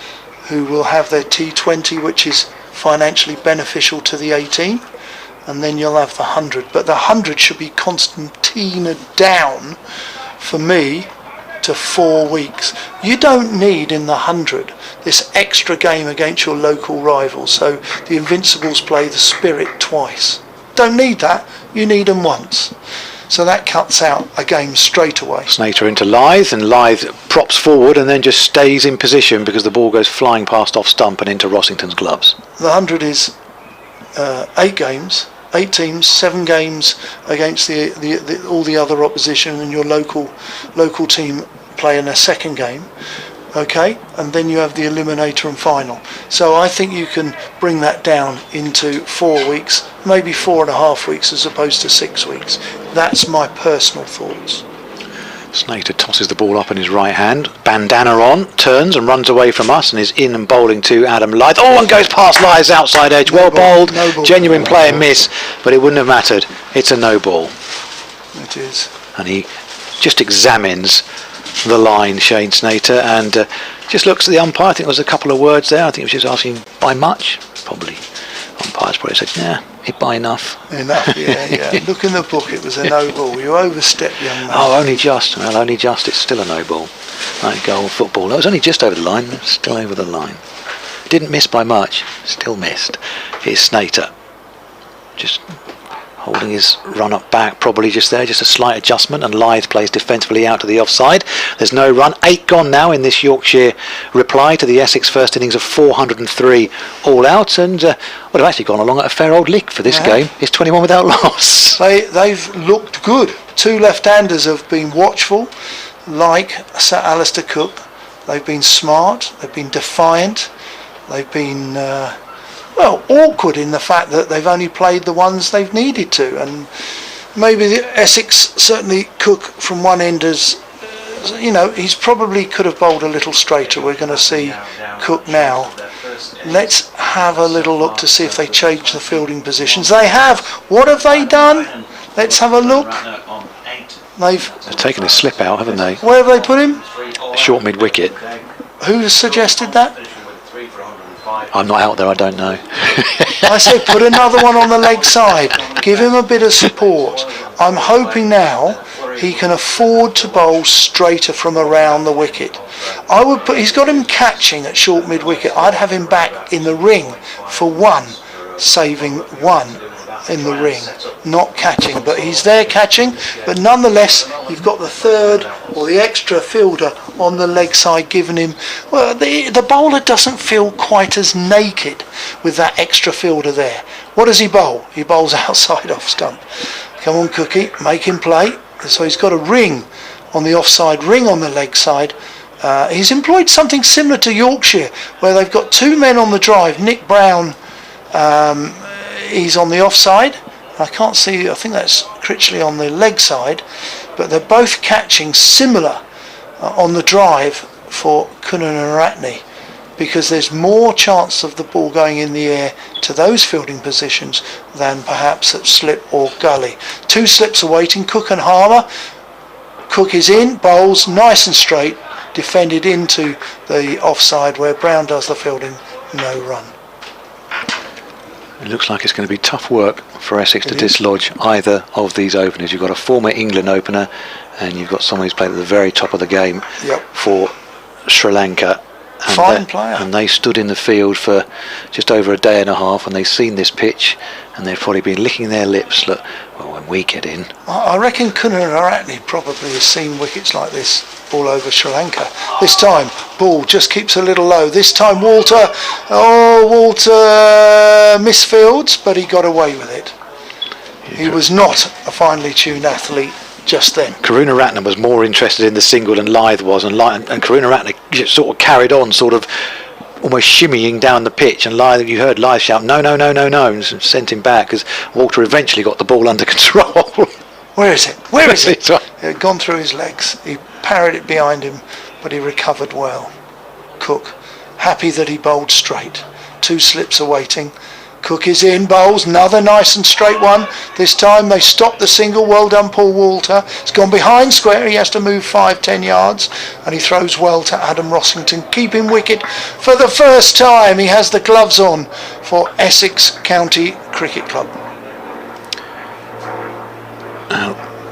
who will have their T20, which is financially beneficial to the 18, and then you'll have the 100. But the 100 should be concertina down, for me, to 4 weeks. You don't need in the 100 this extra game against your local rivals, so the Invincibles play the Spirit twice. Don't need that, you need them once. So that cuts out a game straight away. Snater into Lythe, and Lythe props forward and then just stays in position because the ball goes flying past off stump and into Rossington's gloves. The 100 is 8 games, 8 teams, 7 games against all the other opposition, and your local team play in a second game. Okay, and then you have the eliminator and final. So I think you can bring that down into 4 weeks, maybe 4.5 weeks as opposed to 6 weeks. That's my personal thoughts. Snater tosses the ball up in his right hand, bandana on, turns and runs away from us and is in and bowling to Adam Lythe. Oh, and goes past Lythe's outside edge. Well bowled, genuine play and miss, but it wouldn't have mattered. It's a no ball. It is. And he just examines the line, Shane Snater, and just looks at the umpire. I think there was a couple of words there. I think he was just asking by much. Probably umpire's probably said, yeah, it by enough. Enough, yeah. Look in the book, it was a no ball. You overstepped, young man. Oh, only just. Well, only just. It's still a no ball. Like goal football. It was only just over the line. Still over the line. Didn't miss by much. Still missed. Here's Snater. Just holding his run up back, probably just there, just a slight adjustment, and Lythe plays defensively out to the offside. There's no run. 8 gone now in this Yorkshire reply to the Essex first innings of 403 all out, and would have actually gone along at a fair old lick for this game. It's 21 without loss. They've looked good. 2 left-handers have been watchful, like Sir Alistair Cook. They've been smart, they've been defiant, they've been awkward in the fact that they've only played the ones they've needed to, and maybe the Essex, certainly Cook from one end as he's probably could have bowled a little straighter. We're going to see Cook now. Let's have a little look to see if they change the fielding positions. They have. What have they done? Let's have a look. They've taken a slip out, haven't they? Where have they put him? Short mid wicket. Who suggested that? I'm not out there, I don't know. I say put another one on the leg side. Give him a bit of support. I'm hoping now he can afford to bowl straighter from around the wicket. I would put. He's got him catching at short mid wicket. I'd have him back in the ring for 1, saving 1 in the ring, not catching, but he's there catching. But nonetheless, you've got the third or the extra fielder on the leg side giving him. Well, the bowler doesn't feel quite as naked with that extra fielder there. What does he bowl? He bowls outside off stump. Come on, Cookie, make him play. So he's got a ring on the offside, ring on the leg side. He's employed something similar to Yorkshire, where they've got 2 men on the drive. Nick Brown. He's on the offside. I can't see, I think that's Critchley on the leg side, but they're both catching similar on the drive for Kunnanaratne, because there's more chance of the ball going in the air to those fielding positions than perhaps at slip or gully. 2 slips are waiting, Cook and Harmer. Cook is in, bowls nice and straight, defended into the offside where Brown does the fielding, no run. It looks like it's going to be tough work for Essex to dislodge either of these openers. You've got a former England opener and you've got someone who's played at the very top of the game for Sri Lanka. And fine player. And they stood in the field for just over a day and a half, and they've seen this pitch and they've probably been licking their lips. Look, well, when we get in. I reckon Kunnanaratne probably has seen wickets like this all over Sri Lanka. This time, ball just keeps a little low. This time, Walter misfields, but he got away with it. He was not a finely tuned athlete just then. Karunaratne was more interested in the single than Lythe was, and Karunaratne just sort of carried on, sort of almost shimmying down the pitch, and you heard Lythe shout no, no, no, no, no, and sent him back as Walter eventually got the ball under control. Where is it? Where is it? It had gone through his legs. He parried it behind him, but he recovered well. Cook, happy that he bowled straight. 2 slips awaiting. Cook is in, bowls, another nice and straight one. This time they stopped the single. Well done, Paul Walter. It's gone behind square. He has to move 5-10 yards, and he throws well to Adam Rossington, keeping wicket for the first time. He has the gloves on for Essex County Cricket Club.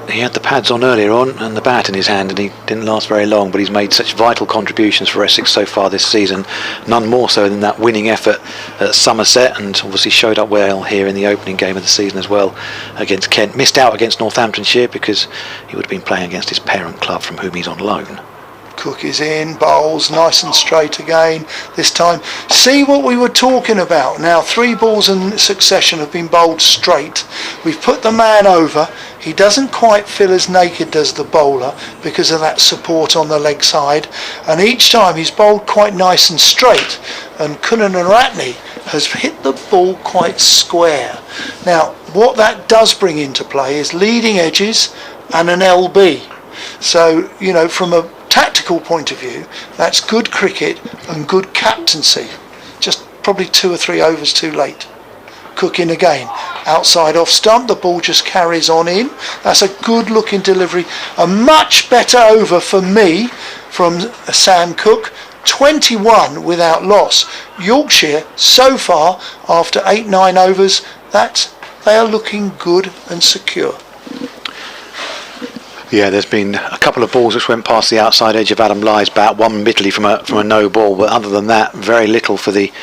He had the pads on earlier on and the bat in his hand, and he didn't last very long, but he's made such vital contributions for Essex so far this season, none more so than that winning effort at Somerset, and obviously showed up well here in the opening game of the season as well against Kent. Missed out against Northamptonshire because he would have been playing against his parent club from whom he's on loan. Cook is in, bowls nice and straight again this time. See what we were talking about. Now 3 balls in succession have been bowled straight. We've put the man over. He doesn't quite feel as naked as the bowler because of that support on the leg side, and each time he's bowled quite nice and straight, and Kunaratne has hit the ball quite square. Now what that does bring into play is leading edges and an LB. So, you know, from a tactical point of view, that's good cricket and good captaincy. Just probably 2 or 3 overs too late. Cook in again, outside off stump, the ball just carries on in. That's a good looking delivery. A much better over for me from Sam Cook. 21 without loss. Yorkshire so far after 8-9 overs, they are looking good and secure. Yeah, there's been a couple of balls which went past the outside edge of Adam Lythe's bat, one admittedly from a no ball, but other than that, very little for the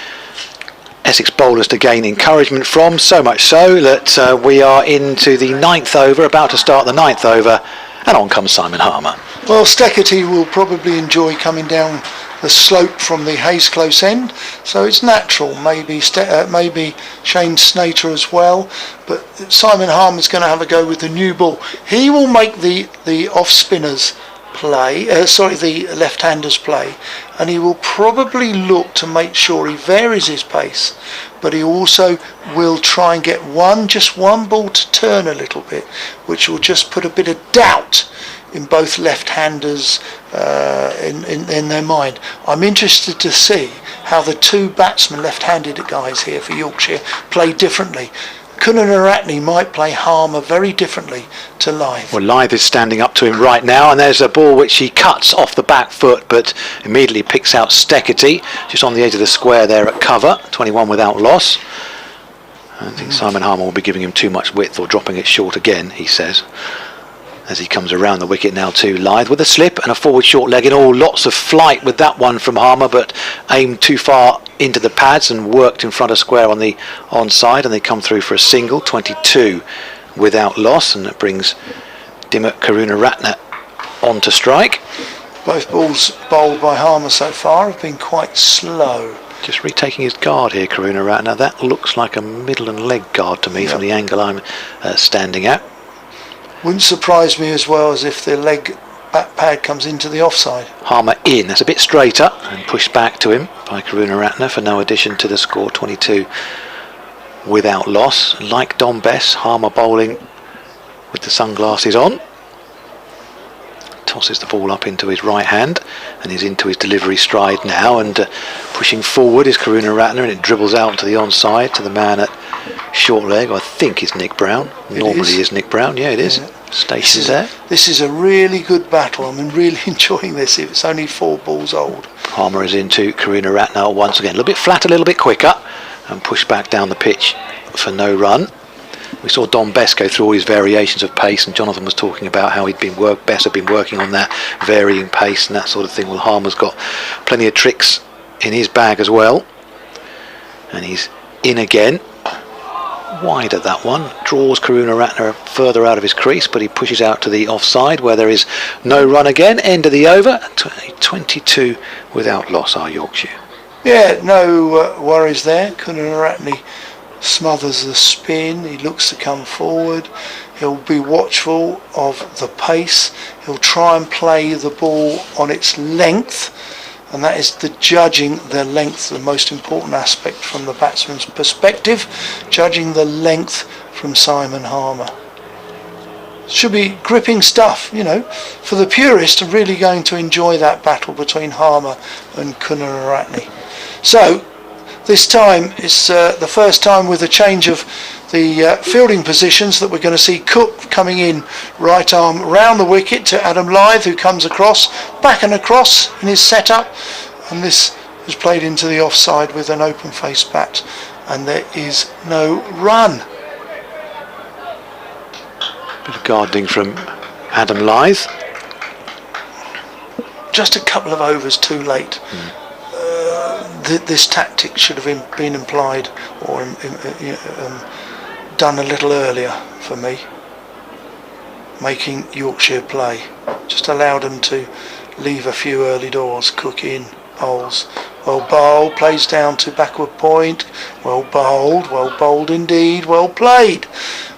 Essex bowlers to gain encouragement from, so much so that we are into the 9th over, about to start the 9th over, and on comes Simon Harmer. Well, Steckety will probably enjoy coming down the slope from the Hayes Close end, so it's natural. Maybe Shane Snater as well, but Simon Harmer's going to have a go with the new ball. He will make the off spinners play, the left-handers play, and he will probably look to make sure he varies his pace, but he also will try and get just one ball to turn a little bit, which will just put a bit of doubt in both left-handers in their mind. I'm interested to see how the 2 batsmen, left-handed guys here for Yorkshire, play differently. Kunaratne might play Harmer very differently to Lythe. Well, Lythe is standing up to him right now, and there's a ball which he cuts off the back foot, but immediately picks out Steckety, just on the edge of the square there at cover. 21 without loss. I think Simon Harmer will be giving him too much width or dropping it short again, he says, as he comes around the wicket now to Lythe with a slip and a forward short leg in all. Lots of flight with that one from Harmer, but aimed too far into the pads and worked in front of square on the onside, and they come through for a single. 22 without loss, and that brings Dimit Karunaratne on to strike. Both balls bowled by Harmer so far have been quite slow. Just retaking his guard here, Karunaratne. That looks like a middle and leg guard to me from the angle I'm standing at. Wouldn't surprise me as well as if the leg back pad comes into the offside. Harmer in, that's a bit straighter, and pushed back to him by Karunaratne for no addition to the score. 22 without loss. Like Don Bess, Harmer bowling with the sunglasses on. Tosses the ball up into his right hand and is into his delivery stride now, and pushing forward is Karunaratne, and it dribbles out to the onside to the man at short leg. I think it's Nick Brown. Normally is Nick Brown. Yeah, it is. Yeah. Stations there. This is a really good battle. I'm really enjoying this. It's only 4 balls old. Harmer is into Karunaratne once again. A little bit flat, a little bit quicker, and pushed back down the pitch for no run. We saw Don Bess go through all his variations of pace, and Jonathan was talking about how Bess had been working on that varying pace and that sort of thing. Well, Harmer's got plenty of tricks in his bag as well, and he's in again. Wide at that one, draws Karunaratne further out of his crease, but he pushes out to the offside where there is no run again. End of the over. 22 without loss are Yorkshire. Yeah, no worries there. Karunaratne smothers the spin. He looks to come forward. He'll be watchful of the pace. He'll try and play the ball on its length, and that is the judging the length, the most important aspect from the batsman's perspective, judging the length from Simon Harmer. Should be gripping stuff, you know, for the purist are really going to enjoy that battle between Harmer and Kunaratne. So this time is the first time with a change of the fielding positions that we're going to see Cook coming in right arm round the wicket to Adam Lyth, who comes across, back and across in his setup, and this was played into the offside with an open face bat, and there is no run. Bit of guarding from Adam Lyth. Just a couple of overs too late. This tactic should have been implied or done a little earlier for me. Making Yorkshire play. Just allowed them to leave a few early doors. Cook in, bowls. Well bowled, plays down to backward point. Well bowled indeed, well played.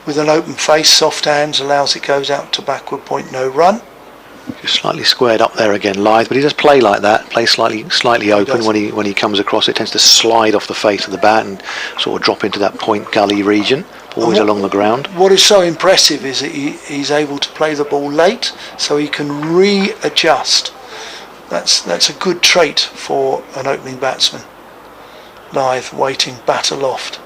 With an open face, soft hands, allows it goes out to backward point, no run. Just slightly squared up there again, Lyth, but he does play like that, play slightly open when he comes across. It tends to slide off the face of the bat and sort of drop into that point gully region, always along the ground. What is so impressive is that he's able to play the ball late, so he can readjust. That's a good trait for an opening batsman. Lyth waiting, bat aloft.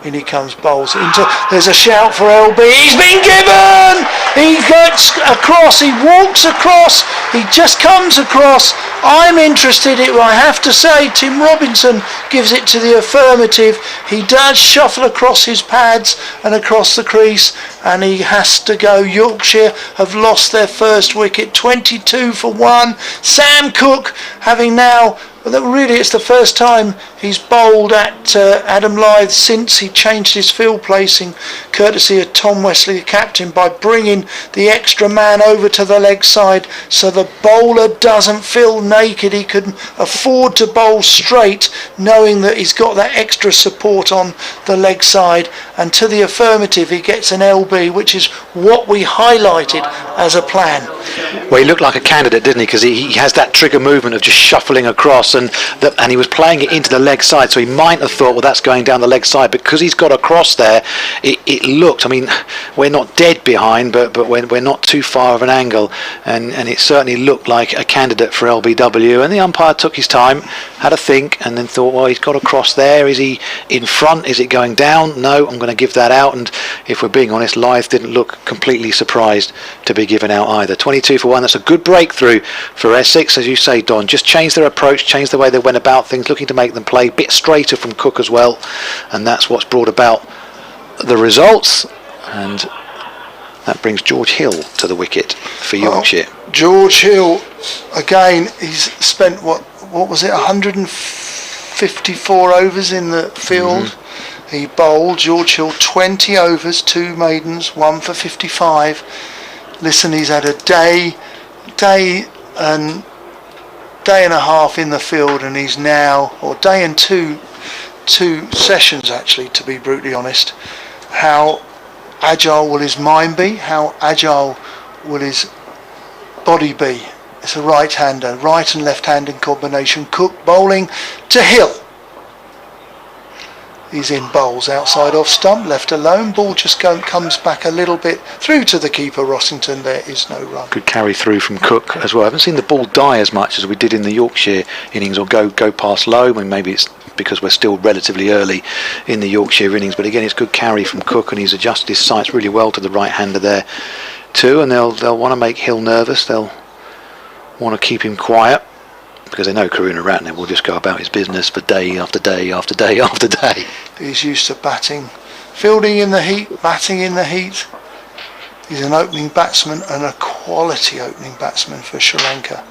In he comes, bowls into. There's a shout for LB. He's been given. He gets across. He walks across. He just comes across. I'm interested. I have to say, Tim Robinson gives it to the affirmative. He does shuffle across his pads and across the crease, and he has to go. Yorkshire have lost their first wicket, 22 for 1. Sam Cook having now. Really, it's the first time he's bowled at Adam Lyth since he changed his field placing, courtesy of Tom Wesley, the captain, by bringing the extra man over to the leg side so the bowler doesn't feel naked. He can afford to bowl straight, knowing that he's got that extra support on the leg side. And to the affirmative, he gets an LB, which is what we highlighted as a plan. Well, he looked like a candidate, didn't he? Because he has that trigger movement of just shuffling across, and he was playing it into the leg side, so he might have thought, well, that's going down the leg side. Because he's got across there, it looked, I mean, we're not dead behind, but we're not too far of an angle, and it certainly looked like a candidate for LBW. And the umpire took his time, had a think, and then thought, well, he's got across there. Is he in front? Is it going down? No, I'm going to give that out. And if we're being honest, Lyth didn't look completely surprised to be given out either. 22 for 1. That's a good breakthrough for Essex, as you say, Don. Just changed their approach, changed the way they went about things, looking to make them play a bit straighter from Cook as well, and that's what's brought about the results. And that brings George Hill to the wicket for Yorkshire. George Hill, again, he's spent what was it, 154 overs in the field. He bowled. George Hill 20 overs, 2 maidens, 1 for 55. Listen, he's had a day and a half in the field, and he's now, or day and two sessions actually, to be brutally honest. How agile will his mind be? How agile will his body be? It's a right-hander, right and left-hand in combination. Cook bowling to Hill. He's in bowls outside off stump, left alone. Ball just comes back a little bit through to the keeper, Rossington. There is no run. Good carry through from Cook as well. I haven't seen the ball die as much as we did in the Yorkshire innings, or go past low. I mean, maybe it's because we're still relatively early in the Yorkshire innings, but again, it's good carry from Cook, and he's adjusted his sights really well to the right-hander there too. And they'll want to make Hill nervous. They'll want to keep him quiet, because they know Kunaratne will just go about his business for day after day after day after day. He's used to batting, fielding in the heat, batting in the heat. He's an opening batsman, and a quality opening batsman for Sri Lanka.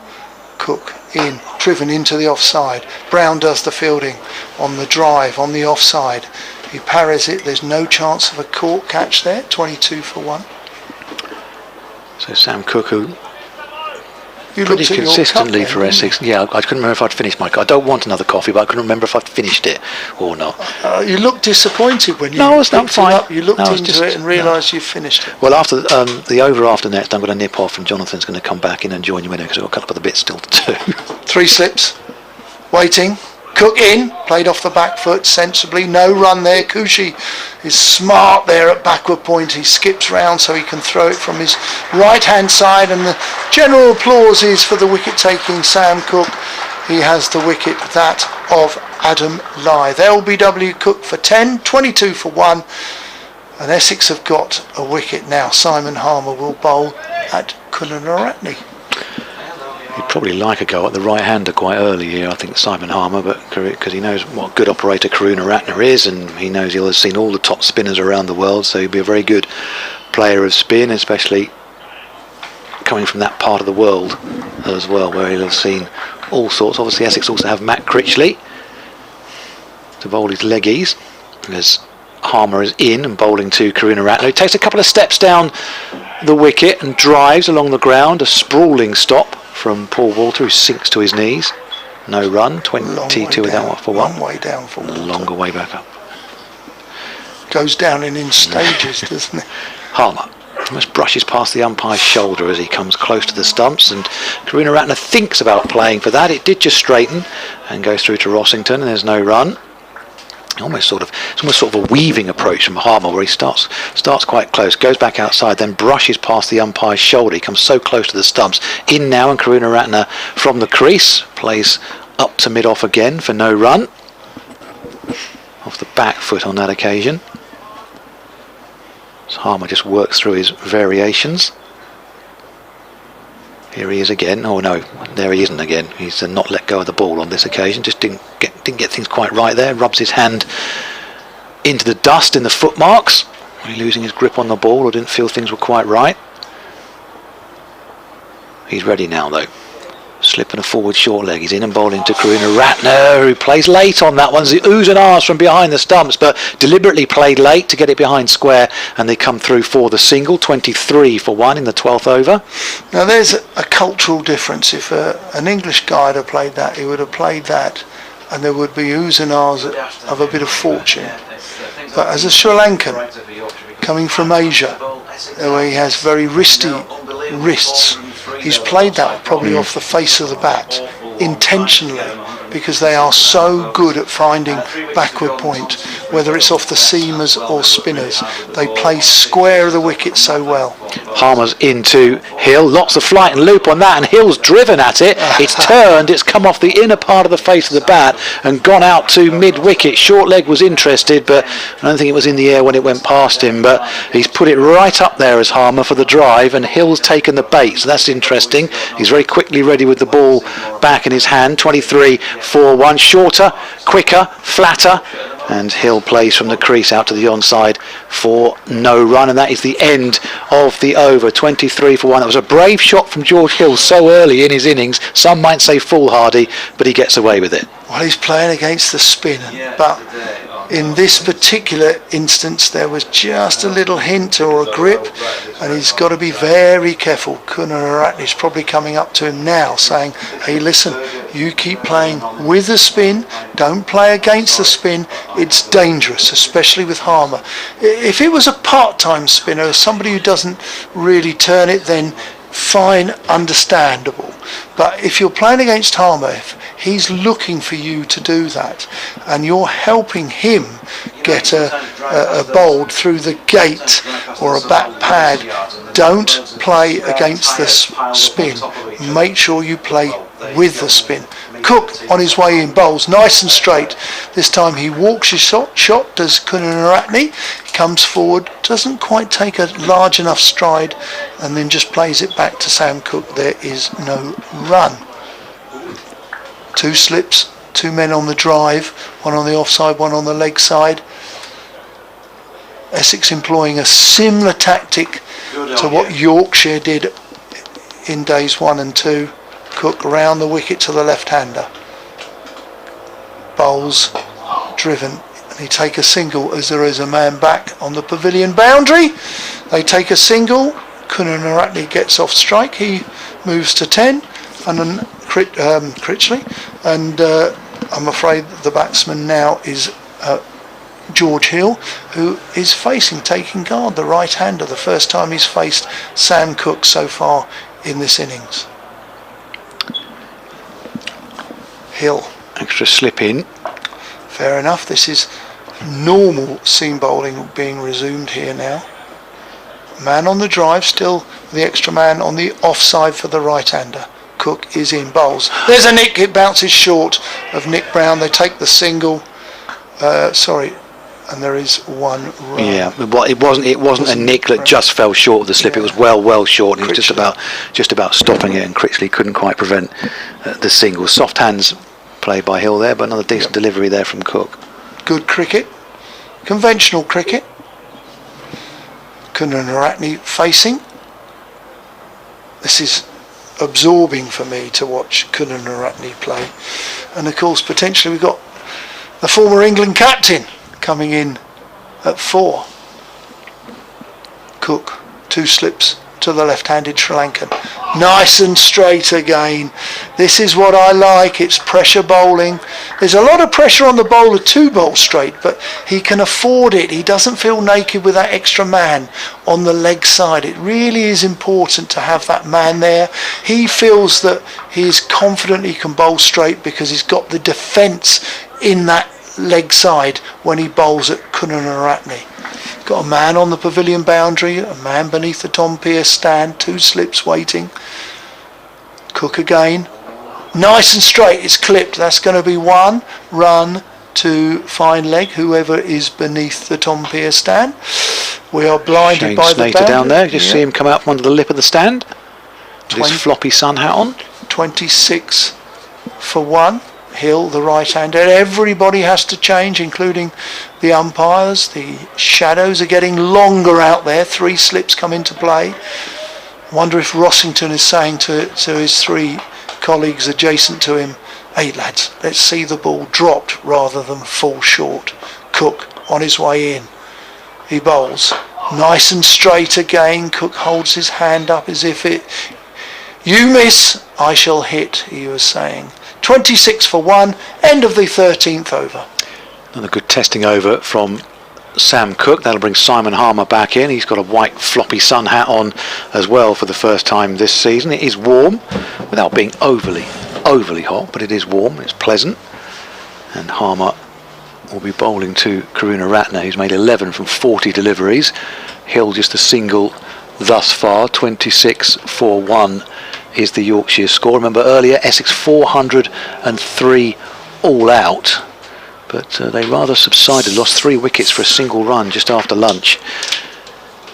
Cook in, driven into the offside. Brown does the fielding on the drive, on the offside. He parries it. There's no chance of a caught catch there. 22 for 1. So Sam Cook, who You pretty looked at your consistently cup for then, Essex. Yeah, I couldn't remember if I'd finished my. I don't want another coffee, but I couldn't remember if I'd finished it or not. You looked disappointed when you No, it's not picked fine. it up. You looked No, it's into just- it and realised you finished it. Well, after the over after next, I'm going to nip off, and Jonathan's going to come back in and join you in because I've got a couple of bits still to do. 3 slips, waiting. Cook in, played off the back foot sensibly, no run there. Kushi is smart there at backward point. He skips round so he can throw it from his right hand side, and the general applause is for the wicket taking Sam Cook. He has the wicket, that of Adam Lyth. LBW Cook for 10, 22 for 1, and Essex have got a wicket now. Simon Harmer will bowl at Kunaratne. He'd probably like a go at the right-hander quite early here, I think, Simon Harmer, but because he knows what a good operator Karunaratne is, and he knows he'll have seen all the top spinners around the world, so he'll be a very good player of spin, especially coming from that part of the world as well, where he'll have seen all sorts. Obviously, Essex also have Matt Critchley to bowl his leggies, as Harmer is in and bowling to Karunaratne. He takes a couple of steps down the wicket and drives along the ground, a sprawling stop from Paul Walter, who sinks to his knees. No run, 22 with that one for 1. Long way down for Walter. Longer way back up. Goes down in stages, doesn't it? Harmer almost brushes past the umpire's shoulder as he comes close to the stumps, and Karunaratne thinks about playing for that. It did just straighten and goes through to Rossington, and there's no run. It's almost sort of a weaving approach from Harmer, where he starts quite close, goes back outside, then brushes past the umpire's shoulder. He comes so close to the stumps. In now, and Karunaratne from the crease plays up to mid-off again for no run. Off the back foot on that occasion. So Harmer just works through his variations. Here he is again. Oh no, there he isn't again. He's not let go of the ball on this occasion. Just didn't get things quite right there. Rubs his hand into the dust in the footmarks. Losing his grip on the ball, or didn't feel things were quite right. He's ready now though. Slipping a forward short leg. He's in and bowling to Karunaratne, who plays late on that one. The oohs and ahs from behind the stumps, but deliberately played late to get it behind square, and they come through for the single. 23 for 1 in the 12th over. Now there's a cultural difference. If an English guy had played that, he would have played that, and there would be oohs and ahs of a bit of fortune. But as a Sri Lankan coming from Asia, where he has very wristy wrists, he's played that probably off the face of the bat intentionally, because they are so good at finding backward point, whether it's off the seamers or spinners. They play square of the wicket so well. Harmer's into Hill, lots of flight and loop on that, and Hill's driven at it. It's turned, it's come off the inner part of the face of the bat and gone out to mid-wicket. Short leg was interested, but I don't think it was in the air when it went past him, but he's put it right up there as Harmer for the drive, and Hill's taken the bait, so that's interesting. He's very quickly ready with the ball back in his hand. 23 for 1, shorter, quicker, flatter, and Hill plays from the crease out to the onside for no run, and that is the end of the over. 23 for 1. That was a brave shot from George Hill so early in his innings. Some might say foolhardy, but he gets away with it. Well, he's playing against the spin, but in this particular instance there was just a little hint or a grip, and he's got to be very careful. Kunaratne's probably coming up to him now saying, hey listen, you keep playing with the spin, don't play against the spin, it's dangerous, especially with Harmer. If it was a part-time spinner, somebody who doesn't really turn it, then fine, understandable. But if you're playing against Harmer, he's looking for you to do that, and you're helping him get a bowl through the gate or a back pad. Don't play against the spin. Make sure you play with the spin. Cook on his way in bowls nice and straight. This time he walks his shot, does Kunaratne, comes forward, doesn't quite take a large enough stride, and then just plays it back to Sam Cook. There is no run. 2 slips, 2 men on the drive, one on the offside, one on the leg side. Essex employing a similar tactic to what Yorkshire did in days 1 and 2. Cook round the wicket to the left-hander. Bowls driven, and he take a single as there is a man back on the pavilion boundary. They take a single. Kunaratne gets off strike. He moves to 10. and then Critchley, and I'm afraid the batsman now is George Hill, who is taking guard, the right-hander, the first time he's faced Sam Cook so far in this innings. Hill. Extra slip in. Fair enough, this is normal seam bowling being resumed here now. Man on the drive, still the extra man on the offside for the right-hander. Cook is in, bowls. There's a nick, it bounces short of Nick Brown. They take the single. And there is one run. Yeah, it wasn't a nick that just fell short of the slip. Yeah. It was well short. And he was just about stopping it, and Critchley couldn't quite prevent the single. Soft hands played by Hill there, but another decent delivery there from Cook. Good cricket, conventional cricket. Kunaratne facing. This is absorbing for me to watch Kunaratne play, and of course potentially we've got the former England captain coming in at 4. Cook, 2 slips to the left-handed Sri Lankan. Nice and straight again. This is what I like. It's pressure bowling. There's a lot of pressure on the bowler to bowl straight, but he can afford it. He doesn't feel naked with that extra man on the leg side. It really is important to have that man there. He feels that he is confident he can bowl straight because he's got the defence in that leg side when he bowls at Kunaratne. Got a man on the pavilion boundary, a man beneath the Tom Pearce stand, 2 slips waiting. Cook again. Nice and straight, it's clipped. That's going to be 1 run to fine leg, whoever is beneath the Tom Pearce stand. We are blinded Shane by Snater the boundary. down there, just see him come out from under the lip of the stand. With his floppy sun hat on. 26 for 1. Hill, the right-hander. Everybody has to change, including the umpires. The shadows are getting longer out there. 3 slips come into play. I wonder if Rossington is saying to his 3 colleagues adjacent to him, "Hey lads, let's see the ball dropped rather than fall short." Cook on his way in. He bowls. Nice and straight again. Cook holds his hand up as if you miss, I shall hit, he was saying. 26 for 1, end of the 13th over. Another good testing over from Sam Cook. That'll bring Simon Harmer back in. He's got a white floppy sun hat on as well for the first time this season. It is warm, without being overly hot, but it is warm, it's pleasant. And Harmer will be bowling to Karunaratne, who's made 11 from 40 deliveries. Hill just a single thus far. 26 for 1 is the Yorkshire score. Remember earlier, Essex 403 all out, but they rather subsided, lost 3 wickets for a single run just after lunch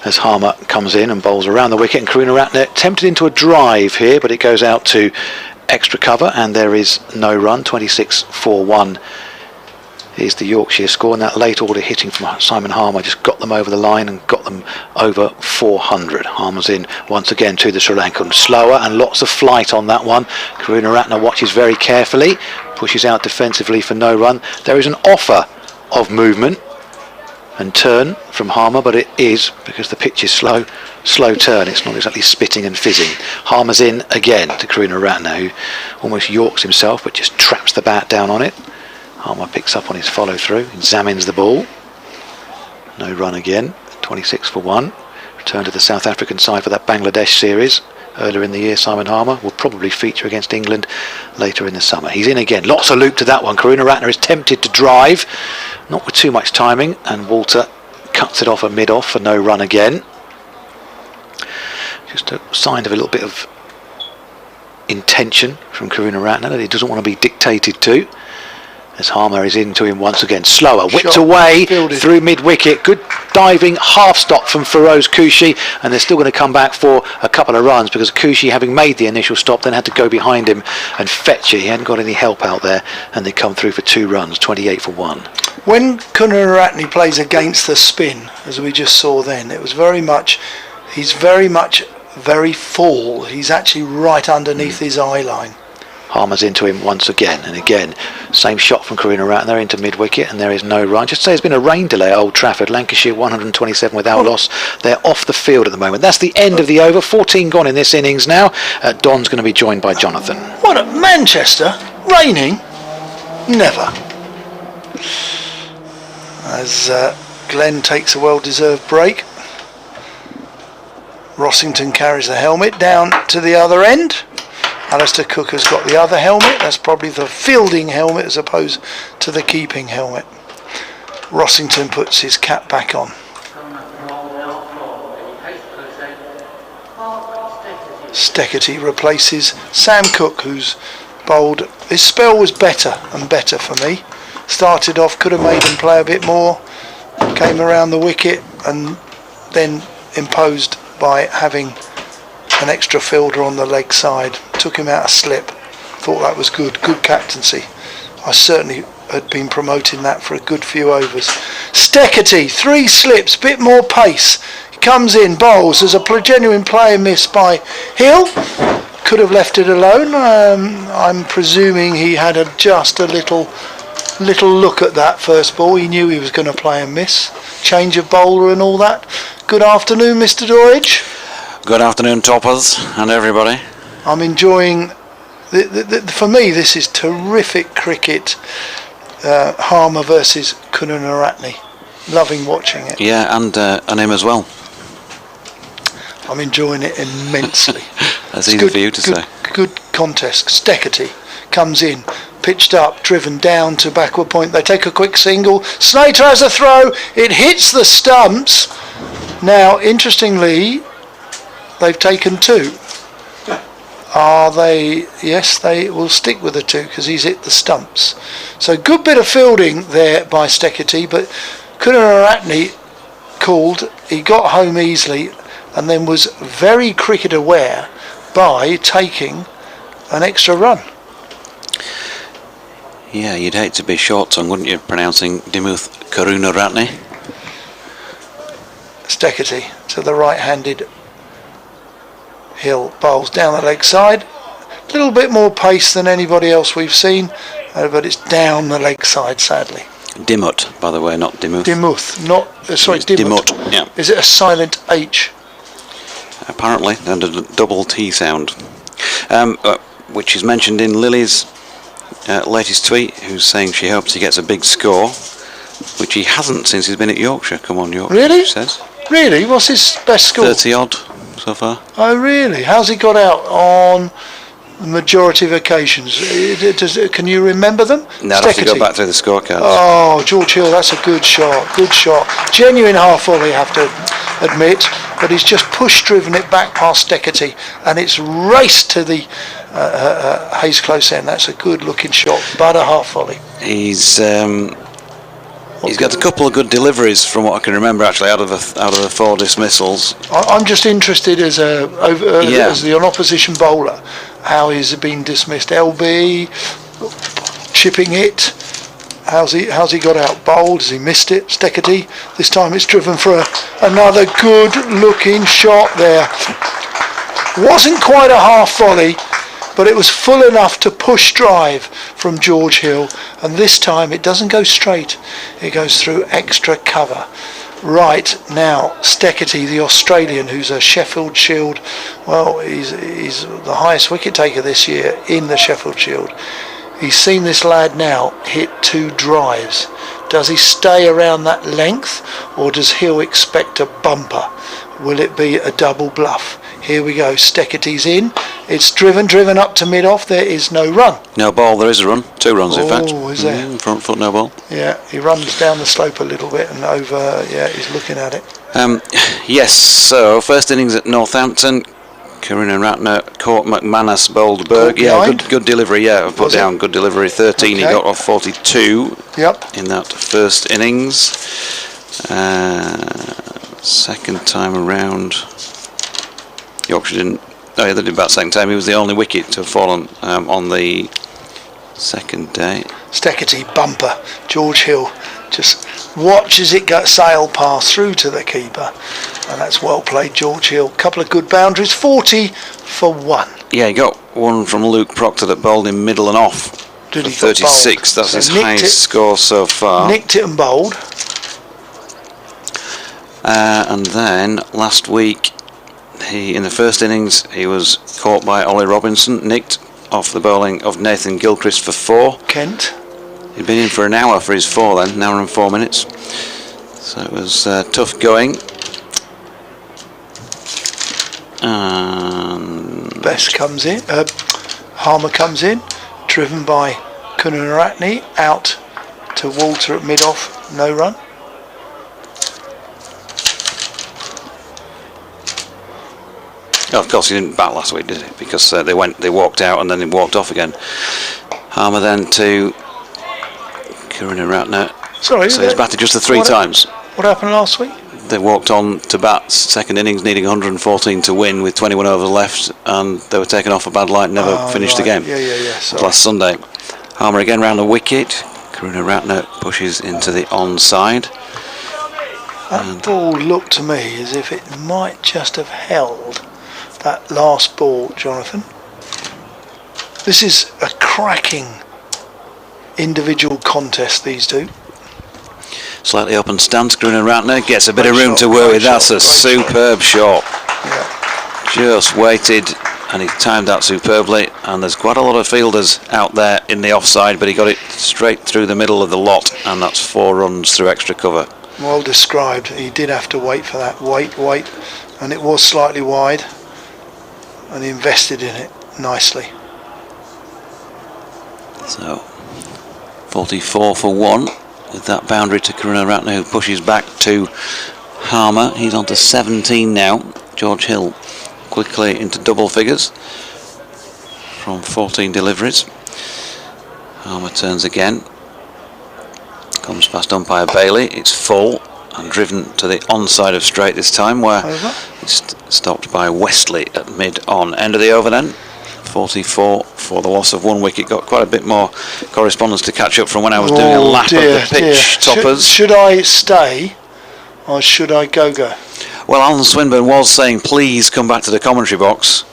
as Harmer comes in and bowls around the wicket, and Karunaratne tempted into a drive here, but it goes out to extra cover and there is no run. 26 for 1 is the Yorkshire score, and that late order hitting from Simon Harmer just got them over the line and got them over 400. Harmer's in once again to the Sri Lankan. Slower and lots of flight on that one. Karunaratne watches very carefully, pushes out defensively for no run. There is an offer of movement and turn from Harmer, but it is, because the pitch is slow turn, it's not exactly spitting and fizzing. Harmer's in again to Karunaratne, who almost yorks himself but just traps the bat down on it. Harmer picks up on his follow through, examines the ball. No run again. 26 for 1. Return to the South African side for that Bangladesh series earlier in the year. Simon Harmer will probably feature against England later in the summer. He's in again. Lots of loop to that one. Karunaratne is tempted to drive, not with too much timing, and Walter cuts it off a mid-off for no run again. Just a sign of a little bit of intention from Karunaratne that he doesn't want to be dictated to. As Harmer is into him once again, slower, whipped away through mid-wicket. Good diving half stop from Feroz Kushi, and they're still going to come back for a couple of runs because Kushi, having made the initial stop, then had to go behind him and fetch it. He hadn't got any help out there, and they come through for 2 runs, 28 for 1. When Kunaratne plays against the spin, as we just saw then, it was he's very full. He's actually right underneath his eye line. Harmer's into him once again, and again, same shot from Karuna Ratner into mid-wicket, and there is no run. Just say there's been a rain delay at Old Trafford. Lancashire 127 without loss. They're off the field at the moment. That's the end of the over. 14 gone in this innings now. Don's going to be joined by Jonathan. What at Manchester? Raining? Never. As Glenn takes a well-deserved break. Rossington carries the helmet down to the other end. Alistair Cook has got the other helmet. That's probably the fielding helmet as opposed to the keeping helmet. Rossington puts his cap back on. Steckety replaces Sam Cook, who's bowled. His spell was better and better for me. Started off, could have made him play a bit more. Came around the wicket and then imposed by having an extra fielder on the leg side. Took him out a slip. Thought that was good captaincy. I certainly had been promoting that for a good few overs. Steckety, 3 slips, bit more pace. He comes in, bowls. There's a genuine player miss by Hill. Could have left it alone. I'm presuming he had just a little look at that first ball. He knew he was going to play and miss. Change of bowler and all that. Good afternoon, Mr. Doidge. Good afternoon, toppers and everybody. I'm enjoying. For me, this is terrific cricket. Harmer versus Karunaratne. Loving watching it. Yeah, and him as well. I'm enjoying it immensely. That's easy for you to say. Good contest. Steckety comes in, pitched up, driven down to backward point. They take a quick single. Slater has a throw. It hits the stumps. Now, interestingly, they've taken 2. Are they? Yes, they will stick with the 2 because he's hit the stumps. So good bit of fielding there by Steckety, but Karunaratne called. He got home easily and then was very cricket aware by taking an extra run. Yeah, you'd hate to be short-tongued, wouldn't you, pronouncing Dimuth Karunaratne? Steckety to the right-handed Hill, bowls down the leg side. A little bit more pace than anybody else we've seen, but it's down the leg side, sadly. Dimut, by the way, not Dimuth. Dimuth, not sorry, Dimut. Yeah. Is it a silent H? Apparently, and a double T sound, which is mentioned in Lily's latest tweet, who's saying she hopes he gets a big score, which he hasn't since he's been at Yorkshire. Come on, Yorkshire. Really? She says. Really? What's his best score? 30 odd so far. Oh, really? How's he got out on the majority of occasions? Can you remember them? No, I'd have to go back through the scorecards. Oh, George Hill, that's a good shot. Good shot. Genuine half volley, I have to admit, but he's just push-driven it back past Steckety, and it's raced to the Hayes close end. That's a good-looking shot, but a half volley. He's got a couple of good deliveries from what I can remember, actually, out of the 4 dismissals. I'm just interested as an opposition bowler, how he's been dismissed. LB, chipping it. How's he got out? Bowled? Has he missed it? Steckety. This time it's driven for another good-looking shot there. Wasn't quite a half volley, but it was full enough to push drive from George Hill, and this time it doesn't go straight, it goes through extra cover. Right, now Steckety, the Australian, who's a Sheffield Shield, well, he's the highest wicket taker this year in the Sheffield Shield. He's seen this lad now hit 2 drives. Does he stay around that length, or does Hill expect a bumper? Will it be a double bluff? Here we go, Steckety's in. It's driven up to mid-off. There is no run. No ball, there is a run. 2 runs, in fact. Oh, is there? Front foot, no ball. Yeah, he runs down the slope a little bit and over, yeah, he's looking at it. Yes, so first innings at Northampton. Karunaratne caught McManus, bowled Berg. Yeah, good delivery, yeah, I've put down good delivery. 13, he got off 42 in that first innings. Second time around, Yorkshire didn't. Oh yeah, they did about second time. He was the only wicket to have fallen on the second day. Steckety bumper. George Hill Just watches it sail past through to the keeper, and that's well played, George Hill. Couple of good boundaries, 40 for 1. Yeah, he got one from Luke Proctor that bowled in middle and off. Did he? 36, that's his highest score so far. Nicked it and bowled. And then last week, in the first innings, he was caught by Ollie Robinson, nicked off the bowling of Nathan Gilchrist for 4. Kent. He'd been in for an hour for his 4 then, an hour and 4 minutes. So it was tough going. Best comes in, Harmer comes in, driven by Kunaratne, out to Walter at mid-off, no run. Oh, of course he didn't bat last week, did he? Because they walked out and then they walked off again. Harmer then to Kunaratne. Sorry, so he's batted just the 3 times. What happened last week? They walked on to bat second innings, needing 114 to win with 21 overs left, and they were taken off a bad light, never finished the game. Yeah. Last Sunday. Harmer again round the wicket. Kunaratne pushes into the onside. That ball looked to me as if it might just have held that last ball, Jonathan. This is a cracking individual contest, these two. Slightly open stance, Kunaratne gets a bit of room to work with. That's a superb shot. Yeah. Just waited and he timed that superbly, and there's quite a lot of fielders out there in the offside, but he got it straight through the middle of the lot, and that's 4 runs through extra cover. Well described. He did have to wait for that. Wait, and it was slightly wide, and he invested in it nicely. So 44 for 1 with that boundary to Kunaratne, who pushes back to Harmer. He's on to 17 now. George Hill quickly into double figures from 14 deliveries. Harmer turns again, comes past umpire Bailey. It's full and driven to the onside of straight this time, where it's stopped by Westley at mid-on. End of the over then. 44 for the loss of 1 wicket. Got quite a bit more correspondence to catch up from when I was doing a lap of the pitch toppers. Should I stay or should I go? Well, Alan Swinburne was saying please come back to the commentary box,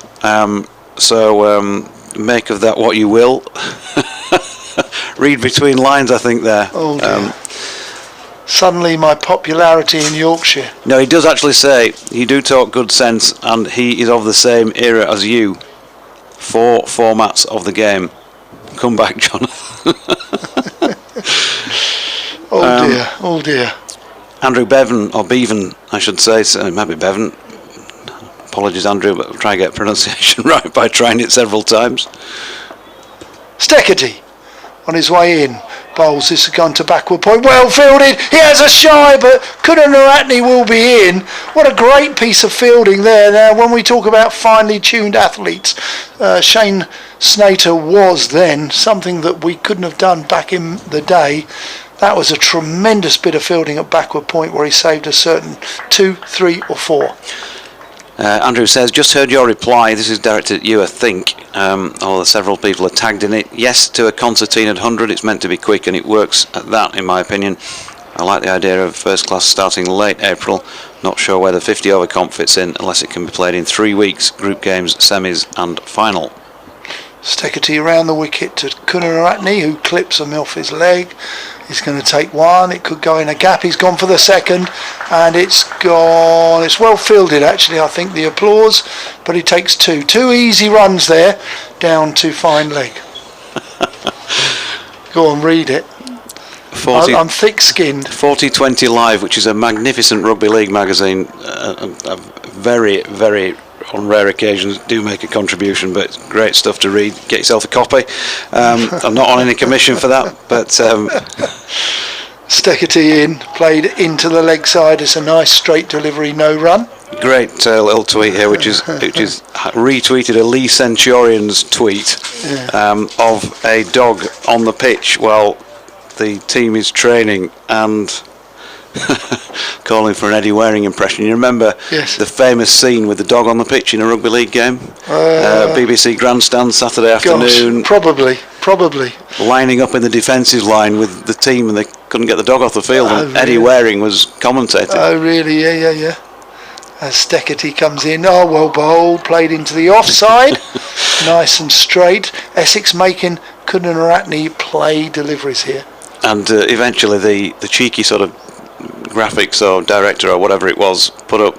so make of that what you will. Read between lines, I think, there. Oh dear. Suddenly my popularity in Yorkshire. No, he does actually say you do talk good sense, and he is of the same era as you. 4 formats of the game. Come back, Jonathan. Oh dear. Andrew Bevan, or Bevan, I should say. So it might be Bevan. Apologies, Andrew, but I'll try and get pronunciation right by trying it several times. Steckety on his way in. Bowls, this has gone to backward point. Well fielded. He has a shy, but Kunaratne will be in. What a great piece of fielding there. Now, when we talk about finely tuned athletes, Shane Snater was then something that we couldn't have done back in the day. That was a tremendous bit of fielding at backward point where he saved a certain 2, 3 or 4. Andrew says, just heard your reply. This is directed at you, I think. Although several people are tagged in it. Yes, to a concertinaed 100. It's meant to be quick, and it works at that, in my opinion. I like the idea of first class starting late April. Not sure where the 50 over comp fits in, unless it can be played in 3 weeks, group games, semis and final. Steckety around the wicket to Kunaratne, who clips him off his leg. He's going to take 1. It could go in a gap. He's gone for the 2nd, and it's gone. It's well fielded, actually, I think, the applause, but he takes 2. 2 easy runs there, down to fine leg. Go on, read it. 40, I'm thick-skinned. 4020 Live, which is a magnificent rugby league magazine, a very, very, on rare occasions, do make a contribution, but it's great stuff to read. Get yourself a copy. I'm not on any commission for that, but Steckety in, played into the leg side. It's a nice straight delivery, no run. Great little tweet here, which is retweeted a Lee Centurion's tweet of a dog on the pitch while the team is training and calling for an Eddie Waring impression. You remember the famous scene with the dog on the pitch in a rugby league game? BBC Grandstand Saturday afternoon. Gosh, probably. Probably. Lining up in the defensive line with the team, and they couldn't get the dog off the field. Oh, and Eddie really? Waring was commentating. Oh, really? Yeah. As Steckety comes in, well bowled, played into the offside, nice and straight. Essex making Kunaratne play deliveries here. And eventually the cheeky sort of graphics or director or whatever it was put up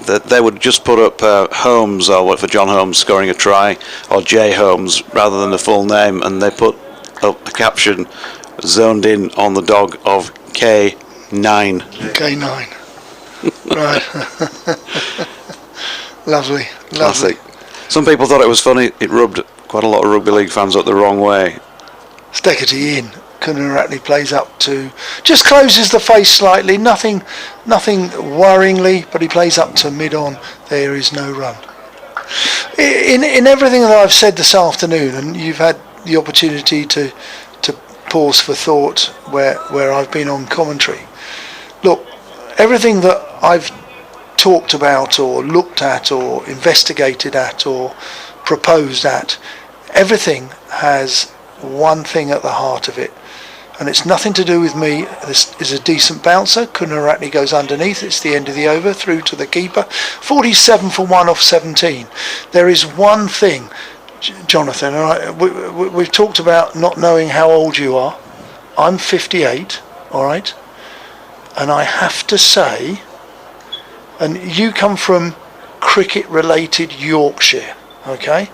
that they would just put up Holmes, or what, for John Holmes scoring a try, or J Holmes rather than the full name, and they put up a caption zoned in on the dog of K9. K9. Right. Lovely. Classic. Some people thought it was funny. It rubbed quite a lot of rugby league fans up the wrong way. Steckety in. Kunaratne plays up to, just closes the face slightly, nothing worryingly, but he plays up to mid-on. There is no run. In everything that I've said this afternoon, and you've had the opportunity to pause for thought where I've been on commentary. Look, everything that I've talked about or looked at or investigated at or proposed at, everything has one thing at the heart of it, and it's nothing to do with me. This is a decent bouncer. Kunaratne goes underneath. It's the end of the over, through to the keeper. 47 for 1 off 17. There is one thing, Jonathan, we've talked about not knowing how old you are. I'm 58, all right, and I have to say, and you come from cricket-related Yorkshire, okay?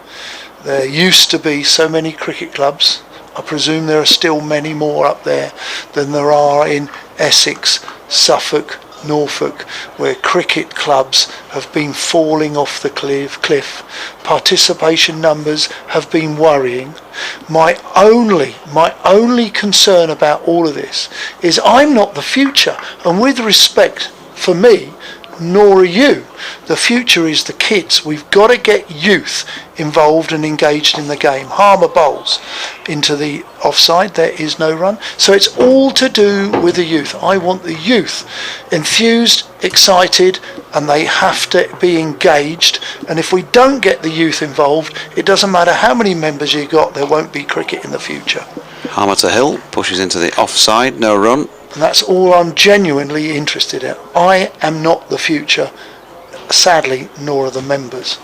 There used to be so many cricket clubs. I presume there are still many more up there than there are in Essex, Suffolk, Norfolk, where cricket clubs have been falling off the cliff. Participation numbers have been worrying. My only concern about all of this is I'm not the future, and with respect for me, nor are you. The future is the kids. We've got to get youth involved and engaged in the game. Harmer bowls into the offside. There is no run. So it's all to do with the youth. I want the youth enthused, excited, and they have to be engaged. And if we don't get the youth involved, it doesn't matter how many members you got, there won't be cricket in the future. Harmer to Hill, pushes into the offside, no run. And that's all I'm genuinely interested in. I am not the future, sadly, nor are the members.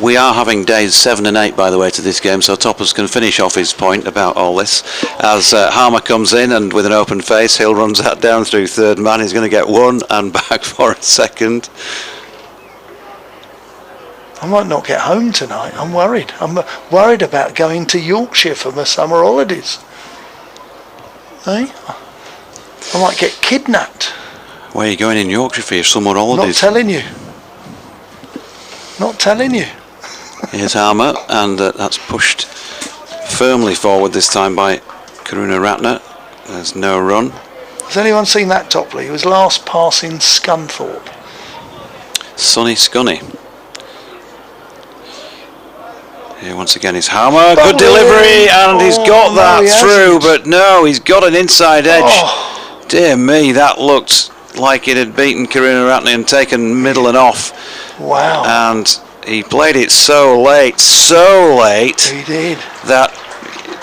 We are having days 7 and 8, by the way, to this game, so Toppers can finish off his point about all this. As Harmer comes in, and with an open face, Hill runs that down through third man. He's going to get one and back for a second. I might not get home tonight. I'm worried. I'm worried about going to Yorkshire for my summer holidays. Eh? I might get kidnapped. Where are you going in Yorkshire for your summer holidays? Not telling you. Not telling you. Here's Harmer, and that's pushed firmly forward this time by Kunaratne. There's no run. Has anyone seen that Topley? He was last passing Scunthorpe. Sonny Scunny. Here once again is Harmer. Good delivery, and he's got that through, but no, he's got an inside edge. Oh. Dear me, that looked like it had beaten Kunaratne and taken middle and off. Wow. And he played it so late, He did. that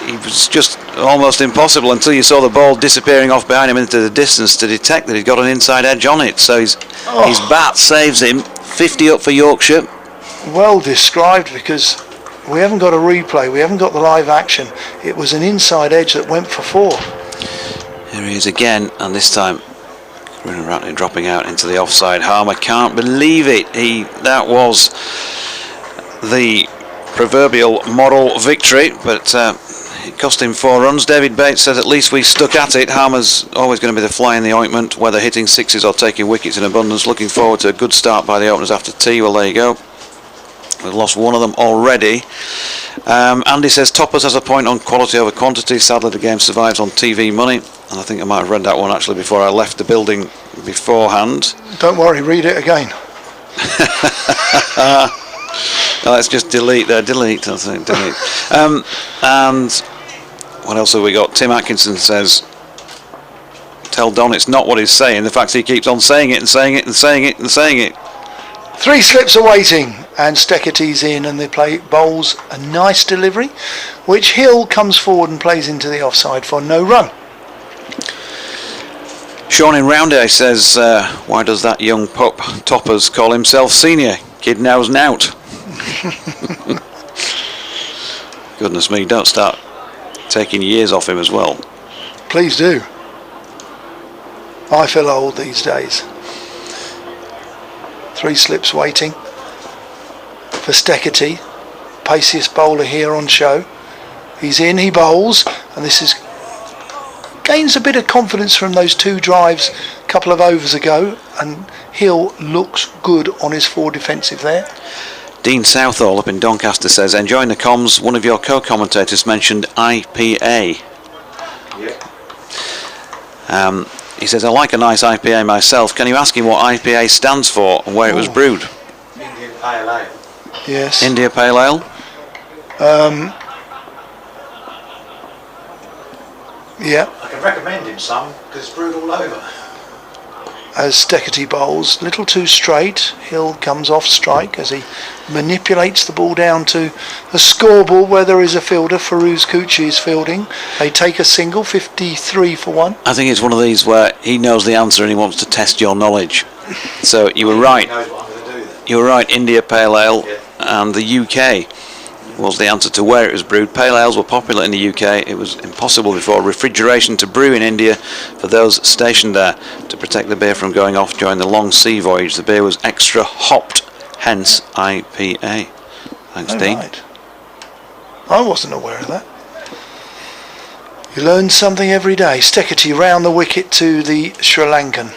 it was just almost impossible until you saw the ball disappearing off behind him into the distance to detect that he'd got an inside edge on it. So his bat saves him. 50 up for Yorkshire. Well described, because we haven't got a replay, we haven't got the live action. It was an inside edge that went for 4. Here he is again, and this time Kunaratne dropping out into the offside. Harmer can't believe it. That was the proverbial moral victory, but it cost him 4 runs. David Bates says at least we stuck at it. Harmer's always going to be the fly in the ointment, whether hitting sixes or taking wickets in abundance. Looking forward to a good start by the openers after tea. Well, there you go. We've lost one of them already. Andy says Toppers has a point on quality over quantity. Sadly, the game survives on TV money. And I think I might have read that one actually before I left the building beforehand. Don't worry, read it again. Let's just delete there. Delete, I think. Delete. And what else have we got? Tim Atkinson says, tell Don it's not what he's saying. The fact he keeps on saying it and saying it and saying it and saying it. 3 slips awaiting. and Steckerty's in, and they play bowls a nice delivery, which Hill comes forward and plays into the offside for no run. Sean in Roundhay says, why does that young pup Toppers call himself senior? Kid now's nout. Goodness me, don't start taking years off him as well. Please do. I feel old these days. 3 slips waiting for Steckerty, paciest bowler here on show. He's in, he bowls, and this is gains a bit of confidence from those 2 drives a couple of overs ago, and Hill looks good on his 4 defensive there. Dean Southall up in Doncaster says, enjoying the comms, one of your co-commentators mentioned IPA. He says, I like a nice IPA myself. Can you ask him what IPA stands for and where it was brewed? Indian Pale Ale. Yes. India Pale Ale? Yeah. I can recommend him some because it's brewed all over. As Steckerty bowls, little too straight. Hill comes off strike as he manipulates the ball down to the scoreboard where there is a fielder. Farouz Kuchi is fielding. They take a single, 53 for 1. I think it's one of these where he knows the answer and he wants to test your knowledge. So you were right. He knows what I'm going to do then. You were right, India Pale Ale and the UK was the answer to where it was brewed. Pale ales were popular in the UK. It was impossible before refrigeration to brew in India for those stationed there to protect the beer from going off during the long sea voyage. The beer was extra hopped, hence IPA. Thanks, Dean. Right. I wasn't aware of that. You learn something every day. Steckerty round the wicket to the Sri Lankan.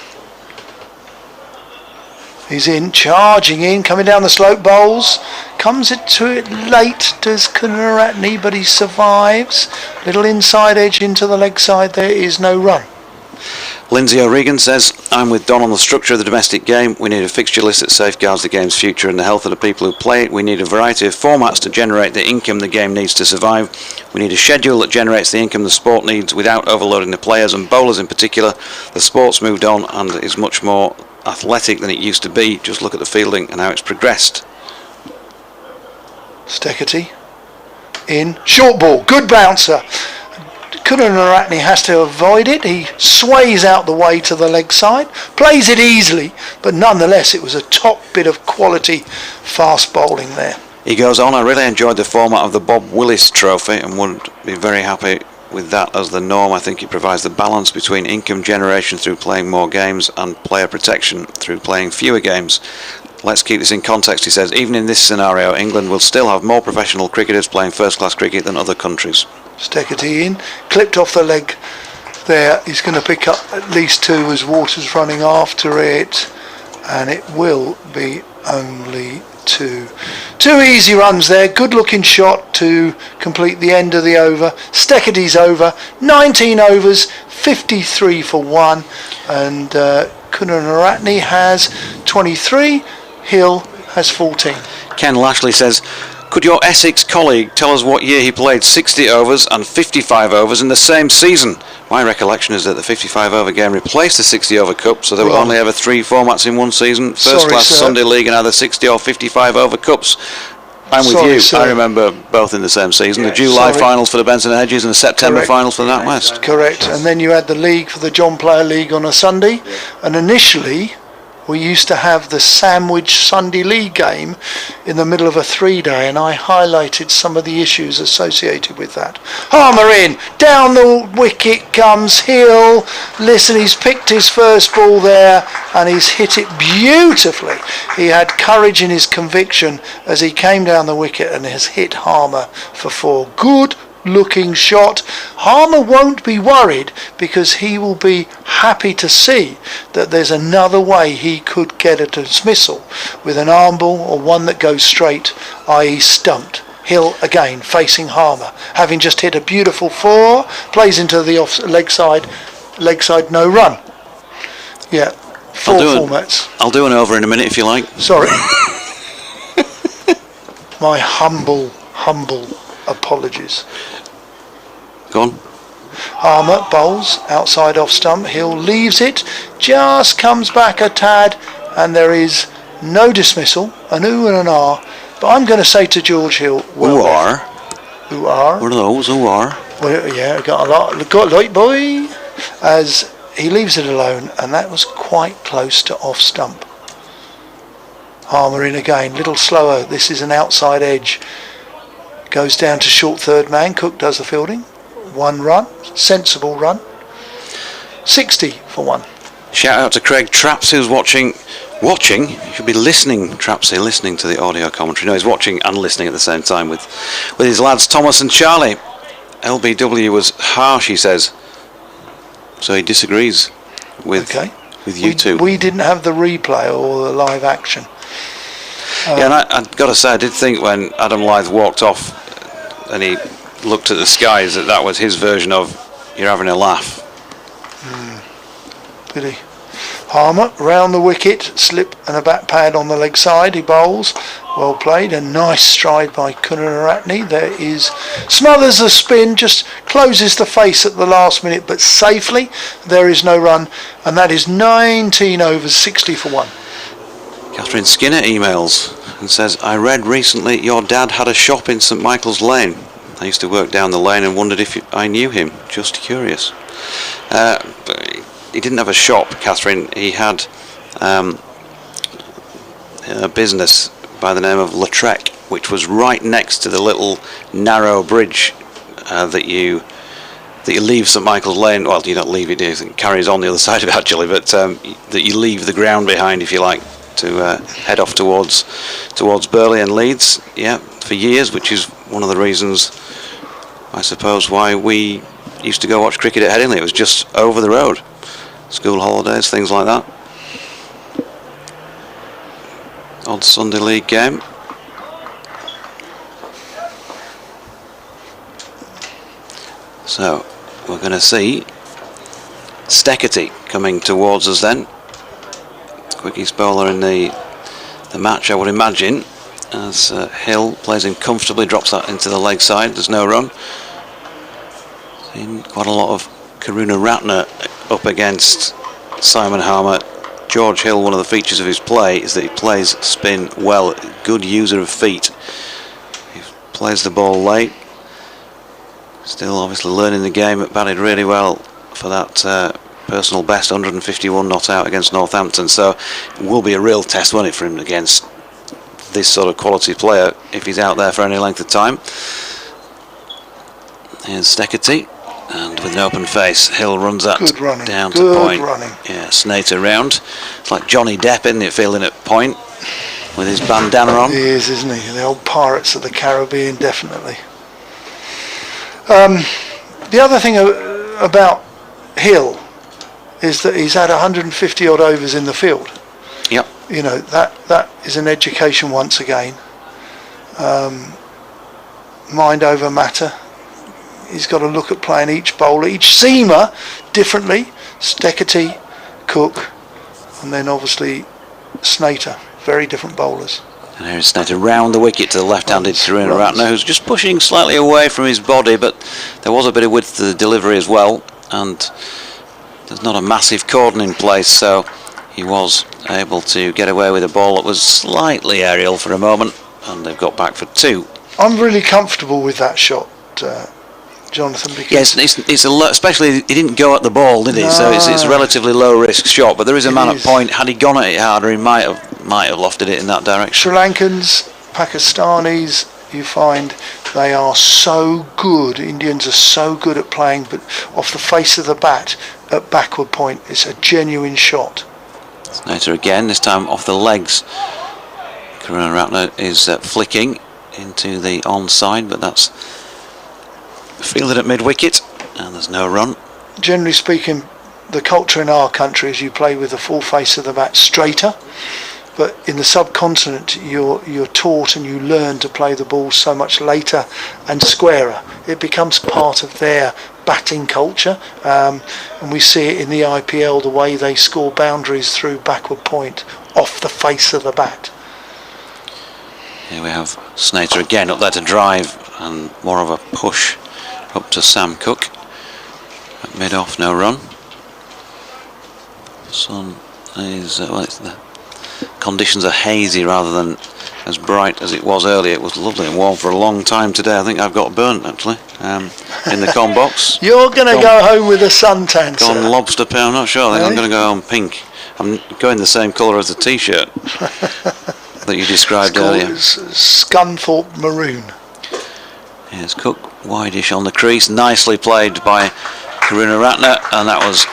He's in, charging in, coming down the slope, bowls. Comes it to it late, does Kunaratne, but he survives. Little inside edge into the leg side, there is no run. Lindsay O'Regan says, I'm with Don on the structure of the domestic game. We need a fixture list that safeguards the game's future and the health of the people who play it. We need a variety of formats to generate the income the game needs to survive. We need a schedule that generates the income the sport needs without overloading the players and bowlers in particular. The sport's moved on and is much more athletic than it used to be. Just look at the fielding and how it's progressed. Steckerty in, short ball, good bouncer. Kunaratne has to avoid it. He sways out the way to the leg side, plays it easily, but nonetheless it was a top bit of quality fast bowling there. He goes on, I really enjoyed the format of the Bob Willis Trophy and would be very happy with that as the norm. I think it provides the balance between income generation through playing more games and player protection through playing fewer games. Let's keep this in context, he says. Even in this scenario, England will still have more professional cricketers playing first-class cricket than other countries. Steckerty in, clipped off the leg there. He's going to pick up at least 2 as Waters running after it, and it will be only 2. 2 easy runs there, good looking shot to complete the end of the over. Steckerty's over, 19 overs, 53 for 1, and Kunaratne has 23, Hill has 14. Ken Lashley says, could your Essex colleague tell us what year he played 60 overs and 55 overs in the same season? My recollection is that the 55 over game replaced the 60 over cup, so there were only ever 3 formats in one season, first class Sunday league and either 60 or 55 over cups. I'm with you, sir. I remember both in the same season, the July finals for the Benson Hedges and the September finals for the NatWest. Correct, and then you had the league for the John Player League on a Sunday, and initially we used to have the Sandwich Sunday League game in the middle of a 3-day, and I highlighted some of the issues associated with that. Harmer in, down the wicket comes Hill. Listen, he's picked his first ball there and he's hit it beautifully. He had courage in his conviction as he came down the wicket and has hit Harmer for 4. Good looking shot. Harmer won't be worried because he will be happy to see that there's another way he could get a dismissal with an arm ball or one that goes straight, i.e. stumped. Hill again facing Harmer, having just hit a beautiful 4, plays into the off leg side, no run. Yeah, 4 formats. I'll do an over in a minute if you like. Sorry. My humble apologies. Go on. Harmer bowls outside off stump. Hill leaves it, just comes back a tad, and there is No dismissal, an ooh and an ah. But I'm going to say to George Hill, well, ooh are. What are those? Ooh are. Well, yeah, got a light boy, as he leaves it alone, and that was quite close to off stump. Harmer in again, little slower. This is an outside edge. Goes down to short third man. Cook does the fielding. 1 run, sensible run. 60 for 1. Shout out to Craig Traps, who's watching. He should be listening, Trapsy, listening to the audio commentary. No, he's watching and listening at the same time with his lads Thomas and Charlie. LBW was harsh, he says. So he disagrees with you two. We didn't have the replay or the live action. Yeah, and I've got to say, I did think when Adam Lyth walked off and he looked at the skies that was his version of "you're having a laugh." Pity. Harmer round the wicket, slip and a bat pad on the leg side. He bowls. Well played. A nice stride by Kunaratne. There is smothers a spin, just closes the face at the last minute, but safely. There is no run, and that is 19 overs, 60 for 1. Catherine Skinner emails and says, I read recently your dad had a shop in St Michael's Lane. I used to work down the lane and wondered if I knew him. Just curious. He didn't have a shop, Catherine. He had a business by the name of Lautrec, which was right next to the little narrow bridge that you leave St Michael's Lane. Well, you don't leave it, it carries on the other side of it actually, but that you leave the ground behind, if you like, to head off towards Burley and Leeds. Yeah, for years, which is one of the reasons, I suppose, why we used to go watch cricket at Headingley. It was just over the road. School holidays, things like that. Odd Sunday League game. So we're going to see Steckety coming towards us then. Quickest bowler in the match, I would imagine, as Hill plays him comfortably, drops that into the leg side. There's no run. Seen quite a lot of Karunaratne up against Simon Harmer. George Hill, one of the features of his play is that he plays spin well, good user of feet. He plays the ball late. Still obviously learning the game, batted really well for that personal best 151 not out against Northampton, so it will be a real test, won't it, for him against this sort of quality player if he's out there for any length of time. Here's Steckety, and with an open face, Hill runs that down to point. Yeah, Snater round. It's like Johnny Depp, isn't it, fielding at point with his bandana on. He is, isn't he? The old Pirates of the Caribbean, definitely. The other thing about Hill is that he's had 150 odd overs in the field. Yep. You know, that is an education once again. Mind over matter. He's got to look at playing each bowler, each seamer differently. Steckety, Cook, and then obviously Snater. Very different bowlers. And here's Snater round the wicket to the left-handed Karunaratne, who's just pushing slightly away from his body, but there was a bit of width to the delivery as well, and there's not a massive cordon in place, so he was able to get away with a ball that was slightly aerial for a moment, and they've got back for 2. I'm really comfortable with that shot, Jonathan, because yes, it's a especially he didn't go at the ball, did he? No. So it's a relatively low risk shot, but there is a man at point. Had he gone at it harder, he might have lofted it in that direction. Sri Lankans, Pakistanis, you find they are so good. Indians are so good at playing, but off the face of the bat at backward point, it's a genuine shot. Snater again, this time off the legs. Karunaratne is flicking into the onside, but that's fielded at mid-wicket, and there's no run. Generally speaking, the culture in our country is you play with the full face of the bat straighter, but in the subcontinent you're taught and you learn to play the ball so much later and squarer. It becomes part of their batting culture, and we see it in the IPL, the way they score boundaries through backward point off the face of the bat. Here we have Snater again up there to drive, and more of a push up to Sam Cook. At mid-off, no run. Sun is, well, it's the conditions are hazy rather than as bright as it was earlier. It was lovely and warm for a long time today. I think I've got burnt actually in the con box. You're going to go home with a suntan, Gone sir. lobster pound, not sure. I think I'm going to go home pink. I'm going the same colour as the t-shirt that you described earlier. Scunthorpe maroon. Here's Cook, wideish on the crease, nicely played by Karuna Ratner, and that was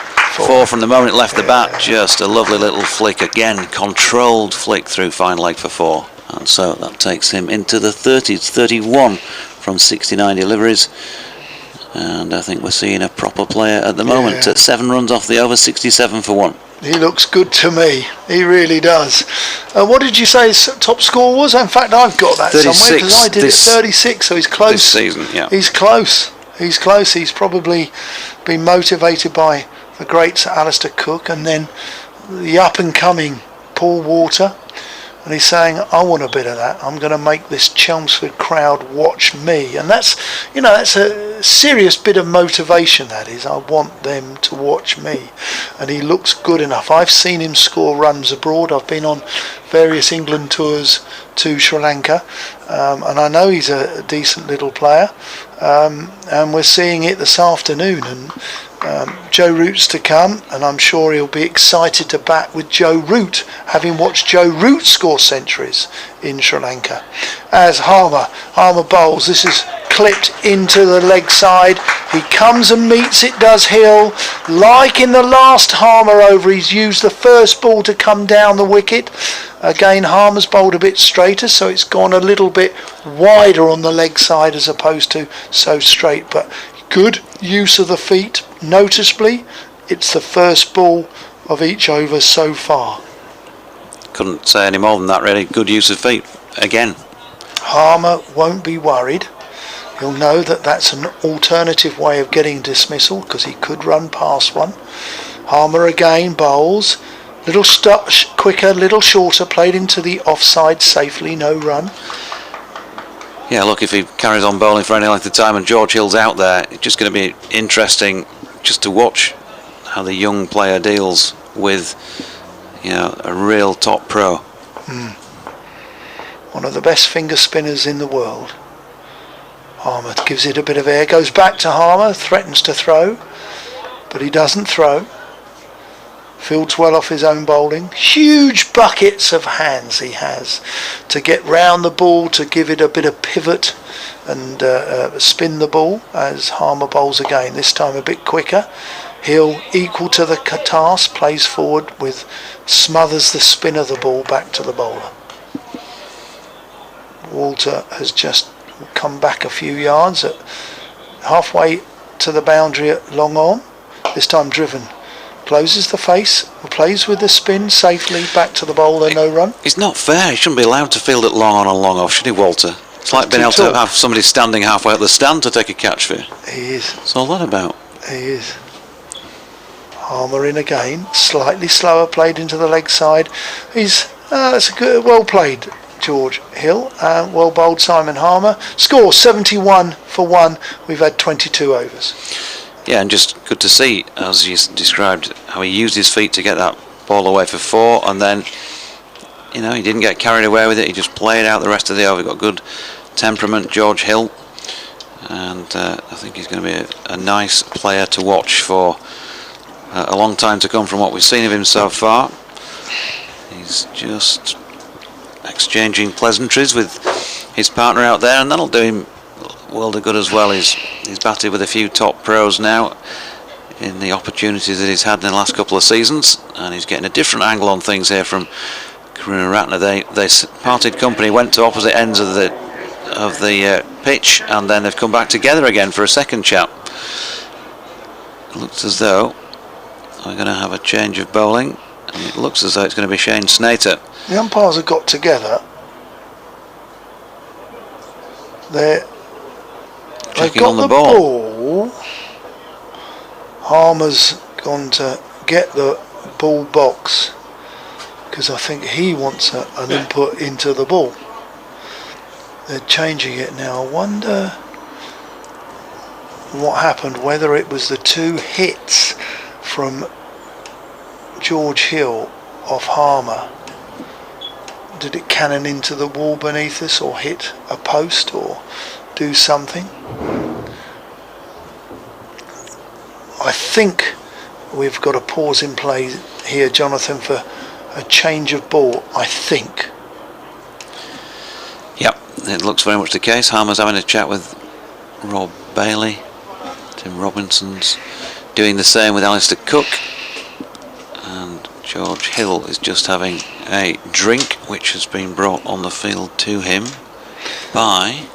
4 from the moment it left the bat. Just a lovely little flick again, controlled flick through fine leg for 4, and so that takes him into the 30s, 31 from 69 deliveries, and I think we're seeing a proper player at the moment at 7 runs off the over, 67 for 1. He looks good to me. He really does. What did you say his top score was? In fact, I've got that somewhere because I did it 36, so he's close. This season, yeah. He's close. He's close. He's probably been motivated by the great Alistair Cook and then the up-and-coming Paul Walter. And he's saying, I want a bit of that. I'm going to make this Chelmsford crowd watch me. And that's, you know, that's a serious bit of motivation, that is. I want them to watch me. And he looks good enough. I've seen him score runs abroad. I've been on various England tours to Sri Lanka. And I know he's a decent little player. And we're seeing it this afternoon. And Joe Root's to come, and I'm sure he'll be excited to bat with Joe Root, having watched Joe Root score centuries in Sri Lanka. As Harmer bowls, this is clipped into the leg side. He comes and meets it, does Hill. Like in the last Harmer over, he's used the first ball to come down the wicket. Again, Harmer's bowled a bit straighter, so it's gone a little bit wider on the leg side as opposed to so straight, but good use of the feet. Noticeably, it's the first ball of each over so far. Couldn't say any more than that really. Good use of feet again. Harmer won't be worried. He'll know that that's an alternative way of getting dismissal because he could run past one. Harmer again bowls. Little quicker, little shorter, played into the offside safely, no run. Yeah, look, if he carries on bowling for any length of time and George Hill's out there, it's just going to be interesting just to watch how the young player deals with, you know, a real top pro. One of the best finger spinners in the world. Harmer gives it a bit of air, goes back to Harmer, threatens to throw, but he doesn't throw. Fields well off his own bowling. Huge buckets of hands he has to get round the ball, to give it a bit of pivot and spin the ball as Harmer bowls again, this time a bit quicker. Hill, equal to the task, plays forward with, smothers the spin of the ball back to the bowler. Walter has just come back a few yards at halfway to the boundary at long on, this time driven. Closes the face, plays with the spin safely back to the bowler, no run. It's not fair. He shouldn't be allowed to field it long on and long off, should he, Walter? It's like being able to have somebody standing halfway up the stand to take a catch for you. He is. What's all that about? He is. Harmer in again, slightly slower, played into the leg side. That's a good, well played, George Hill. Well bowled, Simon Harmer. Score 71 for 1. We've had 22 overs. Yeah, and just good to see, as you described, how he used his feet to get that ball away for 4, and then, you know, he didn't get carried away with it. He just played out the rest of the over. Got good temperament, George Hill, and I think he's going to be a nice player to watch for a long time to come from what we've seen of him so far. He's just exchanging pleasantries with his partner out there, and that'll do him world of good as well. He's batted with a few top pros now in the opportunities that he's had in the last couple of seasons, and he's getting a different angle on things here from Karuna Ratner. They parted company, went to opposite ends of the pitch, and then they've come back together again for a second chat. It looks as though we're going to have a change of bowling, and it looks as though it's going to be Shane Snater. The umpires have got together. They've got the ball. Harmer's gone to get the ball box because I think he wants an input into the ball. They're changing it now. I wonder what happened, whether it was the 2 hits from George Hill off Harmer did it cannon into the wall beneath us or hit a post or do something? I think we've got a pause in play here, Jonathan, for a change of ball, I think. Yep, it looks very much the case. Harmer's having a chat with Rob Bailey. Tim Robinson's doing the same with Alistair Cook. And George Hill is just having a drink, which has been brought on the field to him by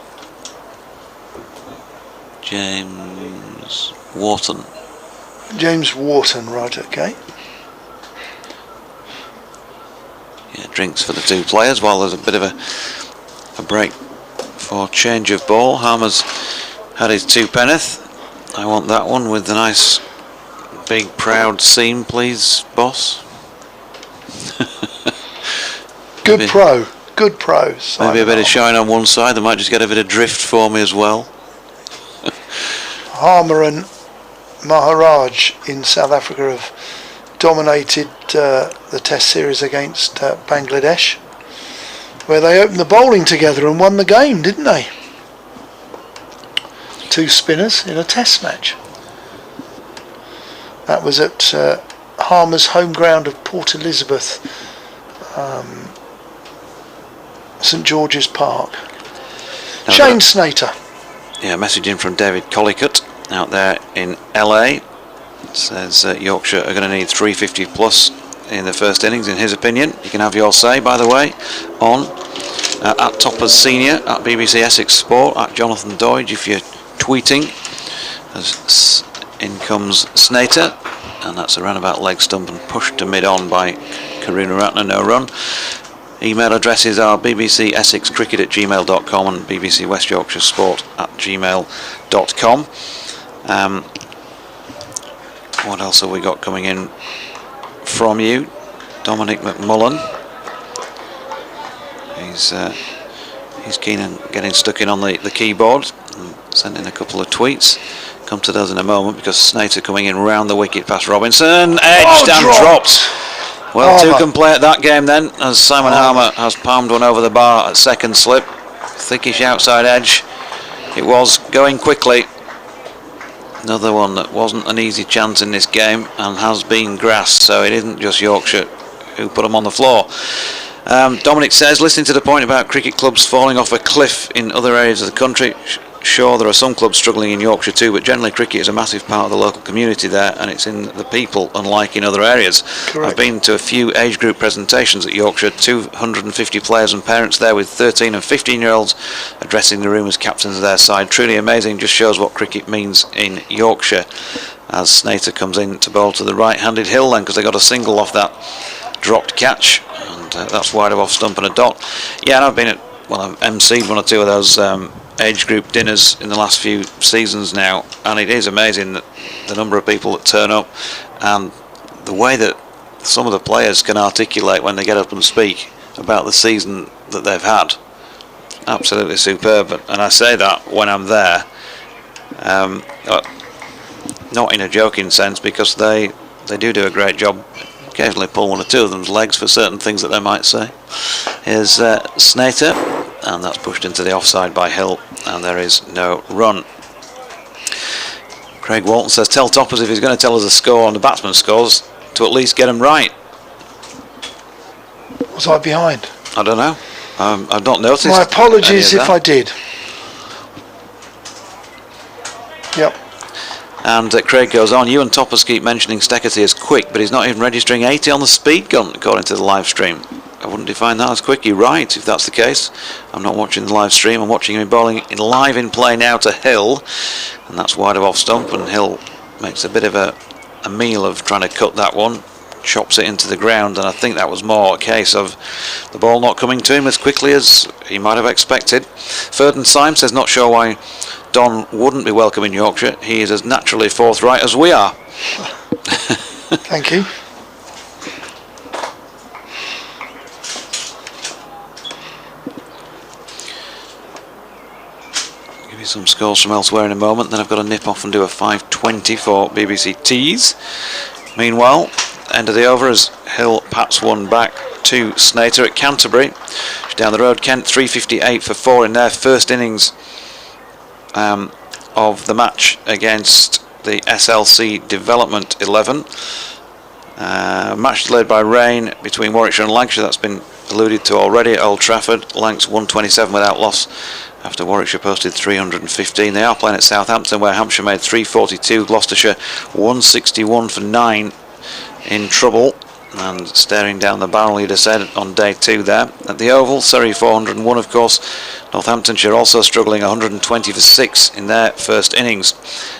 James Wharton. James Wharton, right, okay. Yeah, drinks for the two players while there's a bit of a break for change of ball. Harmer's had his two penneth. I want that one with the nice big proud seam, please, boss. Good pro. Maybe a bit of shine on one side. They might just get a bit of drift for me as well. Harmer and Maharaj in South Africa have dominated the Test series against Bangladesh, where they opened the bowling together and won the game, didn't they? Two spinners in a Test match. That was at Harmer's home ground of Port Elizabeth, St George's Park. Now Shane Snater. Yeah, message in from David Collicutt out there in LA. It says Yorkshire are going to need 350 plus in the first innings, in his opinion. You can have your say, by the way, on at Toppers Senior, at BBC Essex Sport, at Jonathan Doidge if you're tweeting. As in comes Snater, and that's a roundabout leg stump and pushed to mid-on by Karuna Ratner, no run. Email addresses are bbcessexcricket@gmail.com and bbcwestyorkshiresport@gmail.com. What else have we got coming in from you? Dominic McMullen. He's keen on getting stuck in on the keyboard and sent in a couple of tweets. Come to those in a moment because Snater coming in round the wicket past Robinson. Edged and dropped. Well, two can play at that game then, as Simon Harmer has palmed one over the bar at second slip. Thickish outside edge. It was going quickly. Another one that wasn't an easy chance in this game and has been grassed, so it isn't just Yorkshire who put them on the floor. Dominic says, listening to the point about cricket clubs falling off a cliff in other areas of the country, sure, there are some clubs struggling in Yorkshire too, but generally cricket is a massive part of the local community there, and it's in the people, unlike in other areas. Correct. I've been to a few age group presentations at Yorkshire, 250 players and parents there with 13 and 15-year-olds addressing the room as captains of their side. Truly amazing, just shows what cricket means in Yorkshire. As Snater comes in to bowl to the right-handed Hill then, because they got a single off that dropped catch, and that's wide of off stump and a dot. Yeah, and I've been at, well, I've emceed one or two of those age group dinners in the last few seasons now, and it is amazing that the number of people that turn up and the way that some of the players can articulate when they get up and speak about the season that they've had. Absolutely superb, and I say that when I'm there, not in a joking sense, because they do a great job. Occasionally pull one or two of them's legs for certain things that they might say. Here's Snater, and that's pushed into the offside by Hill, and there is no run. Craig Walton says, tell Toppers if he's going to tell us a score on the batsman scores to at least get them right. Was I behind? I don't know. I've not noticed. My apologies if I did. Yep. And Craig goes on, you and Toppers keep mentioning Steckety as quick, but he's not even registering 80 on the speed gun, according to the live stream. I wouldn't define that as quick. You're right, if that's the case. I'm not watching the live stream. I'm watching him bowling live in play now to Hill, and that's wide of off stump, and Hill makes a bit of a meal of trying to cut that one, chops it into the ground, and I think that was more a case of the ball not coming to him as quickly as he might have expected. Ferdinand Syme says, not sure why Don wouldn't be welcome in Yorkshire. He is as naturally forthright as we are. Thank you. Give you some scores from elsewhere in a moment, then I've got to nip off and do a 5:20 for BBC Tees. Meanwhile, end of the over as Hill pats one back to Snater at Canterbury. Down the road, Kent 358 for 4 in their first innings of the match against the SLC Development 11. Match delayed by rain between Warwickshire and Lancashire. That's been alluded to already at Old Trafford. Lancs 127 without loss after Warwickshire posted 315. They are playing at Southampton, where Hampshire made 342. Gloucestershire 161 for 9 in trouble and staring down the barrel, you'd have said, on day 2 there. At the Oval, Surrey 401, of course. Northamptonshire also struggling, 120 for 6 in their first innings.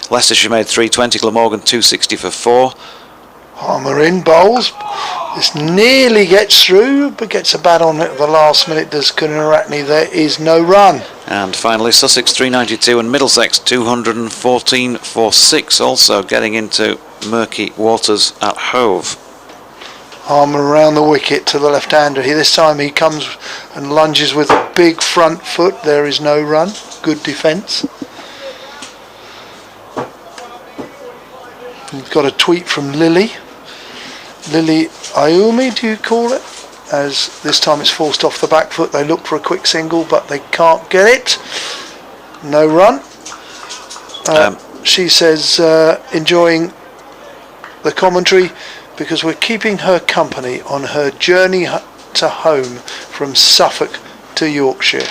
Leicestershire made 320. Glamorgan 260 for 4. Harmer in, bowls. This nearly gets through, but gets a bat on it at the last minute. Does Kunaratne. There is no run. And finally, Sussex 392 and Middlesex 214 for 6, also getting into murky waters at Hove. Harmer around the wicket to the left-hander. This time he comes and lunges with a big front foot. There is no run. Good defence. We've got a tweet from Lily Ayumi, do you call it? As this time it's forced off the back foot. They look for a quick single, but they can't get it. No run. She says, enjoying the commentary because we're keeping her company on her journey to home from Suffolk to Yorkshire.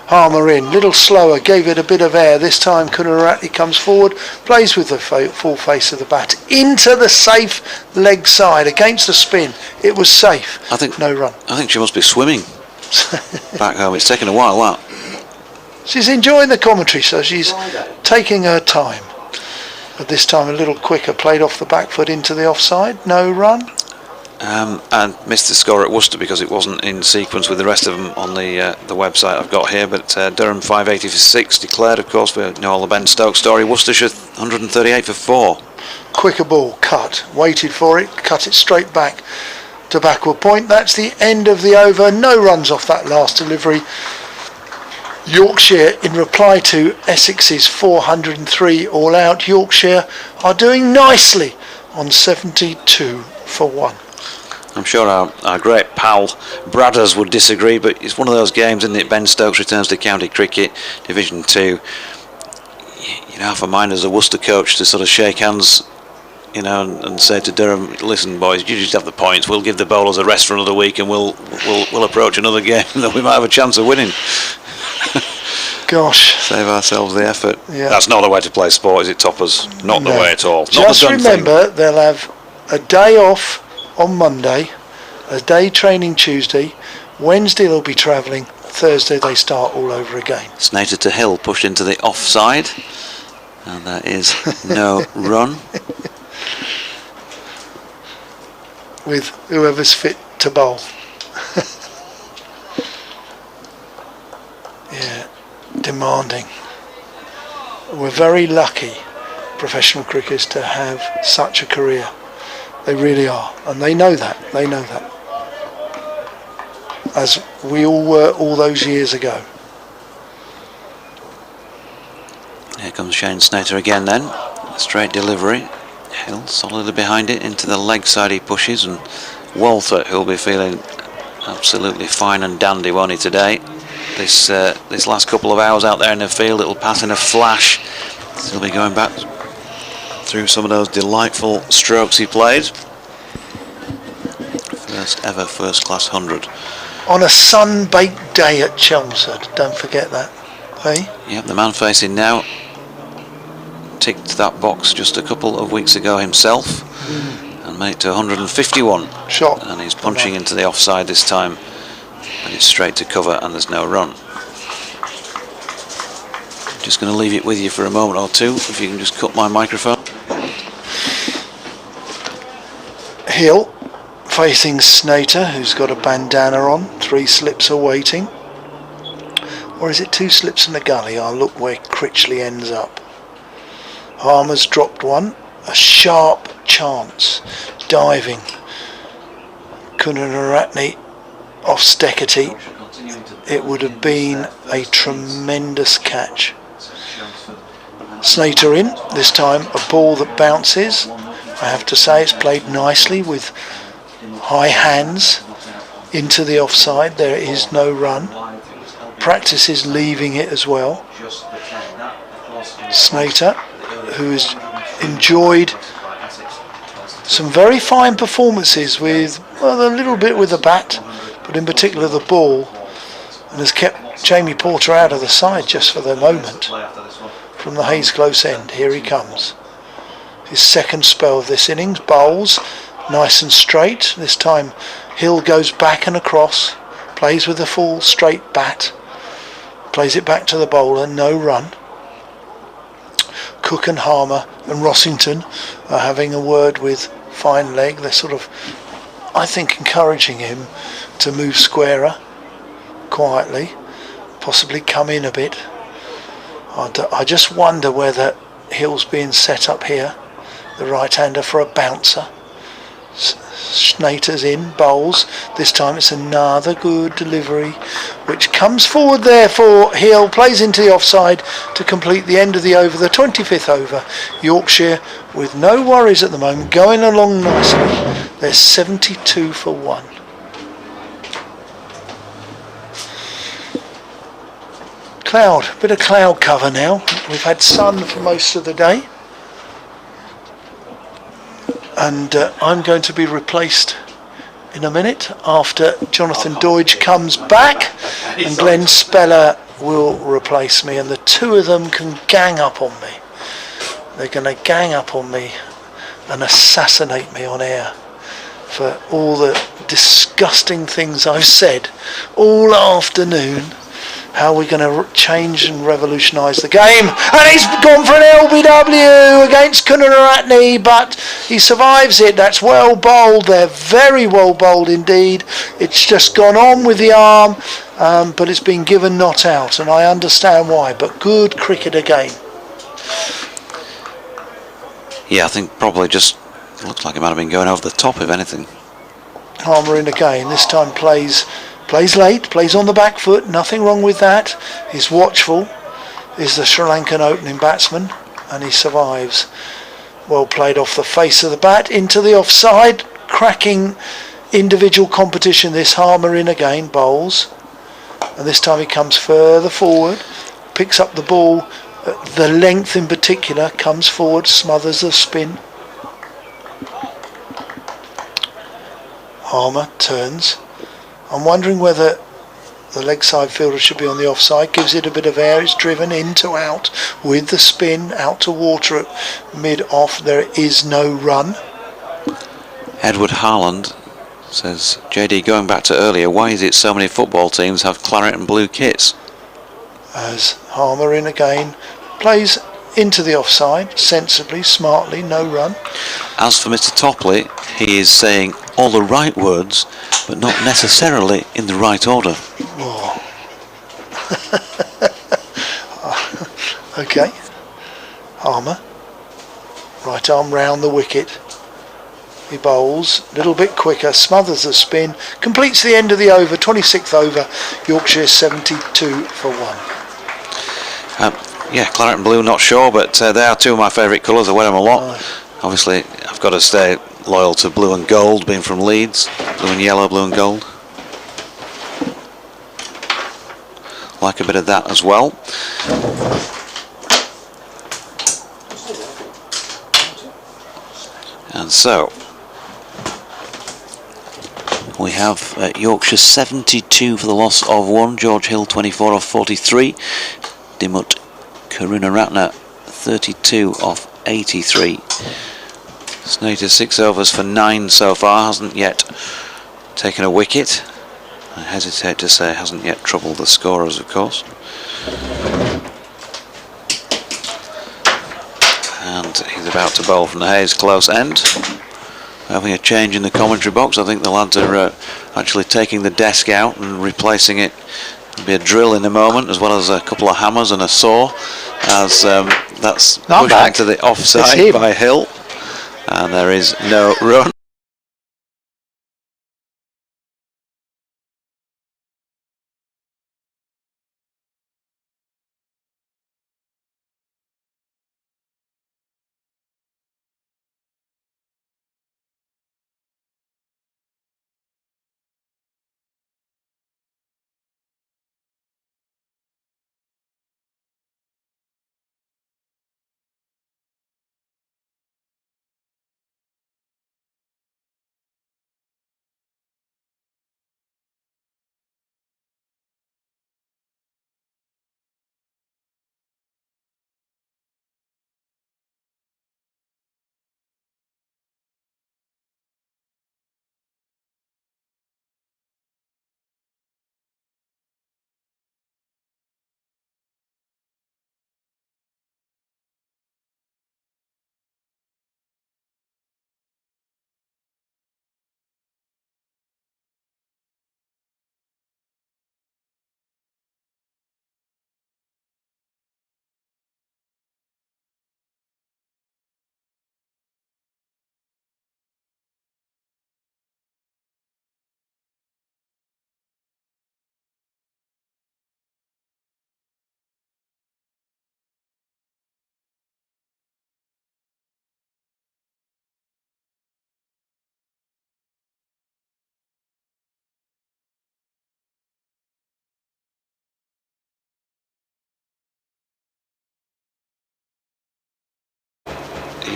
Harmer in, little slower, gave it a bit of air. This time Kunaratne comes forward, plays with the full face of the bat into the safe leg side against the spin. It was safe. No run. I think she must be swimming back home. It's taken a while, that. She's enjoying the commentary, so she's taking her time. But this time a little quicker, played off the back foot into the offside. No run. And missed the score at Worcester because it wasn't in sequence with the rest of them on the website I've got here. But Durham 580 for 6 declared, of course. We know all the Ben Stokes story. Worcestershire 138 for 4. Quicker ball, cut, waited for it, cut it straight back to backward point. That's the end of the over. No runs off that last delivery. Yorkshire, in reply to Essex's 403 all out, Yorkshire are doing nicely on 72 for 1. I'm sure our great pal Bradders would disagree, but it's one of those games, isn't it? Ben Stokes returns to county cricket, Division 2. You know, half a mind as a Worcester coach to sort of shake hands, you know, and say to Durham, listen boys, you just have the points, we'll give the bowlers a rest for another week and we'll approach another game that we might have a chance of winning. Gosh. Save ourselves the effort. Yeah. That's not the way to play sport, is it, Toppers? Not the way at all. Just remember, they'll have a day off on Monday, a day training Tuesday, Wednesday they'll be travelling, Thursday they start all over again. Snater to Hill pushed into the offside, and there is no run. With whoever's fit to bowl. Yeah, demanding. We're very lucky, professional cricketers, to have such a career. They really are, and they know that. They know that. As we all were all those years ago. Here comes Shane Snater again then. A straight delivery. Hill solidly behind it, into the leg side he pushes, and Walter, who'll be feeling absolutely fine and dandy, won't he, today? This last couple of hours out there in the field, it'll pass in a flash. He'll be going back through some of those delightful strokes he played. First ever first class 100. On a sun-baked day at Chelmsford, don't forget that. Hey? Yep, the man facing now ticked that box just a couple of weeks ago himself and made it to 151. Shot. And he's punching into the offside this time, but it's straight to cover and there's no run. Just going to leave it with you for a moment or two, if you can just cut my microphone. Hill facing Snater, who's got a bandana on, 3 slips are waiting. Or is it 2 slips in the gully? I'll look where Critchley ends up. Harmer's dropped one, a sharp chance, diving. Kunaratne off Steckety. It would have been a tremendous catch. Snater in, this time a ball that bounces. I have to say it's played nicely with high hands into the offside. There is no run. Practice is leaving it as well. Snater, who has enjoyed some very fine performances with, well, a little bit with the bat, but in particular the ball, and has kept Jamie Porter out of the side just for the moment. From the Hayes close end, here he comes. His second spell of this innings, bowls nice and straight. This time Hill goes back and across, plays with a full straight bat, plays it back to the bowler, no run. Cook and Harmer and Rossington are having a word with Fine Leg. They're sort of, I think, encouraging him to move squarer quietly, possibly come in a bit. I just wonder whether Hill's being set up here, the right-hander, for a bouncer. Snater's in, bowls. This time it's another good delivery, which comes forward there for Hill, plays into the offside to complete the end of the over, the 25th over. Yorkshire, with no worries at the moment, going along nicely. They're 72 for 1. Cloud, bit of cloud cover now. We've had sun for most of the day. And I'm going to be replaced in a minute after Jonathan Doidge comes back, and Glenn Speller will replace me, and the two of them can gang up on me. They're going to gang up on me and assassinate me on air for all the disgusting things I've said all afternoon. How we're going to change and revolutionise the game. And he's gone for an LBW against Kunaratne, but he survives it. That's well bowled there, very well bowled indeed. It's just gone on with the arm, but it's been given not out, and I understand why, but good cricket again. Yeah, I think probably just looks like it might have been going over the top, if anything. Harmer in again, this time plays late, plays on the back foot, nothing wrong with that. He's watchful, is the Sri Lankan opening batsman, and he survives. Well played off the face of the bat, into the offside, cracking individual competition. This Harmer in again, bowls, and this time he comes further forward, picks up the ball, the length in particular, comes forward, smothers the spin. Harmer turns. I'm wondering whether the leg side fielder should be on the offside. Gives it a bit of air. It's driven in to out with the spin, out to water at mid-off. There is no run. Edward Harland says, JD, going back to earlier, why is it so many football teams have claret and blue kits? As Harmer in again, plays into the offside, sensibly, smartly, no run. As for Mr. Topley, he is saying all the right words, but not necessarily in the right order. Oh. Okay. Harmer, right arm round the wicket. He bowls a little bit quicker, smothers the spin, completes the end of the over, 26th over. Yorkshire 72 for 1. Yeah, claret and blue, not sure, but they are two of my favourite colours. I wear them a lot. Obviously, I've got to stay loyal to blue and gold, being from Leeds. Blue and yellow, blue and gold. Like a bit of that as well. And so, we have Yorkshire 72 for the loss of 1. George Hill 24 off 43. Dimut Karunaratne 32 off 83. Snater 6 overs for 9 so far, hasn't yet taken a wicket. I hesitate to say hasn't yet troubled the scorers, of course. And he's about to bowl from the Hayes close end. Having a change in the commentary box. I think the lads are actually taking the desk out and replacing it. There'll be a drill in a moment, as well as a couple of hammers and a saw, as that's pushed into the offside by Hill, and there is no run.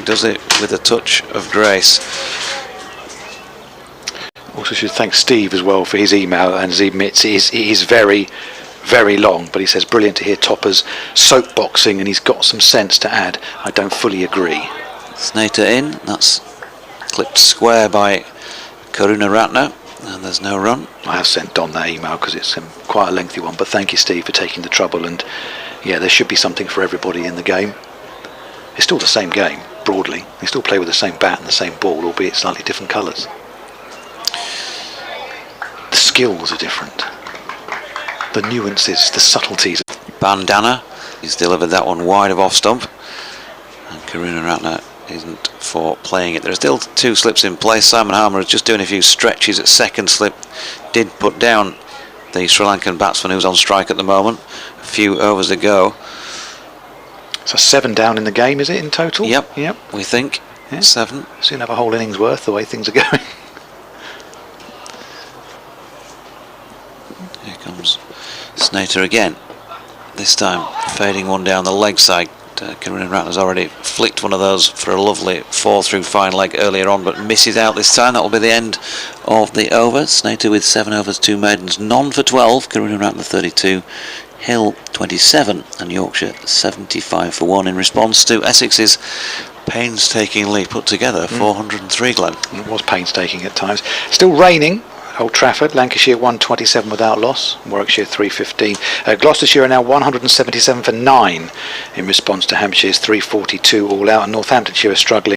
he does it with a touch of grace. Also should thank Steve as well for his email, and as he admits it is very, very long, but he says brilliant to hear Topper's soapboxing, and he's got some sense to add. I don't fully agree. Snater in, that's clipped square by Karuna Ratner, and there's no run. I have sent Don that email because it's quite a lengthy one, but thank you, Steve, for taking the trouble. And yeah, there should be something for everybody in the game. It's still the same game, broadly. They still play with the same bat and the same ball, albeit slightly different colours. The skills are different. The nuances, the subtleties. Bandana, he's delivered that one wide of off stump, and Karuna Ratner isn't for playing it. There are still 2 slips in place. Simon Harmer is just doing a few stretches at second slip. Did put down the Sri Lankan batsman who's on strike at the moment. A few overs to go. So 7 down in the game, is it, in total? Yep. We think. Yeah. 7. Soon have a whole innings worth the way things are going. Here comes Snater again. This time fading one down the leg side. Karuna Ratner's already flicked one of those for a lovely 4 through fine leg earlier on, but misses out this time. That will be the end of the over. Snater with 7 overs, 2 maidens, none for 12. Karuna Ratner 32, Hill 27, and Yorkshire 75 for 1 in response to Essex's painstakingly put together 403, Glenn. It was painstaking at times. Still raining. Old Trafford, Lancashire 127 without loss, Warwickshire 315. Gloucestershire are now 177 for 9 in response to Hampshire's 342 all out, and Northamptonshire are struggling.